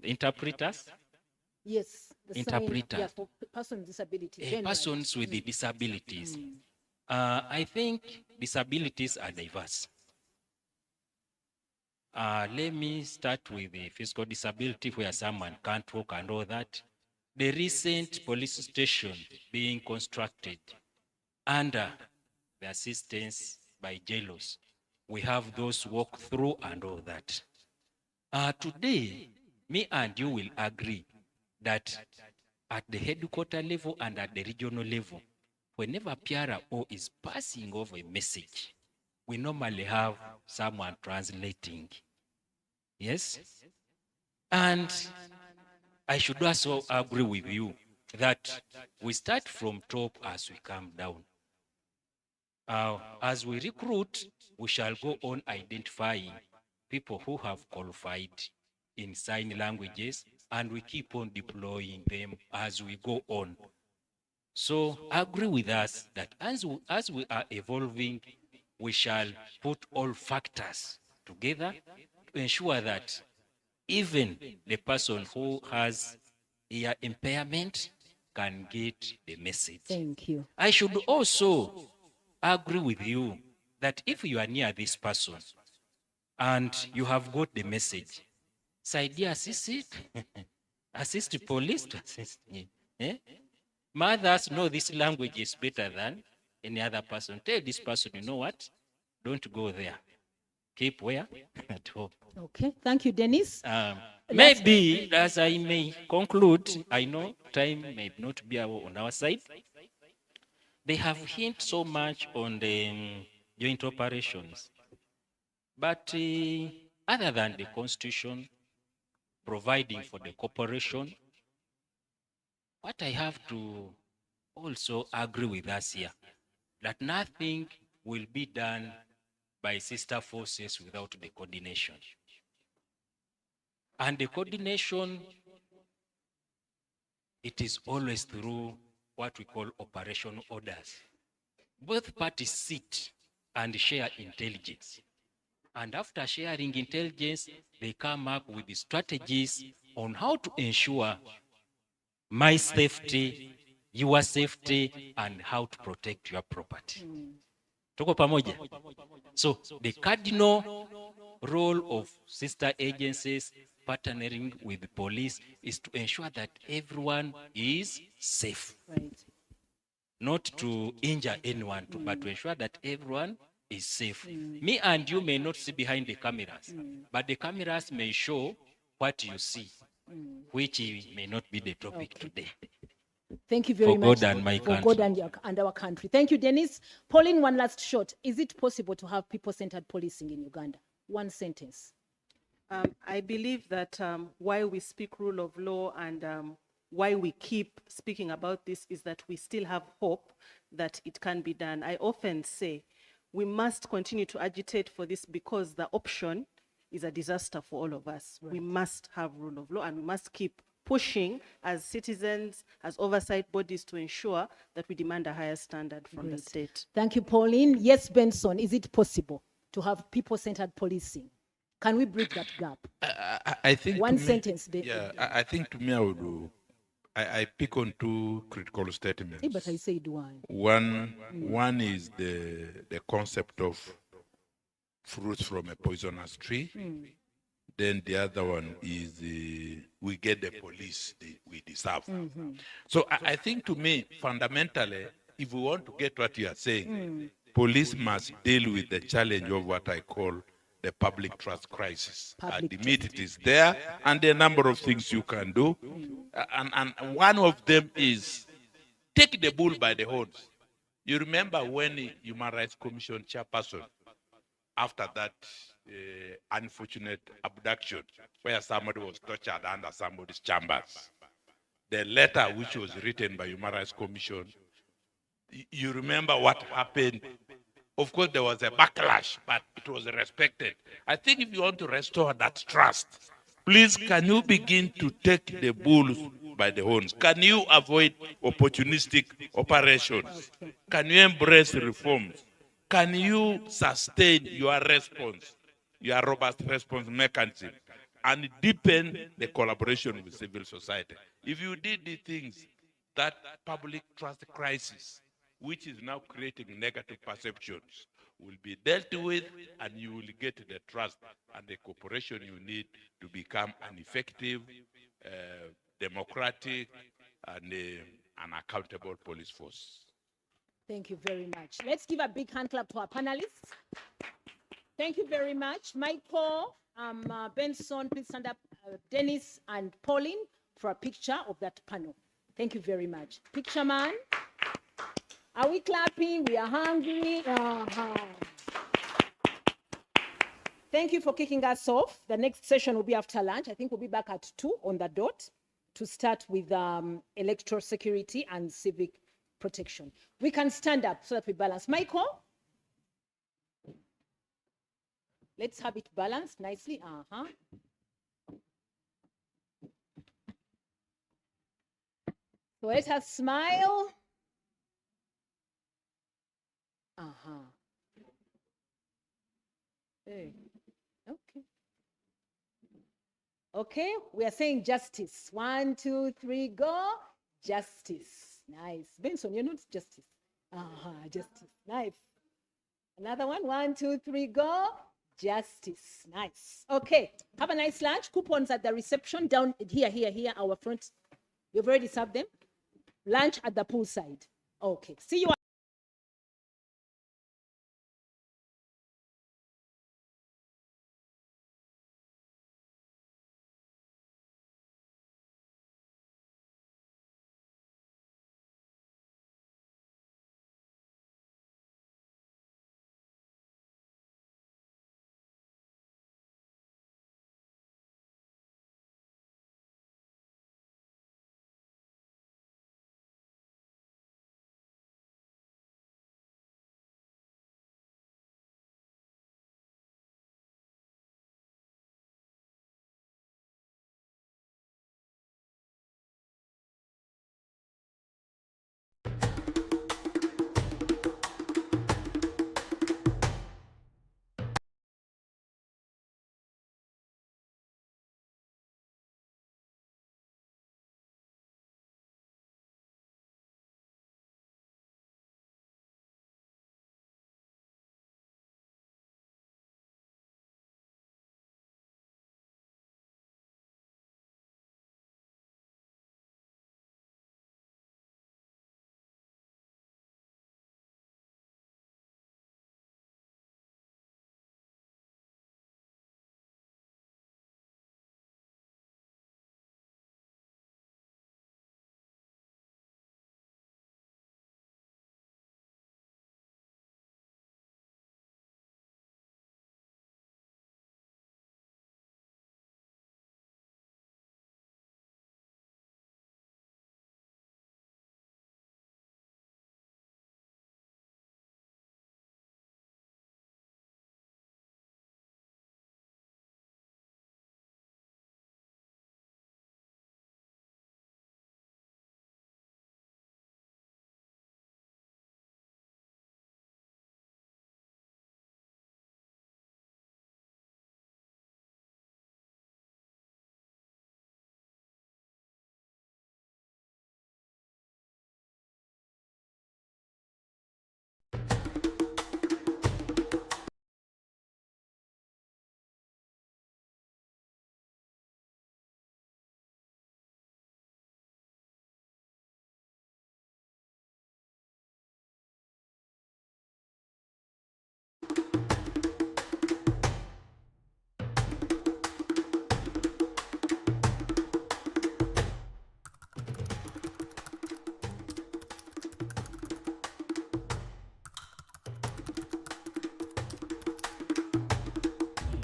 interpreters, Yes. The interpreter. Sign, yeah, for persons with disabilities. generally. Persons with the disabilities. I think disabilities are diverse. Let me start with the physical disability where someone can't walk and all that. The recent police station being constructed under the assistance by jailers. We have those walk through and all that. Today, me and you will agree that at the headquarter level and at the regional level, whenever PRO is passing over a message, we normally have someone translating. Yes? And I should also agree with you that we start from top as we come down. As we recruit, we shall go on identifying people who have qualified in sign languages, and we keep on deploying them as we go on. So agree with us that as we are evolving, we shall put all factors together to ensure that even the person who has ear impairment can get the message. Thank you. I should also agree with you that if you are near this person and you have got the message, saidia assist it, assist the police to assist me. Mothers know this language is better than any other person. Tell this person, you know what? Don't go there. Keep where? At home. Okay, thank you, Dennis. Maybe, as I may conclude, I know time may not be on our side. They have hinted so much on the joint operations. But other than the Constitution providing for the corporation, what I have to also agree with us here, that nothing will be done by sister forces without the coordination. And the coordination, it is always through what we call operational orders. Both parties sit and share intelligence. And after sharing intelligence, they come up with the strategies on how to ensure my safety, your safety, and how to protect your property. Tuko pamoja? So the cardinal role of sister agencies partnering with the police is to ensure that everyone is safe. Right. Not to injure anyone, but to ensure that everyone is safe. Me and you may not see behind the cameras, but the cameras may show what you see, which may not be the topic today. Thank you very For much. God and my for country. God and our country. Thank you, Dennis. Pauline, one last shot. Is it possible to have people-centered policing in Uganda? One sentence. I believe that why we speak rule of law and why we keep speaking about this is that we still have hope that it can be done. I often say we must continue to agitate for this because the option is a disaster for all of us. Right. We must have rule of law and we must keep pushing as citizens, as oversight bodies to ensure that we demand a higher standard from the Great. state. Thank you, Pauline. Yes, Benson, is it possible to have people-centered policing? Can we bridge that gap? I think One to me- sentence. Yeah, I think to me I would do. I pick on two critical statements. But I said one. One is the concept of fruits from a poisonous tree. Then the other one is we get the police we deserve. So I think to me, fundamentally, if we want to get what you are saying, police must deal with the challenge of what I call the public trust crisis. Admit it is there, and there are a number of things you can do. And one of them is take the bull by the horns. You remember when the Human Rights Commission chairperson, after that unfortunate abduction, where somebody was tortured under somebody's chambers, the letter which was written by Human Rights Commission, you remember what happened. Of course, there was a backlash, but it was respected. I think if you want to restore that trust, please, can you begin to take the bulls by the horns? Can you avoid opportunistic operations? Can you embrace reforms? Can you sustain your response, your robust response mechanism, and deepen the collaboration with civil society? If you did the things, that public trust crisis, which is now creating negative perceptions, will be dealt with, and you will get the trust and the cooperation you need to become an effective, democratic, and an accountable police force. Thank you very much. Let's give a big hand clap to our panelists. Thank you very much. Michael, Benson, please stand up. Dennis and Pauline for a picture of that panel. Thank you very much. Picture man. Are we clapping? We are hungry. Thank you for kicking us off. The next session will be after lunch. I think we'll be back at 2 on the dot to start with electoral security and civic protection. We can stand up so that we balance. Michael, let's have it balanced nicely. So let us smile. Hey. Okay. Okay, we are saying justice. 1, 2, 3, go. Justice. Nice. Benson, you're not justice. Justice. Nice. Another one. 1, 2, 3, go. Justice. Nice. Okay. Have a nice lunch. Coupons at the reception down here, our front. You've already served them. Lunch at the poolside. Okay. See you.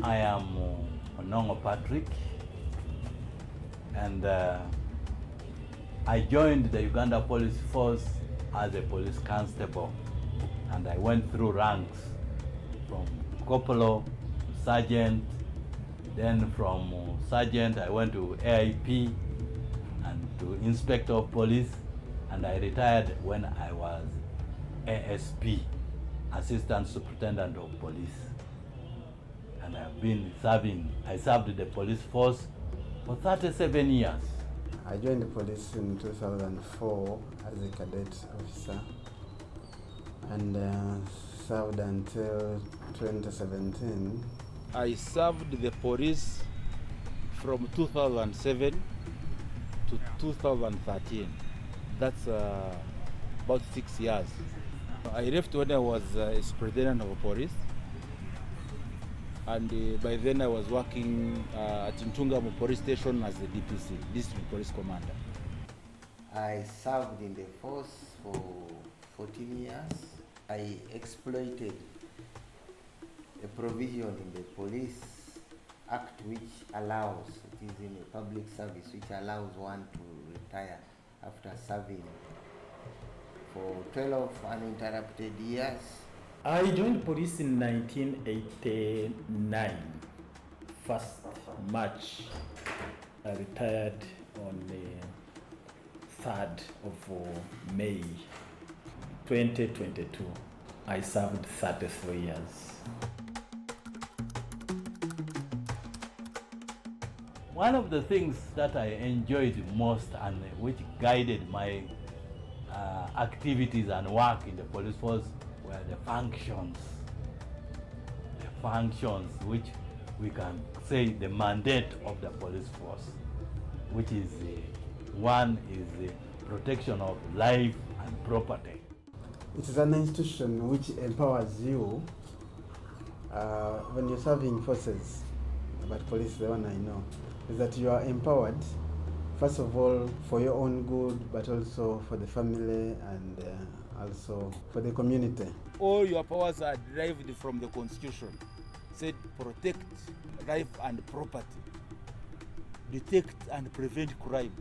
I am Onongo Patrick, and I joined the Uganda Police Force as a police constable, and I went through ranks from corporal to sergeant, then from sergeant I went to AIP and to inspector of police, and I retired when I was ASP, Assistant Superintendent of Police. And I've been serving, I served the police force for 37 years. I joined the police in 2004 as a cadet officer and served until 2017. I served the police from 2007 to 2013. That's about 6 years. I left when I was superintendent of police, and by then I was working at Ntungamo police station as the DPC, district police commander. I served in the force for 14 years. I exploited a provision in the Police Act which allows, it is in a public service, which allows one to retire after serving for 12 uninterrupted years. I joined police in 1989, 1st March. I retired on the 3rd of May 2022. I served 33 years. One of the things that I enjoyed most and which guided my activities and work in the police force were the functions. The functions which we can say the mandate of the police force, which is one is the protection of life and property. It is an institution which empowers you when you're serving forces, but police, the one I know, is that you are empowered, first of all, for your own good, but also for the family and also for the community. All your powers are derived from the Constitution. Said protect life and property, detect and prevent crime.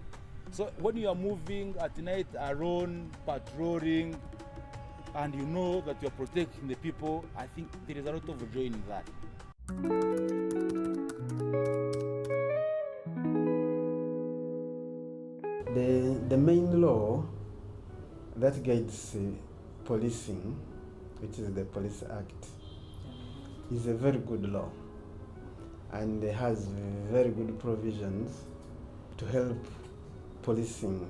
So when you are moving at night alone, patrolling, and you know that you are protecting the people, I think there is a lot of joy in that. The main law that guides policing, which is the Police Act, is a very good law, and it has very good provisions to help policing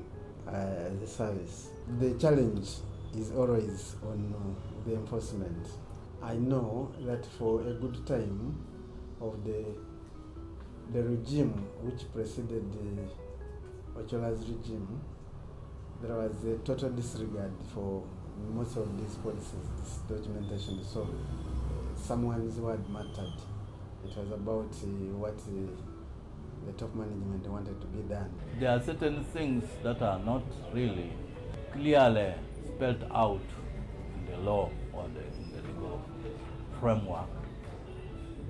as a service. The challenge is always on the enforcement. I know that for a good time of the regime which preceded Ochola's regime, there was a total disregard for most of these policies, this documentation. So someone's word mattered. It was about what the top management wanted to be done. There are certain things that are not really clearly spelled out in the law or in the legal framework,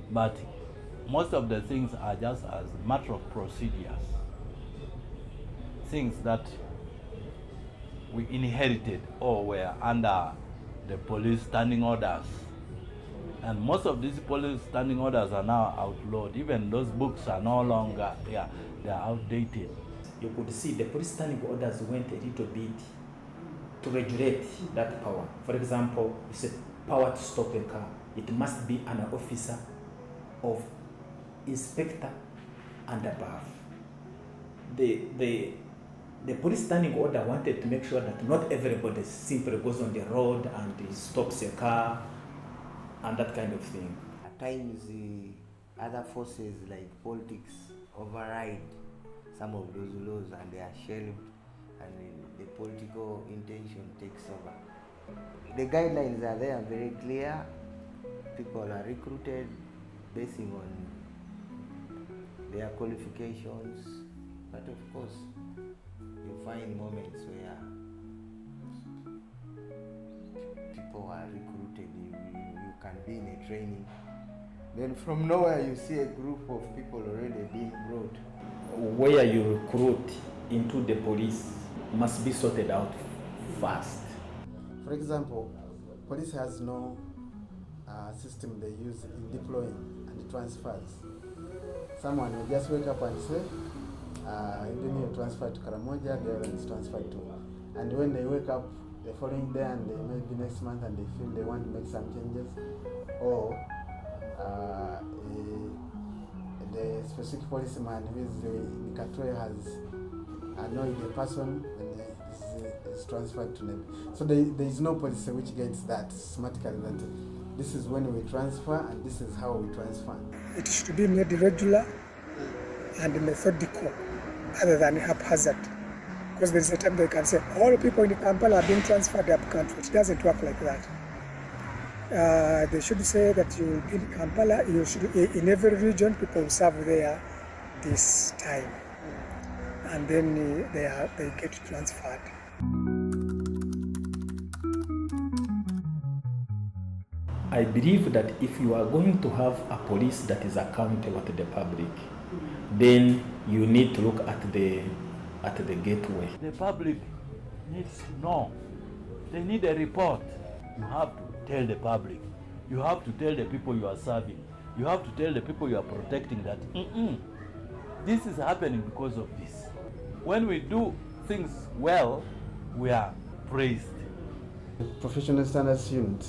but most of the things are just as a matter of procedures, things that we inherited or were under the police standing orders. And most of these police standing orders are now outlawed. Even those books are no longer, they are outdated. You could see the police standing orders went a little bit to regulate that power. For example, you said power to stop a car. It must be an officer of inspector and above. The police standing order wanted to make sure that not everybody simply goes on the road and stops a car and that kind of thing. At times, other forces like politics override some of those laws and they are shelved, and the political intention takes over. The guidelines are there, very clear. People are recruited basing on their qualifications, but of course, you find moments where people are recruited. You can be in a training, then from nowhere you see a group of people already being brought. Where you recruit into the police must be sorted out fast. For example, police has no system they use in deploying and transfers. Someone will just wake up and say, then you transfer to Karamoja, the other is transferred to. And when they wake up the following day and they maybe next month and they feel they want to make some changes, or the specific policeman who is in Katwe has annoy the person when is transferred to them. So there is no policy which gets that systematically that this is when we transfer and this is how we transfer. It should be made regular and methodical other than haphazard. Because there's a time they can say, all people in Kampala are being transferred up country. It doesn't work like that. They should say that you will be in Kampala, you should, in every region, people serve there this time. And then they get transferred. I believe that if you are going to have a police that is accountable to the public, then you need to look at the gateway. The public needs to know. They need a report. You have to tell the public. You have to tell the people you are serving. You have to tell the people you are protecting that this is happening because of this. When we do things well, we are praised. The Professional Standards Unit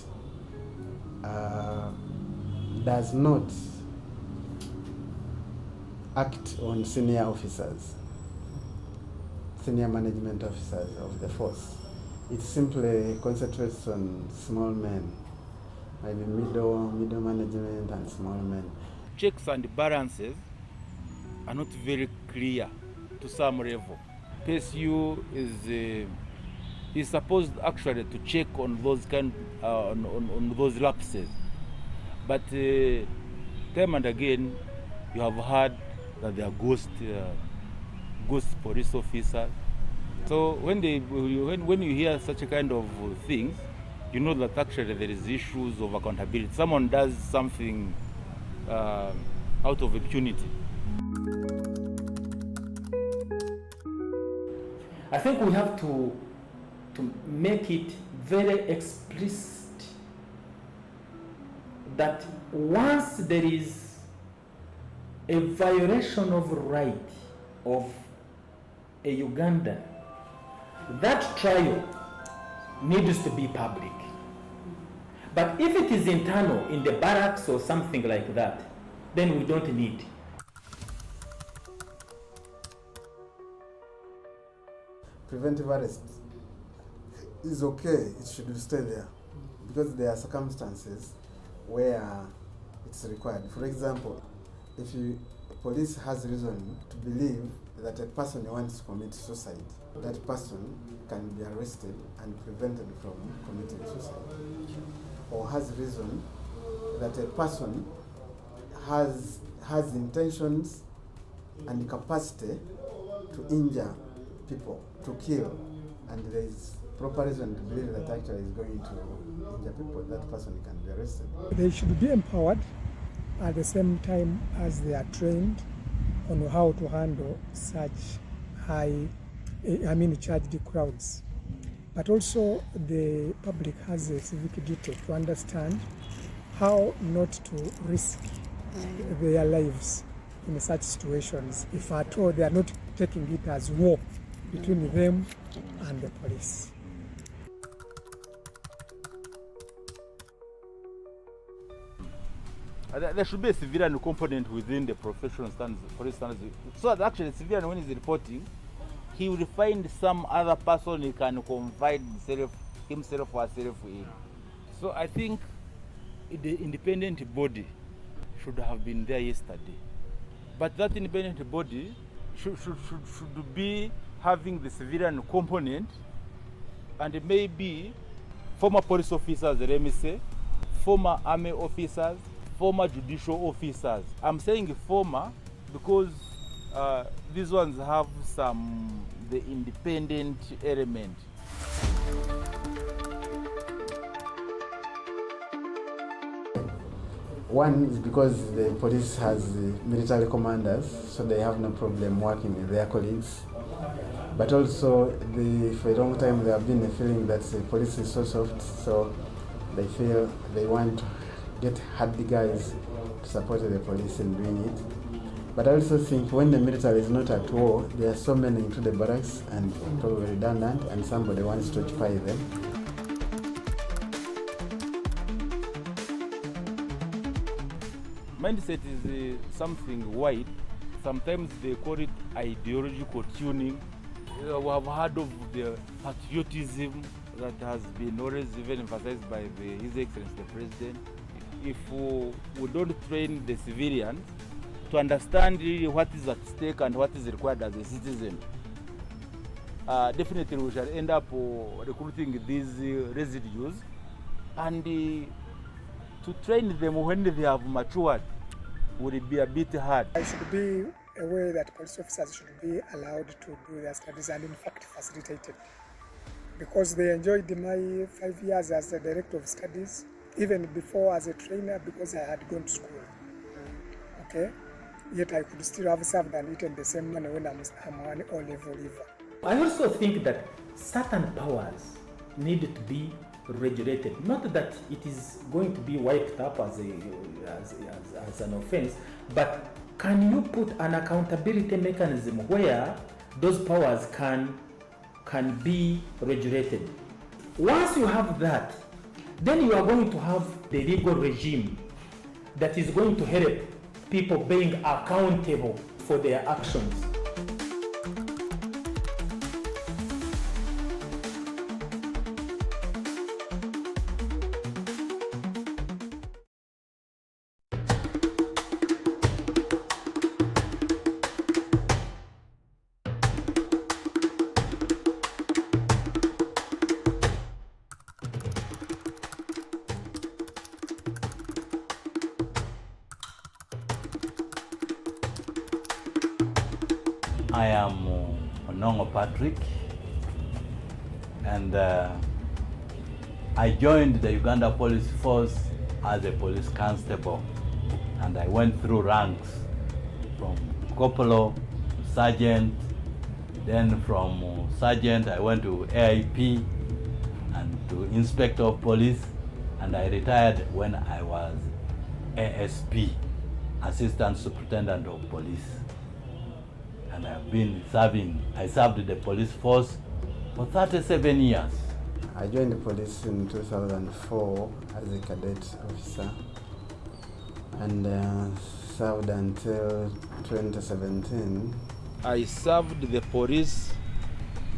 does not act on senior officers, senior management officers of the force. It simply concentrates on small men, maybe middle management and small men. Checks and balances are not very clear to some level. PSU is supposed actually to check on those on those lapses, but time and again you have heard that there are ghost police officers. So when you hear such a kind of things, you know that actually there is issues of accountability. Someone does something out of impunity. I think we have to make it very explicit that once there is a violation of right of a Ugandan, that trial needs to be public. But if it is internal in the barracks or something like that, then we don't need. Preventive arrest is okay, it should stay there because there are circumstances where it's required. For example, if police has reason to believe that a person wants to commit suicide, that person can be arrested and prevented from committing suicide. Or has reason that a person has intentions and capacity to injure people, to kill, and there is proper reason to believe that actually is going to injure people, that person can be arrested. They should be empowered at the same time as they are trained on how to handle such charged crowds. But also the public has a civic duty to understand how not to risk their lives in such situations, if at all they are not taking it as war between them and the police. There should be a civilian component within the professional police standards, so that actually the civilian, when he's reporting, he will find some other person he can confide himself or herself in. So I think the independent body should have been there yesterday. But that independent body should be having the civilian component and maybe former police officers, let me say, former army officers, former judicial officers. I'm saying former because these ones have the independent element. One is because the police has military commanders, so they have no problem working with their colleagues. But also, for a long time, they have been a feeling that the police is so soft, so they feel they want to get hardy guys to support the police in doing it. But I also think when the military is not at war, there are so many into the barracks and probably redundant, and somebody wants to occupy them. Mindset is something wide. Sometimes they call it ideological tuning. We have heard of the patriotism that has been always even emphasized by His Excellency the President. If we don't train the civilians to understand really what is at stake and what is required as a citizen, definitely we shall end up recruiting these residues, and to train them when they have matured would be a bit hard. It should be a way that police officers should be allowed to do their studies and in fact facilitated. Because they enjoyed my 5 years as a director of studies, even before as a trainer, because I had gone to school. Okay? Yet I could still have served and eaten the same money when I'm an O-level leaver. I also think that certain powers need to be regulated. Not that it is going to be wiped up as an offense, but can you put an accountability mechanism where those powers can be regulated? Once you have that, then you are going to have the legal regime that is going to help people being accountable for their actions. I am Onongo Patrick, and I joined the Uganda Police Force as a police constable, and I went through ranks from corporal to sergeant, then from sergeant I went to AIP and to inspector of police, and I retired when I was ASP, Assistant Superintendent of Police. And I've been I served the police force for 37 years. I joined the police in 2004 as a cadet officer and served until 2017. I served the police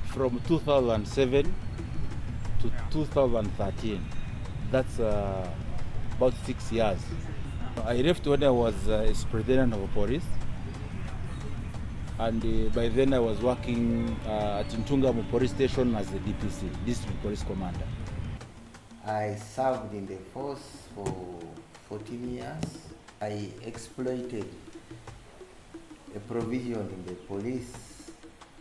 from 2007 to 2013. That's about 6 years. I left when I was superintendent of police. And by then I was working at Ntungamo Police Station as the DPC, District Police Commander. I served in the force for 14 years. I exploited a provision in the Police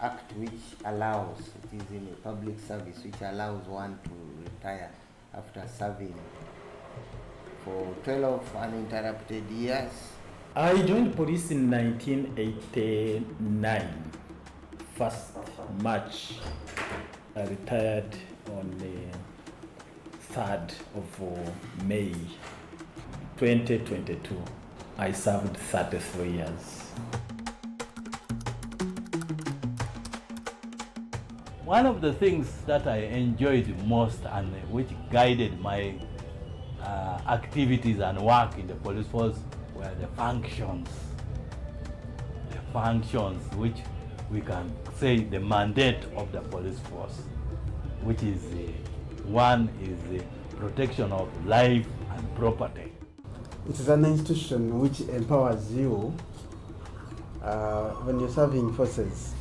Act which allows, it is in a public service, which allows one to retire after serving for 12 uninterrupted years. I joined police in 1989, 1st March. I retired on the 3rd of May 2022. I served 33 years. One of the things that I enjoyed most and which guided my activities and work in the police force were the functions which we can say the mandate of the police force, which is one is the protection of life and property. It is an institution which empowers you when you're serving forces,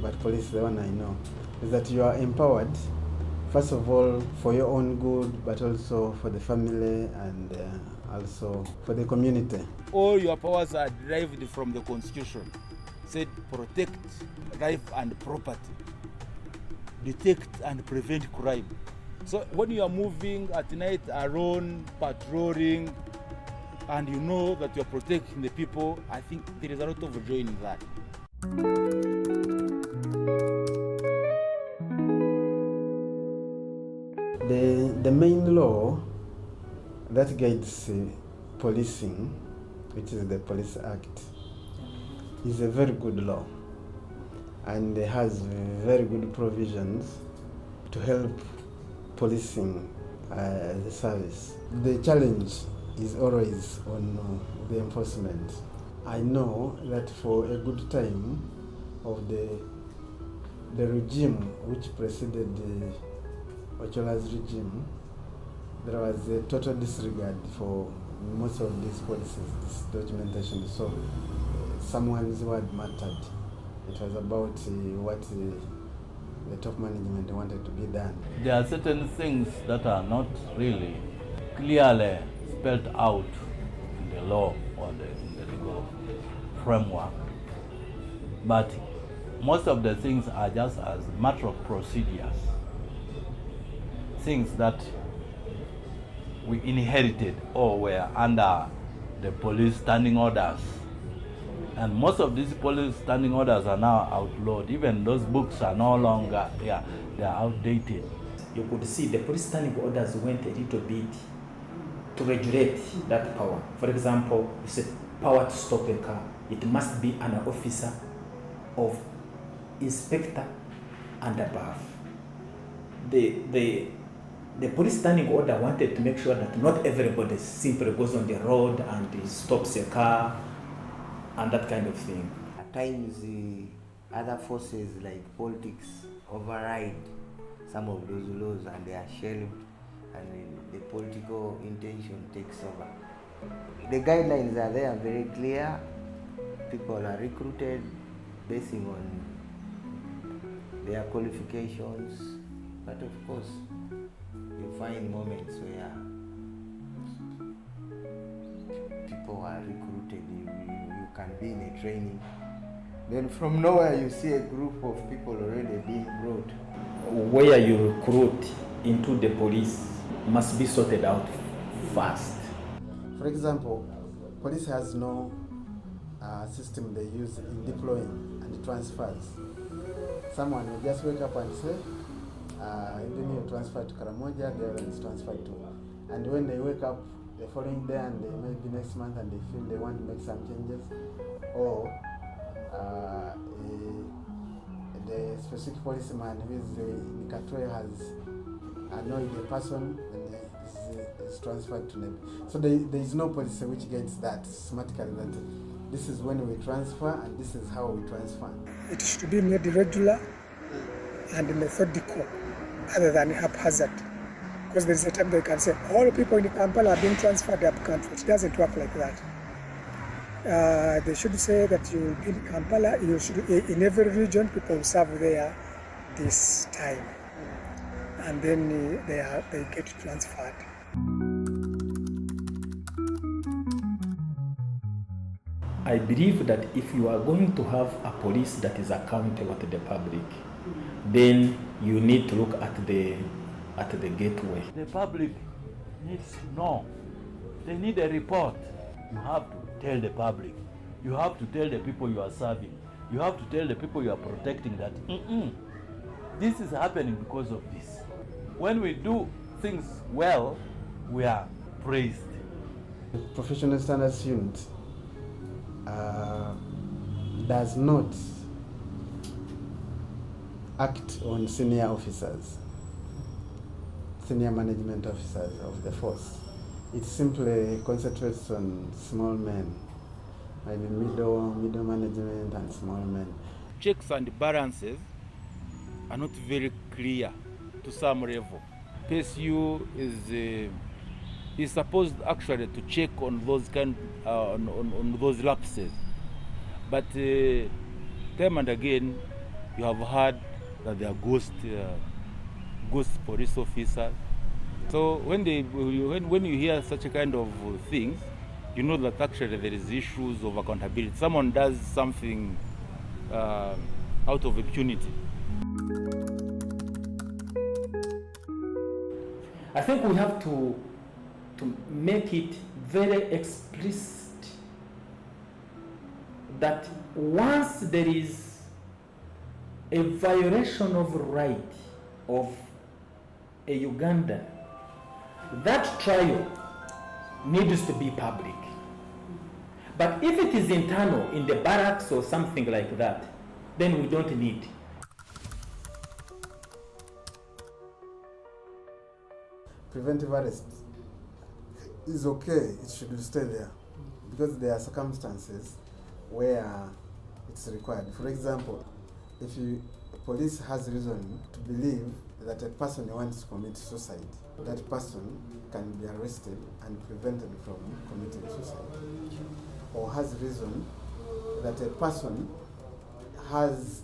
but police, the one I know, is that you are empowered, first of all, for your own good, but also for the family and also for the community. All your powers are derived from the Constitution. Said protect life and property, detect and prevent crime. So when you are moving at night alone, patrolling, and you know that you are protecting the people, I think there is a lot of joy in that. The main law that guides policing, which is the Police Act, is a very good law, and it has very good provisions to help policing as a service. The challenge is always on the enforcement. I know that for a good time of the the regime which preceded Ochola's regime, there was a total disregard for most of these policies, this documentation. So someone's word mattered. It was about what the top management wanted to be done. There are certain things that are not really clearly spelled out in the law or in the legal framework, but most of the things are just as a matter of procedures, things that we inherited or were under the police standing orders. And most of these police standing orders are now outlawed. Even those books are no longer, they are outdated. You could see the police standing orders went a little bit to regulate that power. For example, you said power to stop a car. It must be an officer of inspector and above. The police standing order wanted to make sure that not everybody simply goes on the road and stops a car and that kind of thing. At times, other forces like politics override some of those laws and they are shelved, and the political intention takes over. The guidelines are there, very clear. People are recruited basing on their qualifications, but of course, you find moments where people are recruited. You can be in a training, then from nowhere you see a group of people already being brought. Where you recruit into the police must be sorted out fast. For example, police has no system they use in deploying and transfers. Someone will just wake up and say, then you transfer to Karamoja, the other is transferred to. And when they wake up the following day and they maybe next month and they feel they want to make some changes, or the specific policeman who is in Katwe has annoyed the person and is transferred to them. So there is no policy which gets that systematically that this is when we transfer and this is how we transfer. It should be made regular and methodical other than haphazard. Because there is a time they can say, all people in Kampala are being transferred up country. It doesn't work like that. They should say that you will be in Kampala, you should, in every region, people serve there this time. And then they get transferred. I believe that if you are going to have a police that is accountable to the public, then you need to look at the gateway. The public needs to know. They need a report. You have to tell the public. You have to tell the people you are serving. You have to tell the people you are protecting that this is happening because of this. When we do things well, we are praised. The Professional Standards Unit does not act on senior officers, senior management officers of the force. It simply concentrates on small men, maybe middle management and small men. Checks and balances are not very clear to some level. PSU is supposed actually to check on those on those lapses, but time and again you have heard that there are ghost police officers. So when you hear such a kind of things, you know that actually there is issues of accountability. Someone does something out of impunity. I think we have to make it very explicit that once there is a violation of right of a Ugandan, that trial needs to be public. But if it is internal in the barracks or something like that, then we don't need. Preventive arrest is okay, it should stay there, because there are circumstances where it's required. For example, if you police has reason to believe that a person wants to commit suicide, that person can be arrested and prevented from committing suicide, or has reason that a person has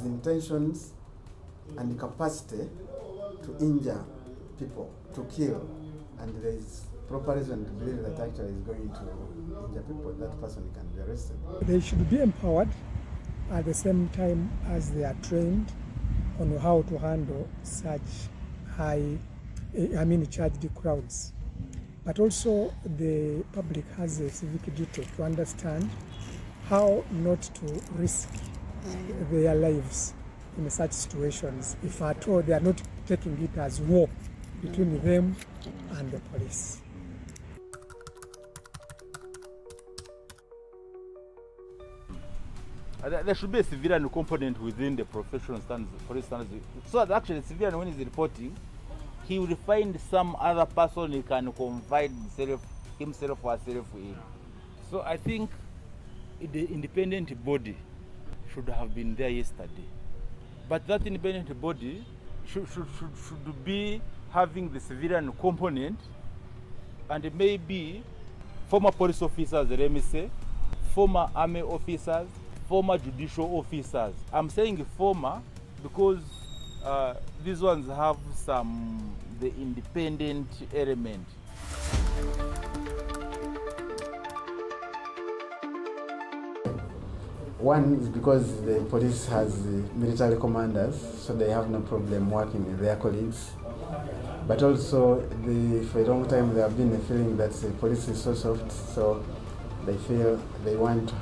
intentions and capacity to injure people, to kill, and there is proper reason to believe that actually is going to injure people, that person can be arrested. They should be empowered at the same time as they are trained on how to handle such charged crowds. But also the public has a civic duty to understand how not to risk their lives in such situations, if at all they are not taking it as war between them and the police. There should be a civilian component within the professional standards, for instance, so that actually the civilian, when he's reporting, he will find some other person he can confide himself or herself in. So I think the independent body should have been there yesterday. But that independent body should be having the civilian component, and maybe former police officers, let me say, former army officers, former judicial officers. I'm saying former because these ones have the independent element. One is because the police has military commanders, so they have no problem working with their colleagues. But also, for a long time, they have been feeling that the police is so soft, so they feel they want to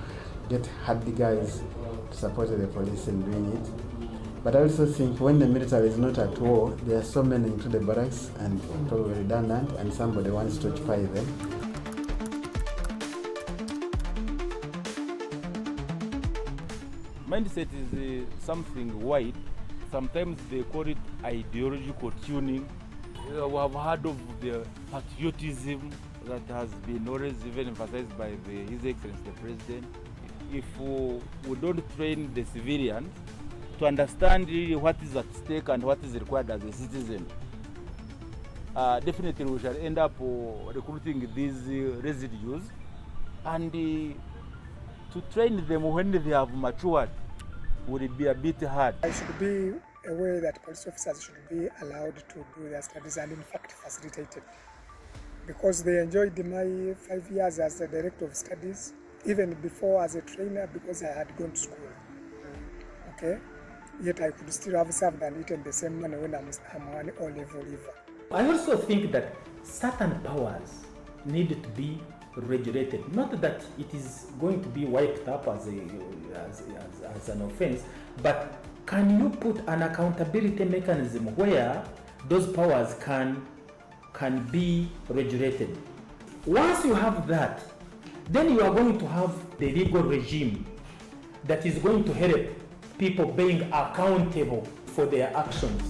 get hardy guys to support the police in doing it. But I also think when the military is not at war, there are so many into the barracks and probably redundant, and somebody wants to occupy them. Mindset is something wide. Sometimes they call it ideological tuning. We have heard of the patriotism that has been always even emphasized by His Excellency the President. If we don't train the civilians to understand really what is at stake and what is required as a citizen, definitely we shall end up recruiting these residues, and to train them when they have matured would be a bit hard. It should be a way that police officers should be allowed to do their studies, and in fact facilitated. Because they enjoyed my 5 years as a director of studies, even before as a trainer, because I had gone to school. Okay? Yet I could still have served and eaten the same money when I'm an O-level leaver. I also think that certain powers need to be regulated. Not that it is going to be wiped up as an offense, but can you put an accountability mechanism where those powers can be regulated? Once you have that, then you are going to have the legal regime that is going to help people being accountable for their actions.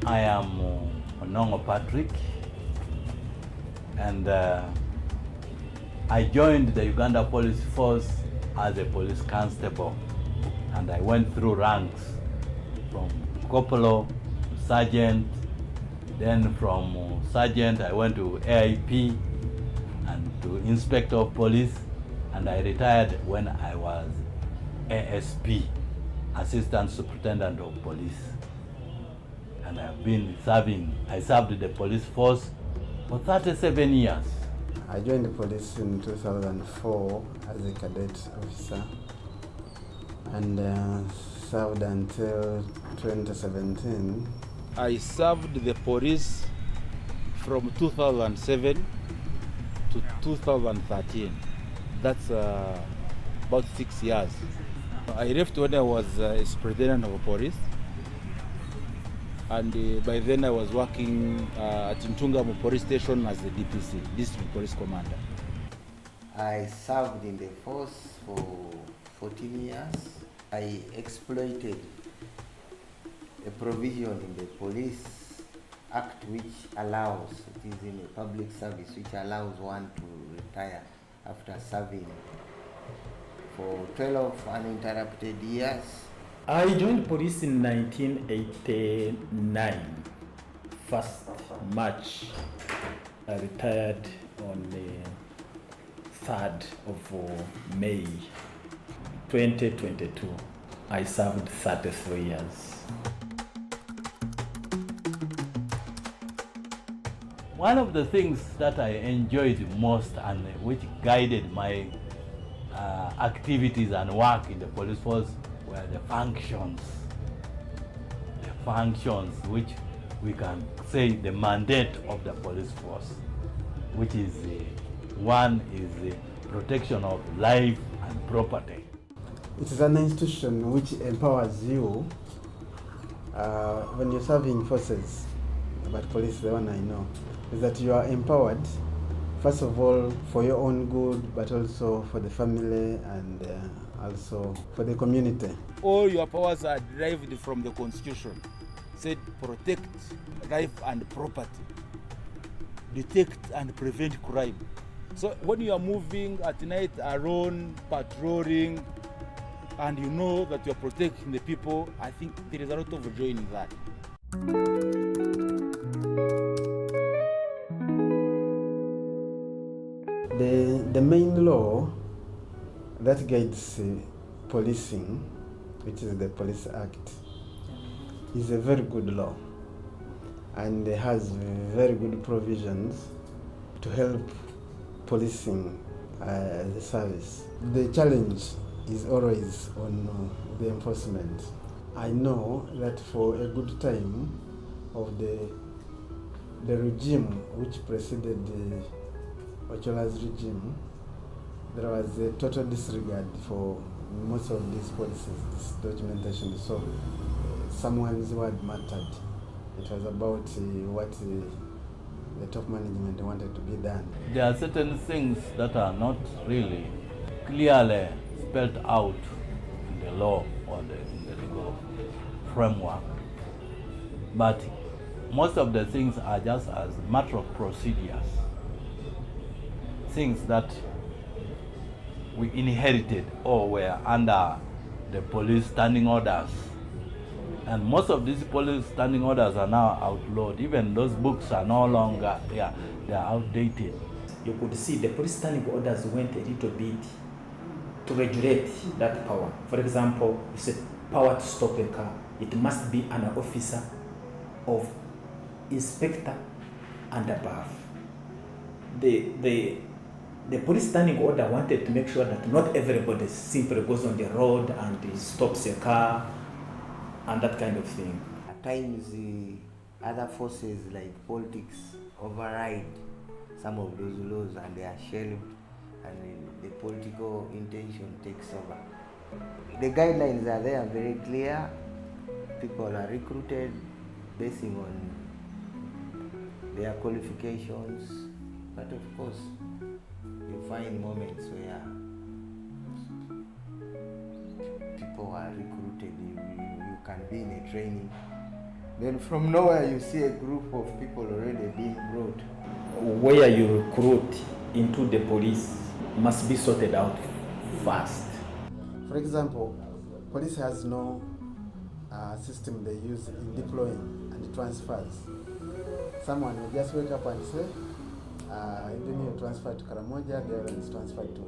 I am Patrick, and I joined the Uganda Police Force as a police constable, and I went through ranks from corporal to sergeant, then from sergeant I went to AIP and to inspector of police, and I retired when I was ASP, Assistant Superintendent of Police. And I've been I served the police force for 37 years. I joined the police in 2004 as a cadet officer, and served until 2017. I served the police from 2007 to 2013. That's about 6 years. I left when I was superintendent of police, And by then I was working at Ntungamo Police Station as the DPC, District Police Commander. I served in the force for 14 years. I exploited a provision in the Police Act which allows, it is in a public service, which allows one to retire after serving for 12 uninterrupted years. I joined police in 1989, 1st March. I retired on the 3rd of May 2022. I served 33 years. One of the things that I enjoyed most and which guided my activities and work in the police force were the functions. The functions which we can say the mandate of the police force, which is one is the protection of life and property. It is an institution which empowers you when you're serving forces, but police, the one I know, is that you are empowered, first of all, for your own good, but also for the family and also for the community. All your powers are derived from the Constitution. Said protect life and property, detect and prevent crime. So when you are moving at night alone, patrolling, and you know that you are protecting the people, I think there is a lot of joy in that. The main law that guides policing, which is the Police Act, is a very good law, and it has very good provisions to help policing as a service. The challenge is always on the enforcement. I know that for a good time of the regime which preceded Ochola's regime, there was a total disregard for most of these policies, this documentation. So someone's word mattered. It was about what the top management wanted to be done. There are certain things that are not really clearly spelled out in the law or in the legal framework. But most of the things are just as a matter of procedures. Things that we inherited or were under the police standing orders. And most of these police standing orders are now outlawed. Even those books are no longer, they are outdated. You could see the police standing orders went a little bit to regulate that power. For example, you said power to stop a car. It must be an officer of inspector and above. The police standing order wanted to make sure that not everybody simply goes on the road and stops a car and that kind of thing. At times, other forces like politics override some of those laws and they are shelved, and the political intention takes over. The guidelines are there, very clear. People are recruited basing on their qualifications, but of course, you find moments where people are recruited. You can be in a training, then from nowhere you see a group of people already being brought. Where you recruit into the police must be sorted out fast. For example, police has no system they use in deploying and transfers. Someone will just wake up and say, then you transfer to Karamoja, the other is transferred to.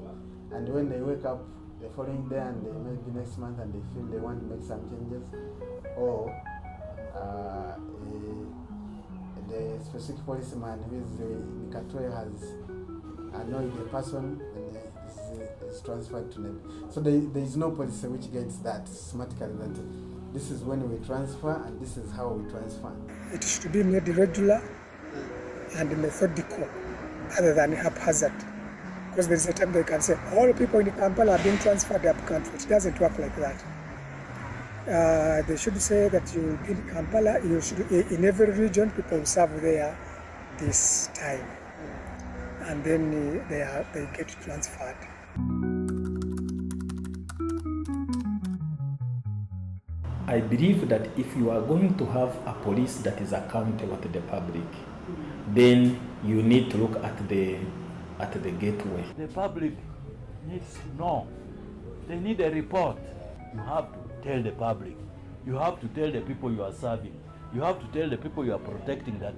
And when they wake up the following day and they maybe next month and they feel they want to make some changes, or the specific policeman who is in Katwe has annoyed the person and is transferred to them. So there is no policy which gets that systematically that this is when we transfer and this is how we transfer. It should be made regular and methodical other than haphazard. Because there is a time they can say all people in Kampala are being transferred up country. It doesn't work like that. They should say that you will be in Kampala, you should, in every region, people serve there this time. And then they get transferred. I believe that if you are going to have a police that is accountable to the public, then you need to look at the gateway. The public needs to know. They need a report. You have to tell the public. You have to tell the people you are serving. You have to tell the people you are protecting that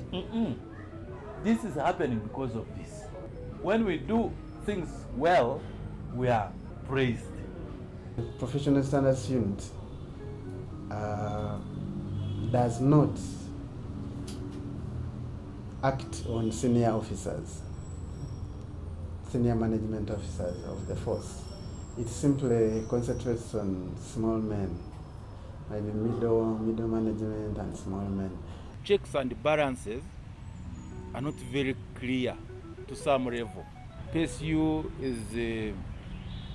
this is happening because of this. When we do things well, we are praised. The Professional Standards Unit does not act on senior officers, senior management officers of the force. It simply concentrates on small men, maybe middle management and small men. Checks and balances are not very clear to some level. PSU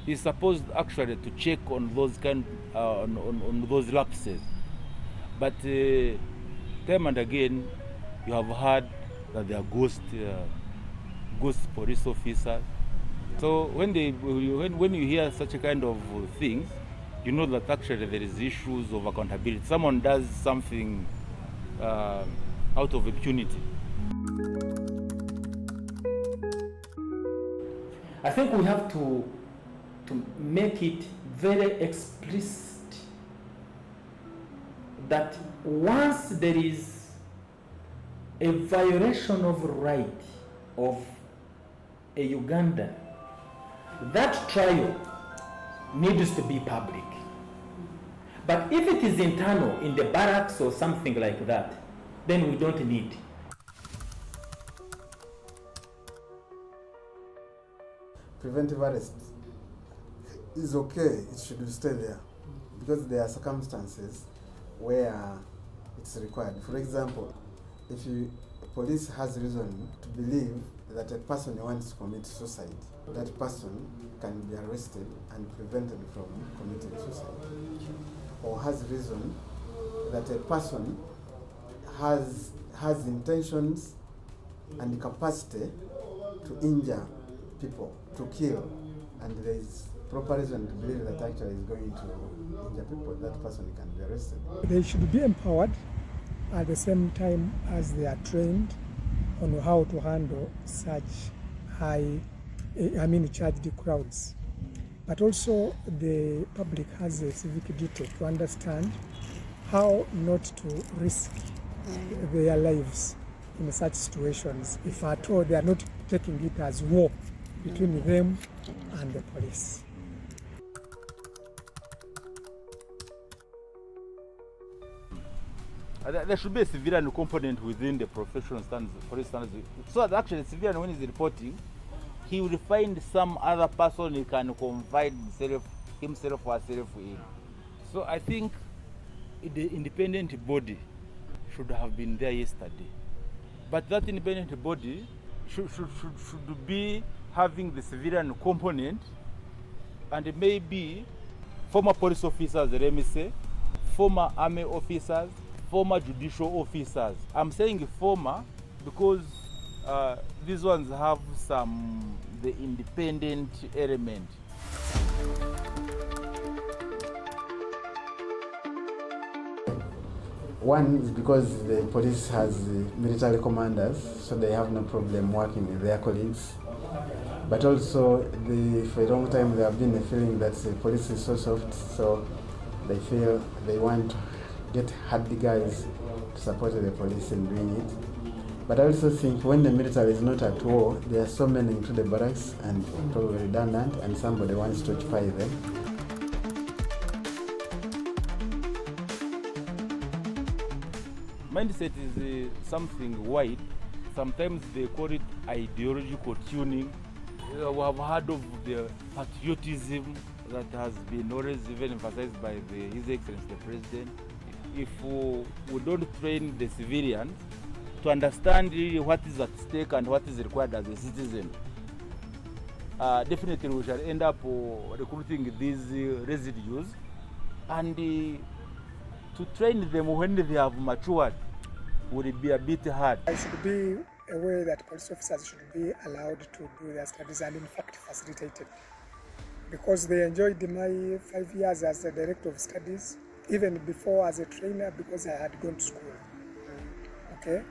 is supposed actually to check on those on those lapses, but time and again you have heard that there are ghost police officers. So when you hear such a kind of things, you know that actually there is issues of accountability. Someone does something out of impunity. I think we have to make it very explicit that once there is a violation of right of a Ugandan, that trial needs to be public. But if it is internal in the barracks or something like that, then we don't need. Preventive arrest is okay, it should stay there, because there are circumstances where it's required. For example, if police has reason to believe that a person wants to commit suicide, that person can be arrested and prevented from committing suicide. Or has reason that a person has intentions and capacity to injure people, to kill, and there is proper reason to believe that actually is going to injure people, that person can be arrested. They should be empowered at the same time as they are trained on how to handle such charged crowds. But also the public has a civic duty to understand how not to risk their lives in such situations, if at all they are not taking it as war between them and the police. There should be a civilian component within the professional police standards, so that actually the civilian, when he's reporting, he will find some other person he can confide himself or herself in. So I think the independent body should have been there yesterday. But that independent body should be having the civilian component, and maybe former police officers, let me say, former army officers, former judicial officers. I'm saying former because these ones have the independent element. One is because the police has military commanders, so they have no problem working with their colleagues. But also, for a long time, there have been a feeling that the police is so soft, so they feel they want to get hardy guys to support the police in doing it. But I also think when the military is not at war, there are so many into the barracks and probably redundant, and somebody wants to occupy them. Mindset is something wide. Sometimes they call it ideological tuning. We have heard of the patriotism that has been always even emphasized by His Excellency the President. If we don't train the civilians to understand really what is at stake and what is required as a citizen, definitely we shall end up recruiting these residues, and to train them when they have matured would be a bit hard. It should be a way that police officers should be allowed to do their studies and in fact facilitated. Because they enjoyed my 5 years as a director of studies, even before as a trainer, because I had gone to school. Okay?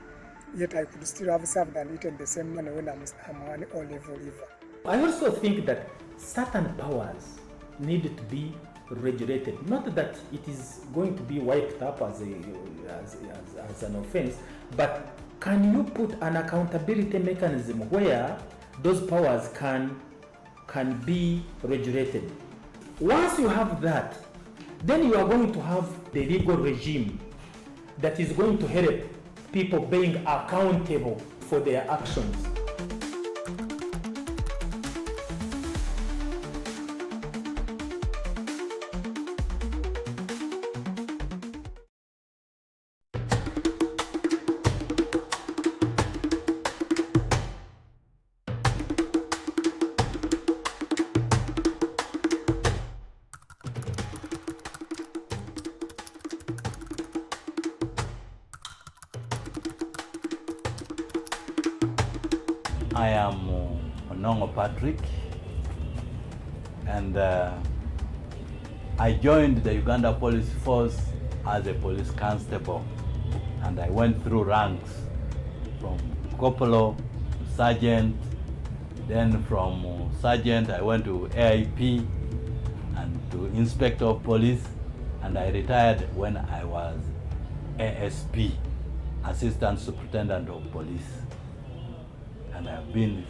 Yet I could still have served and eaten the same money when I'm an O-level leaver. I also think that certain powers need to be regulated. Not that it is going to be wiped up as an offense, but can you put an accountability mechanism where those powers can be regulated? Once you have that, then you are going to have the legal regime that is going to help people being accountable for their actions. I am Patrick, and I joined the Uganda Police Force as a police constable, and I went through ranks from corporal to sergeant, then from sergeant I went to AIP and to inspector of police, and I retired when I was ASP, Assistant Superintendent of Police. And I've been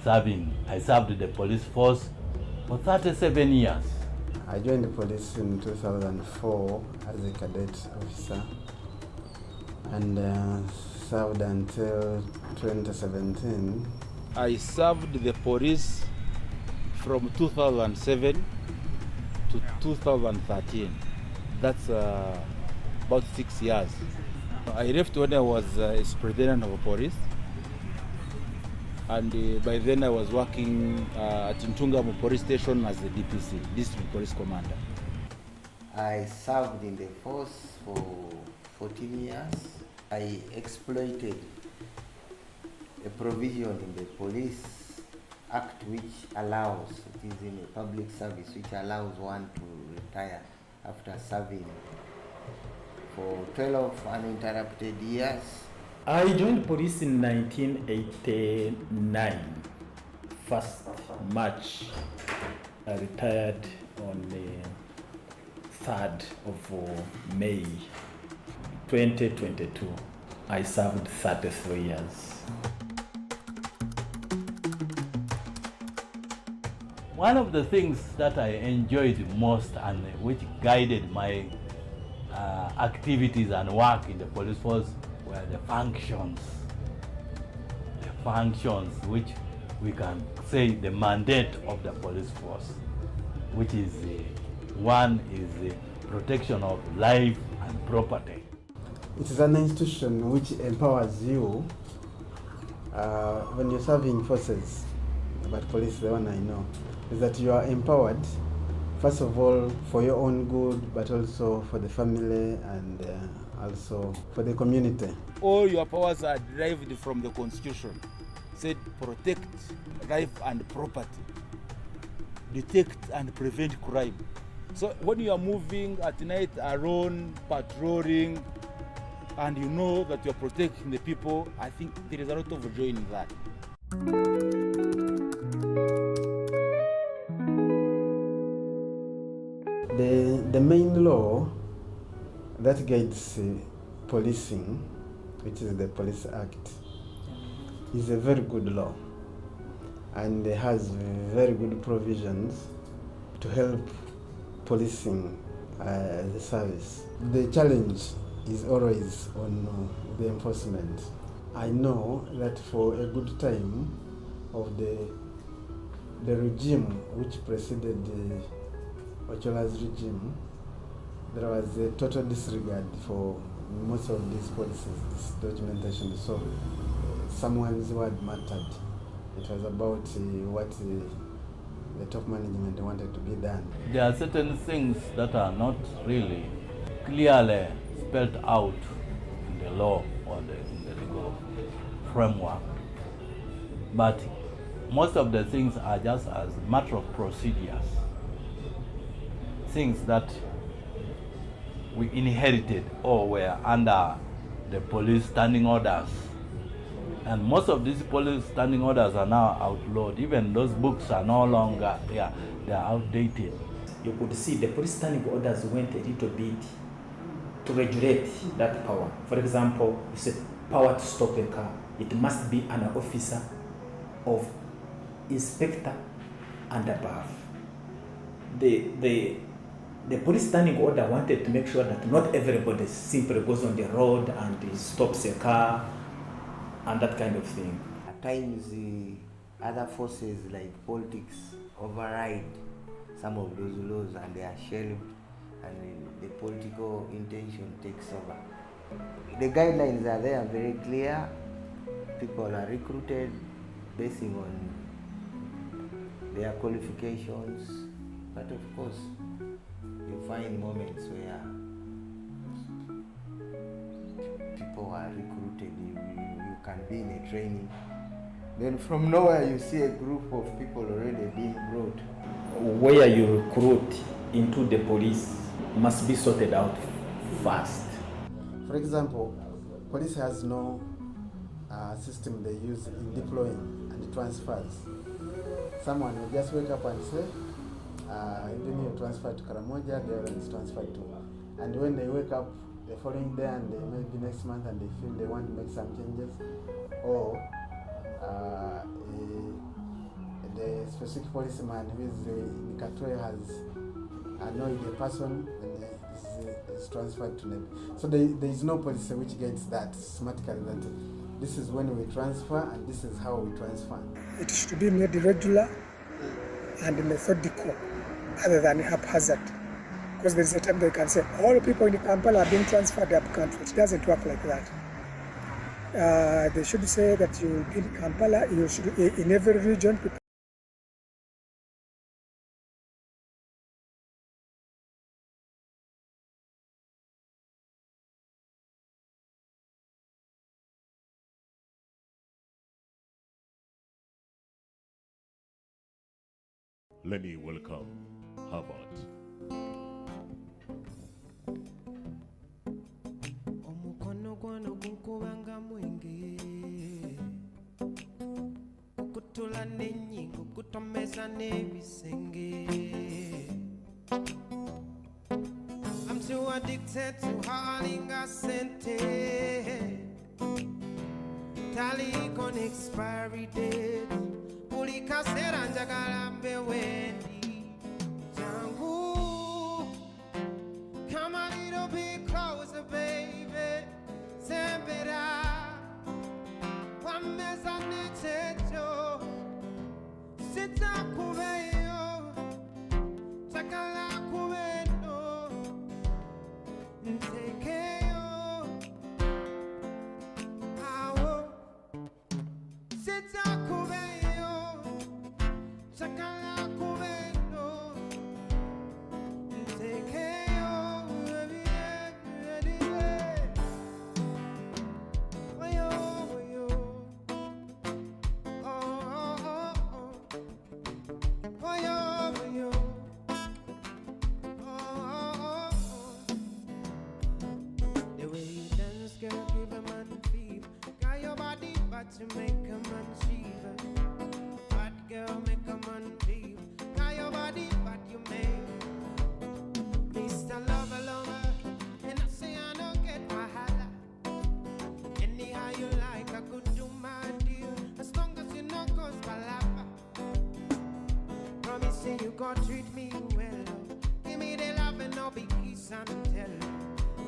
I served the police force for 37 years. I joined the police in 2004 as a cadet officer and served until 2017. I served the police from 2007 to 2013. That's about 6 years. I left when I was superintendent of police. And by then I was working at Ntungamo Police Station as the DPC, District Police Commander. I served in the force for 14 years. I exploited a provision in the Police Act which allows, it is in a public service, which allows one to retire after serving for 12 uninterrupted years. I joined police in 1989, 1st March. I retired on the 3rd of May 2022. I served 33 years. One of the things that I enjoyed most and which guided my activities and work in the police force were the functions which we can say the mandate of the police force, which is one is the protection of life and property. It is an institution which empowers you when you're serving forces, but police, the one I know, is that you are empowered, first of all, for your own good, but also for the family and also for the community. All your powers are derived from the Constitution. Said protect life and property, detect and prevent crime. So when you are moving at night alone, patrolling, and you know that you are protecting the people, I think there is a lot of joy in that. The main law that guides policing, which is the Police Act, is a very good law, and it has very good provisions to help policing as a service. The challenge is always on the enforcement. I know that for a good time of the regime which preceded Ochola's regime, there was a total disregard for most of these policies, this documentation. So someone's word mattered. It was about what the top management wanted to be done. There are certain things that are not really clearly spelled out in the law or in the legal framework. But most of the things are just as a matter of procedures, things that we inherited or were under the police standing orders. And most of these police standing orders are now outlawed. Even those books are no longer, they are outdated. You could see the police standing orders went a little bit to regulate that power. For example, you said power to stop a car. It must be an officer of inspector and above. The police standing order wanted to make sure that not everybody simply goes on the road and stops a car and that kind of thing. At times, other forces like politics override some of those laws and they are shelved, and the political intention takes over. The guidelines are there, very clear. People are recruited basing on their qualifications, but of course, you find moments where people are recruited. You can be in a training, then from nowhere you see a group of people already being brought. Where you recruit into the police must be sorted out fast. For example, police has no system they use in deploying and transfers. Someone will just wake up and say, even you transfer to Karamoja, the other is transferred to. And when they wake up the following day and they maybe next month and they feel they want to make some changes, or the specific policeman who is in Katwe has annoyed a person and is transferred to them. So there is no policy which gets that systematically that this is when we transfer and this is how we transfer. It should be made regular and methodical other than haphazard. Because there's a time they can say all people in Kampala are being transferred up country. It doesn't work like that. They should say that you will be in Kampala, you should in every region. Let me welcome Harvard. Omukono gwano gunkubanga mwenge okutula n'ennyingo okutomeza n'ebisenge. I'm too addicted to hauling a sente. Tally on expiry date. Buli kaseera njagala mbewendi jangu. Come a little bit closer, baby. Sembera wameza nechecho sita kubeyo takala kubeno ntekeyo awo sita kubeyo takala kubeno ntekeyo. To make a man shiver, bad girl make a man feel. Got your body, but you make Mr. Lover Lover, and I say I don't get my holla. Anyhow you like, I could do my deal, as long as you know cause palapa. Promise you gon' treat me well. Give me the love and no be kiss and tell.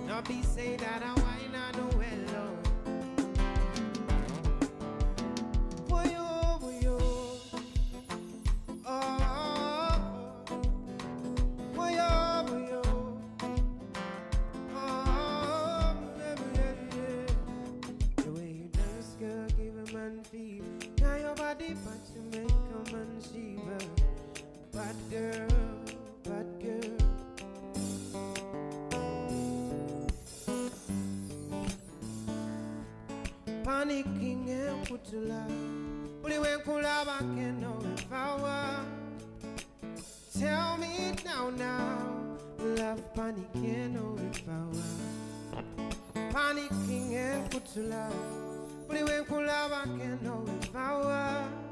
No be say that I whine I know well. panicking and kutula. Uli when kulaba can know if I were. Tell me now, love panicking know if I were. Panicking and kutula. Uli when kulaba can know if I were.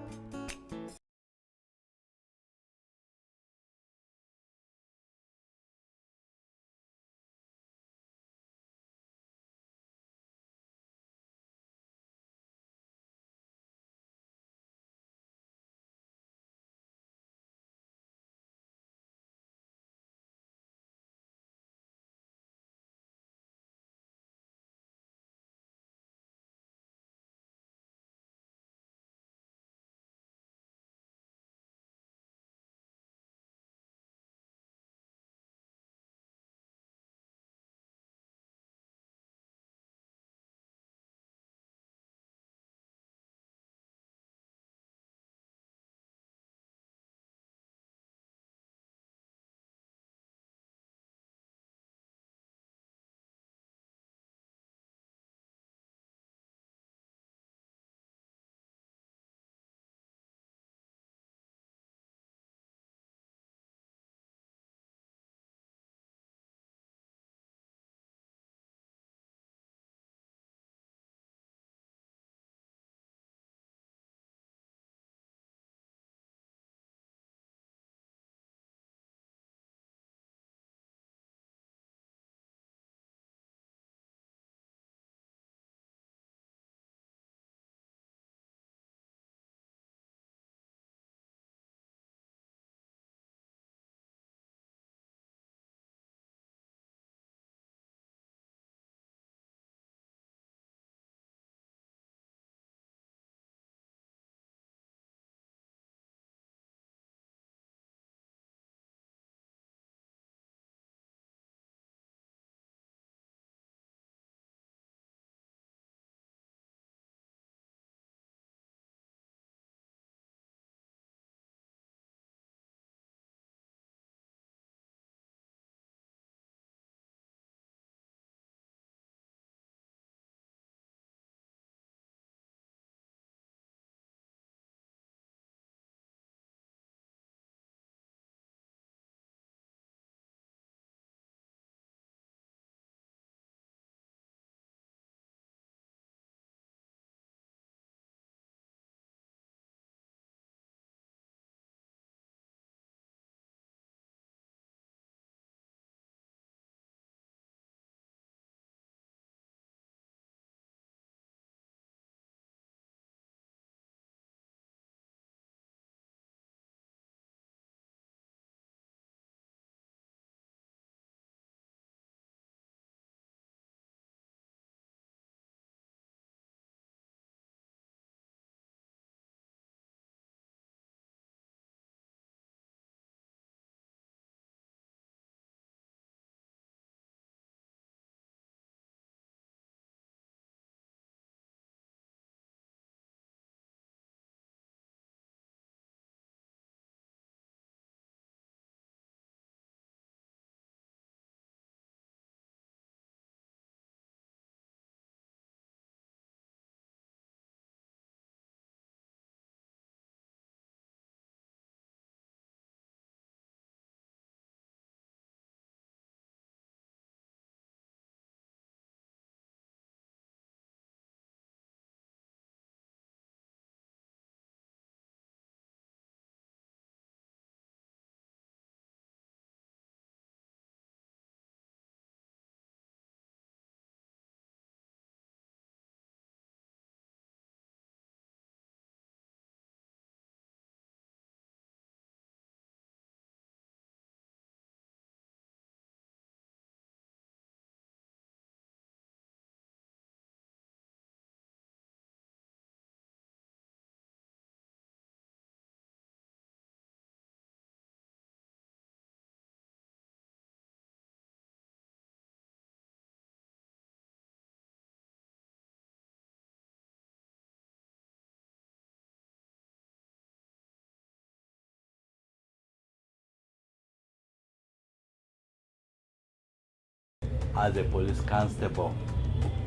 as a police constable,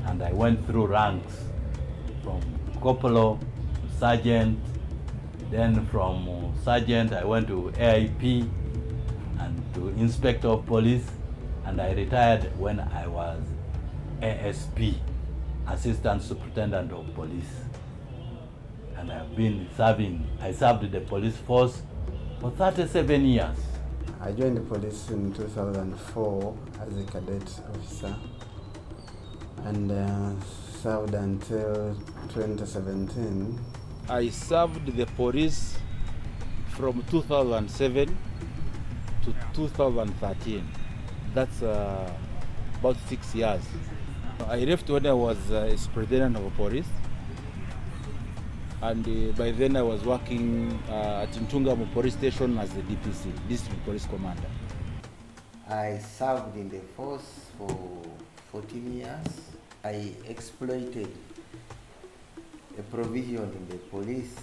and I went through ranks from corporal to sergeant. Then from sergeant, I went to AIP and to inspector of police, and I retired when I was ASP, Assistant Superintendent of Police. And I've been serving, I served the police force for 37 years. I joined the police in 2004 as a cadet officer and served until 2017. I served the police from 2007 to 2013. That's about 6 years. I left when I was superintendent of police, and by then I was working at Ntungamo police station as the DPC, district police commander. I served in the force for 14 years. I exploited a provision in the Police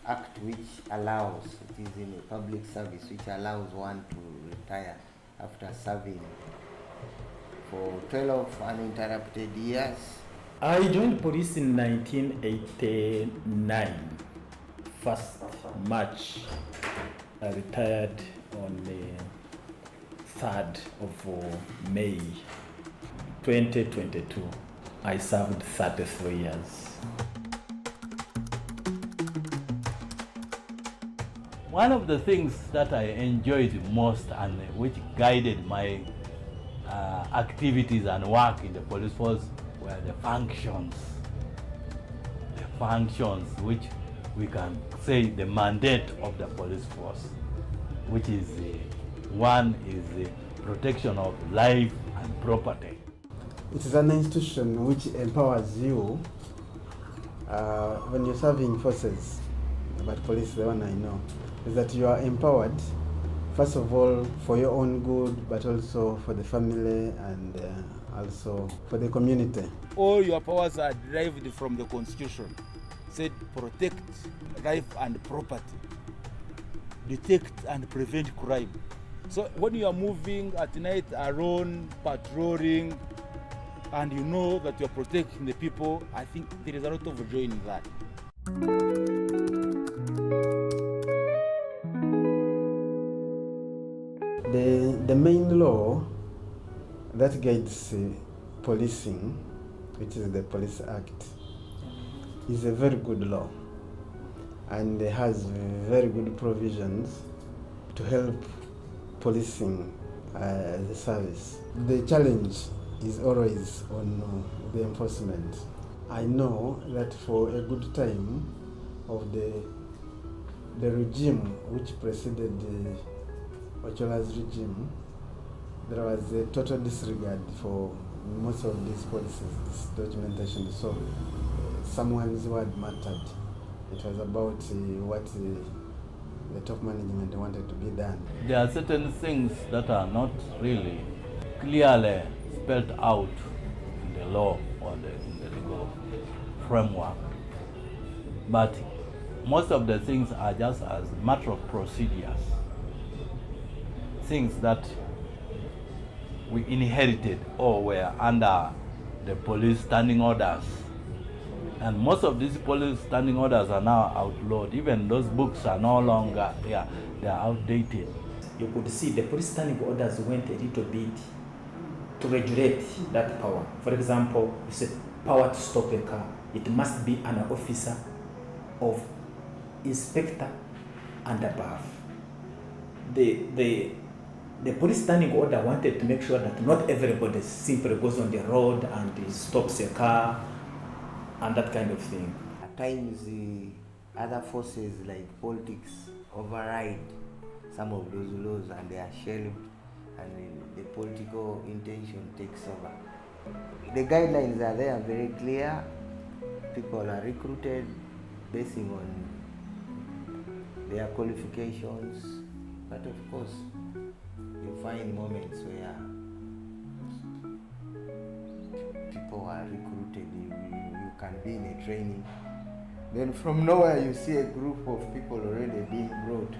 Act which allows, it is in a public service, which allows one to retire after serving for 12 uninterrupted years. I joined police in 1989, 1st March. I retired on the 3rd of May 2022. I served 33 years. One of the things that I enjoyed most and which guided my activities and work in the police force were the functions. The functions which we can say the mandate of the police force, which is one is the protection of life and property. It is an institution which empowers you when you're serving forces, but police, the one I know, is that you are empowered, first of all, for your own good, but also for the family and also for the community. All your powers are derived from the Constitution. Said protect life and property, detect and prevent crime. So when you are moving at night alone, patrolling, and you know that you are protecting the people, I think there is a lot of joy in that. The main law that guides policing, which is the Police Act, is a very good law, and it has very good provisions to help policing as a service. The challenge is always on the enforcement. I know that for a good time of the regime which preceded Ochola's regime, there was a total disregard for most of these policies, this documentation. So someone's word mattered. It was about what the top management wanted to be done. There are certain things that are not really clearly spelled out in the law or in the legal framework, but most of the things are just as a matter of procedures, things that we inherited or were under the police standing orders. And most of these police standing orders are now outlawed. Even those books are no longer there, they are outdated. You could see the police standing orders went a little bit to regulate that power. For example, you said power to stop a car. It must be an officer of inspector and above. The police standing order wanted to make sure that not everybody simply goes on the road and stops a car and that kind of thing. At times, other forces like politics override some of those laws and they are shelved, and the political intention takes over. The guidelines are there, very clear. People are recruited basing on their qualifications, but of course, you find moments where people are recruited. You can be in a training, then from nowhere you see a group of people already being brought.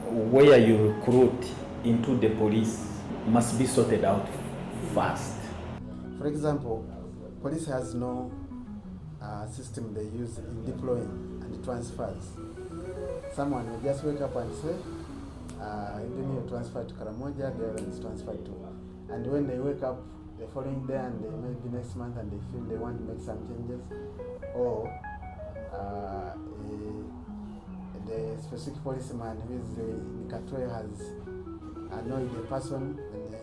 Where you recruit into the police must be sorted out fast. For example, police has no system they use in deploying and transfers. Someone will just wake up and say, then you transfer to Karamoja, the other is transferred to. And when they wake up the following day and they maybe next month and they feel they want to make some changes, or the specific policeman who is in Katwe has annoyed the person and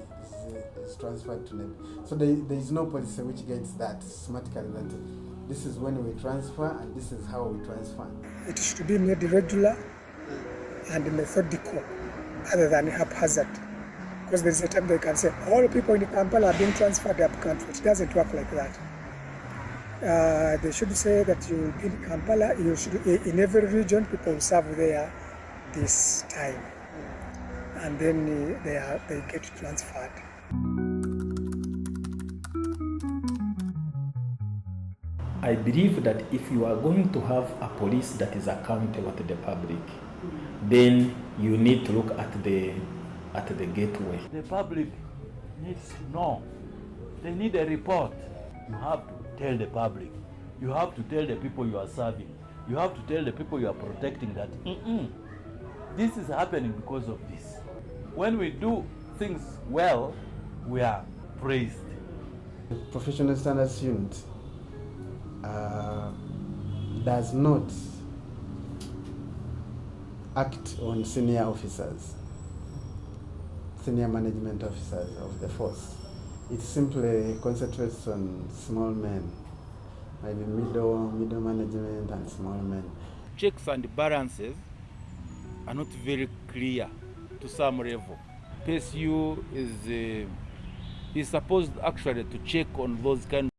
is transferred to them. So there is no policy which gets that systematically that this is when we transfer and this is how we transfer. It should be made regular and methodical other than haphazard. Because there's a time they can say, all people in Kampala are being transferred up country. It doesn't work like that. They should say that you will be in Kampala, you should, in every region, people serve there this time. And then they get transferred. I believe that if you are going to have a police that is accountable to the public, then you need to look at the gateway. The public needs to know. They need a report. You have to tell the public. You have to tell the people you are serving. You have to tell the people you are protecting that this is happening because of this. When we do things well, we are praised. The Professional Standards Unit does not act on senior officers, senior management officers of the force. It simply concentrates on small men, maybe middle management and small men. Checks and balances are not very clear to some level. PSU is supposed actually to check on those kind.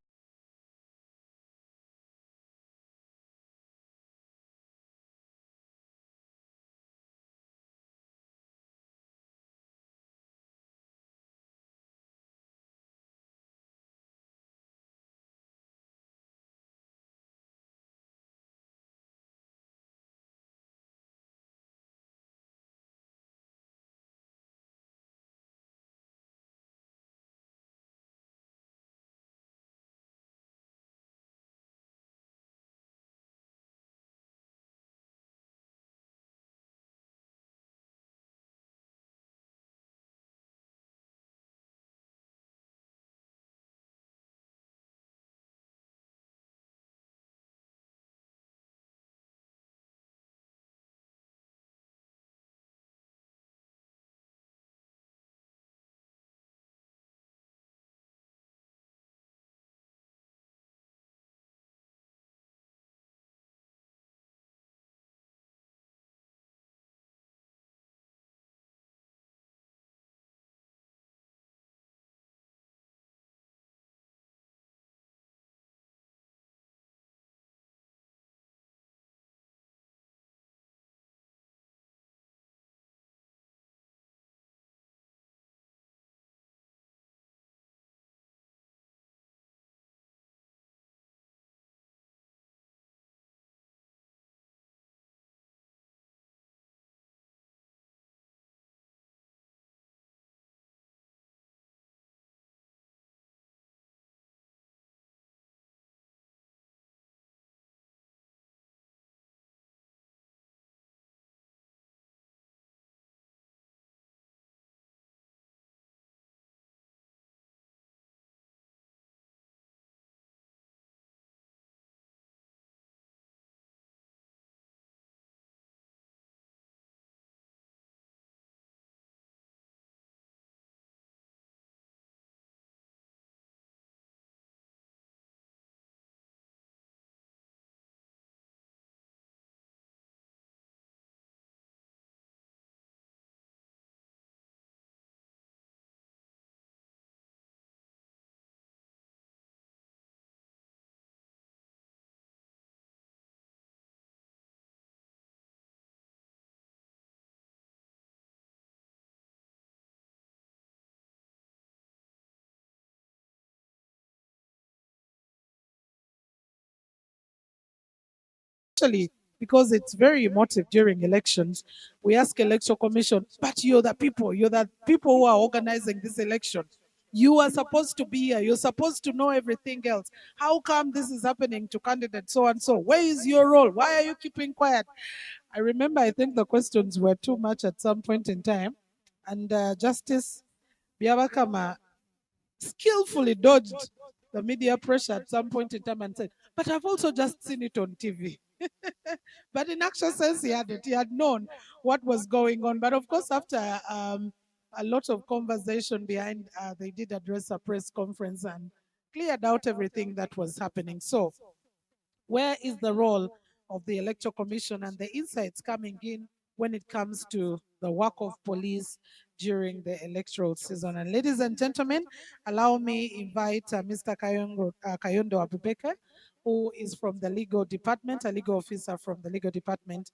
Actually, because it's very emotive during elections, we ask Electoral Commission, but you're the people who are organizing this election. You are supposed to be here. You're supposed to know everything else. How come this is happening to candidates so and so? Where is your role? Why are you keeping quiet? I remember, I think the questions were too much at some point in time. And Justice Biabakama skillfully dodged the media pressure at some point in time and said, but I've also just seen it on TV. But in actual sense, he hadn't. He had known what was going on. But of course, after a lot of conversation behind, they did address a press conference and cleared out everything that was happening. So where is the role of the Electoral Commission and the insights coming in when it comes to the work of police during the electoral season? And ladies and gentlemen, allow me invite Mr. Kayondo Abubeke, who is from the legal department, a legal officer from the legal department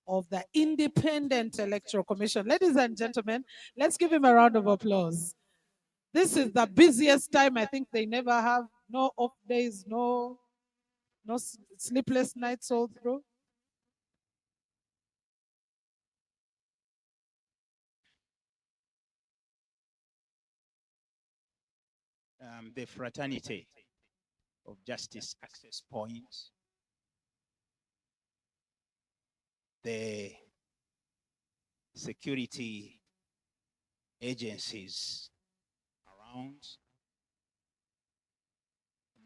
of the Independent Electoral Commission. Ladies and gentlemen, let's give him a round of applause. This is the busiest time. I think they never have no off days, no sleepless nights all through. The fraternity of justice access points, the security agencies around,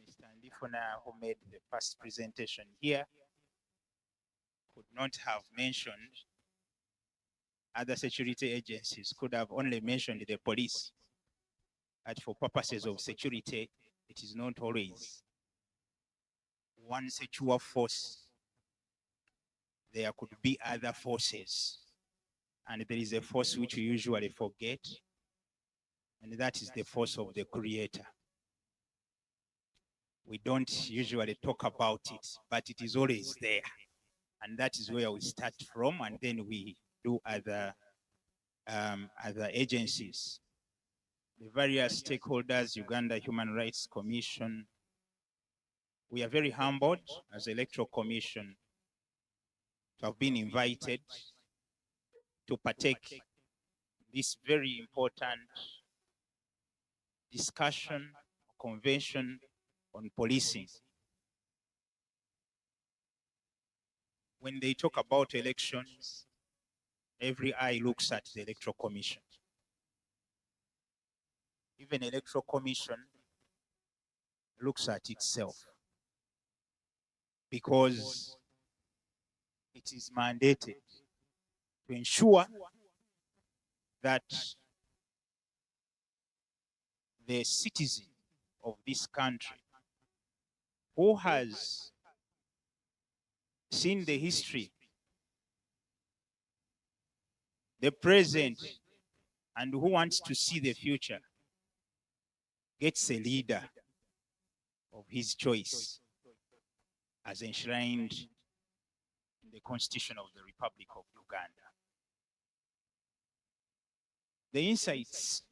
Mr. Ndifuna, who made the first presentation here, could not have mentioned other security agencies, could have only mentioned the police. But for purposes of security, it is not always one secure force. There could be other forces. And there is a force which we usually forget, and that is the force of the Creator. We don't usually talk about it, but it is always there. And that is where we start from, and then we do other agencies. The various stakeholders, Uganda Human Rights Commission. We are very humbled as Electoral Commission to have been invited to partake this very important discussion, convention on policing. When they talk about elections, every eye looks at the Electoral Commission. Even Electoral Commission looks at itself because it is mandated to ensure that the citizen of this country who has seen the history, the present, and who wants to see the future gets a leader of his choice as enshrined in the Constitution of the Republic of Uganda. The insights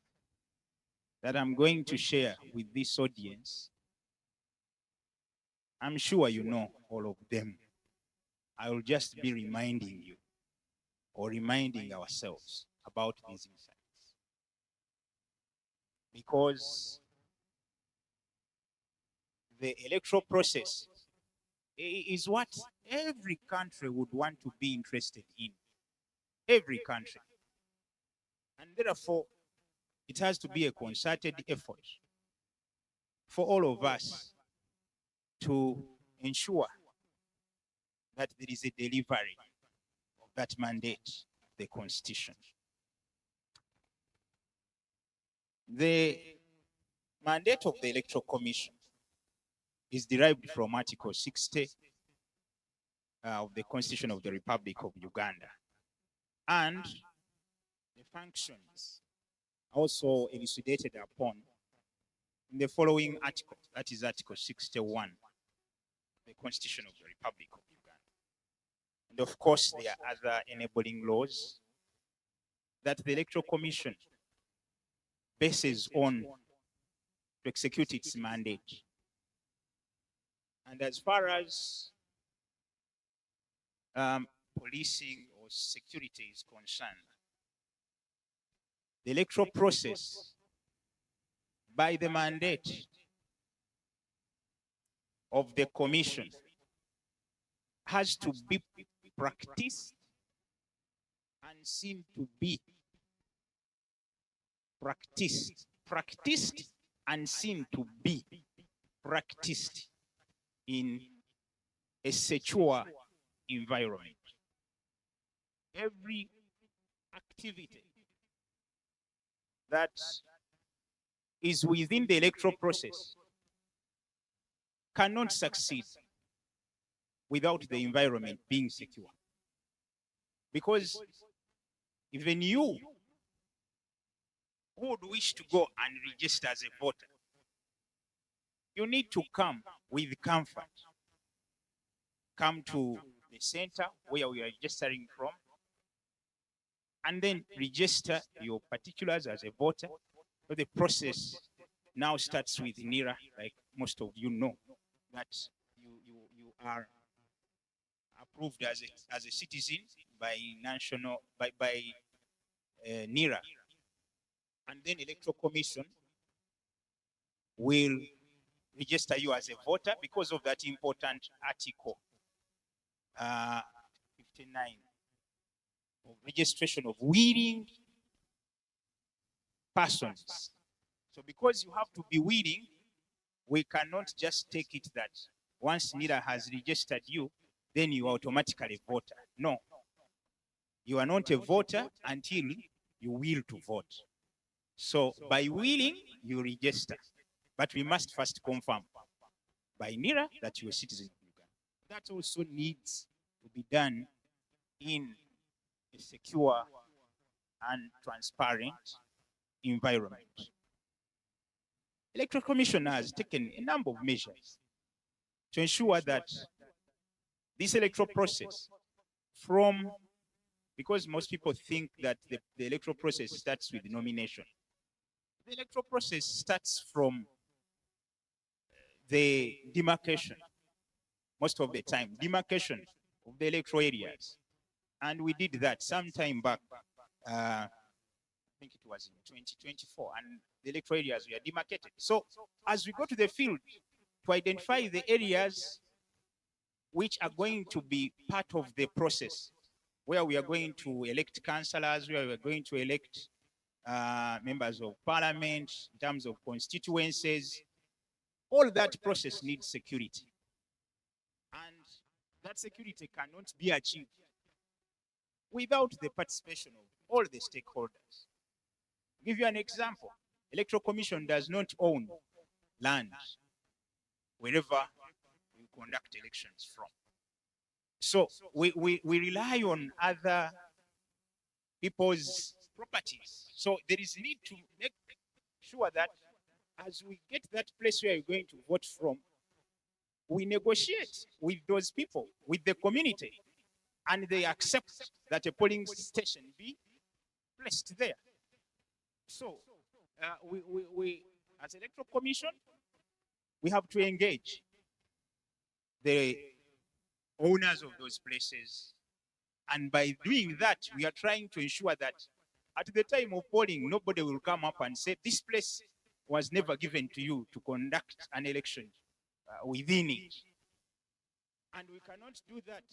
that I'm going to share with this audience, I'm sure you know all of them. I will just be reminding you or reminding ourselves about these insights. Because the electoral process is what every country would want to be interested in. Every country. And therefore, it has to be a concerted effort for all of us to ensure that there is a delivery of that mandate, the Constitution. The mandate of the Electoral Commission is derived from Article 60 of the Constitution of the Republic of Uganda. And the functions also elucidated upon in the following article, that is Article 61 of the Constitution of the Republic of Uganda. And of course, there are other enabling laws that the Electoral Commission bases on to execute its mandate. And as far as policing or security is concerned, the electoral process by the mandate of the commission, has to be practiced and seen to be practiced and seen to be practiced in a secure environment. Every activity that is within the electoral process cannot succeed without the environment being secure. Because even you who would wish to go and register as a voter, you need to come with comfort. Come to the center where we are registering from, and then register your particulars as a voter. So the process now starts with NIRA, like most of you know, that you are approved as a citizen by NIRA, and then Electoral Commission will register you as a voter because of that important article 59 of registration of willing persons. So because you have to be willing, we cannot just take it that once NIRA has registered you, then you are automatically a voter. No. You are not a voter until you will to vote. So by willing, you register. But we must first confirm by NIRA that you are a citizen of Uganda. That also needs to be done in a secure and transparent environment. Electoral Commission has taken a number of measures to ensure that this electoral process because most people think that the electoral process starts with nomination. The electoral process starts from the demarcation, most of the time, demarcation of the electoral areas. And we did that some time back, I think it was in 2024, and the electoral areas were demarcated. So as we go to the field to identify the areas which are going to be part of the process, where we are going to elect councillors, where we are going to elect members of parliament, in terms of constituencies, all that process needs security. And that security cannot be achieved without the participation of all the stakeholders. I'll give you an example. Electoral Commission does not own land wherever we conduct elections from. So we rely on other people's properties. So there is need to make sure that as we get that place where you're going to vote from, we negotiate with those people, with the community, and they accept that a polling station be placed there. So we as Electoral Commission, we have to engage the owners of those places. And by doing that, we are trying to ensure that at the time of polling, nobody will come up and say, this place was never given to you to conduct an election within it. And we cannot do that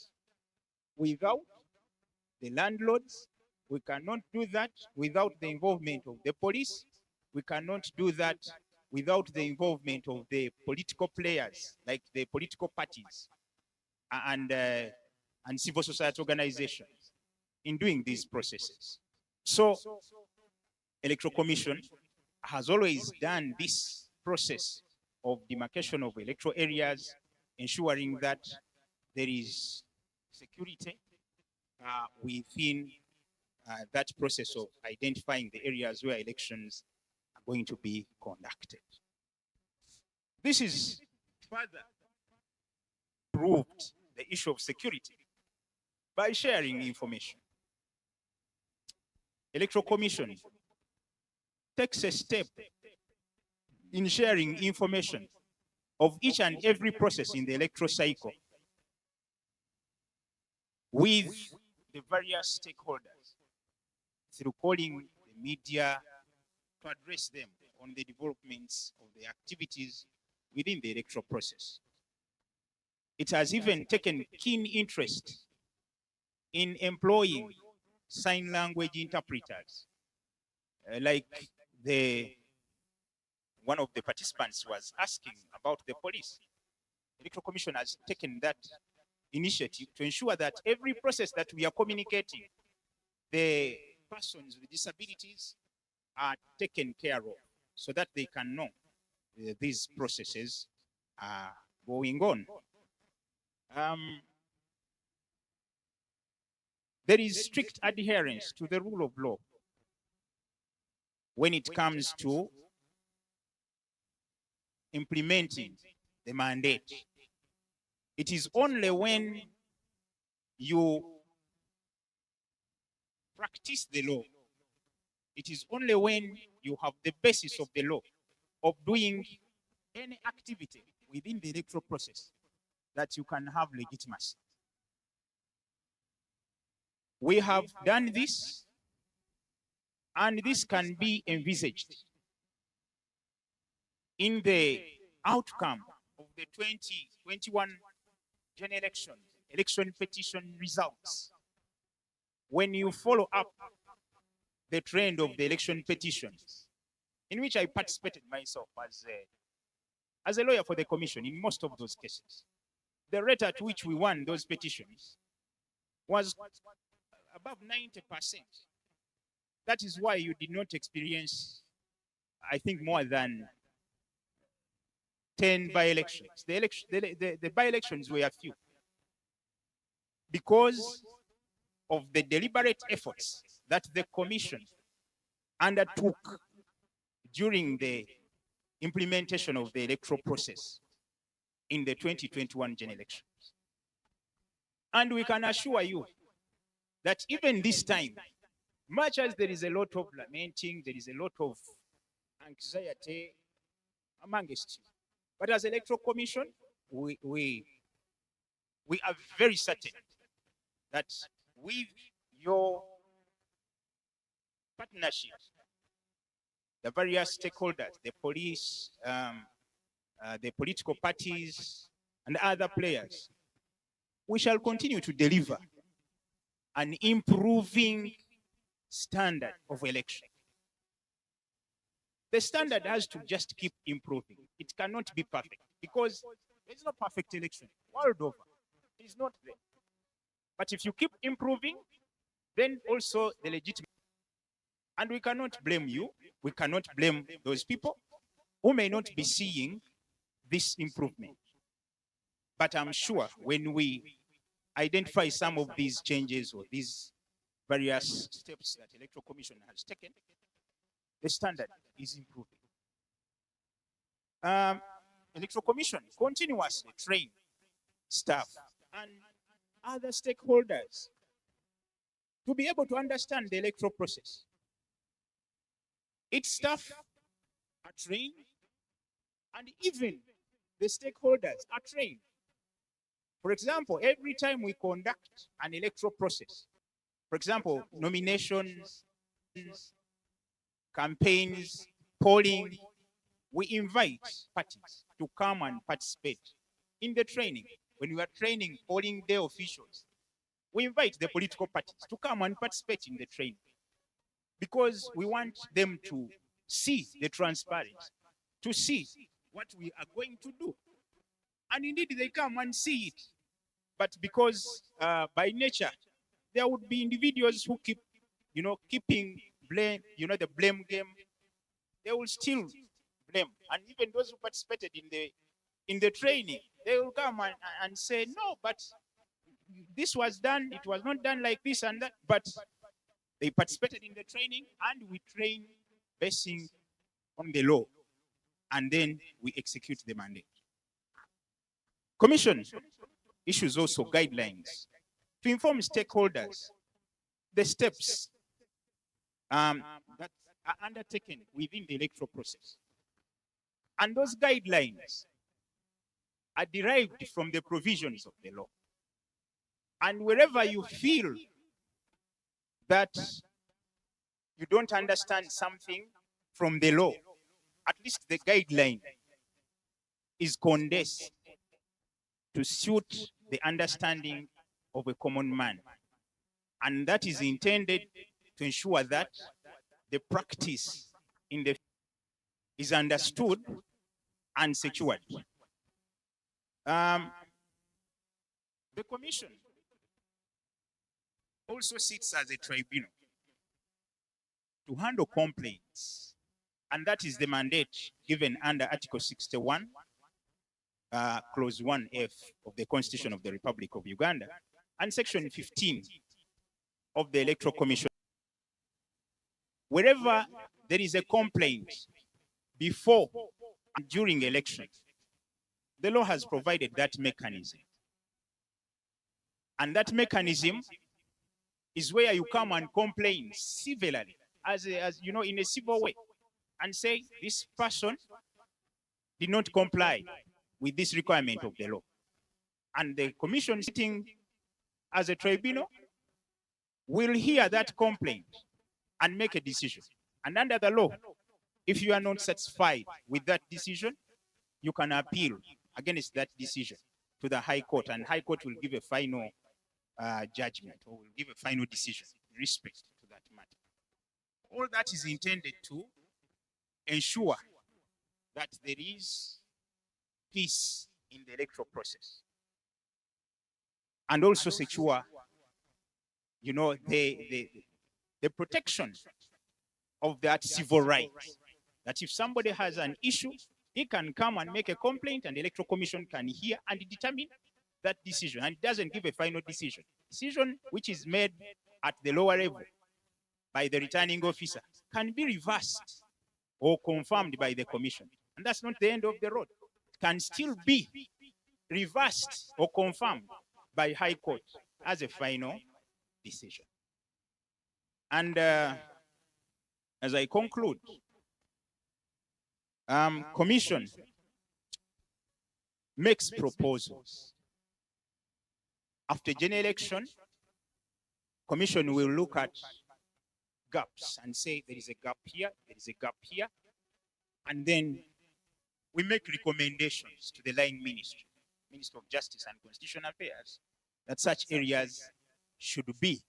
without the landlords. We cannot do that without the involvement of the police. We cannot do that without the involvement of the political players, like the political parties and civil society organizations in doing these processes. So, Electoral Commission has always done this process of demarcation of electoral areas, ensuring that there is security within that process of identifying the areas where elections are going to be conducted. This is further proved the issue of security by sharing information. Electoral Commission takes a step in sharing information of each and every process in the electoral cycle with the various stakeholders through calling the media to address them on the developments of the activities within the electoral process. It has even taken keen interest in employing sign language interpreters, like one of the participants was asking about the police. The Electoral Commission has taken that initiative to ensure that every process that we are communicating, the persons with disabilities are taken care of so that they can know these processes are going on. There is strict adherence to the rule of law when it comes to implementing the mandate. It is only when you practice the law, it is only when you have the basis of the law of doing any activity within the electoral process that you can have legitimacy. We have done this, and this can be envisaged in the outcome of the 2021 general election petition results. When you follow up the trend of the election petitions, in which I participated myself as a lawyer for the commission in most of those cases, the rate at which we won those petitions was above 90%. That is why you did not experience, I think, more than 10 by-elections. The by-elections were few because of the deliberate efforts that the commission undertook during the implementation of the electoral process in the 2021 general elections. And we can assure you that even this time, much as there is a lot of lamenting, there is a lot of anxiety amongst you, but as Electoral Commission, we are very certain that with your partnership, the various stakeholders, the police, the political parties, and other players, we shall continue to deliver an improving standard of election. The standard has to just keep improving. It cannot be perfect because there is no perfect election world over. It is not there. But if you keep improving, then also the legitimate. And we cannot blame you. We cannot blame those people who may not be seeing this improvement. But I'm sure when we identify some of these changes or these various steps that the Electoral Commission has taken, the standard is improving. Electoral Commission continuously train staff and other stakeholders to be able to understand the electoral process. Its staff are trained, and even the stakeholders are trained. For example, every time we conduct an electoral process, for example, nominations, campaigns, polling, we invite parties to come and participate in the training. When we are training polling day officials, we invite the political parties to come and participate in the training because we want them to see the transparency, to see what we are going to do. And indeed, they come and see it. But because by nature, there would be individuals who keep, keeping blame, the blame game, they will still blame. And even those who participated in the training, they will come and say, no, but this was done, it was not done like this and that. But they participated in the training, and we train basing on the law, and then we execute the mandate. Commission issues also guidelines to inform stakeholders the steps that are undertaken within the electoral process. And those guidelines are derived from the provisions of the law. And wherever you feel that you don't understand something from the law, at least the guideline is condensed to suit the understanding of a common man. And that is intended to ensure that the practice in the is understood and secured. The commission also sits as a tribunal to handle complaints, and that is the mandate given under Article 61, Clause 1F of the Constitution of the Republic of Uganda, and Section 15 of the Electoral Commission. Wherever there is a complaint before and during elections, the law has provided that mechanism. And that mechanism is where you come and complain civilly, as you know, in a civil way, and say this person did not comply with this requirement of the law. And the commission sitting as a tribunal will hear that complaint and make a decision. And under the law, if you are not satisfied with that decision, you can appeal against that decision to the High Court, and High Court will give a final judgment, or will give a final decision in respect to that matter. All that is intended to ensure that there is peace in the electoral process, and also secure, you know, the protection of that civil right. That if somebody has an issue, he can come and make a complaint, and the Electoral Commission can hear and determine that decision, and it doesn't give a final decision. Decision which is made at the lower level by the returning officer can be reversed or confirmed by the commission. And that's not the end of the road. It can still be reversed or confirmed by High Court as a final decision. And as I conclude, commission makes proposals. After general election, commission will look at gaps and say there is a gap here, there is a gap here, and then we make recommendations to the line ministry, Minister of Justice and Constitutional Affairs, that such areas should be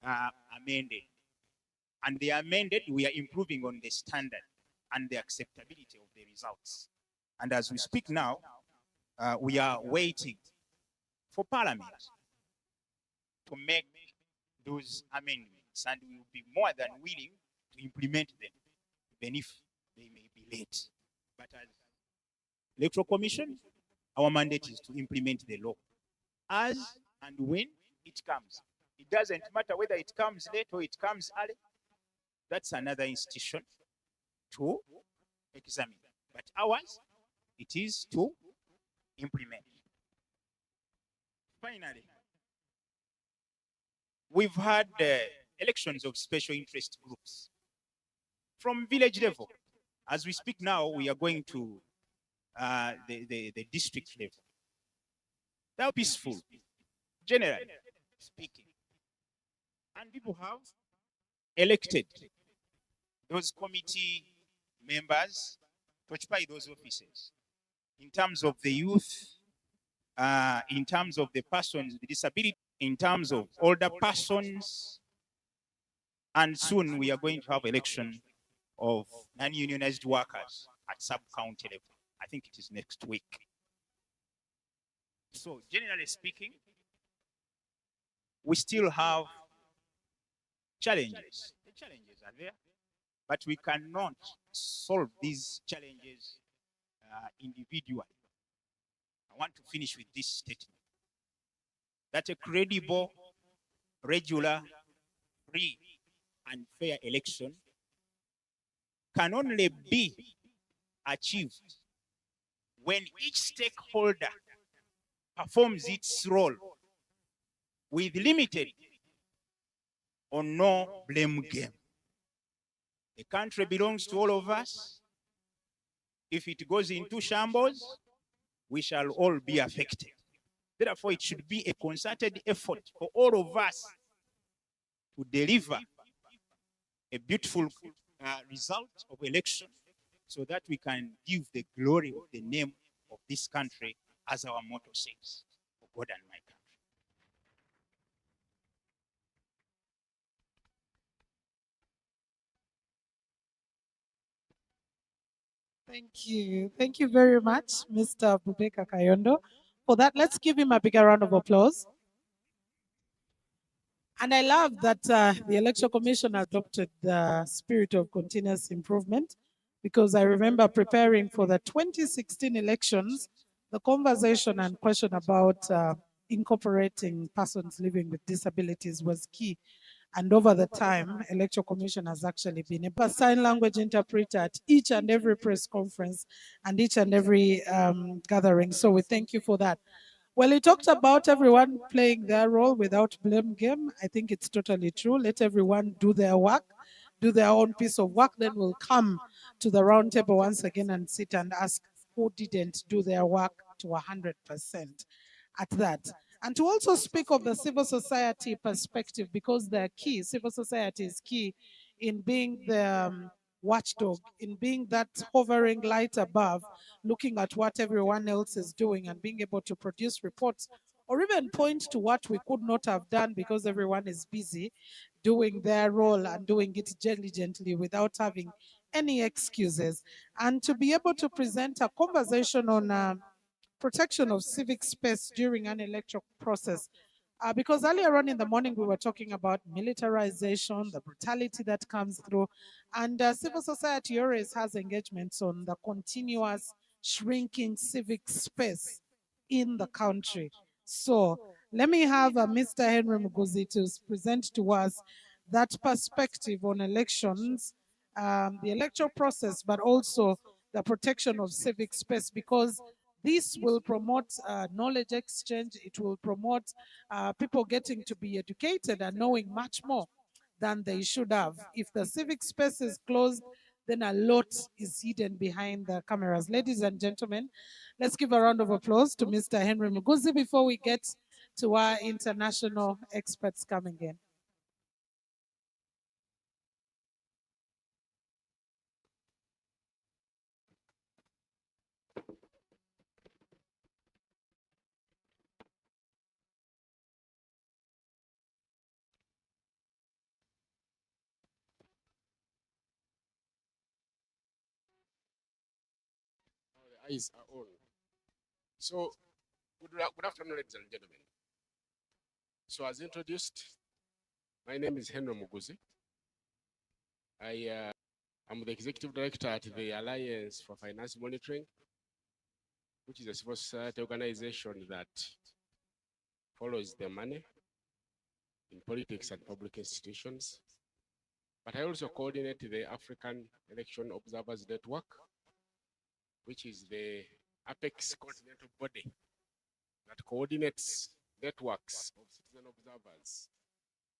amended. And they are amended, we are improving on the standard and the acceptability of the results. And as we speak now, we are waiting for Parliament to make those amendments, and we will be more than willing to implement them, even if they may be late. But as Electoral Commission, our mandate is to implement the law as and when it comes. It doesn't matter whether it comes late or it comes early. That's another institution to examine. But ours, it is to implement. Finally, we've had elections of special interest groups from village level. As we speak now, we are going to the district level. They are peaceful, generally speaking. And people have elected those committee members to occupy those offices. In terms of the youth, in terms of the persons with disability, in terms of older persons, and soon we are going to have election of non-unionized workers at sub-county level. I think it is next week. So generally speaking, we still have challenges. The challenges are there, but we cannot solve these challenges individually. I want to finish with this statement, that a credible, regular, free, and fair election can only be achieved when each stakeholder performs its role with limited or no blame game. The country belongs to all of us. If it goes into shambles, we shall all be affected. Therefore, it should be a concerted effort for all of us to deliver a beautiful result of election so that we can give the glory of the name of this country as our motto says, for God and my country. Thank you. Thank you very much, Mr. Bubeka Kayondo. For that, let's give him a bigger round of applause. And I love that the Electoral Commission adopted the spirit of continuous improvement, because I remember preparing for the 2016 elections, the conversation and question about incorporating persons living with disabilities was key. And over the time, Electoral Commission has actually been a sign language interpreter at each and every press conference and each and every gathering. So we thank you for that. Well, he talked about everyone playing their role without blame game. I think it's totally true. Let everyone do their work, do their own piece of work. Then we'll come to the round table once again and sit and ask who didn't do their work to 100% at that. And to also speak of the civil society perspective, because they're key. Civil society is key in being the watchdog, in being that hovering light above, looking at what everyone else is doing and being able to produce reports or even point to what we could not have done because everyone is busy doing their role and doing it diligently without having any excuses. And to be able to present a conversation on protection of civic space during an electoral process. Because earlier on in the morning, we were talking about militarization, the brutality that comes through, and civil society always has engagements on the continuous shrinking civic space in the country. So let me have Mr. Henry Muguzi to present to us that perspective on elections, the electoral process, but also the protection of civic space, because this will promote knowledge exchange. It will promote people getting to be educated and knowing much more than they should have. If the civic space is closed, then a lot is hidden behind the cameras. Ladies and gentlemen, let's give a round of applause to Mr. Henry Muguzi before we get to our international experts coming in. The eyes are on. So, good afternoon, ladies and gentlemen. So, as introduced, my name is Henry Muguzi. I am the executive director at the Alliance for Finance Monitoring, which is a civil society organization that follows the money in politics and public institutions. But I also coordinate the African Election Observers Network, which is the apex continental body that coordinates networks of citizen observers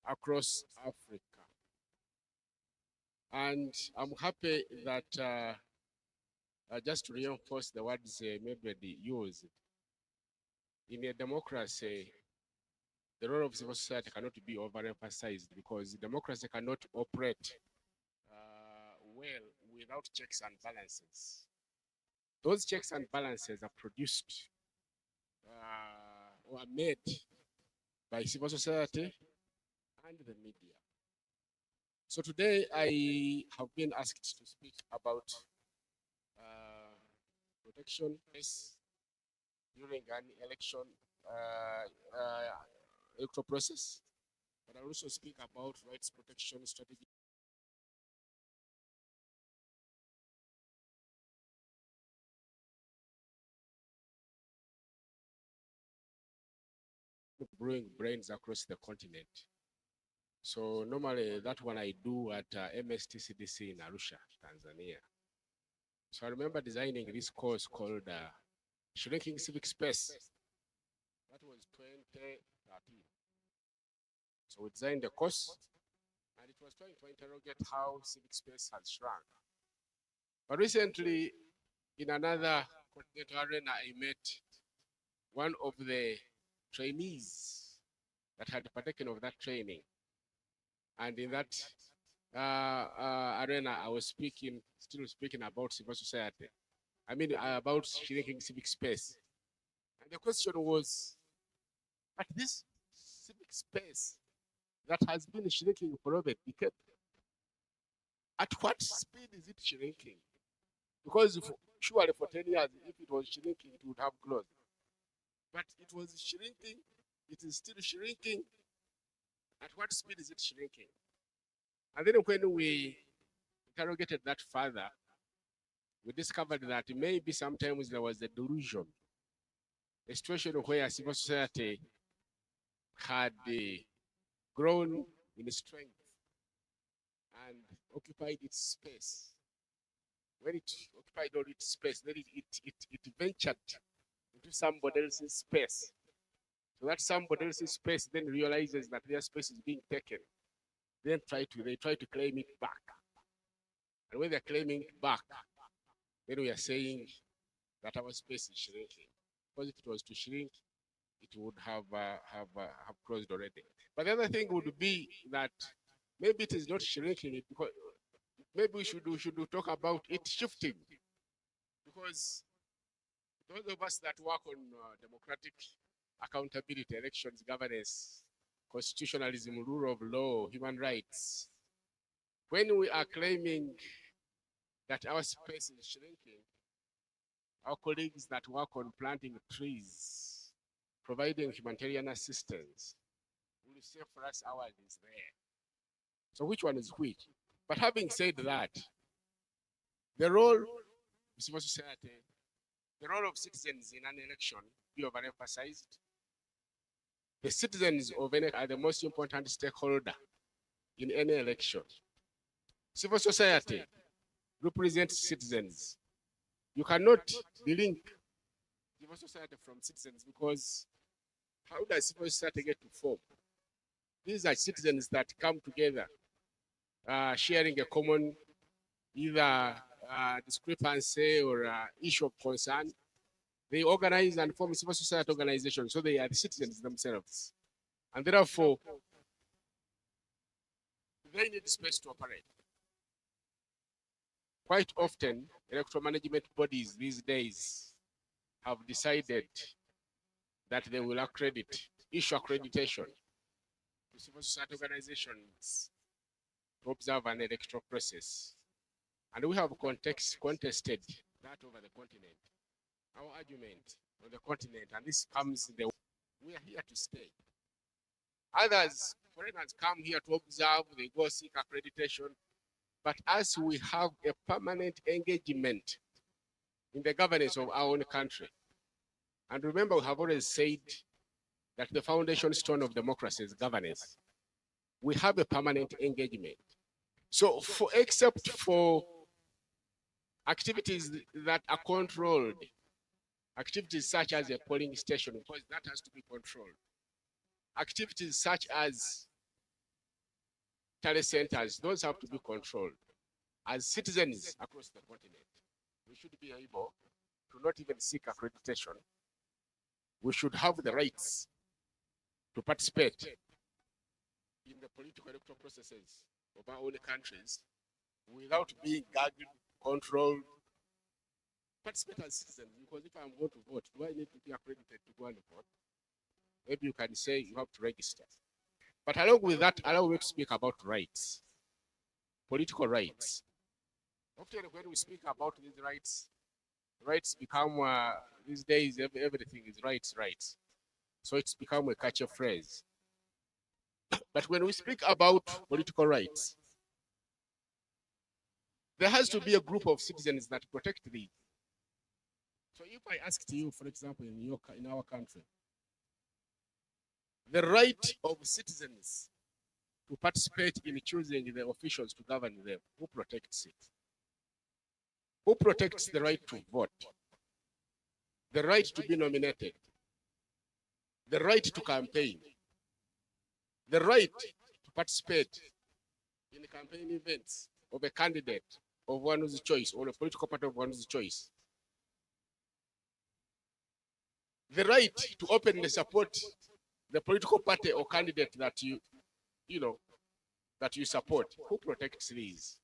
across Africa. And I'm happy that just to reinforce the words maybe used, in a democracy, the role of civil society cannot be overemphasized, because democracy cannot operate well without checks and balances. Those checks and balances are produced or made by civil society and the media. So today I have been asked to speak about protection during an election electoral process, but I'll also speak about rights protection strategy. Brewing brains across the continent. So normally that one I do at MSTCDC in Arusha, Tanzania. So I remember designing this course called Shrinking Civic Space. That was 2013. So we designed the course, and it was trying to interrogate how civic space has shrunk. But recently, in another continental arena, I met one of the trainees that had partaken of that training. And in that arena, I was still speaking about civil society. I mean, about shrinking civic space. And the question was, at this civic space that has been shrinking for over a decade, at what speed is it shrinking? Because surely for 10 years, if it was shrinking, it would have grown. But it was shrinking, it is still shrinking. At what speed is it shrinking? And then when we interrogated that further, we discovered that maybe sometimes there was a delusion, a situation where civil society had grown in strength and occupied its space. When it occupied all its space, then it ventured into somebody else's space. So that somebody else's space then realizes that their space is being taken. Then they try to claim it back. And when they're claiming it back, then we are saying that our space is shrinking. Because if it was to shrink, it would have closed already. But the other thing would be that maybe it is not shrinking, because maybe we should talk about it shifting. Because those of us that work on democratic accountability, elections, governance, constitutionalism, rule of law, human rights, when we are claiming that our space is shrinking, our colleagues that work on planting trees, providing humanitarian assistance, will say for us ours is there. So which one is which? But having said that, the role of civil society, the role of citizens in an election be overemphasized. The citizens of any are the most important stakeholder in any election. Civil society represents citizens. You cannot delink civil society from citizens, because how does civil society get to form? These are citizens that come together, sharing a common either discrepancy or issue of concern. They organize and form civil society organizations, so they are the citizens themselves. And therefore, they need space to operate. Quite often, electoral management bodies these days have decided that they will issue accreditation to civil society organizations to observe an electoral process. And we have contested that over the continent. Our argument on the continent, and this comes we are here to stay. Others, foreigners, come here to observe, they go seek accreditation. But as we have a permanent engagement in the governance of our own country, and remember, we have always said that the foundation stone of democracy is governance. We have a permanent engagement. So except for activities that are controlled, activities such as a polling station, because that has to be controlled, activities such as telecenters, those have to be controlled. As citizens across the continent, we should be able to not even seek accreditation. We should have the rights to participate in the political electoral processes of our own countries without being gagged, controlled. Participate as citizens, because if I'm going to vote, do I need to be accredited to go and vote? Maybe you can say you have to register. But along with that, allow me to speak about rights, political rights. Often when we speak about these rights become, these days, everything is rights. So it's become a catchy phrase. But when we speak about political rights, there has to be a group of citizens that protect these. So if I asked you, for example, in our country, the right of citizens to participate in choosing the officials to govern them, who protects it? Who protects the right to vote? The right to be nominated? The right to campaign? The right to participate in the campaign events of a candidate of one's choice, or a political party of one's choice? The right to openly support the political party or candidate that you that you support, who protects these?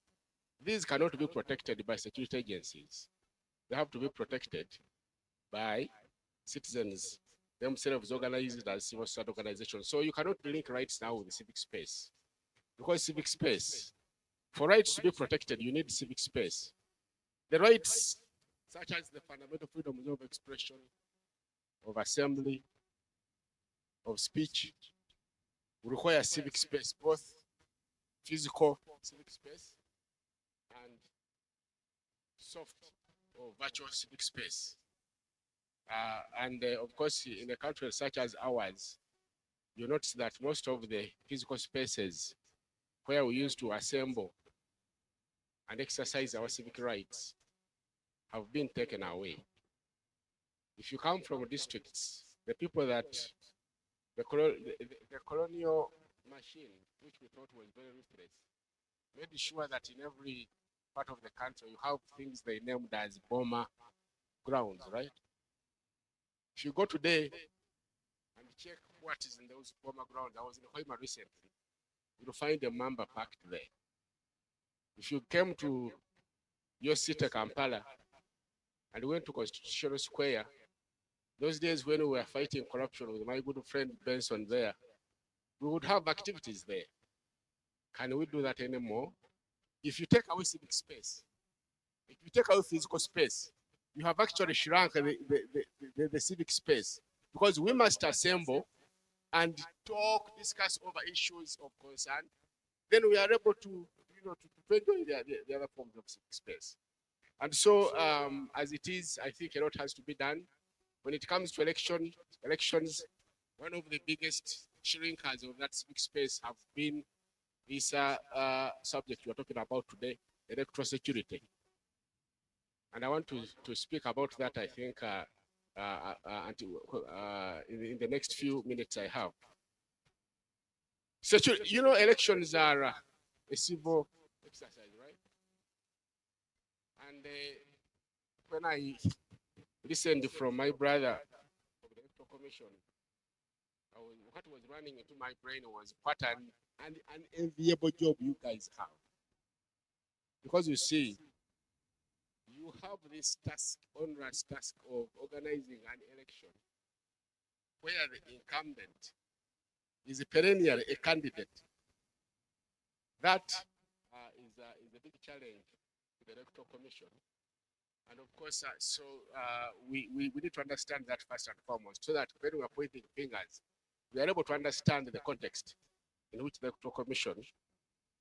These cannot be protected by security agencies. They have to be protected by citizens themselves organized as civil society organizations. So you cannot link rights now with the civic space. Because civic space, for rights to be protected, you need civic space. The rights, such as the fundamental freedoms of expression, of assembly, of speech, require civic space, both physical civic space and soft or virtual civic space. Of course, in a country such as ours, you notice that most of the physical spaces where we used to assemble and exercise our civic rights have been taken away. If you come from districts, the people that the colonial machine, which we thought was very ruthless, made sure that in every part of the country you have things they named as bomber grounds, right? If you go today and check what is in those bomber grounds, I was in Hoima recently, you'll find a Mamba packed there. If you came to your city, Kampala, and went to Constitutional Square, those days when we were fighting corruption with my good friend Benson there, we would have activities there. Can we do that anymore? If you take away civic space, if you take away physical space, you have actually shrunk the civic space, because we must assemble and talk, discuss over issues of concern. Then we are able to, to enjoy the other forms of civic space. And so, as it is, I think a lot has to be done. When it comes to elections, one of the biggest shrinkers of that civic space have been this subject we're talking about today, electoral security. And I want to speak about that, I think, in the next few minutes I have. Security, elections are a civil exercise, right? And when I listened from my brother of the Electoral Commission, what was running into my brain was what an enviable job you guys have. Because you see, you have this onerous task of organizing an election where the incumbent is perennially a candidate. That is a big challenge to the Electoral Commission. And of course, we need to understand that first and foremost, so that when we are pointing fingers, we are able to understand the context in which the Electoral Commission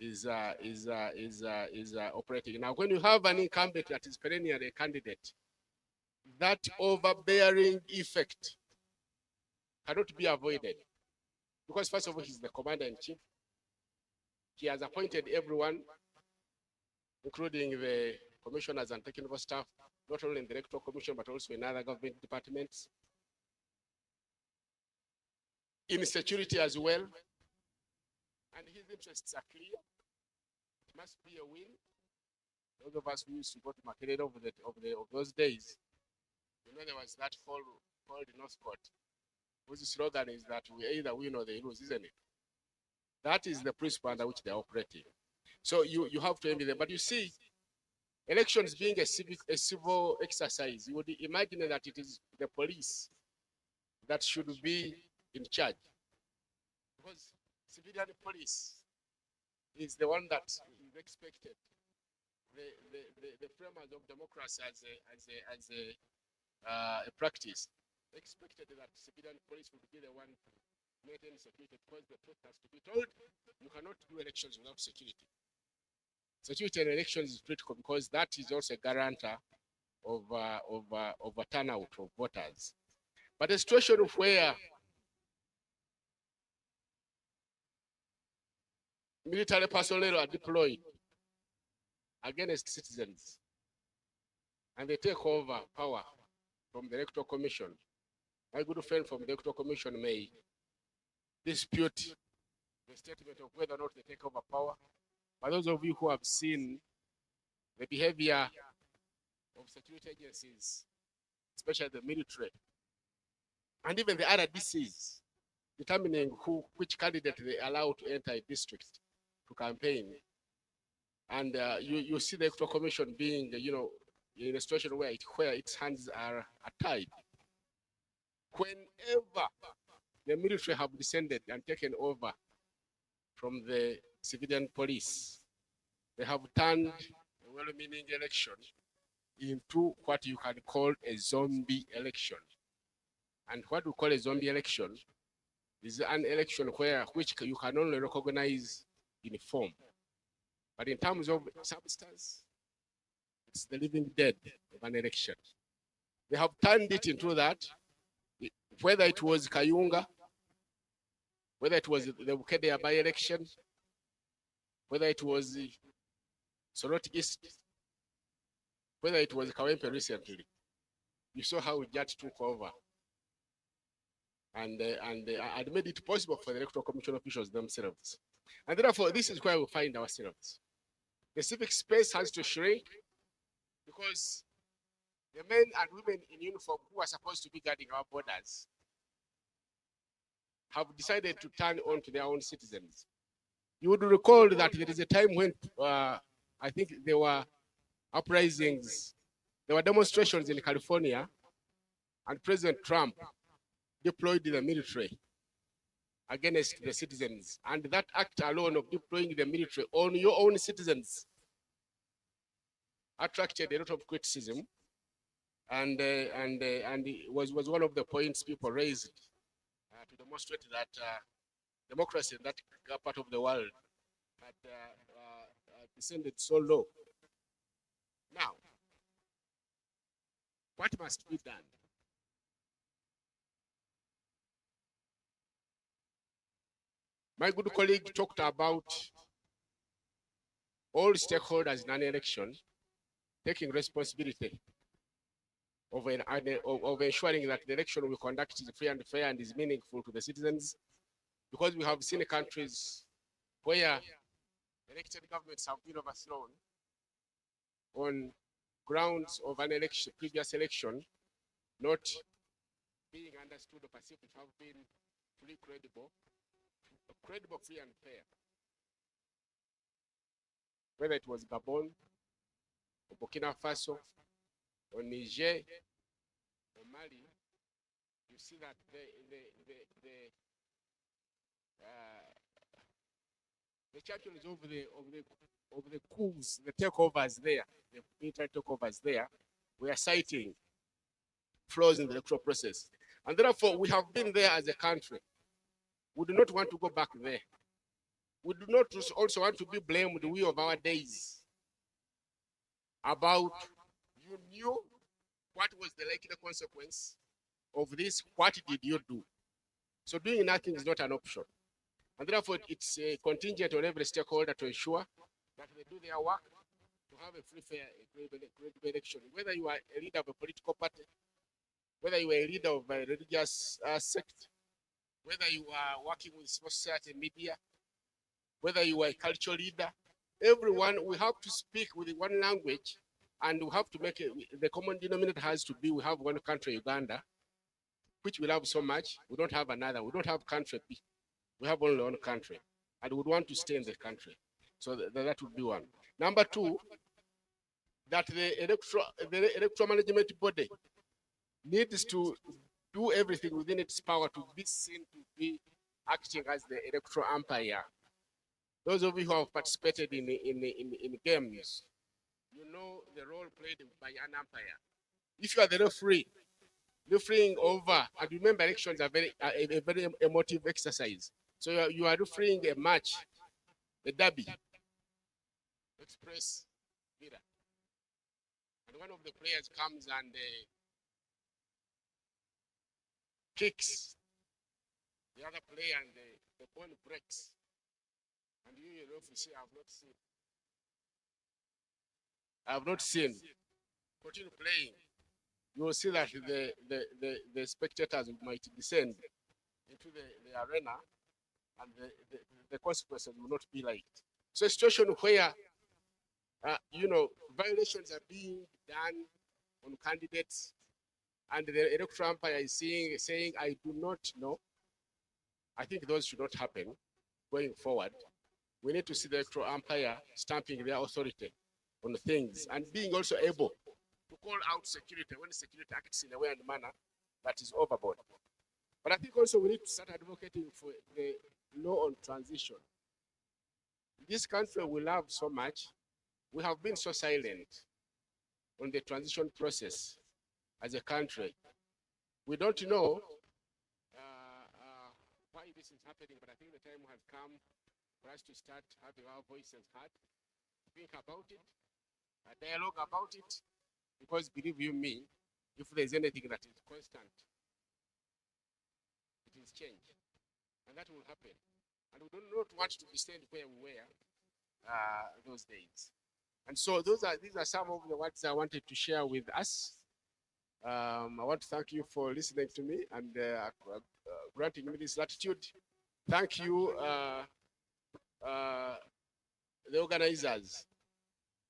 is operating. Now, when you have an incumbent that is perennially a candidate, that overbearing effect cannot be avoided. Because first of all, he's the commander-in-chief. He has appointed everyone, including the commissioners and technical staff, not only in the Electoral Commission, but also in other government departments. In security as well. And his interests are clear. It must be a win. Those of us who used to go to Makerere of those days, there was that called North Court, whose slogan is that we either win or they lose, isn't it? That is the principle under which they're operating. So you have to envy them. But you see, elections being a civil exercise, you would imagine that it is the police that should be in charge. Because civilian police is the one that is expected. The framers of democracy as a practice expected that civilian police would be the one to maintain security, because the truth has to be told. You cannot do elections without security. Security in elections is critical, because that is also a guarantor of a turnout of voters. But a situation where military personnel are deployed against citizens, and they take over power from the Electoral Commission. My good friend from the Electoral Commission may dispute the statement of whether or not they take over power. But those of you who have seen the behavior of security agencies, especially the military, and even the RDCs, determining which candidate they allow to enter a district to campaign. And you see the Electoral Commission being, in a situation where its hands are tied. Whenever the military have descended and taken over from the civilian police, they have turned a well-meaning election into what you can call a zombie election. And what we call a zombie election is an election which you can only recognize in form. But in terms of substance, it's the living dead of an election. They have turned it into that, whether it was Kayunga, whether it was the Bukedea by-election, whether it was Soroti East, whether it was Kawempe recently. You saw how Jat took over and made it possible for the Electoral Commission officials themselves. And therefore, this is where we find ourselves. The civic space has to shrink because the men and women in uniform who are supposed to be guarding our borders have decided to turn on to their own citizens. You would recall that there is a time when I think there were uprisings, there were demonstrations in California, and President Trump deployed the military against the citizens. And that act alone of deploying the military on your own citizens attracted a lot of criticism, and it was one of the points people raised to demonstrate that democracy in that part of the world had descended so low. Now, what must be done? My good colleague talked about all stakeholders in an election taking responsibility of ensuring that the election we conduct is free and fair and is meaningful to the citizens, because we have seen countries where elected governments have been overthrown on grounds of an election, previous election, not being understood or perceived to have been fully credible, free and fair. Whether it was Gabon, or Burkina Faso, or Niger, or Mali, you see that the champions of the coups, the takeovers there, the military takeovers there, we are citing flaws in the electoral process. And therefore, we have been there as a country. We do not want to go back there. We do not also want to be blamed the way of our days about you knew what was the likely consequence of this, what did you do? So doing nothing is not an option. And therefore, it's contingent on every stakeholder to ensure that they do their work to have a free, fair, credible election. Whether you are a leader of a political party, whether you are a leader of a religious sect, whether you are working with civil society media, whether you are a cultural leader, everyone, we have to speak with one language, and we have to make it, the common denominator has to be, we have one country, Uganda, which we love so much. We don't have another. We don't have country B. We have only one country, and we would want to stay in the country. So that would be one. Number two, that the electoral management body needs to do everything within its power to be seen to be acting as the electoral umpire. Those of you who have participated in games, you know the role played by an umpire. If you are the referee, refereeing over, and remember elections are a very emotive exercise. So you are refereeing a match, the derby, Express Villa. And one of the players comes and kicks the other player, and the ball breaks. And you, referee, say, I have not seen. Continue playing. You will see that the spectators might descend into the arena, and the consequences will not be liked. So a situation where, violations are being done on candidates, and the electoral umpire is saying, I do not know. I think those should not happen going forward. we need to see the electoral umpire stamping their authority on things and being also able to call out security when security acts in a way and manner that is overboard. But I think also we need to start advocating for the law on transition. This country we love so much, we have been so silent on the transition process as a country. We don't know why this is happening, but I think the time has come for us to start having our voices heard, think about it, dialogue about it, because believe you me, if there's anything that is constant, it is change, and that will happen. And we do not want to be staying where we were those days. And so these are some of the words I wanted to share with us. I want to thank you for listening to me and granting me this latitude. Thank you, the organizers,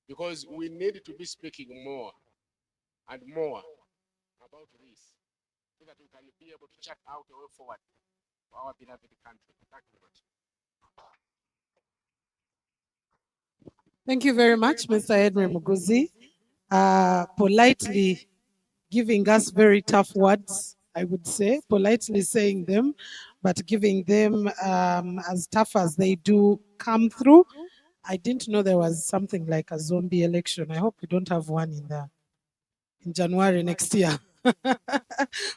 because we need to be speaking more and more about this so that we can be able to chart out a way forward for our beloved country. Thank you very much. Thank you very much, Mr. Henry Muguzi, politely giving us very tough words, I would say, politely saying them, but giving them as tough as they do come through. I didn't know there was something like a zombie election. I hope we don't have one in January next year.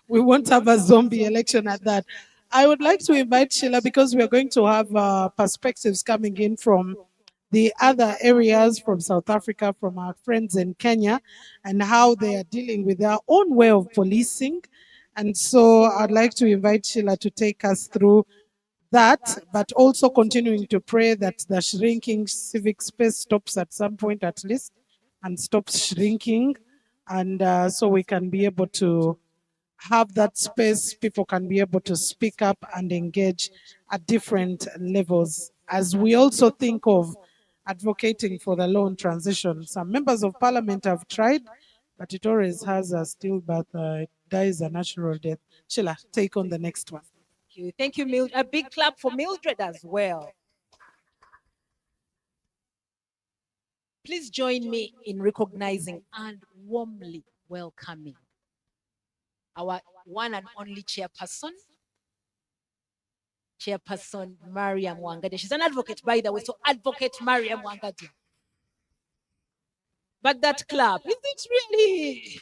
We won't have a zombie election at that. I would like to invite Sheila, because we are going to have perspectives coming in from the other areas, from South Africa, from our friends in Kenya, and how they are dealing with their own way of policing. And so I'd like to invite Sheila to take us through that, but also continuing to pray that the shrinking civic space stops at some point at least, and stops shrinking. And so we can be able to have that space, people can be able to speak up and engage at different levels. As we also think of advocating for the law on transition, some members of parliament have tried, but it always has a stillbirth, it dies a natural death. Sheila, take on the next one. Thank you, Mildred. A big clap for Mildred as well. Please join me in recognizing and warmly welcoming our one and only chairperson, Mariam Wangade. She's an advocate, by the way, so Advocate Mariam Wangade. But that clap, is it really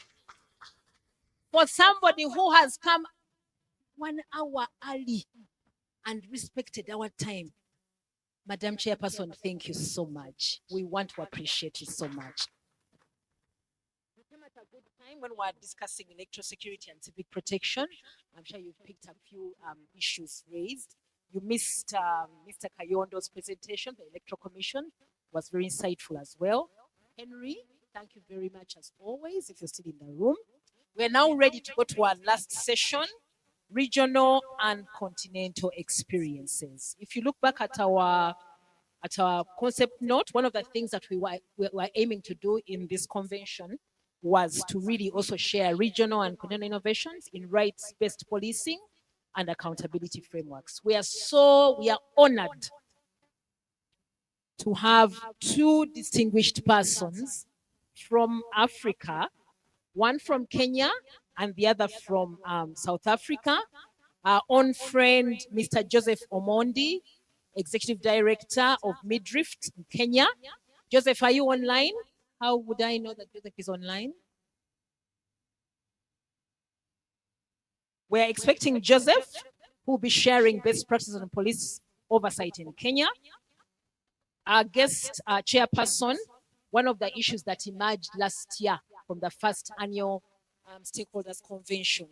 for somebody who has come 1 hour early and respected our time? Madam Chairperson, thank you so much. We want to appreciate you so much. We came at a good time when we were discussing electoral security and civic protection. I'm sure you've picked up a few issues raised. You missed Mr. Kayondo's presentation. The Electoral Commission was very insightful as well. Henry, thank you very much as always, if you're still in the room. We're now ready to go to our last session, regional and continental experiences. If you look back at our concept note, one of the things that we were aiming to do in this convention was to really also share regional and continental innovations in rights-based policing and accountability frameworks. We are honored to have two distinguished persons from Africa, one from Kenya and the other from South Africa. Our own friend, Mr. Joseph Omondi, Executive Director of Midrift in Kenya. Joseph, are you online? How would I know that Joseph is online? We're expecting Joseph, who will be sharing best practices on police oversight in Kenya. Our guest chairperson, one of the issues that emerged last year from the first annual Stakeholders Convention,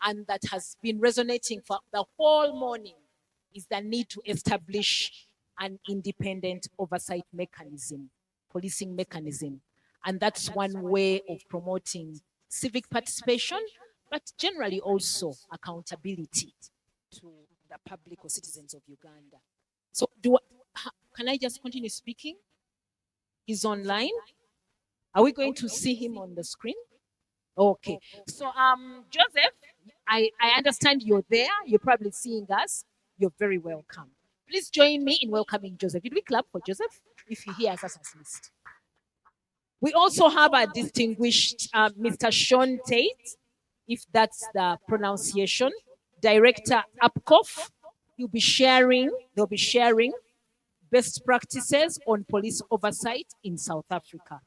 and that has been resonating for the whole morning, is the need to establish an independent oversight mechanism, policing mechanism. And that's one way of promoting civic participation, but generally also accountability to the public or citizens of Uganda. So can I just continue speaking? He's online. Are we going to see him on the screen? Okay. So Joseph, I understand you're there. You're probably seeing us. You're very welcome. Please join me in welcoming Joseph. Did we clap for Joseph? If he hears us as list. We also have a distinguished Mr. Sean Tate, if that's the pronunciation, Director APCOF. They'll be sharing best practices on police oversight in South Africa.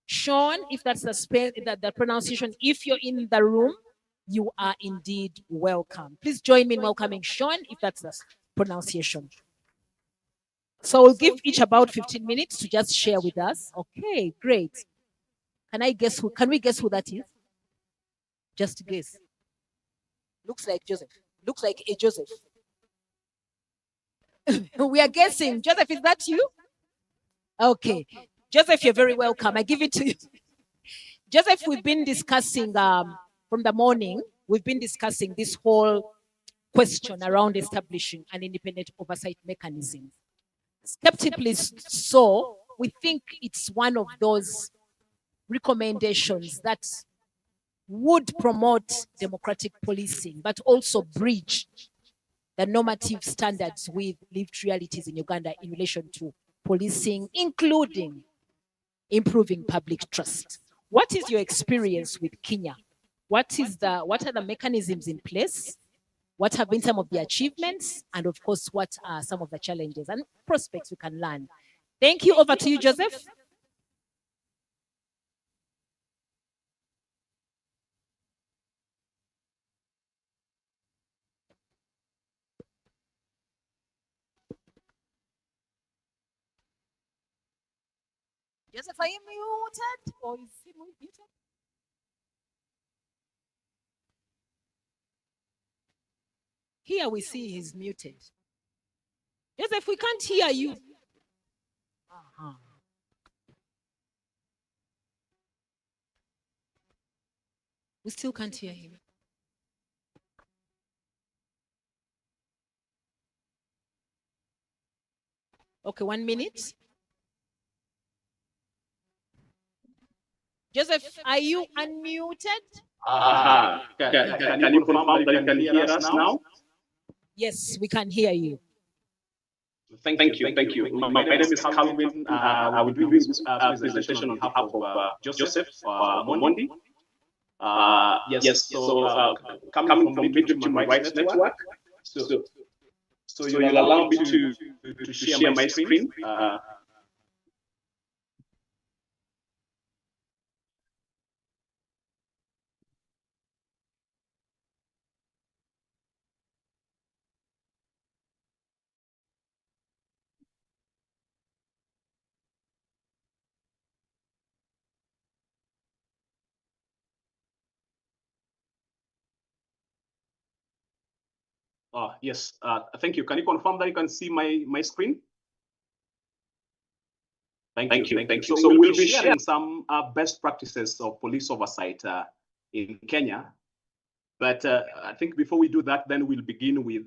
Sean, if that's the pronunciation, if you're in the room, you are indeed welcome. Please join me in welcoming Sean, if that's the pronunciation. So we'll give each about 15 minutes to just share with us. Okay, great. Can we guess who that is? Just guess. Looks like Joseph. Looks like a Joseph. We are guessing. Joseph, is that you? Okay. Joseph, you're very welcome. I give it to you. Joseph, we've been discussing from the morning, we've been discussing this whole question around establishing an independent oversight mechanism. Skeptically so, we think it's one of those recommendations that would promote democratic policing, but also bridge the normative standards with lived realities in Uganda in relation to policing, including improving public trust. What is your experience with Kenya? What are the mechanisms in place? What have been some of the achievements? And of course, what are some of the challenges and prospects we can learn? Thank you. Over to you, Joseph. Joseph, are you muted? Or is he muted? Here we see he's muted. Joseph, we can't hear you. We still can't hear him. Okay, 1 minute. Joseph, are you unmuted? Can you confirm that you can hear us now? Yes, we can hear you. Thank you. My name is Calvin. I will be doing this presentation on behalf of Joseph Omondi. Yes, so coming from the Human Rights Network. So you'll allow me to share my screen. Yes, thank you. Can you confirm that you can see my screen? Thank you. So we'll be sharing some best practices of police oversight in Kenya. But I think before we do that, then we'll begin with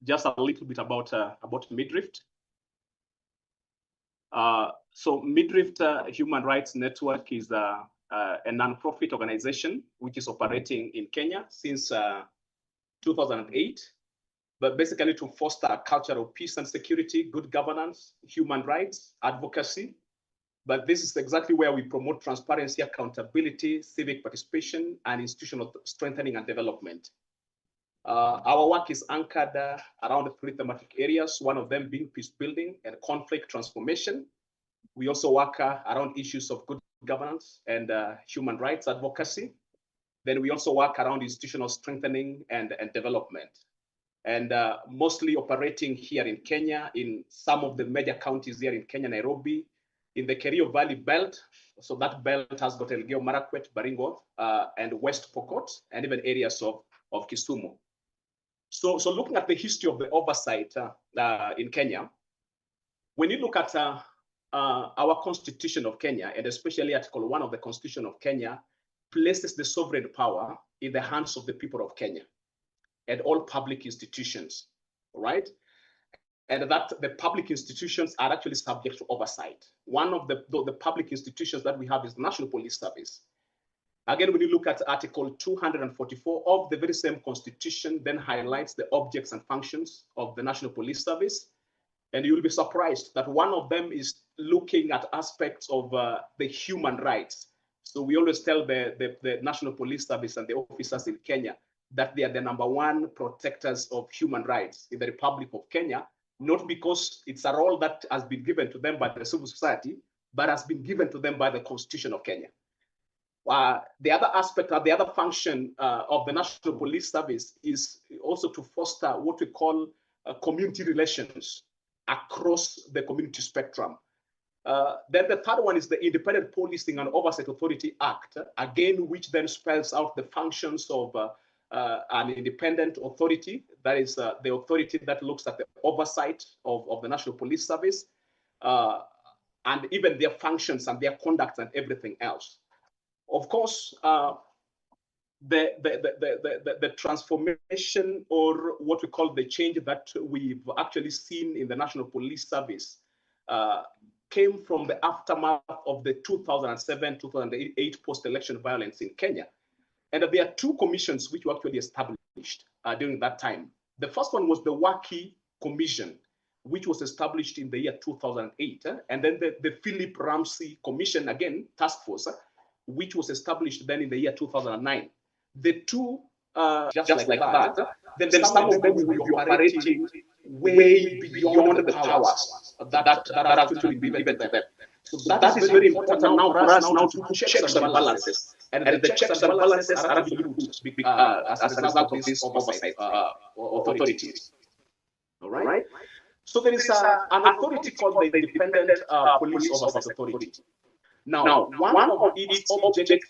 just a little bit about Midrift. So Midrift Human Rights Network is a non-profit organization which is operating in Kenya since 2008, but basically to foster a culture of peace and security, good governance, human rights, advocacy. But this is exactly where we promote transparency, accountability, civic participation, and institutional strengthening and development. Our work is anchored around 3 thematic areas, one of them being peace building and conflict transformation. We also work around issues of good governance and human rights advocacy. Then we also work around institutional strengthening and development. And mostly operating here in Kenya, in some of the major counties here in Kenya, Nairobi, in the Kerio Valley belt. So that belt has got Elgeyo Marakwet, Baringo, and West Pokot, and even areas of Kisumu. So looking at the history of the oversight in Kenya, when you look at our Constitution of Kenya, and especially Article 1 of the Constitution of Kenya, places the sovereign power in the hands of the people of Kenya and all public institutions, right? And that the public institutions are actually subject to oversight. One of the public institutions that we have is the National Police Service. Again, when you look at Article 244 of the very same constitution, then highlights the objects and functions of the National Police Service. And you'll be surprised that one of them is looking at aspects of the human rights. So we always tell the National Police Service and the officers in Kenya that they are the #1 protectors of human rights in the Republic of Kenya, not because it's a role that has been given to them by the civil society, but has been given to them by the Constitution of Kenya. The other aspect, or the other function of the National Police Service is also to foster what we call community relations across the community spectrum. Then the third one is the Independent Policing and Oversight Authority Act, again, which then spells out the functions of an independent authority, that is the authority that looks at the oversight of the National Police Service, and even their functions and their conduct and everything else. Of course, the transformation, or what we call the change that we've actually seen in the National Police Service came from the aftermath of the 2007-2008 post-election violence in Kenya. And there are two commissions which were actually established during that time. The first one was the Waki Commission, which was established in the year 2008. And then the Philip Ramsey Commission, again, task force, which was established then in the year 2009. The two, just like that, then some of them will be operating way beyond the powers that are actually been given to them. So that is very important now for us now to checks and balances. And the checks and balances are actually put as a result of this oversight authority. All right? So there is an authority called the Independent Police Oversight Authority. Now, one of its objectives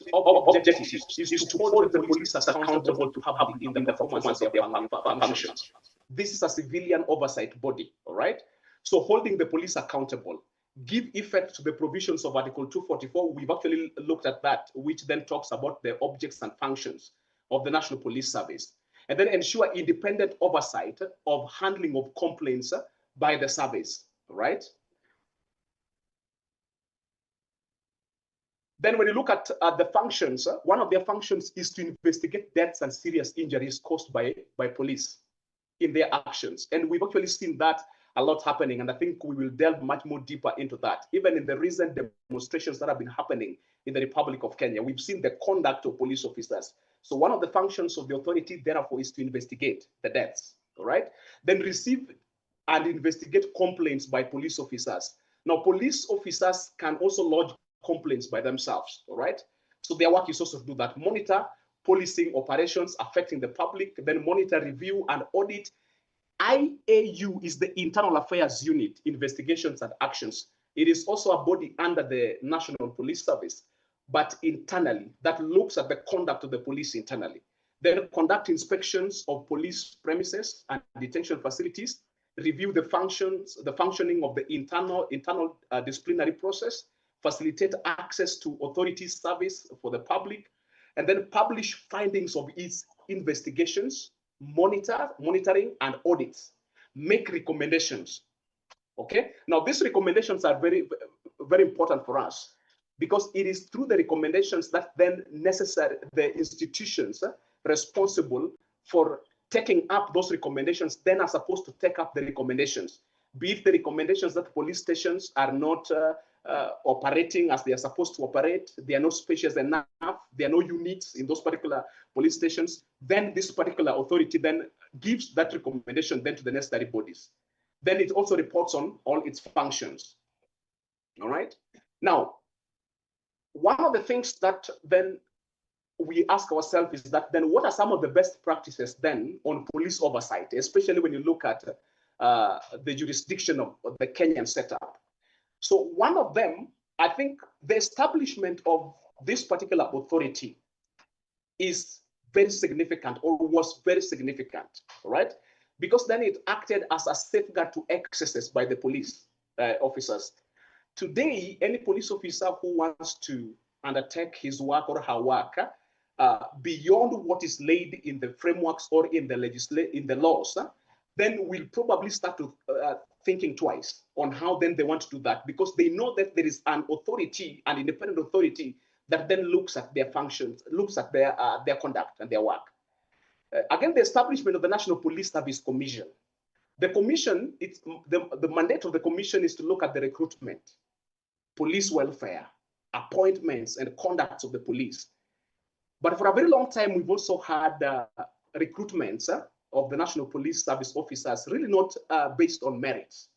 is to hold the police accountable to public in the performance of their functions. This is a civilian oversight body, all right? So holding the police accountable, give effect to the provisions of Article 244. We've actually looked at that, which then talks about the objects and functions of the National Police Service. And then ensure independent oversight of handling of complaints by the service, right? Then when you look at the functions, one of their functions is to investigate deaths and serious injuries caused by police in their actions. And we've actually seen that a lot happening, and I think we will delve much more deeper into that. Even in the recent demonstrations that have been happening in the Republic of Kenya, we've seen the conduct of police officers. So one of the functions of the authority, therefore, is to investigate the deaths, all right? Then receive and investigate complaints by police officers. Now, police officers can also lodge complaints by themselves, all right? So their work is also to do that, monitor policing operations affecting the public, then monitor, review, and audit. IAU is the Internal Affairs Unit, Investigations and Actions. It is also a body under the National Police Service, but internally, that looks at the conduct of the police internally. Then conduct inspections of police premises and detention facilities, review the functioning of the internal disciplinary process, facilitate access to authorities' service for the public, and then publish findings of its investigations, monitoring, and audits. Make recommendations. Okay? Now, these recommendations are very, very important for us because it is through the recommendations that then the institutions responsible for taking up those recommendations then are supposed to take up the recommendations. Be it the recommendations that police stations are not operating as they are supposed to operate, they are not spacious enough, there are no units in those particular police stations, then this particular authority then gives that recommendation then to the necessary bodies. Then it also reports on all its functions. All right? Now, one of the things that then we ask ourselves is that then what are some of the best practices then on police oversight, especially when you look at the jurisdiction of the Kenyan setup. So one of them, I think the establishment of this particular authority is very significant, or was very significant, right? Because then it acted as a safeguard to excesses by the police officers. Today, any police officer who wants to undertake his work or her work beyond what is laid in the frameworks or in the laws, then will probably start to thinking twice on how then they want to do that, because they know that there is an authority, an independent authority that then looks at their functions, looks at their conduct and their work. Again, the establishment of the National Police Service Commission. The commission, the mandate of the commission is to look at the recruitment, police welfare, appointments, and conducts of the police. But for a very long time, we've also had recruitments of the National Police Service officers really not based on merits.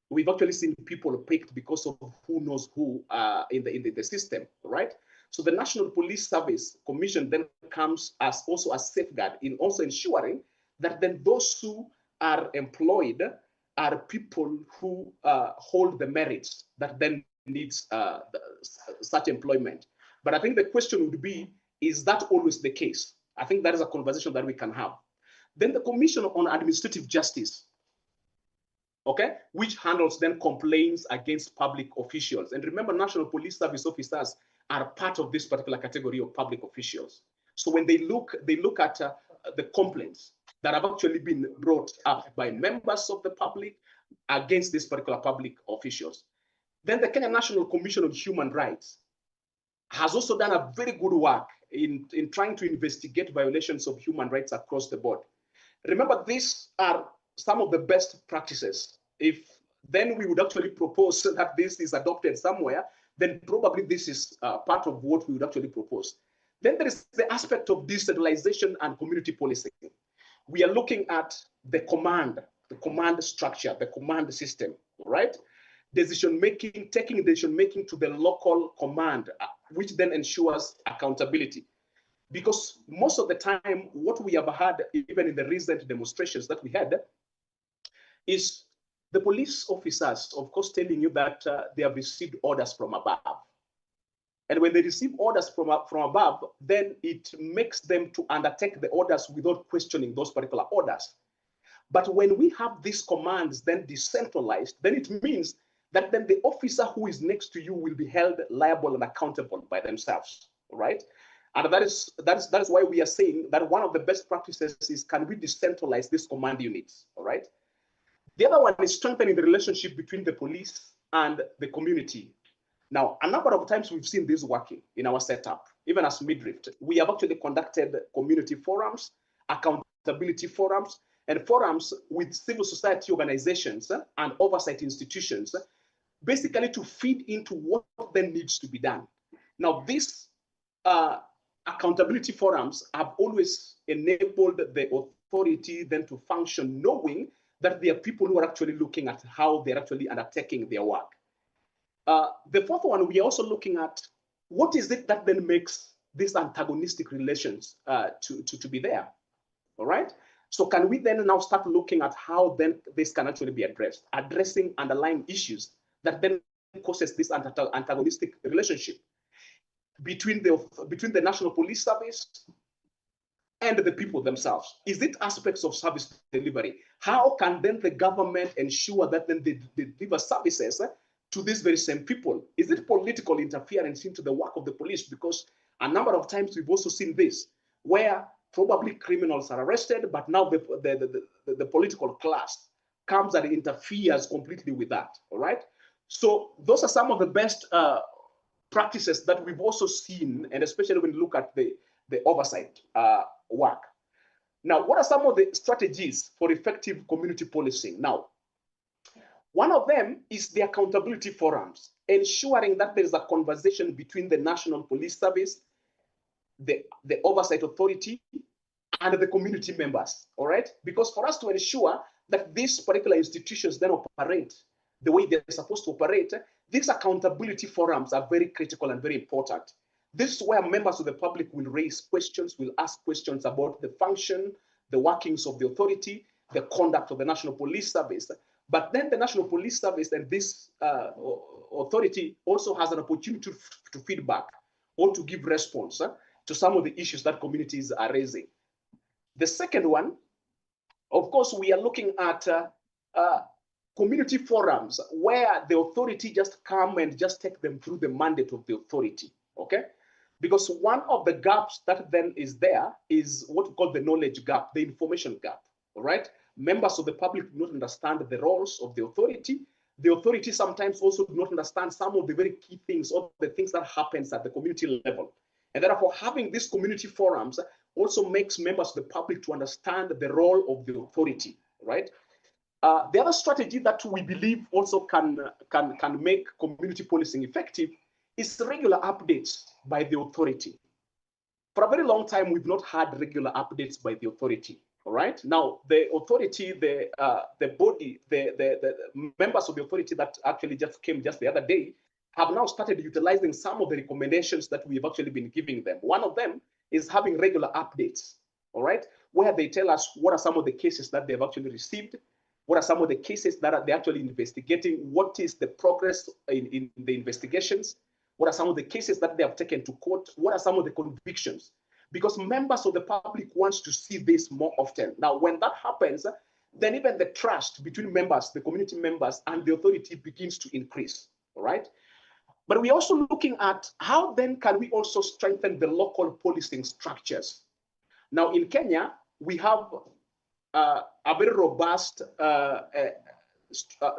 We've actually seen people picked because of who knows who in the system, right? So the National Police Service Commission then comes as also a safeguard in also ensuring that then those who are employed are people who hold the merits that then needs such employment. But I think the question would be, is that always the case? I think that is a conversation that we can have. Then the Commission on Administrative Justice, okay, which handles then complaints against public officials. And remember, National Police Service officers are part of this particular category of public officials. So when they look at the complaints that have actually been brought up by members of the public against these particular public officials. Then the Kenya National Commission on Human Rights has also done a very good work in trying to investigate violations of human rights across the board. Remember, these are some of the best practices. If then we would actually propose that this is adopted somewhere, then probably this is part of what we would actually propose. Then there is the aspect of decentralization and community policing. We are looking at the command structure, the command system, right? Decision-making, taking decision-making to the local command, which then ensures accountability. Because most of the time, what we have had, even in the recent demonstrations that we had, is the police officers, of course, telling you that they have received orders from above. And when they receive orders from above, then it makes them to undertake the orders without questioning those particular orders. But when we have these commands then decentralized, then it means that then the officer who is next to you will be held liable and accountable by themselves, right? And that is why we are saying that one of the best practices is, can we decentralize these command units, all right? The other one is strengthening the relationship between the police and the community. Now, a number of times we've seen this working in our setup, even as Midrift. We have actually conducted community forums, accountability forums, and forums with civil society organizations and oversight institutions, basically to feed into what then needs to be done. Now, these accountability forums have always enabled the authority then to function, knowing that there are people who are actually looking at how they're actually undertaking their work. The fourth one, we are also looking at what is it that then makes these antagonistic relations to be there, all right? So can we then now start looking at how then this can actually be addressed, addressing underlying issues that then causes this antagonistic relationship between the National Police Service and the people themselves? Is it aspects of service delivery? How can then the government ensure that then they deliver services to these very same people? Is it political interference into the work of the police? Because a number of times we've also seen this, where probably criminals are arrested, but now the political class comes and interferes completely with that, all right? So those are some of the best practices that we've also seen, and especially when you look at the oversight work. Now, what are some of the strategies for effective community policing? Now, one of them is the accountability forums, ensuring that there is a conversation between the National Police Service, the oversight authority, and the community members, all right? Because for us to ensure that these particular institutions then operate the way they're supposed to operate, these accountability forums are very critical and very important. This is where members of the public will raise questions, will ask questions about the function, the workings of the authority, the conduct of the National Police Service. But then the National Police Service and this authority also has an opportunity to feedback or to give response to some of the issues that communities are raising. The second one, of course, we are looking at community forums where the authority just come and just take them through the mandate of the authority, okay? Because one of the gaps that then is there is what we call the knowledge gap, the information gap, all right? Members of the public do not understand the roles of the authority. the authority sometimes also do not understand some of the very key things or the things that happens at the community level. And therefore, having these community forums also makes members of the public to understand the role of the authority, right? The other strategy that we believe also can make community policing effective is regular updates by the authority. For a very long time, we've not had regular updates by the authority. All right. Now, the authority, the body, the members of the authority that actually just came just the other day have now started utilizing some of the recommendations that we've actually been giving them. One of them is having regular updates. All right, where they tell us what are some of the cases that they've actually received, what are some of the cases that they're actually investigating, what is the progress in the investigations, what are some of the cases that they have taken to court, what are some of the convictions. Because members of the public wants to see this more often. Now, when that happens, then even the trust between members, the community members, and the authority begins to increase, all right? But we're also looking at how then can we also strengthen the local policing structures. Now, in Kenya, we have a very robust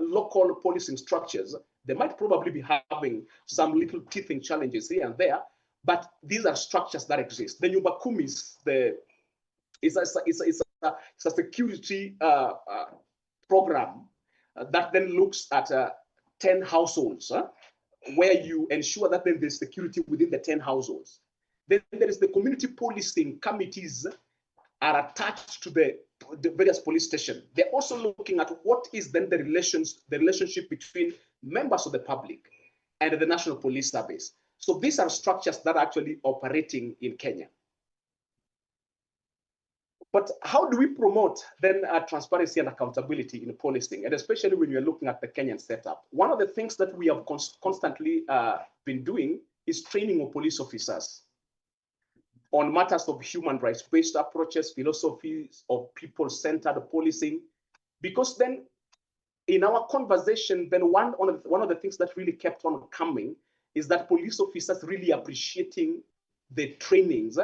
local policing structures. They might probably be having some little teething challenges here and there, but these are structures that exist. The Nyumba Kumi is a security program that then looks at 10 households, where you ensure that then there's security within the 10 households. Then there is the community policing committees are attached to the various police stations. They're also looking at what is then the relationship between members of the public and the National Police Service. So these are structures that are actually operating in Kenya. But how do we promote then transparency and accountability in policing, and especially when you're looking at the Kenyan setup? One of the things that we have constantly been doing is training of police officers on matters of human rights-based approaches, philosophies of people-centered policing, because then in our conversation, then one of the things that really kept on coming is that police officers really appreciating the trainings,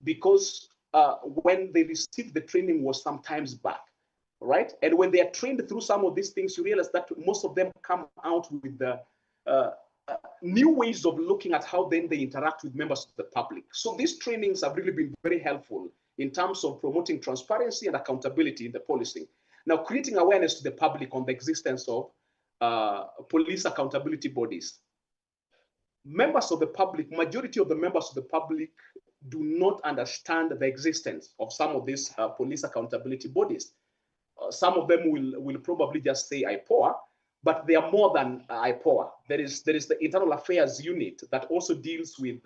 because when they received the training was sometimes back, right? And when they are trained through some of these things, you realize that most of them come out with the new ways of looking at how then they interact with members of the public. So these trainings have really been very helpful in terms of promoting transparency and accountability in the policing. Now, creating awareness to the public on the existence of police accountability bodies. Members of the public, majority of the members of the public do not understand the existence of some of these police accountability bodies. Some of them will probably just say IPOA, but they are more than IPOA. There is the Internal Affairs Unit that also deals with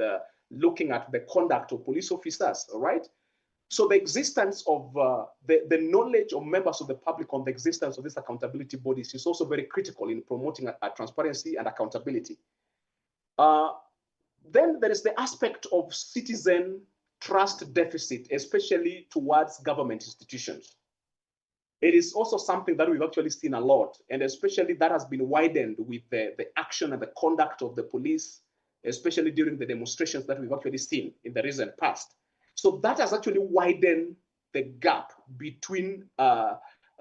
looking at the conduct of police officers, all right? So the existence of the knowledge of members of the public on the existence of these accountability bodies is also very critical in promoting transparency and accountability. Then there is the aspect of citizen trust deficit, especially towards government institutions. It is also something that we've actually seen a lot, and especially that has been widened with the action and the conduct of the police, especially during the demonstrations that we've actually seen in the recent past. So that has actually widened the gap between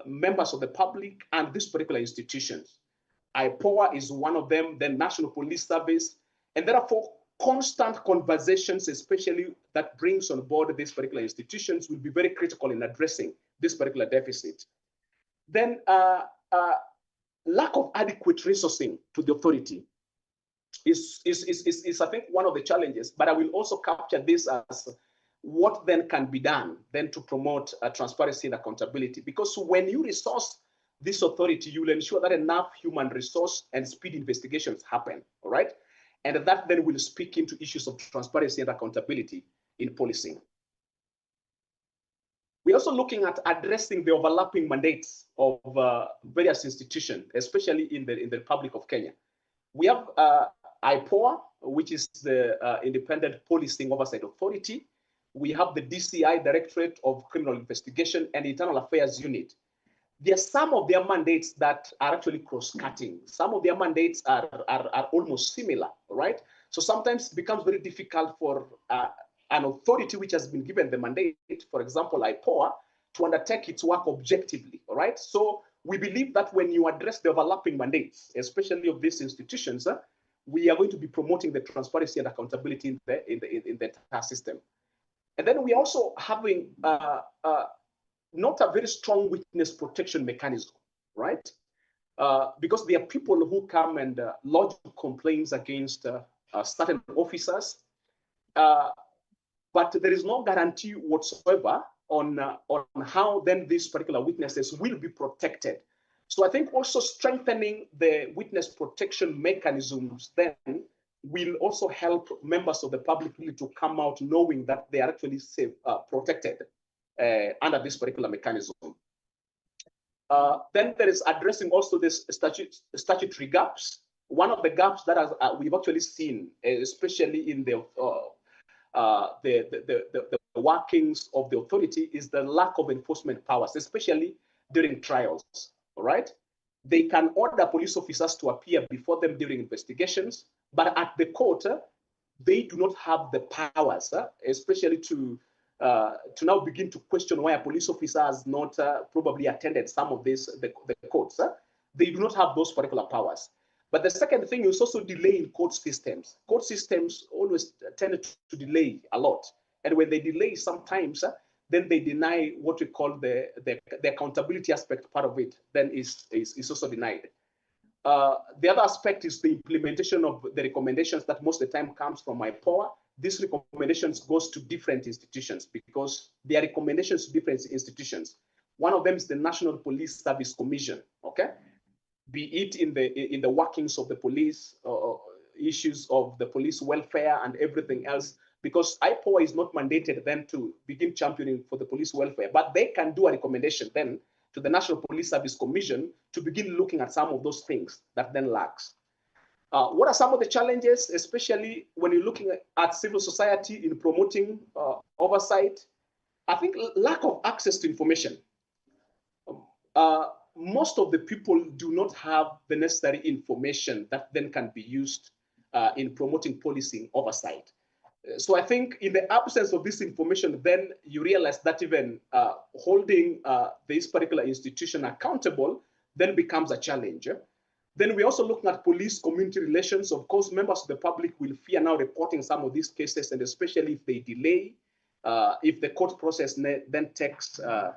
members of the public and these particular institutions. IPOA is one of them, then National Police Service, and therefore constant conversations, especially that brings on board these particular institutions, will be very critical in addressing this particular deficit. Then lack of adequate resourcing to the authority is I think one of the challenges, but I will also capture this as what then can be done then to promote transparency and accountability. Because when you resource this authority, you will ensure that enough human resource and speed investigations happen, all right? And that then will speak into issues of transparency and accountability in policing. We're also looking at addressing the overlapping mandates of various institutions, especially in the Republic of Kenya. We have IPOA, which is the Independent Policing Oversight Authority. We have the DCI, Directorate of Criminal Investigation, and Internal Affairs Unit. There are some of their mandates that are actually cross-cutting. Some of their mandates are almost similar, right? So sometimes it becomes very difficult for an authority which has been given the mandate, for example, IPOA, to undertake its work objectively, all right? So we believe that when you address the overlapping mandates, especially of these institutions, we are going to be promoting the transparency and accountability in the entire system. And then we are also having not a very strong witness protection mechanism, right? Because there are people who come and lodge complaints against certain officers, but there is no guarantee whatsoever on how then these particular witnesses will be protected. So I think also strengthening the witness protection mechanisms then will also help members of the public really to come out knowing that they are actually safe, protected under this particular mechanism. Then there is addressing also this statutory gaps. One of the gaps that we've actually seen, especially in the workings of the authority, is the lack of enforcement powers, especially during trials. All right, they can order police officers to appear before them during investigations, but at the court, they do not have the powers, especially to now begin to question why a police officer has not probably attended some of the courts. They do not have those particular powers. But the second thing is also delay in court systems. Court systems always tend to delay a lot. And when they delay sometimes, then they deny what we call the accountability aspect part of it, then is also denied. The other aspect is the implementation of the recommendations that most of the time comes from IPOA. These recommendations goes to different institutions because they are recommendations to different institutions. One of them is the National Police Service Commission, okay? Be it in the workings of the police, issues of the police welfare and everything else, because IPOA is not mandated then to begin championing for the police welfare, but they can do a recommendation then to the National Police Service Commission to begin looking at some of those things that then lacks. What are some of the challenges, especially when you're looking at civil society in promoting oversight? I think lack of access to information. Most of the people do not have the necessary information that then can be used in promoting policy oversight. So I think in the absence of this information, then you realize that even holding this particular institution accountable then becomes a challenge. Then we're also looking at police-community relations. Of course, members of the public will fear now reporting some of these cases, and especially if they delay, if the court process then takes a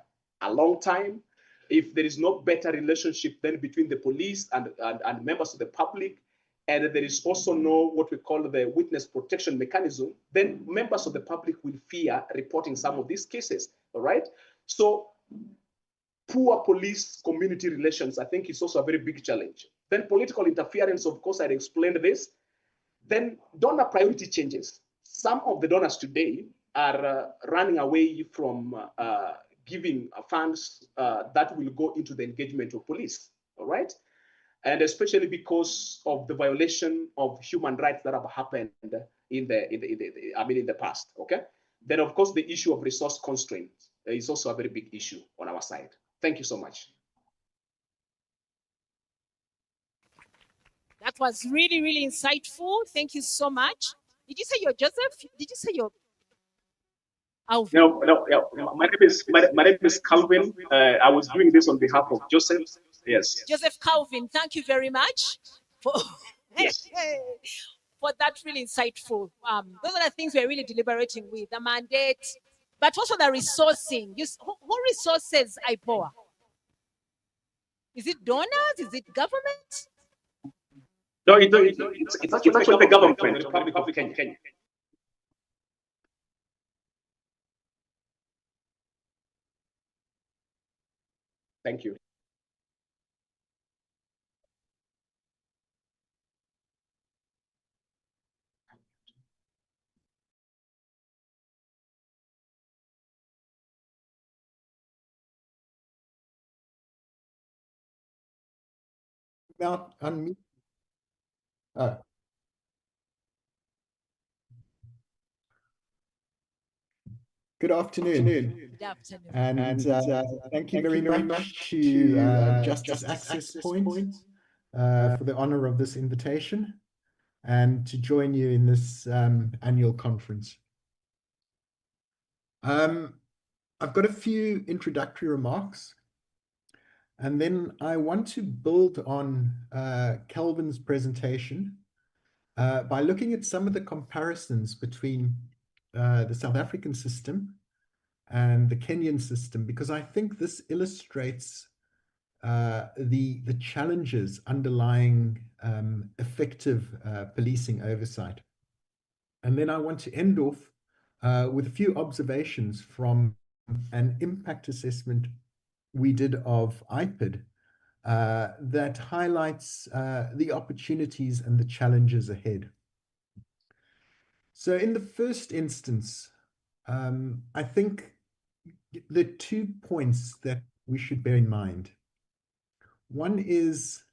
long time, if there is no better relationship then between the police and members of the public, and there is also no what we call the witness protection mechanism, then members of the public will fear reporting some of these cases, all right? So poor police-community relations, I think, is also a very big challenge. Then political interference, of course, I explained this. Then donor priority changes. Some of the donors today are running away from giving funds that will go into the engagement of police, all right? And especially because of the violation of human rights that have happened in the past, okay? Then, of course, the issue of resource constraints is also a very big issue on our side. Thank you so much. That was really, really insightful. Thank you so much. Did you say you're Joseph? Did you say you're Alvin? No. My name is Calvin. I was doing this on behalf of Joseph. Yes. Joseph Calvin, thank you very much for, yes. for that really insightful. Those are the things we're really deliberating with, the mandate, but also the resourcing. Who resources IPOA? Is it donors? Is it government? No, it's actually the government, the Republic of Kenya. Thank you. Unmute. Good afternoon. Good afternoon. And thank you very much to Justice Access Point for the honor of this invitation and to join you in this annual conference. I've got a few introductory remarks. And then I want to build on Kelvin's presentation by looking at some of the comparisons between the South African system and the Kenyan system, because I think this illustrates the challenges underlying effective policing oversight. And then I want to end off with a few observations from an impact assessment we did of IPID that highlights the opportunities and the challenges ahead. So in the first instance, I think the 2 points that we should bear in mind. One is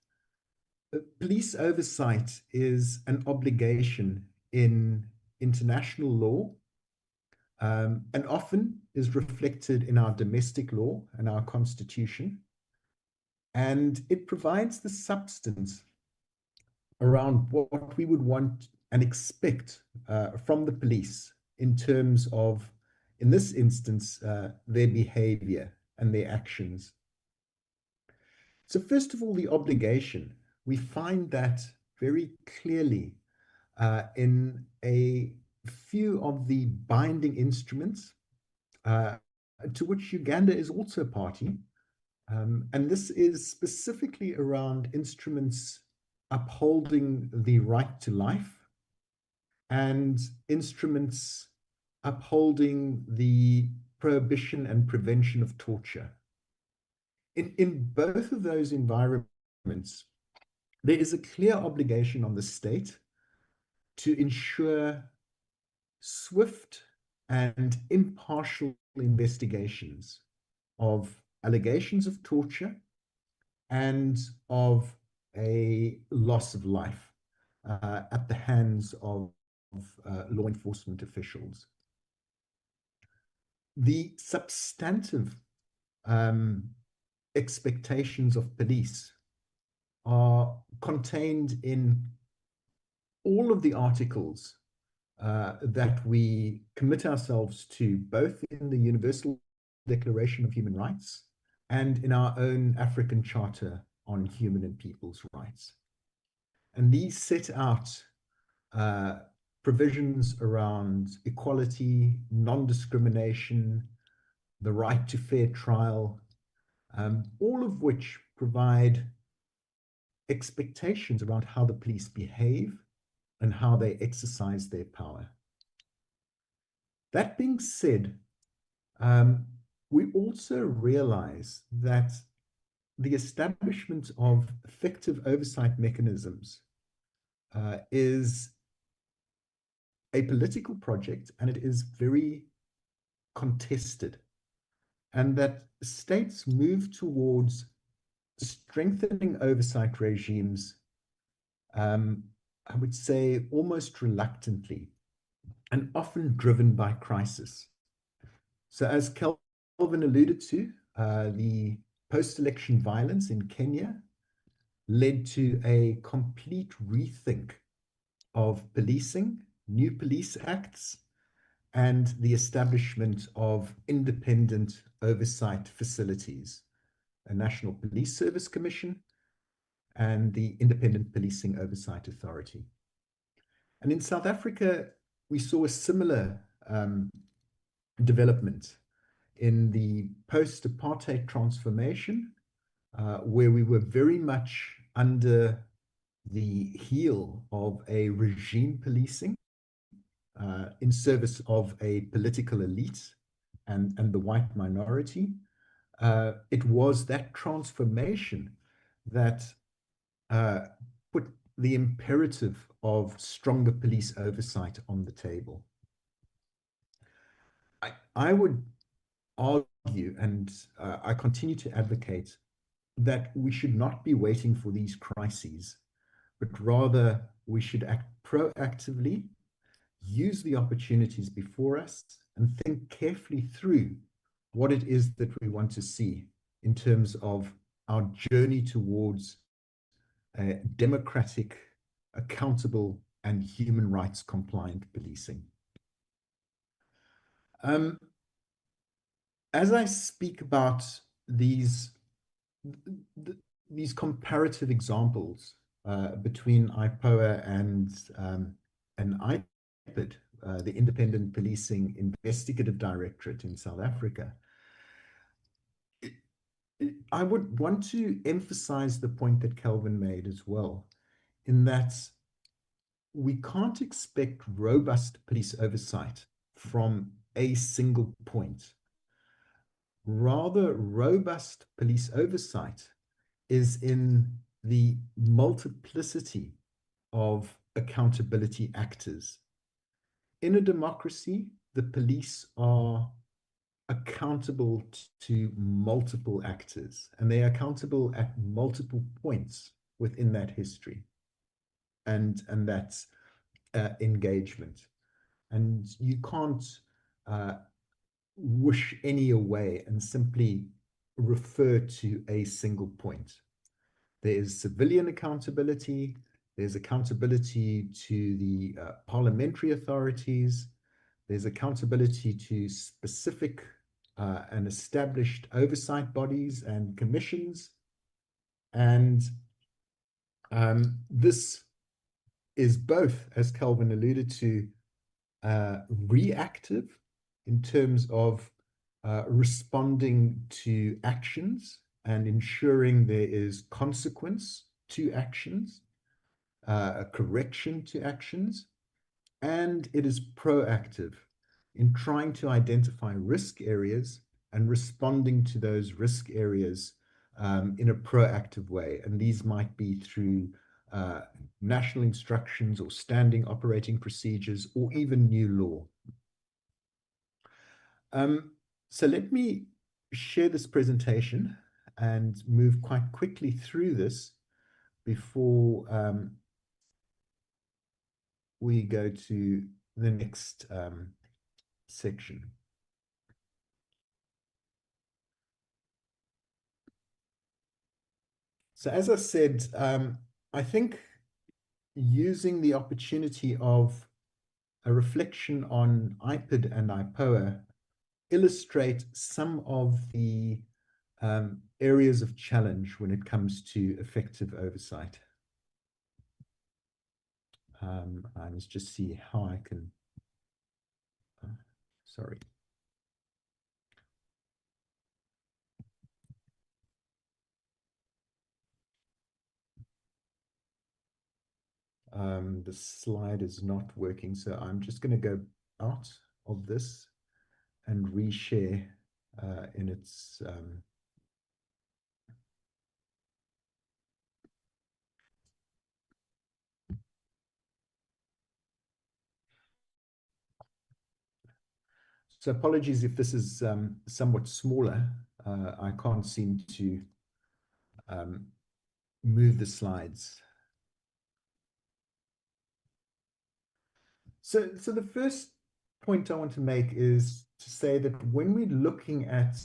police oversight is an obligation in international law and often is reflected in our domestic law and our constitution. And it provides the substance around what we would want and expect from the police in terms of, in this instance, their behavior and their actions. So first of all, the obligation, we find that very clearly in a few of the binding instruments to which Uganda is also a party. And this is specifically around instruments upholding the right to life and instruments upholding the prohibition and prevention of torture. In both of those environments, there is a clear obligation on the state to ensure swift and impartial investigations of allegations of torture and of a loss of life at the hands of law enforcement officials. The substantive expectations of police are contained in all of the articles that we commit ourselves to, both in the Universal Declaration of Human Rights and in our own African Charter on Human and People's Rights. And these set out provisions around equality, non-discrimination, the right to fair trial, all of which provide expectations around how the police behave and how they exercise their power. That being said, we also realize that the establishment of effective oversight mechanisms is a political project, and it is very contested, and that states move towards strengthening oversight regimes, I would say almost reluctantly, and often driven by crisis. So as Kelvin alluded to, the post-election violence in Kenya led to a complete rethink of policing, new police acts, and the establishment of independent oversight facilities, a National Police Service Commission, and the Independent Policing Oversight Authority. And in South Africa, we saw a similar development in the post-apartheid transformation, where we were very much under the heel of a regime policing in service of a political elite and the white minority. It was that transformation that put the imperative of stronger police oversight on the table. I would argue, and I continue to advocate, that we should not be waiting for these crises, but rather we should act proactively, use the opportunities before us, and think carefully through what it is that we want to see in terms of our journey towards democratic, accountable, and human rights compliant policing. As I speak about these these comparative examples between IPOA and IPID, the Independent Policing Investigative Directorate in South Africa, I would want to emphasize the point that Kelvin made as well, in that we can't expect robust police oversight from a single point. Rather, robust police oversight is in the multiplicity of accountability actors. In a democracy, the police are accountable to multiple actors, and they are accountable at multiple points within that history and that's engagement. And you can't wish any away and simply refer to a single point. There is civilian accountability, there's accountability to the parliamentary authorities, there's accountability to specific and established oversight bodies and commissions. And this is both, as Kelvin alluded to, reactive in terms of responding to actions and ensuring there is consequence to actions, a correction to actions, and it is proactive in trying to identify risk areas and responding to those risk areas in a proactive way. And these might be through national instructions or standing operating procedures or even new law. So let me share this presentation and move quite quickly through this before we go to the next section. So as I said, I think using the opportunity of a reflection on IPID and IPOA illustrate some of the areas of challenge when it comes to effective oversight. I must just see how I can, sorry. The slide is not working, so I'm just going to go out of this and reshare in its so apologies if this is somewhat smaller. I can't seem to move the slides. So the first point I want to make is to say that when we're looking at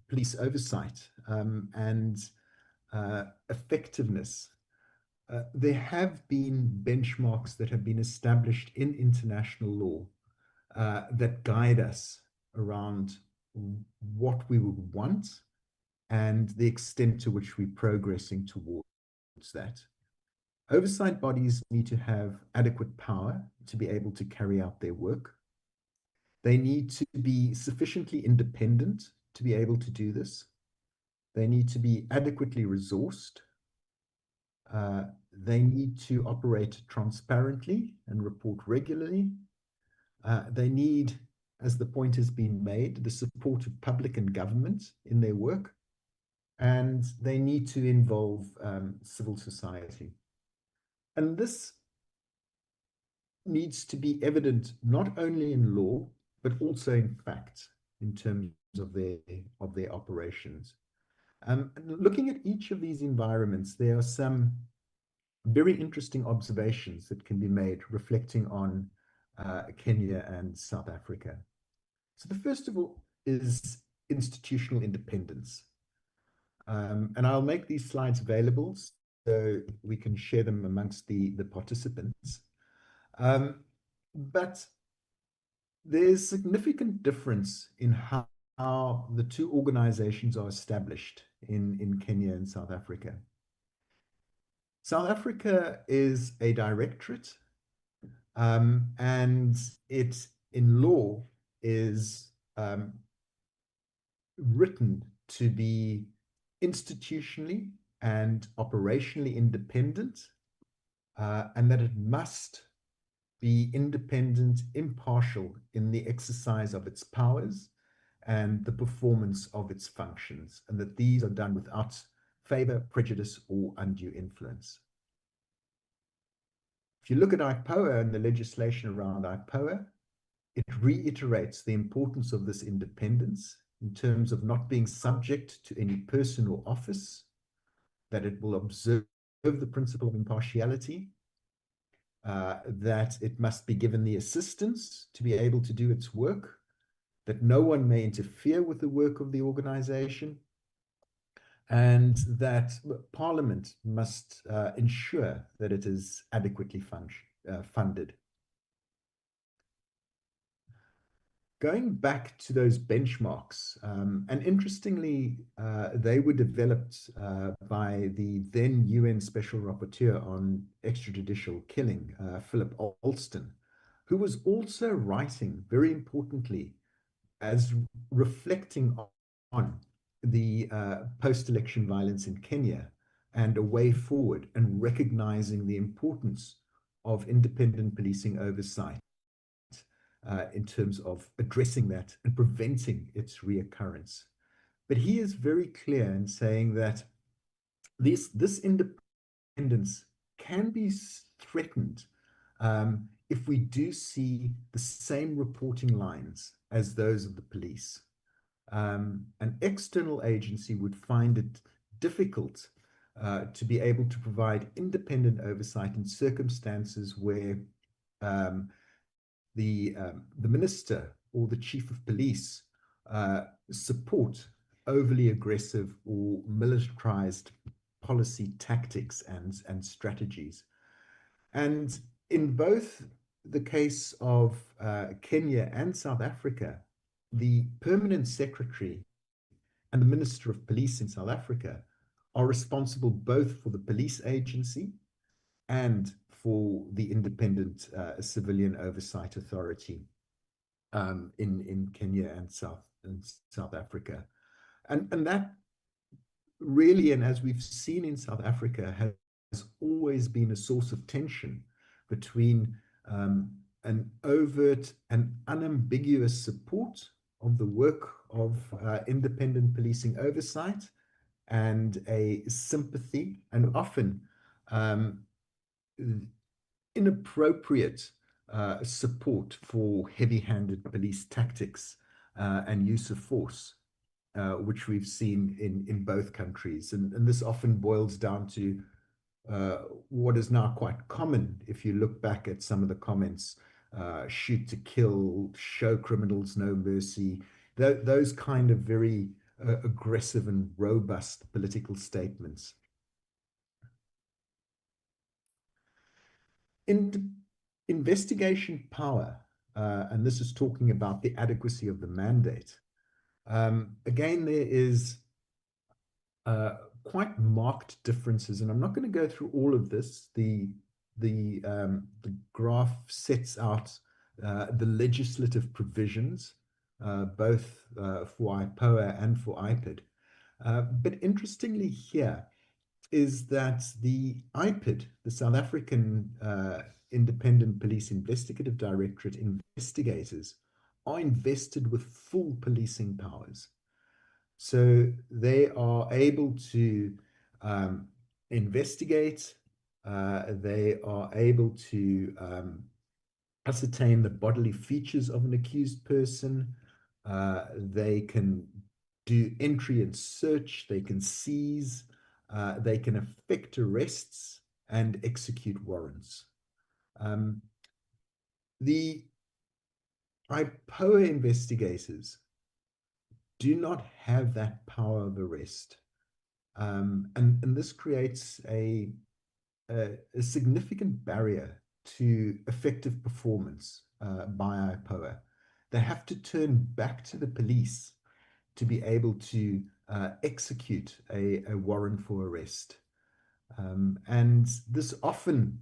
police oversight and effectiveness, there have been benchmarks that have been established in international law that guide us around what we would want and the extent to which we're progressing towards that. Oversight bodies need to have adequate power to be able to carry out their work. They need to be sufficiently independent to be able to do this. They need to be adequately resourced. They need to operate transparently and report regularly. They need, as the point has been made, the support of public and government in their work. And they need to involve civil society. And this needs to be evident not only in law, but also in fact, in terms of their operations. Looking at each of these environments, there are some very interesting observations that can be made reflecting on Kenya and South Africa. So the first of all is institutional independence. And I'll make these slides available so we can share them amongst the participants. But there's significant difference in how the two organizations are established in Kenya and South Africa. South Africa is a directorate, and it, in law, is written to be institutionally and operationally independent, and that it must be independent, impartial in the exercise of its powers and the performance of its functions, and that these are done without favor, prejudice, or undue influence. If you look at IPOA and the legislation around IPOA, it reiterates the importance of this independence in terms of not being subject to any person or office, that it will observe the principle of impartiality, that it must be given the assistance to be able to do its work, that no one may interfere with the work of the organization, and that Parliament must ensure that it is adequately funded. Going back to those benchmarks, and interestingly, they were developed by the then UN Special Rapporteur on extrajudicial killing, Philip Alston, who was also writing, very importantly, as reflecting on the post-election violence in Kenya and a way forward, and recognizing the importance of independent policing oversight in terms of addressing that and preventing its reoccurrence. But he is very clear in saying that this independence can be threatened if we do see the same reporting lines as those of the police. An external agency would find it difficult to be able to provide independent oversight in circumstances where the minister or the chief of police support overly aggressive or militarized policy tactics and strategies. And in both the case of Kenya and South Africa, the permanent secretary and the minister of police in South Africa are responsible both for the police agency and for the independent civilian oversight authority in Kenya and South Africa. And that really, and as we've seen in South Africa, has always been a source of tension between an overt and unambiguous support of the work of independent policing oversight and a sympathy and often inappropriate support for heavy-handed police tactics and use of force, which we've seen in both countries. And this often boils down to what is now quite common if you look back at some of the comments, shoot to kill, show criminals no mercy, those kind of very aggressive and robust political statements. In investigation power, and this is talking about the adequacy of the mandate, again, there is quite marked differences, and I'm not going to go through all of this. The graph sets out the legislative provisions, both for IPOA and for IPID. But interestingly here is that the IPID, the South African Independent Police Investigative Directorate investigators, are invested with full policing powers. So they are able to investigate, they are able to ascertain the bodily features of an accused person, they can do entry and search, they can seize, they can effect arrests and execute warrants. The IPOA investigators do not have that power of arrest. And this creates a significant barrier to effective performance by IPOA. They have to turn back to the police to be able to execute a warrant for arrest. And this often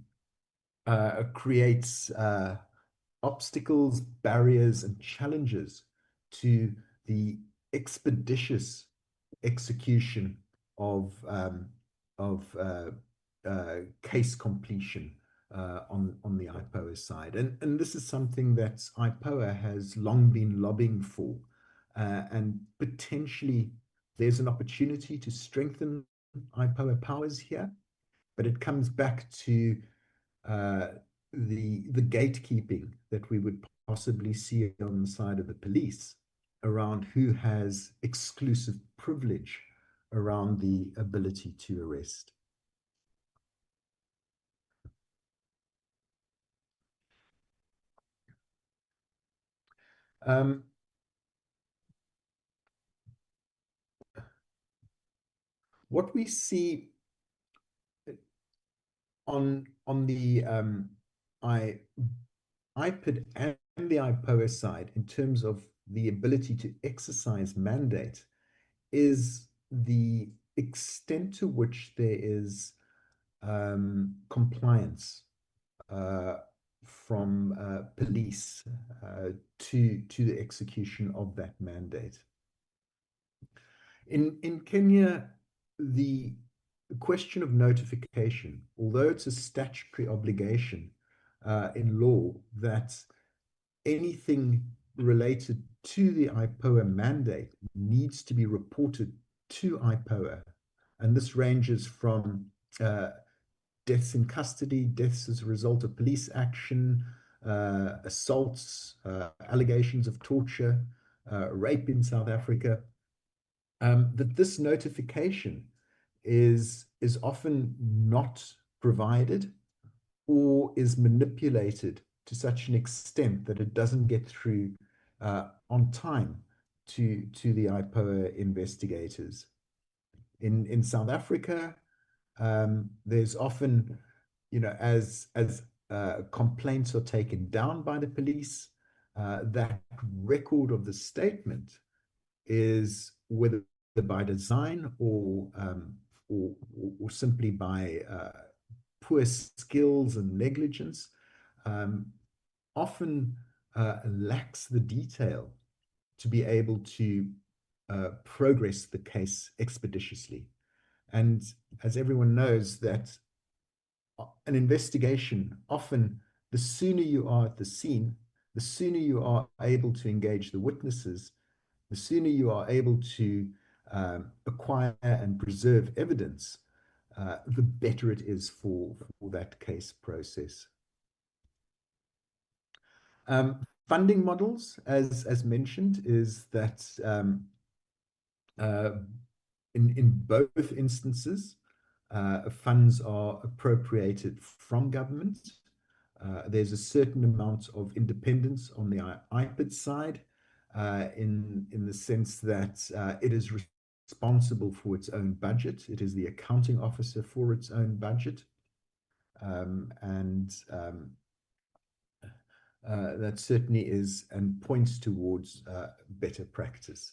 creates obstacles, barriers, and challenges to the expeditious execution of case completion on the IPOA side. And this is something that IPOA has long been lobbying for. And potentially there's an opportunity to strengthen IPOA powers here, but it comes back to the gatekeeping that we would possibly see on the side of the police around who has exclusive privilege around the ability to arrest. What we see on the IPID and the IPOA side in terms of the ability to exercise mandate is the extent to which there is compliance from police to the execution of that mandate. In Kenya, the question of notification, although it's a statutory obligation in law that anything related to the IPOA mandate needs to be reported to IPOA, and this ranges from deaths in custody, deaths as a result of police action, assaults, allegations of torture, rape in South Africa, that this notification is often not provided or is manipulated to such an extent that it doesn't get through on time to the IPOA investigators. In South Africa, there's often, as complaints are taken down by the police, that record of the statement is, whether by design or simply by poor skills and negligence, often lacks the detail to be able to progress the case expeditiously. And as everyone knows, that an investigation, often the sooner you are at the scene, the sooner you are able to engage the witnesses, the sooner you are able to acquire and preserve evidence, the better it is for that case process. Funding models, as mentioned, is that in both instances, funds are appropriated from government. There's a certain amount of independence on the IPID side, in the sense that it is responsible for its own budget. It is the accounting officer for its own budget. That certainly is and points towards better practice.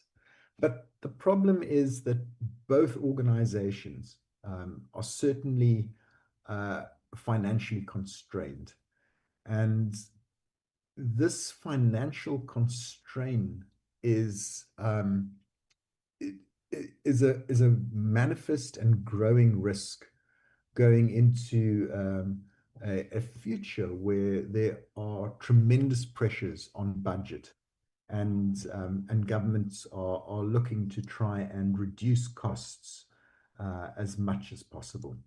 But the problem is that both organizations are certainly financially constrained. And this financial constraint is a manifest and growing risk going into a future where there are tremendous pressures on budget, and governments are looking to try and reduce costs as much as possible.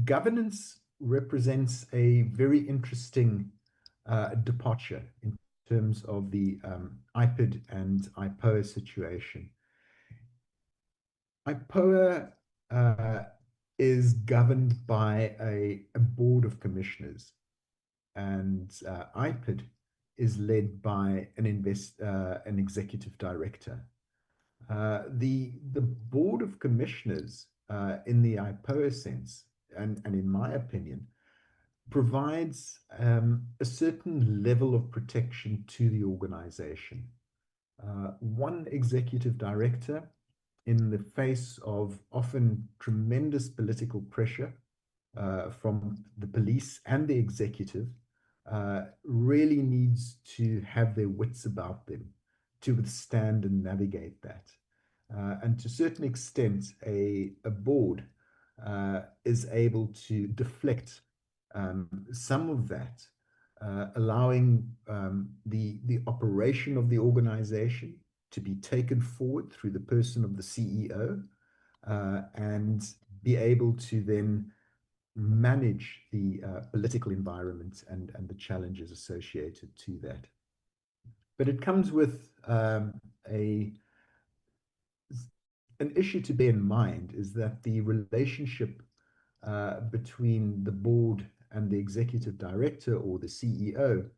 Governance represents a very interesting departure in terms of the IPID and IPOA situation. IPOA is governed by a board of commissioners, and IPID is led by an executive director. The board of commissioners in the IPOA sense, and in my opinion, provides a certain level of protection to the organization. One executive director, in the face of often tremendous political pressure from the police and the executive, really needs to have their wits about them to withstand and navigate that. And to a certain extent, a board is able to deflect some of that, allowing the operation of the organization to be taken forward through the person of the CEO, and be able to then manage the political environment and the challenges associated to that. But it comes with an issue to bear in mind, is that the relationship between the board and the executive director or the CEO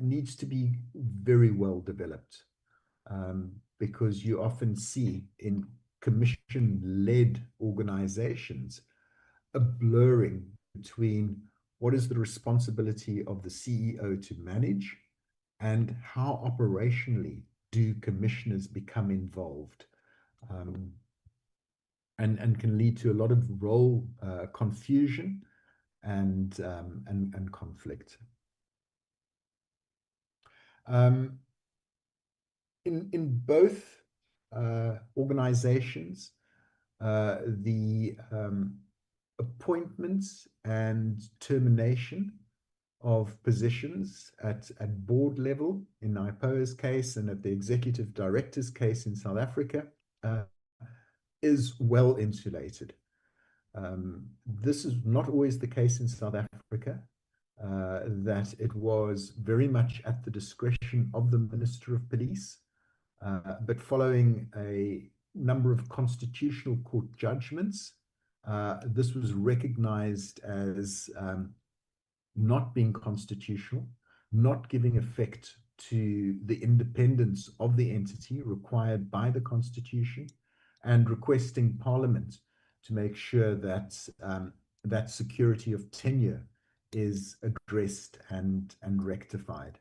needs to be very well developed, because you often see in commission-led organizations a blurring between what is the responsibility of the CEO to manage and how operationally do commissioners become involved, and can lead to a lot of role confusion and conflict. In both organizations, the appointments and termination of positions at board level, in IPOA's case, and at the executive director's case in South Africa, is well insulated. This is not always the case in South Africa, that it was very much at the discretion of the Minister of Police, but following a number of constitutional court judgments, this was recognized as not being constitutional, not giving effect to the independence of the entity required by the Constitution, and requesting Parliament to make sure that that security of tenure is addressed and rectified.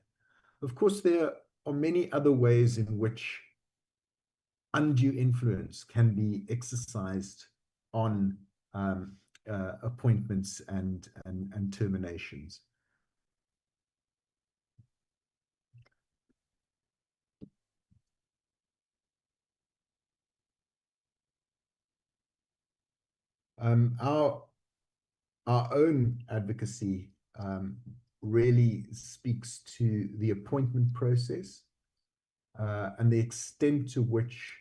Of course, there are many other ways in which undue influence can be exercised on appointments and terminations. Our own advocacy really speaks to the appointment process and the extent to which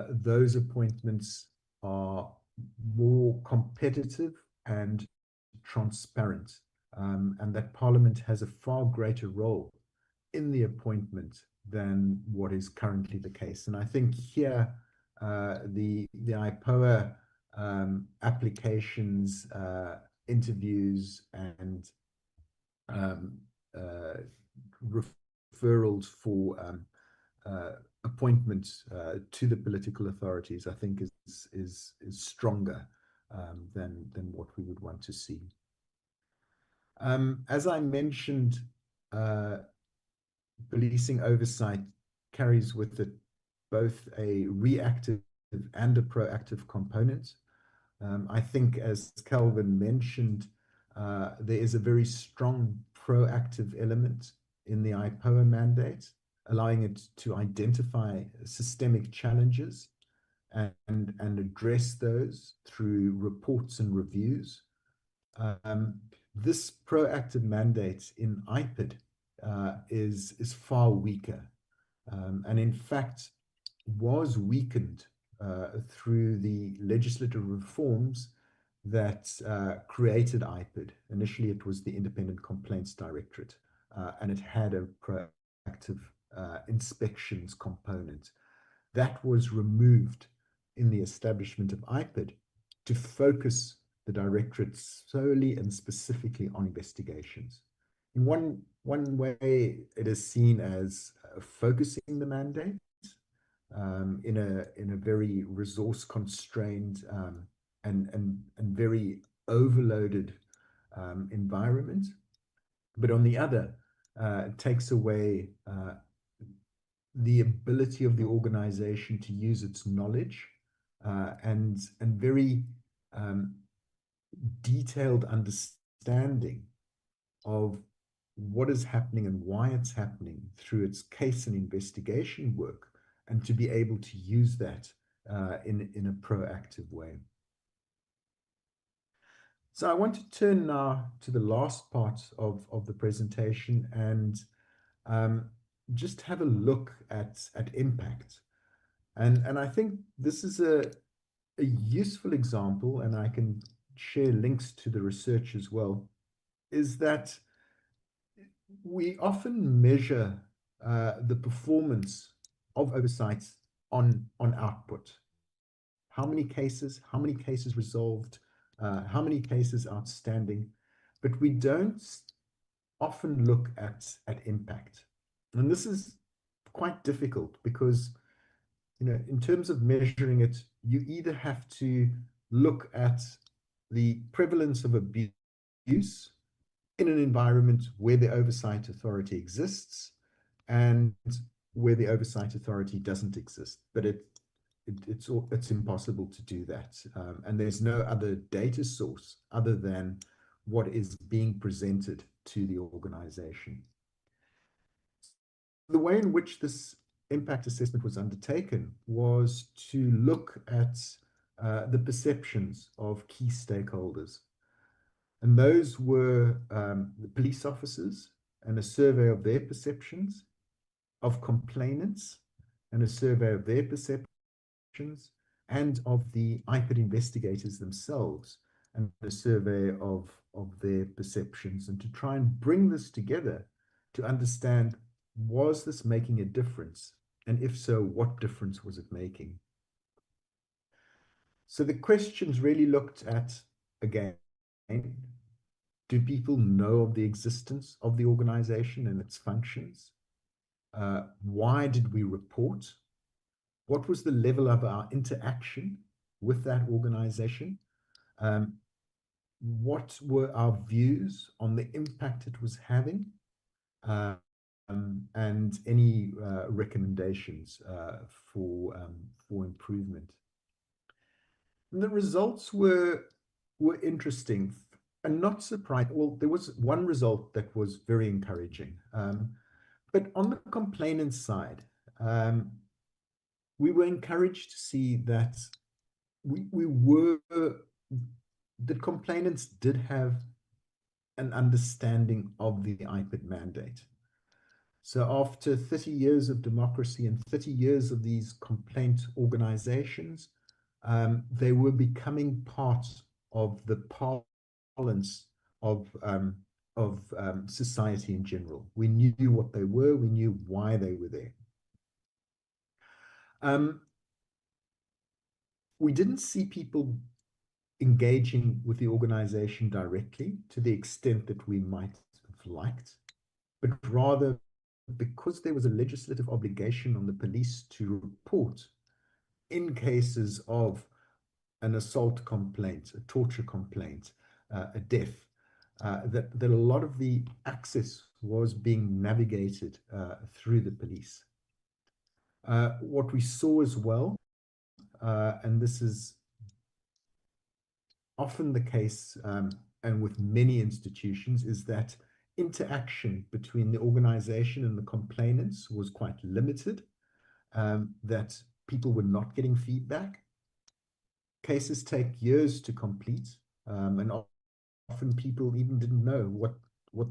those appointments are more competitive and transparent, and that Parliament has a far greater role in the appointment than what is currently the case. And I think here the IPOA applications, interviews, and referrals for appointments to the political authorities, I think is stronger than what we would want to see. As I mentioned, policing oversight carries with it both a reactive and a proactive component. I think, as Calvin mentioned, there is a very strong proactive element in the IPOA mandate, allowing it to identify systemic challenges and address those through reports and reviews. This proactive mandate in IPID is far weaker, and in fact was weakened through the legislative reforms that created IPID. Initially, it was the Independent Complaints Directorate, and it had a proactive inspections component. That was removed in the establishment of IPID to focus the directorate solely and specifically on investigations. In one way, it is seen as focusing the mandate in a very resource constrained and very overloaded environment. But on the other, it takes away the ability of the organization to use its knowledge and very detailed understanding of what is happening and why it's happening through its case and investigation work, and to be able to use that in a proactive way. So I want to turn now to the last part of the presentation and just have a look at impact. And I think this is a useful example, and I can share links to the research as well, is that we often measure the performance of oversight on output. How many cases resolved, how many cases outstanding, but we don't often look at impact. And this is quite difficult because, in terms of measuring it, you either have to look at the prevalence of abuse in an environment where the oversight authority exists and where the oversight authority doesn't exist. But it's impossible to do that. And there's no other data source other than what is being presented to the organization. The way in which this impact assessment was undertaken was to look at the perceptions of key stakeholders. And those were the police officers, and a survey of their perceptions, of complainants, and a survey of their perceptions, and of the IPID investigators themselves, and a survey of their perceptions, and to try and bring this together to understand, was this making a difference? And if so, what difference was it making? So the questions really looked at, again, do people know of the existence of the organization and its functions? Why did we report? What was the level of our interaction with that organization? What were our views on the impact it was having? And any recommendations for improvement. And the results were interesting and not surprising. Well, there was one result that was very encouraging. But on the complainant side, we were encouraged to see that the complainants did have an understanding of the IPID mandate. So after 30 years of democracy and 30 years of these complaint organizations, they were becoming part of the parlance of society in general. We knew what they were, we knew why they were there. We didn't see people engaging with the organization directly to the extent that we might have liked, but rather because there was a legislative obligation on the police to report in cases of an assault complaint, a torture complaint, a death, that a lot of the access was being navigated through the police. What we saw as well, and this is often the case and with many institutions, is that interaction between the organization and the complainants was quite limited, that people were not getting feedback. Cases take years to complete, and often people even didn't know what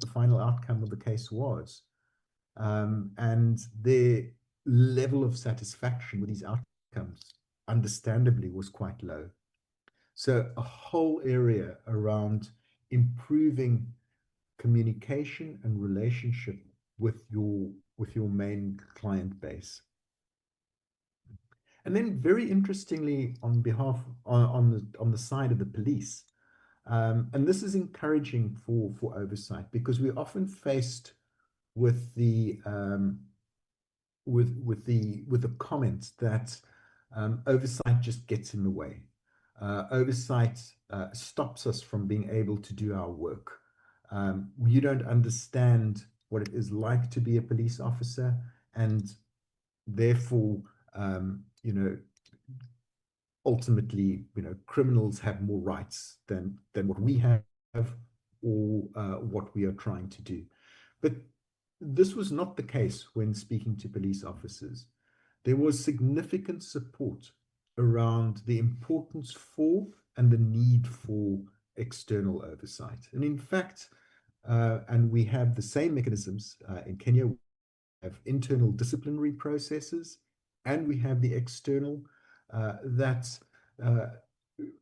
the final outcome of the case was. And their level of satisfaction with these outcomes, understandably, was quite low. So a whole area around improving communication and relationship with your main client base. And then, very interestingly, on the side of the police, and this is encouraging for oversight, because we're often faced with the comment that oversight just gets in the way. oversight stops us from being able to do our work. You don't understand what it is like to be a police officer, and therefore, ultimately, criminals have more rights than what we have, or what we are trying to do. But this was not the case when speaking to police officers. There was significant support around the importance for and the need for external oversight. And in fact, and we have the same mechanisms in Kenya. We have internal disciplinary processes, and we have the external that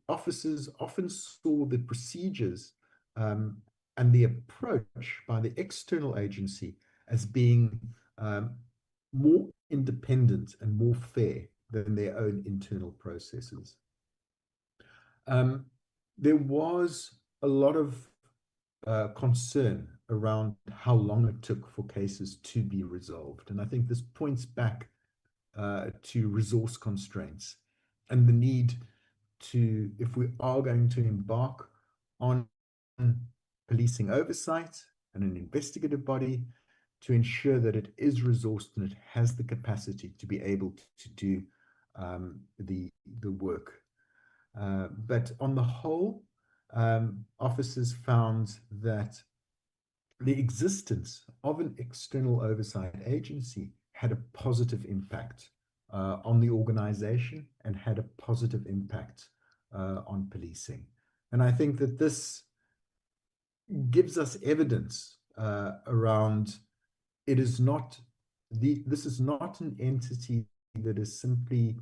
officers often saw the procedures and the approach by the external agency as being more independent and more fair than their own internal processes. There was a lot of concern around how long it took for cases to be resolved. And I think this points back to resource constraints and the need to, if we are going to embark on policing oversight and an investigative body, to ensure that it is resourced and it has the capacity to be able to do the work. But on the whole, officers found that the existence of an external oversight agency had a positive impact on the organization and had a positive impact on policing. And I think that this gives us evidence around this is not an entity that is simply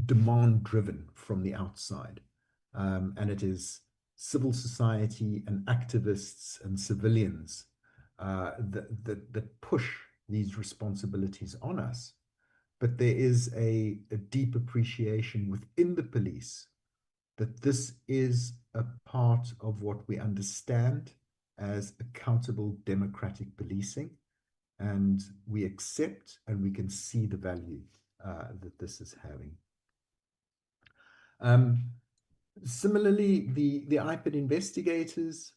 demand driven from the outside. And it is civil society and activists and civilians that push these responsibilities on us. But there is a deep appreciation within the police that this is a part of what we understand as accountable democratic policing, and we accept and we can see the value that this is having. Similarly, the IPID investigators,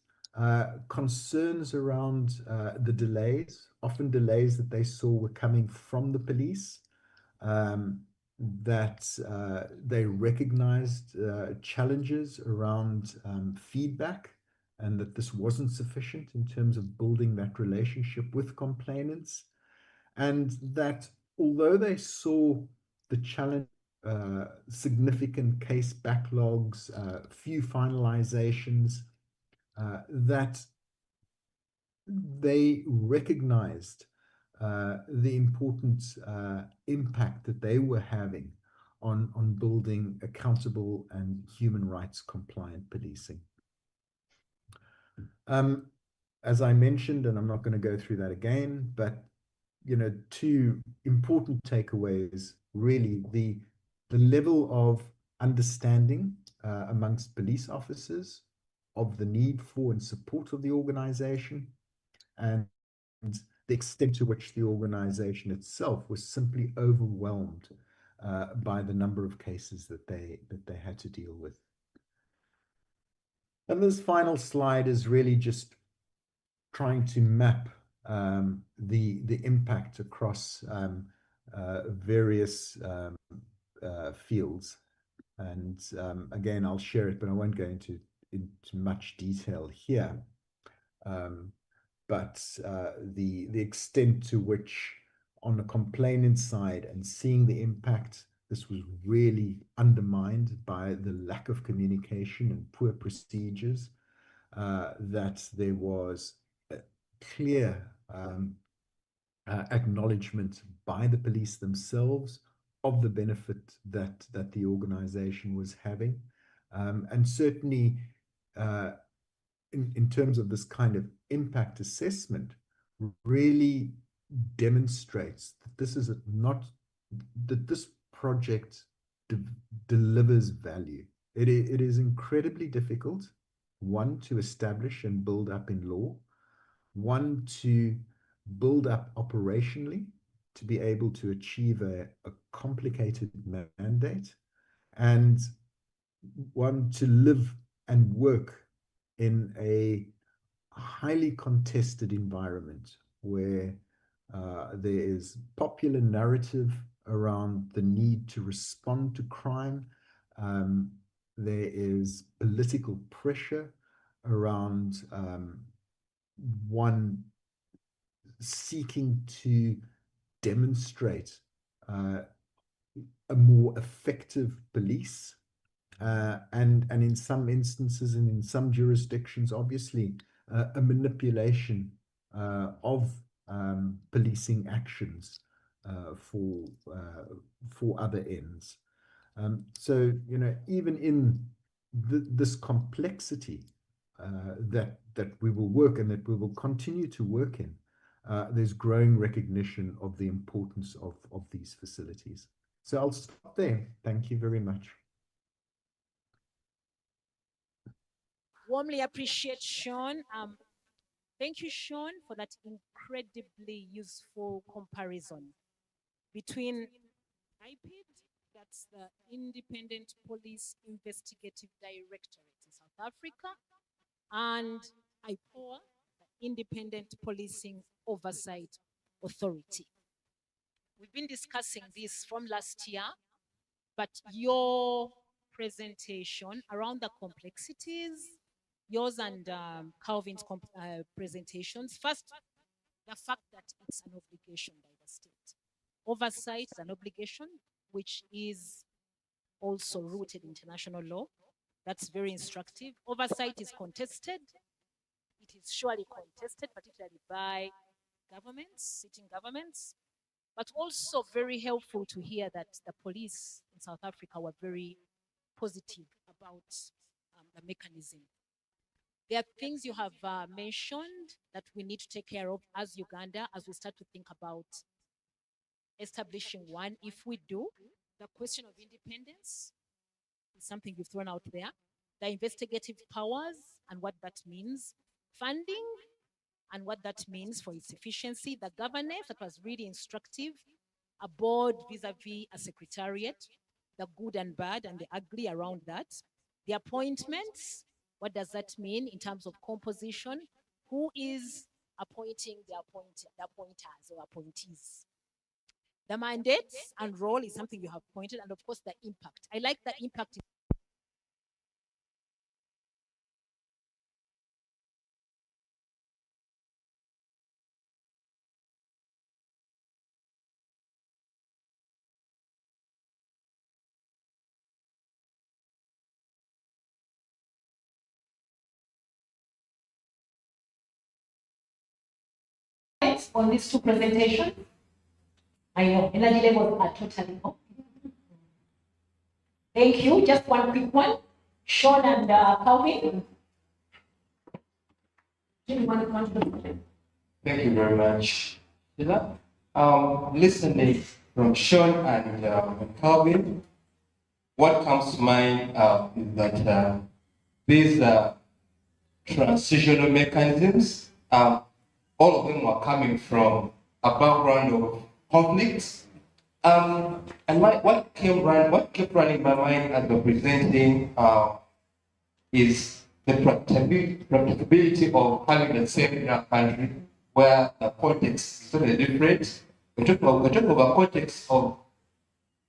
concerns around the delays, often delays that they saw were coming from the police, that they recognized challenges around feedback, and that this wasn't sufficient in terms of building that relationship with complainants, and that although they saw the challenge, significant case backlogs, few finalizations, that they recognized the important impact that they were having on building accountable and human rights compliant policing. As I mentioned, and I'm not going to go through that again, but two important takeaways, really, the level of understanding amongst police officers of the need for and support of the organization, and the extent to which the organization itself was simply overwhelmed by the number of cases that they had to deal with. And this final slide is really just trying to map the impact across various fields. And again, I'll share it, but I won't go into much detail here. But the extent to which, on the complainant side, and seeing the impact, this was really undermined by the lack of communication and poor procedures, that there was a clear acknowledgement by the police themselves of the benefit that the organization was having. And certainly, in terms of this kind of impact assessment, really demonstrates that this is that this project delivers value. It is incredibly difficult, one, to establish and build up in law, one, to build up operationally, to be able to achieve a complicated mandate, and one to live and work in a highly contested environment where there is popular narrative around the need to respond to crime. There is political pressure around one seeking to demonstrate a more effective police. And in some instances and in some jurisdictions, obviously, a manipulation of policing actions for other ends. So, you know, even in this complexity that we will work and that we will continue to work in, there's growing recognition of the importance of these facilities. So I'll stop there. Thank you very much. Warmly appreciate Sean. Thank you, Sean, for that incredibly useful comparison between IPID, that's the Independent Police Investigative Directorate in South Africa, and IPOA, the Independent Policing Oversight Authority. We've been discussing this from last year, but your presentation around the complexities, yours and Calvin's presentations. First, the fact that it's an obligation by the state. Oversight is an obligation, which is also rooted in international law. That's very instructive. Oversight is contested. It is surely contested, particularly by governments, sitting governments, but also very helpful to hear that the police in South Africa were very positive about the mechanism. There are things you have mentioned that we need to take care of as Uganda as we start to think about establishing one. If we do, the question of independence is something you've thrown out there. The investigative powers and what that means, funding and what that means for its efficiency, the governance that was really instructive, a board vis-a-vis a secretariat, the good and bad and the ugly around that, the appointments, what does that mean in terms of composition? Who is appointing the appointers or appointees? The mandates and role is something you have pointed, and of course the impact. I like the impact. On these two presentations, I know energy levels are totally up. Thank you. Just one quick one. Sean and Calvin. Thank you very much. Listening from Sean and Calvin, what comes to mind is that these transitional mechanisms, all of them are coming from a background of conflicts. And what kept running my mind as we're presenting is the practicability of having the same in our country where the context is totally different. We're talking about a context of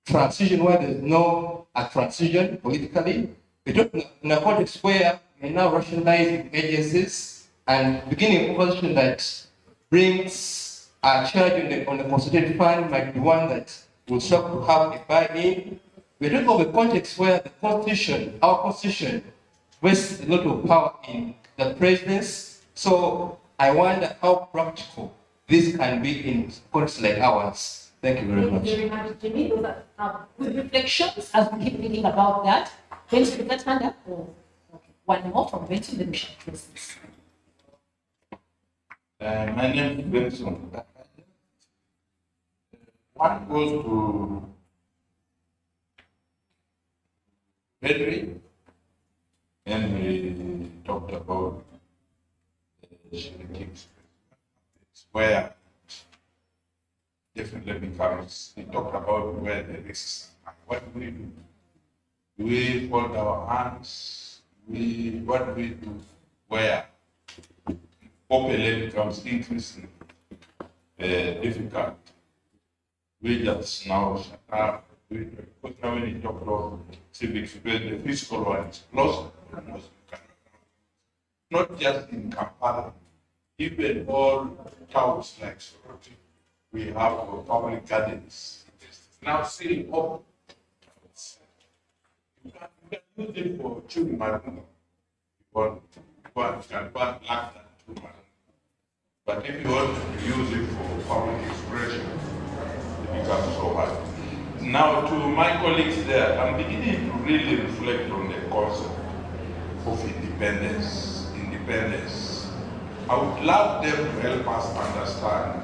transition where there's no transition politically. We're talking in a context where we're now rationalizing agencies and beginning a position that brings a charge on the constituted fund might be one that will start to have a buy-in. We're talking of a context where the constitution, our constitution, rests a lot of power in the presidents. So I wonder how practical this can be in contexts like ours. Thank you very much. Thank you very much, Jimmy. Those are good reflections as we keep thinking about that. Benson, is that hand up? Oh, okay. One more from Benson, then we shall close this. My name is Benson. One goes to Henry, and we talked about it's where definitely becomes, he talked about where the risks are. What do we do We fold our hands. What do we do? Where open becomes increasingly difficult. We just now shut up. Because now when you talk about civic space, the physical one is close. Not just in Kampala, even all towns like Soroti, we have public gardens. Now still open. You can use it for chewing marijuana. One can ban after 2 months. But if you want to use it for public expression, it becomes so hard. Now, to my colleagues there, I'm beginning to really reflect on the concept of independence. I would love them to help us understand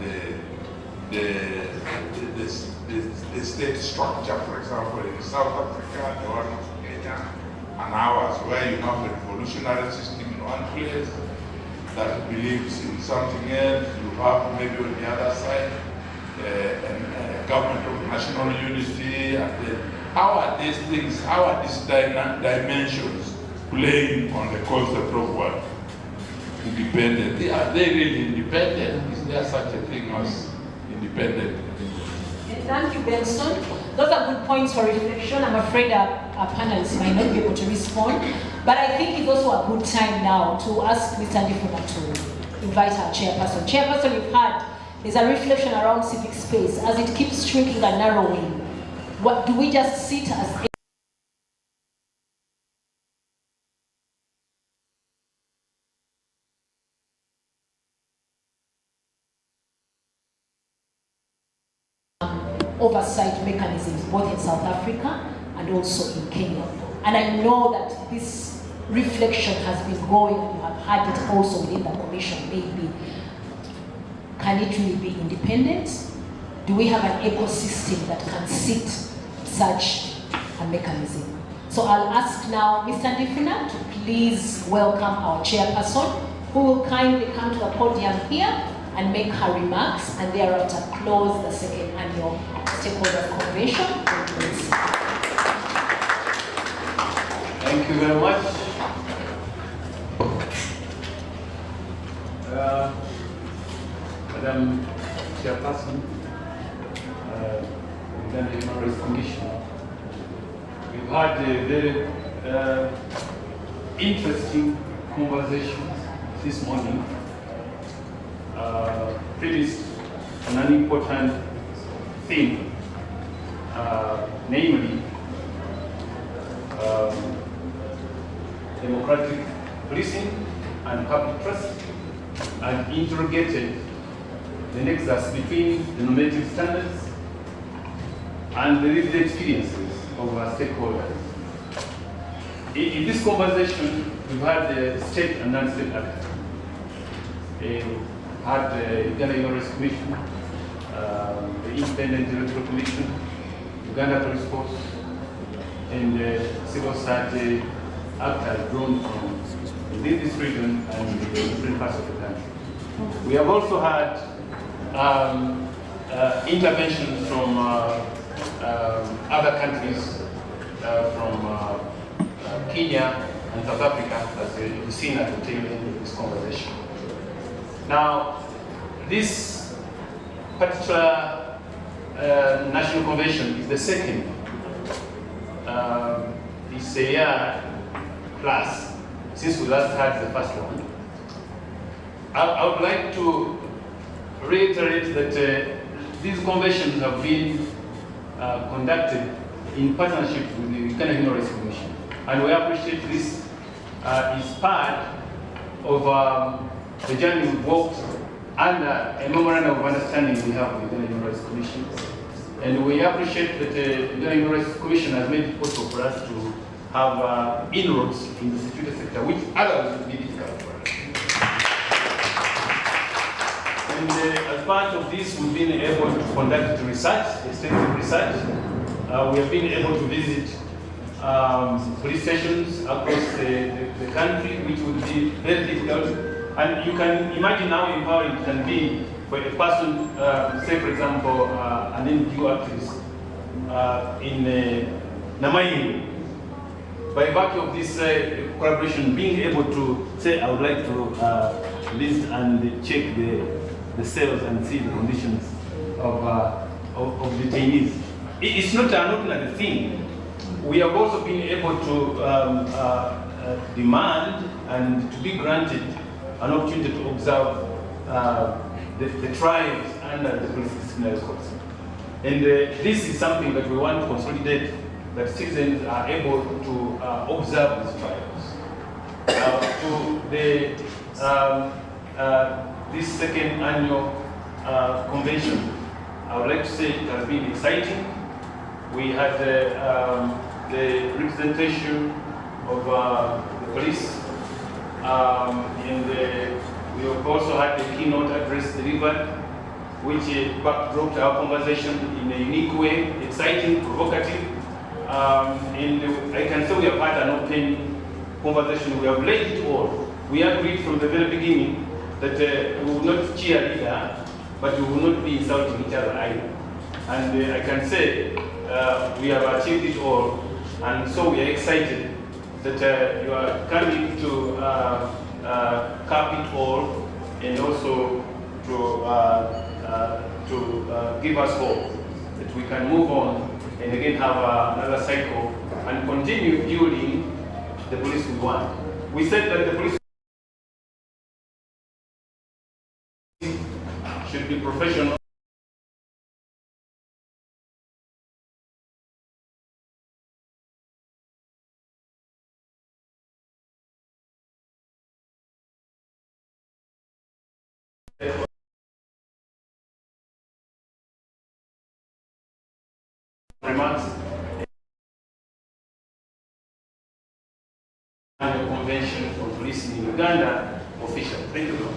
the state structure. For example, in South Africa, the one of Kenya, and ours, where you have a revolutionary system in one place that believes in something else. You have maybe on the other side a government of national unity. And then how are these things, how are these dimensions playing on the concept of what? Independent. Are they really independent? Is there such a thing as independent? Thank you, Benson. Those are good points for reflection. I'm afraid our panelists might not be able to respond, but I think it's also a good time now to ask Mr. Ndifuna to invite our chairperson. Chairperson, you've had, there's a reflection around civic space as it keeps shrinking and narrowing. What do we just sit as oversight mechanisms both in South Africa and also in Kenya? And I know that this reflection has been going, and you have had it also within the commission maybe. Can it really be independent? Do we have an ecosystem that can sit such a mechanism? So I'll ask now Mr. Ndifuna to please welcome our chairperson, who will kindly come to the podium here and make her remarks, and thereafter close the second annual Stakeholder Convention. Please. Thank you very much. Madam Chairperson, Uganda Human Rights Commission, we've had a very interesting conversation this morning, premised on an important theme, namely democratic policing and public trust, and interrogated the nexus between the normative standards and the lived experiences of our stakeholders. In this conversation, we've had the state and non-state actors. Had the Uganda Human Rights Commission, the Independent Electoral Commission, Uganda Police Force, and civil society actors drawn from within this region and the different parts of the country. We have also had interventions from other countries, from Kenya and South Africa, as you've seen at the tail end of this conversation. Now, this particular national convention is the second. It's a year plus since we last had the first one. I would like to reiterate that these conventions have been conducted in partnership with the Uganda Human Rights Commission, and we appreciate this is part of the journey we've walked under a memorandum of understanding we have with the Uganda Human Rights Commission. And we appreciate that the Uganda Human Rights Commission has made it possible for us to have inroads in the security sector, which otherwise would be difficult for us. And as part of this, we've been able to conduct research, extensive research. We have been able to visit police stations across the country, which would be very difficult. And you can imagine how empowering it can be for a person, say for example, an NGO activist in Namaini, by virtue of this collaboration, being able to say, I would like to list and check the cells and see the conditions of detainees. It's not an ordinary thing. We have also been able to demand and to be granted an opportunity to observe the trials under the police disciplinary courts. And this is something that we want to consolidate, that citizens are able to observe these trials. To the this second annual convention, I would like to say it has been exciting. We had the representation of the police, and we have also had the keynote address delivered, which backdropped our conversation in a unique way, exciting, provocative. And I can say we have had an open conversation. We have laid it all. We agreed from the very beginning that we will not cheer either, but we will not be insulting each other either. And I can say we have achieved it all, and so we are excited that you are coming to cap it all, and also to give us hope that we can move on and again have another cycle and continue building the police we want. We said that the police should be professional. Remarks and the convention for policing in Uganda official. Thank you very much.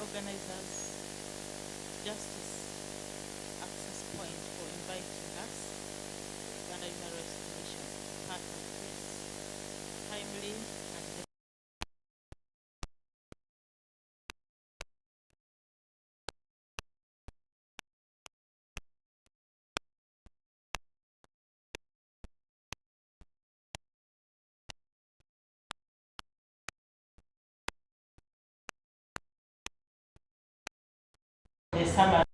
Organizers Justice Access Point for inviting us under Human Rights Commission part of this timely and the summary.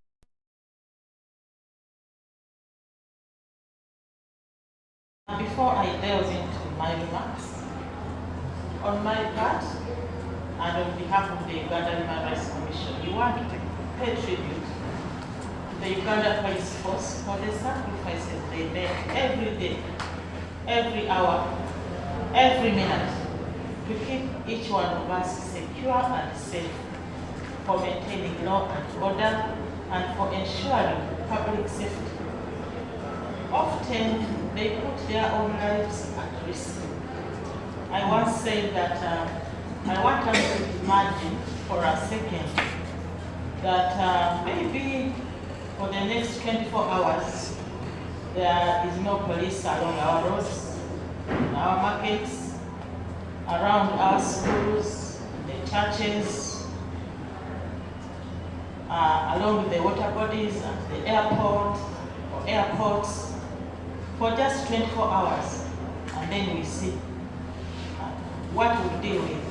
Before I delve into my remarks, on my part and on behalf of the Uganda Human Rights Commission, we want to pay tribute to the Uganda Police Force for the sacrifices they make every day, every hour, every minute, to keep each one of us secure and safe, for maintaining law and order, and for ensuring public safety. Often, they put their own lives at risk. I once said that I want us to imagine for a second that maybe for the next 24 hours, there is no police along our roads, in our markets, around our schools, the churches, along with the water bodies at the airport or airports for just 24 hours, and then we see what we deal with.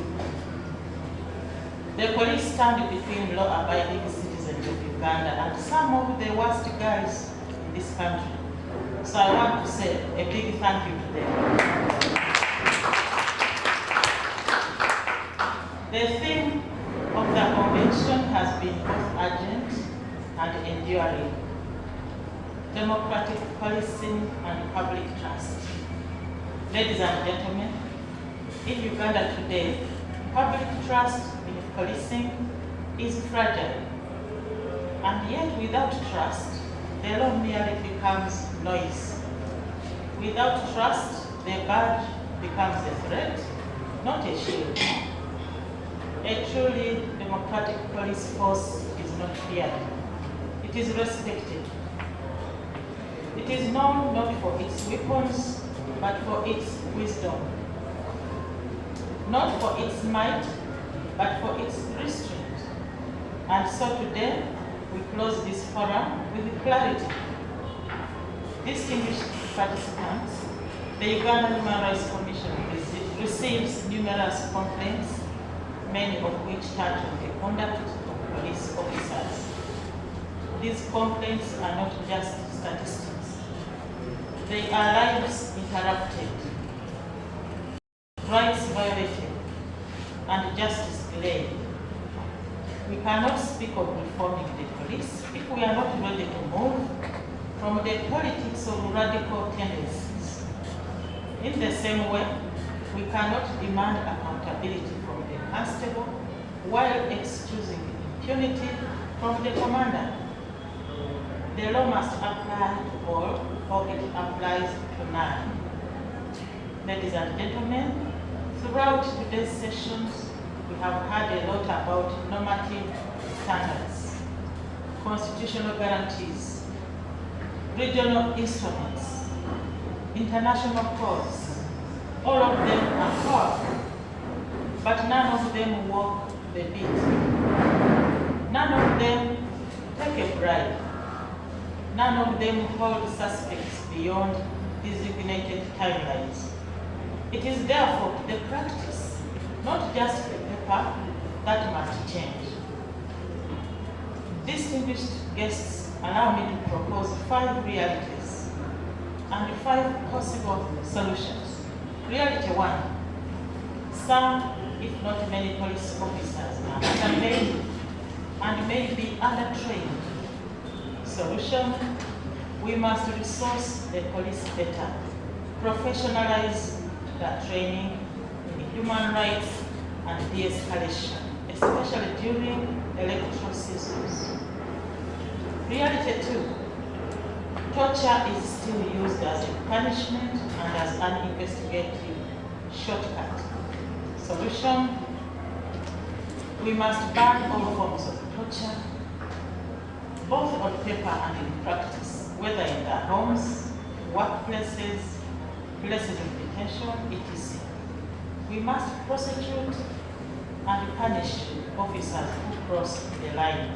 The police stand between law-abiding citizens of Uganda and some of the worst guys in this country. So I want to say a big thank you to them. The theme of the convention has been both urgent and enduring: democratic policing and public trust. Ladies and gentlemen, in Uganda today, public trust in policing is fragile. And yet without trust, the law merely becomes noise. Without trust, the badge becomes a threat, not a shield. A truly democratic police force is not feared. It is respected. It is known not for its weapons, but for its wisdom. Not for its might, but for its restraint. And so today, we close this forum with clarity. Distinguished participants, the Uganda Human Rights Commission receives numerous complaints, many of which touch on the conduct of police officers. These complaints are not just statistics. They are lives interrupted, rights violated, and justice delayed. We cannot speak of reforming the police if we are not ready to move from the politics of radical tendencies. In the same way, we cannot demand accountability from the constable while excusing impunity from the commander. The law must apply to all, or it applies to none. Ladies and gentlemen, throughout today's sessions, we have heard a lot about normative standards, constitutional guarantees, regional instruments, international codes. All of them are powerful, but none of them walk the beat. None of them take a bribe. None of them hold suspects beyond designated timelines. It is therefore the practice, not just the paper, that must change. Distinguished guests, allow me to propose 5 realities and 5 possible solutions. Reality 1, some, if not many, police officers are underpaid and may be undertrained. Solution, we must resource the police better, professionalize their training in human rights and de-escalation, especially during electoral seasons. Reality 2, torture is still used as a punishment and as an investigative shortcut. Solution, we must ban all forms of torture, both on paper and in practice, whether in their homes, workplaces, places of detention, etc. We must prosecute and punish officers who cross the line.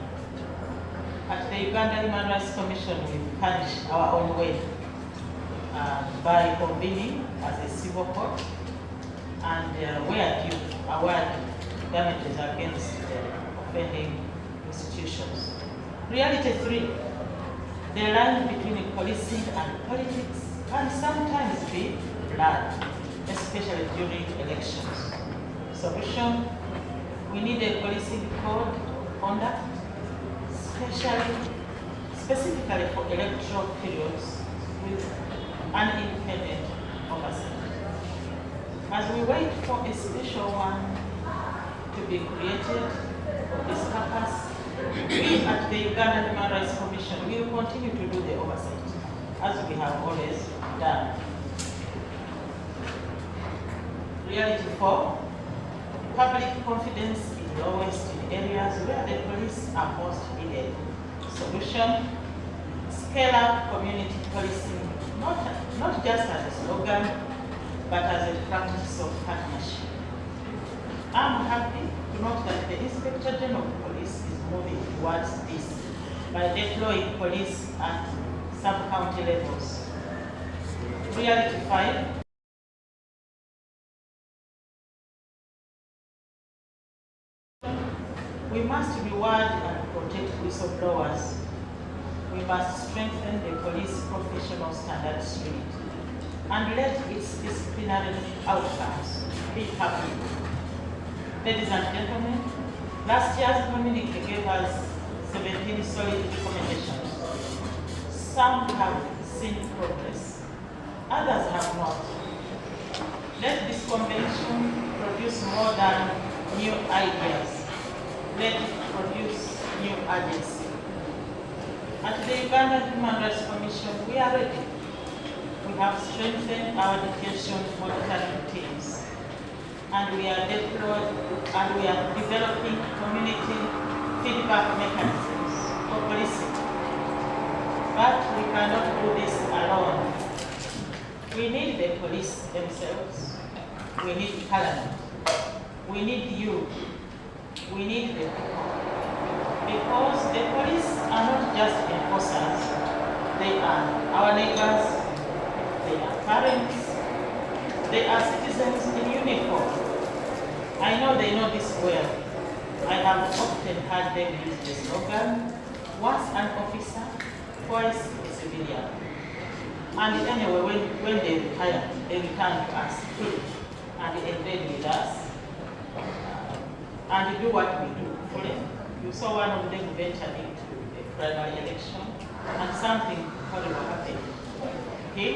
At the Uganda Human Rights Commission, we punish our own way by convening as a civil court and where due, award damages against the offending institutions. Reality 3, the line between policing and politics can sometimes be blurred, especially during elections. Solution, we need a policing code of conduct, specifically for electoral periods with an independent oversight. As we wait for a special one to be created for this purpose, we at the Uganda Human Rights Commission will continue to do the oversight, as we have always done. Reality 4, public confidence is lowest in areas where the police are most needed. Solution, scale up community policing, not just as a slogan, but as a practice of partnership. I'm happy to note that the Inspector General of Police is moving towards this by deploying police at sub-county levels. Reality 5, we must reward and protect whistleblowers. We must strengthen the police professional standards unit and let its disciplinary outcomes be public. Ladies and gentlemen, last year's communique gave us 17 solid recommendations. Some have seen progress, others have not. Let this convention produce more than new ideas. Let it produce new urgency. At the Uganda Human Rights Commission, we are ready. We have strengthened our detention monitoring teams, and we are developing community feedback mechanisms for policing. But we cannot do this alone. We need the police themselves. We need Parliament. We need you. We need the people. Because the police are not just enforcers. They are our neighbors. They are parents. They are citizens in uniform. I know they know this well. I have often heard them use the slogan, once an officer, twice a civilian. And anyway, when they retire, they return to us and engage with us and do what we do for them. You saw one of them venture into the primary election and something horrible happened. Okay?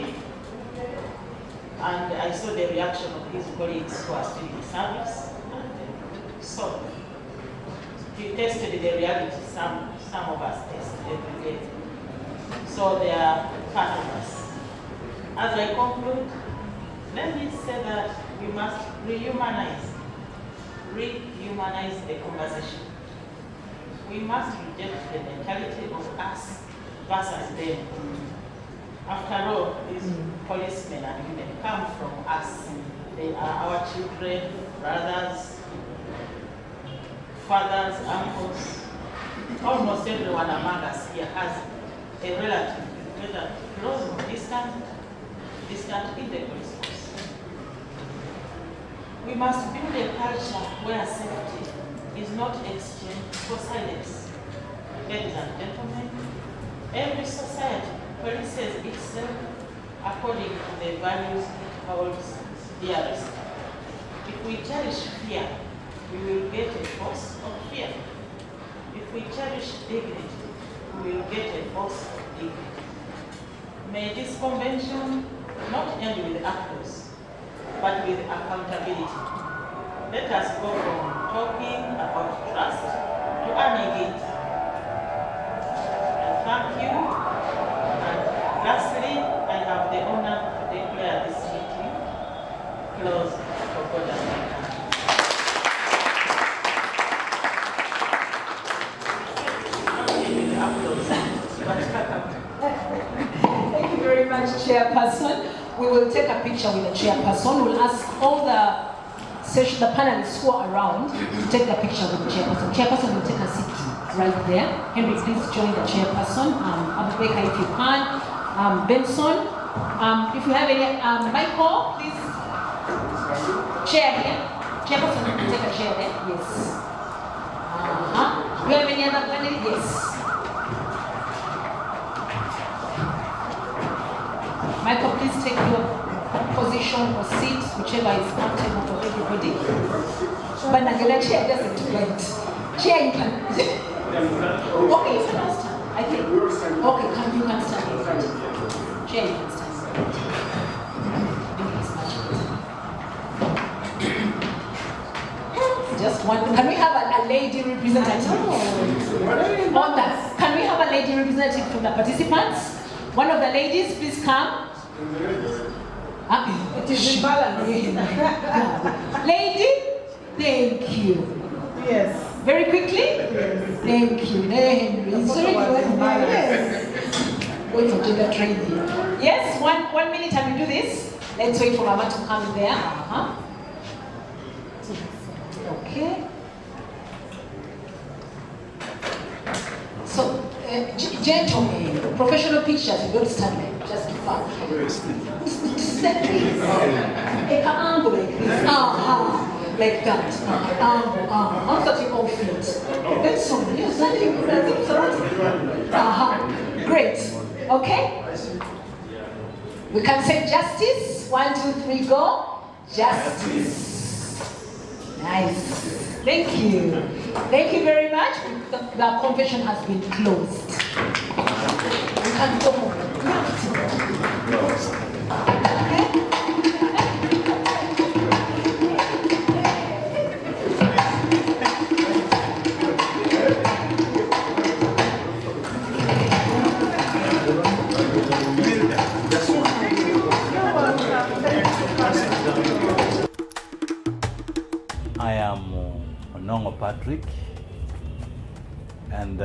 And I saw the reaction of his colleagues who are still in service. And so he tested the reality some of us test every day. So they are part of us. As I conclude, let me say that we must rehumanize the conversation. We must reject the mentality of us versus them. After all, these policemen and women come from us. They are our children, brothers, fathers, uncles. Almost everyone among us here has a relative, whether close or distant in the police force. We must build a culture where safety is not exchanged for silence. Ladies and gentlemen, every society polices itself according to the values it holds dearest. If we cherish fear, we will get a force of fear. If we cherish dignity, we will get a force of dignity. May this convention not end with actors, but with accountability. Let us go from talking about trust to earning it. And thank you. And lastly, I have the honor to declare this meeting closed for God and mankind. Thank you very much, Chairperson. We will take a picture with the Chairperson. We'll ask all the panelists who are around to take a picture with the Chairperson. Chairperson will take a seat right there. Henry, please join the Chairperson. Abubeka, if you can. Benson, if you have any, Michael, please. Chair here. Chairperson, take a chair there. Yes. Do you have any other panel? Yes. Michael, please take your position or seat, whichever is comfortable for everybody. But Nagela chair doesn't wait. Chair, you can. Okay, you can stand. I think. Okay, you can stand in front. Chair, you can stand. Just one. Can we have a lady representative? On that. Can we have a lady representative from the participants? One of the ladies, please come. It is balance. Lady, thank you. Yes. Very quickly? Yes. Thank you. Henry. Sorry, yes. Wait for gender training. Yes, one minute and we do this. Let's wait for Mama to come in there. Okay. So, gentlemen, professional pictures, you don't stand there, just to fun. Step please. Take an angle like this. Like that. I'm such an old feet. That's so you're standing Great. Okay. We can say justice. 1, 2, 3, go. Justice. Nice. Thank you. Thank you very much. The convention has been closed. We can go home. We have to go. Okay? I am Onongo Patrick, and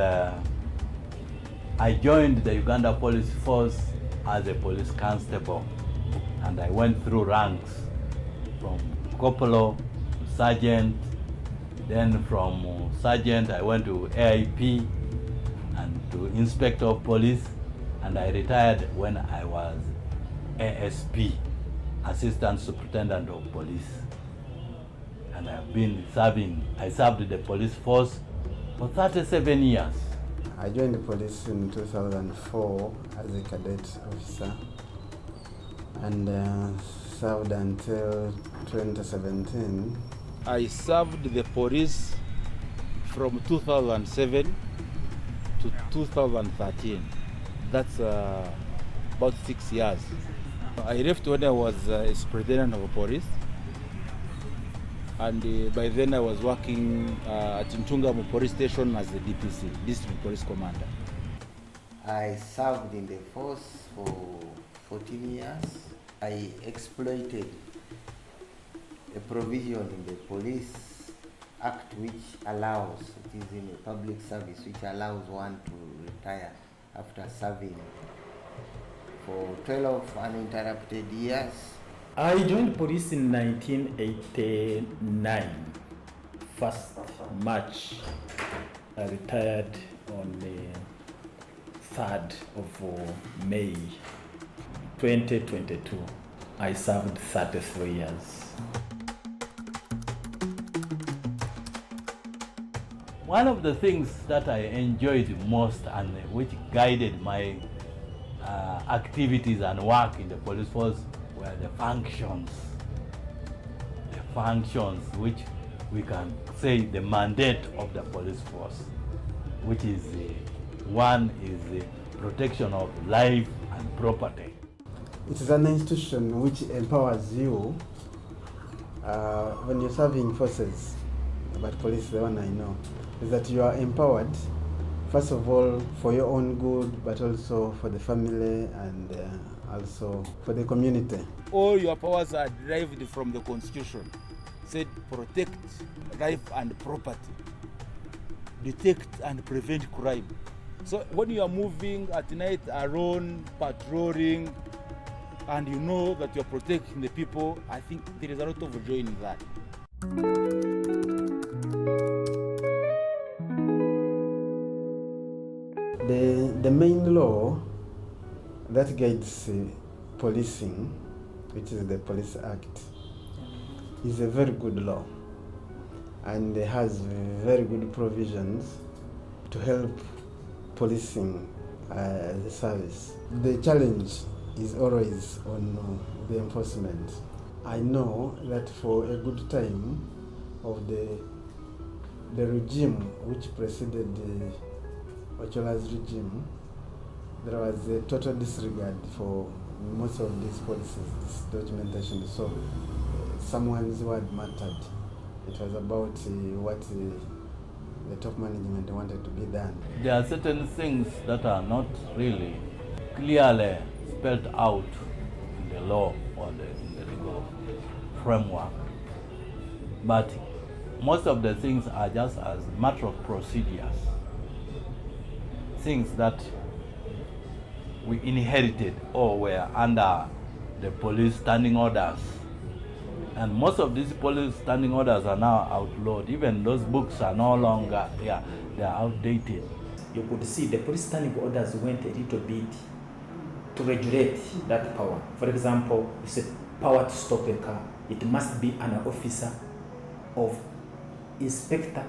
I joined the Uganda Police Force as a police constable, and I went through ranks from corporal to sergeant, then from sergeant I went to AIP and to inspector of police, and I retired when I was ASP, Assistant Superintendent of Police. And I've been serving, I served the police force for 37 years. I joined the police in 2004 as a cadet officer and served until 2017. I served the police from 2007 to 2013. That's about 6 years. I left when I was superintendent of police, and by then I was working at Ntungamo Police Station as the DPC, District Police Commander. I served in the force for 14 years. I exploited a provision in the Police Act which allows, it is in a public service, which allows one to retire after serving for 12 uninterrupted years. I joined police in 1989, 1st March. I retired on the 3rd of May 2022. I served 33 years. One of the things that I enjoyed most and which guided my activities and work in the police force were the functions which we can say the mandate of the police force, which is one is the protection of life and property. It is an institution which empowers you when you're serving forces, but police, the one I know, is that you are empowered, first of all, for your own good, but also for the family and also for the community. All your powers are derived from the Constitution. Said protect life and property, detect and prevent crime. So when you are moving at night alone, patrolling, and you know that you are protecting the people, I think there is a lot of joy in that. The main law that guides policing, which is the Police Act, is a very good law and it has very good provisions to help policing as a service. The challenge is always on the enforcement. I know that for a good time of the regime which preceded the Ochola's regime, there was a total disregard for most of these policies, this documentation. So someone's word mattered. It was about what the top management wanted to be done. There are certain things that are not really clearly spelled out in the law or in the legal framework. But most of the things are just as a matter of procedures. Things that we inherited or were under the police standing orders. And most of these police standing orders are now outlawed. Even those books are no longer, they are outdated. You could see the police standing orders went a little bit to regulate that power. For example, it's a power to stop a car. It must be an officer of inspector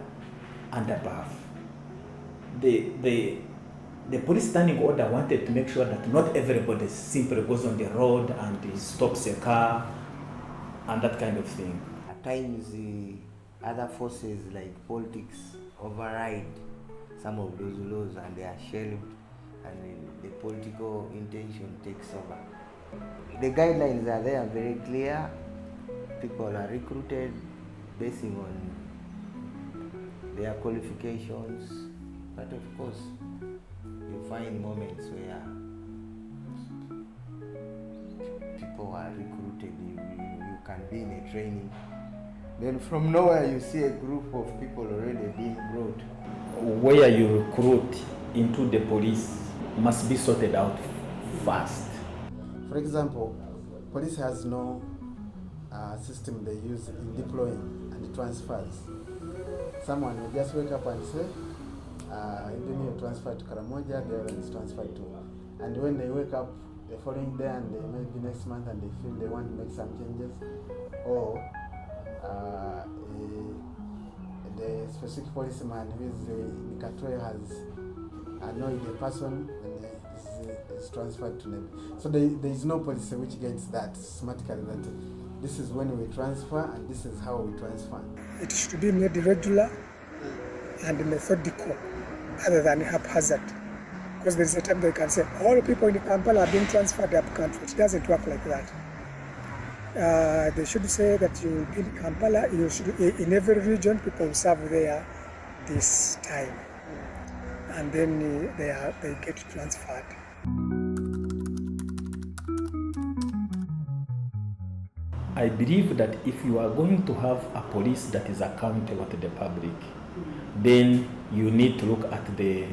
and above. the police standing order wanted to make sure that not everybody simply goes on the road and stops a car and that kind of thing. At times, other forces like politics override some of those laws and they are shelved, and the political intention takes over. The guidelines are there, very clear. People are recruited basing on their qualifications, but of course, you find moments where people are recruited. You can be in a training, then from nowhere you see a group of people already being brought. Where you recruit into the police must be sorted out fast. For example, police has no system they use in deploying and transfers. Someone will just wake up and say, then you transfer to Karamoja, the other is transferred to. And when they wake up the following day and they maybe next month and they feel they want to make some changes, or the specific policeman who is in Katoe has annoyed a person and is transferred to them. So there is no policy which gets that systematically that this is when we transfer and this is how we transfer. It should be made regular and methodical other than haphazard. Because there is a time they can say, all people in Kampala are being transferred up country. It doesn't work like that. They should say that you will be in Kampala, you should, in every region, people will serve there this time. And then they get transferred. I believe that if you are going to have a police that is accountable to the public, then you need to look at the